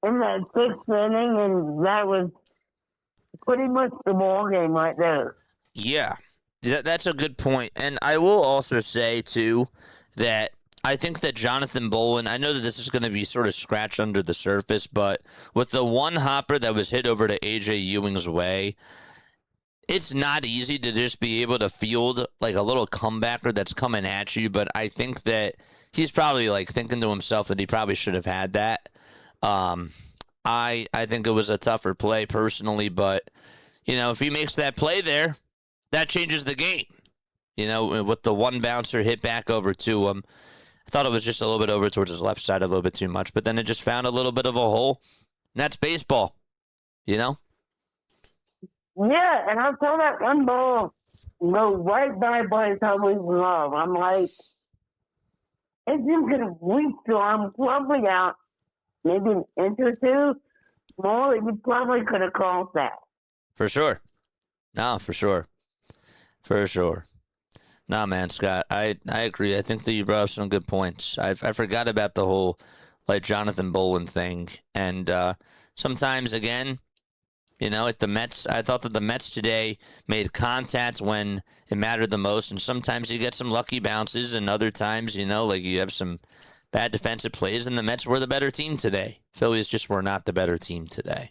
in that 6th inning, and that was pretty much the ball game right there. Yeah, that's a good point. And I will also say, too, that I think that Jonathan Bolin, I know that this is going to be sort of scratched under the surface, but with the one hopper that was hit over to A.J. Ewing's way, it's not easy to just be able to field a little comebacker that's coming at you, but I think that he's probably thinking to himself that he probably should have had that. I think it was a tougher play personally, but if he makes that play there, that changes the game. With the one bouncer hit back over to him, I thought it was just a little bit over towards his left side a little bit too much, but then it just found a little bit of a hole, and that's baseball. Yeah, and I saw that one ball go right by Tom's glove. I'm like, if you could have reached to him, probably out maybe an inch or two more, you probably could have called that. For sure. No, for sure. For sure. No, man, Scott, I agree. I think that you brought up some good points. I forgot about the whole Jonathan Bolin thing. And sometimes, again, You know, at the Mets, I thought that the Mets today made contact when it mattered the most, and sometimes you get some lucky bounces, and other times, you know, like you have some bad defensive plays, and the Mets were the better team today. Phillies just were not the better team today,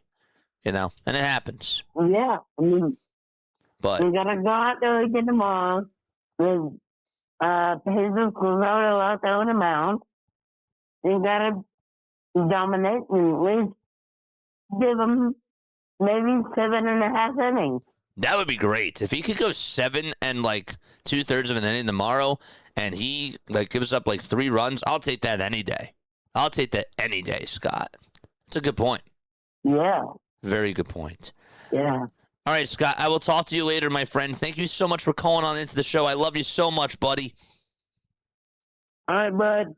you know, and it happens. Yeah, I mean, But we gotta go out there again tomorrow with Jesus Cesaro out there on the mound. We gotta dominate and at least give them maybe 7.5 innings. that would be great if he could go 7 and like 2/3 of an inning tomorrow, and he like gives up like 3 runs. I'll take that any day. I'll take that any day, Scott. That's a good point. Yeah, Very good point. yeah. All right, Scott, I will talk to you later, my friend. Thank you so much for calling on into the show. I love you so much, buddy. All right, bud.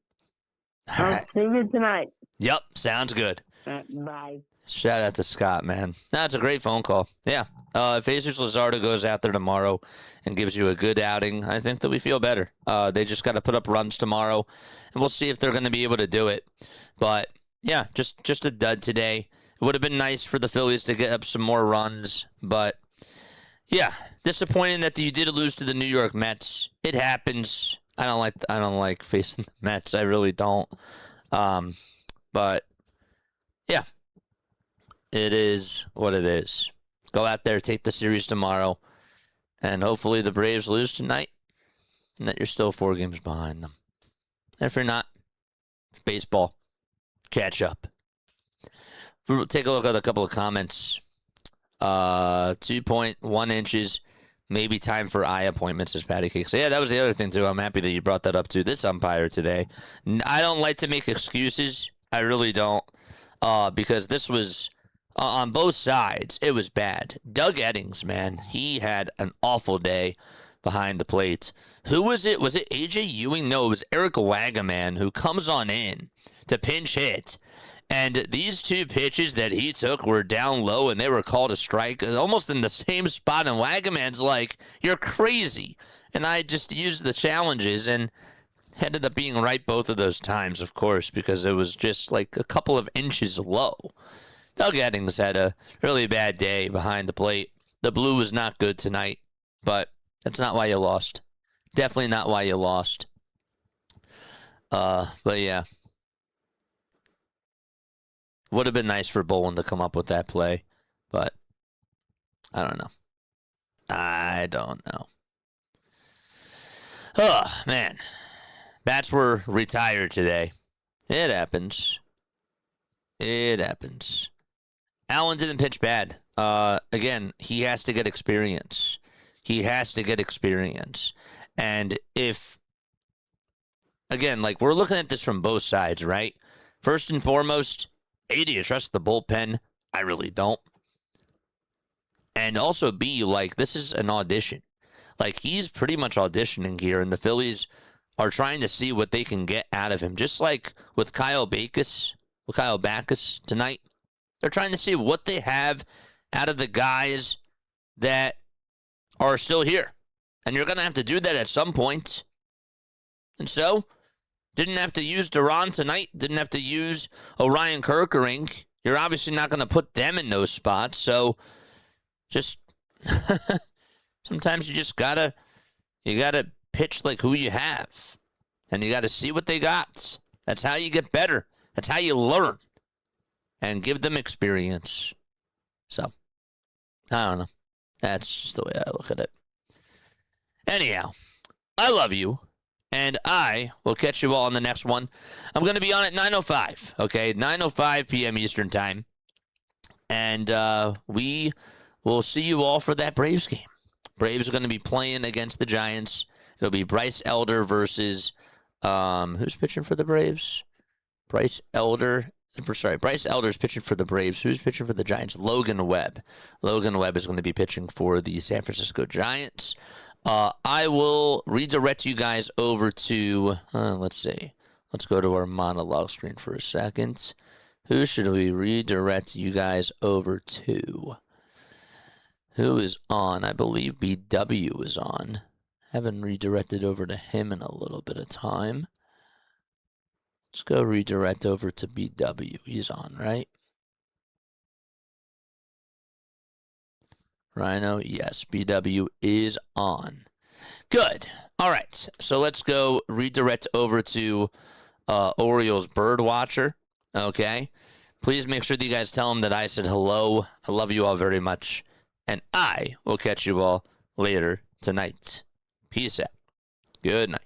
All I'll right. see you tonight. Yep, sounds good. Bye. Shout out to Scott, man. That's a great phone call. Yeah. If Jesus Luzardo goes out there tomorrow and gives you a good outing, I think that we feel better. They just got to put up runs tomorrow, and we'll see if they're going to be able to do it. But, yeah, just a dud today. It would have been nice for the Phillies to get up some more runs, but yeah, disappointing that you did lose to the New York Mets. It happens. I don't like facing the Mets. I really don't. But yeah, it is what it is. Go out there, take the series tomorrow, and hopefully the Braves lose tonight, and that you're still 4 games behind them. If you're not, it's baseball. Catch up. We'll take a look at a couple of comments. 2.1 inches. Maybe time for eye appointments, says Patty Cake. So, yeah, that was the other thing, too. I'm happy that you brought that up, too. This umpire today. I don't like to make excuses. I really don't. Because this was, on both sides, it was bad. Doug Eddings, man, he had an awful day behind the plate. Who was it? Was it A.J. Ewing? No, it was Eric Wagaman who comes on in to pinch hit. And these 2 pitches that he took were down low, and they were called a strike almost in the same spot. And Wagaman's like, you're crazy. And I just used the challenges and ended up being right both of those times, of course, because it was just like a couple of inches low. Doug Eddings had a really bad day behind the plate. The blue was not good tonight, but that's not why you lost. Definitely not why you lost. But yeah. Would have been nice for Bolin to come up with that play, but I don't know. I don't know. Oh, man. Bats were retired today. It happens. It happens. Alan didn't pitch bad. Again, he has to get experience. He has to get experience. And if, again, like we're looking at this from both sides, right? First and foremost, A, do you trust the bullpen? I really don't. And also B, like this is an audition. Like he's pretty much auditioning here, and the Phillies are trying to see what they can get out of him. Just like with Kyle Backus tonight. They're trying to see what they have out of the guys that are still here. And you're going to have to do that at some point. And so, didn't have to use Duran tonight. Didn't have to use Orion Kerkering. You're obviously not going to put them in those spots. So, just sometimes you just gotta pitch like who you have, and you gotta see what they got. That's how you get better. That's how you learn, and give them experience. So, I don't know. That's just the way I look at it. Anyhow, I love you. And I will catch you all on the next one. I'm going to be on at 9:05, okay? 9:05 p.m. Eastern Time. And we will see you all for that Braves game. Braves are going to be playing against the Giants. It'll be Bryce Elder versus, who's pitching for the Braves? Bryce Elder's pitching for the Braves. Who's pitching for the Giants? Logan Webb. Logan Webb is going to be pitching for the San Francisco Giants. I will redirect you guys over to, let's see. Let's go to our monologue screen for a second. Who should we redirect you guys over to? Who is on? I believe BW is on. Haven't redirected over to him in a little bit of time. Let's go redirect over to BW. He's on, right? Rhino, yes, BW is on. Good. All right, so let's go redirect over to Orioles Bird Watcher. Okay. Please make sure that you guys tell him that I said hello. I love you all very much. And I will catch you all later tonight. Peace out. Good night.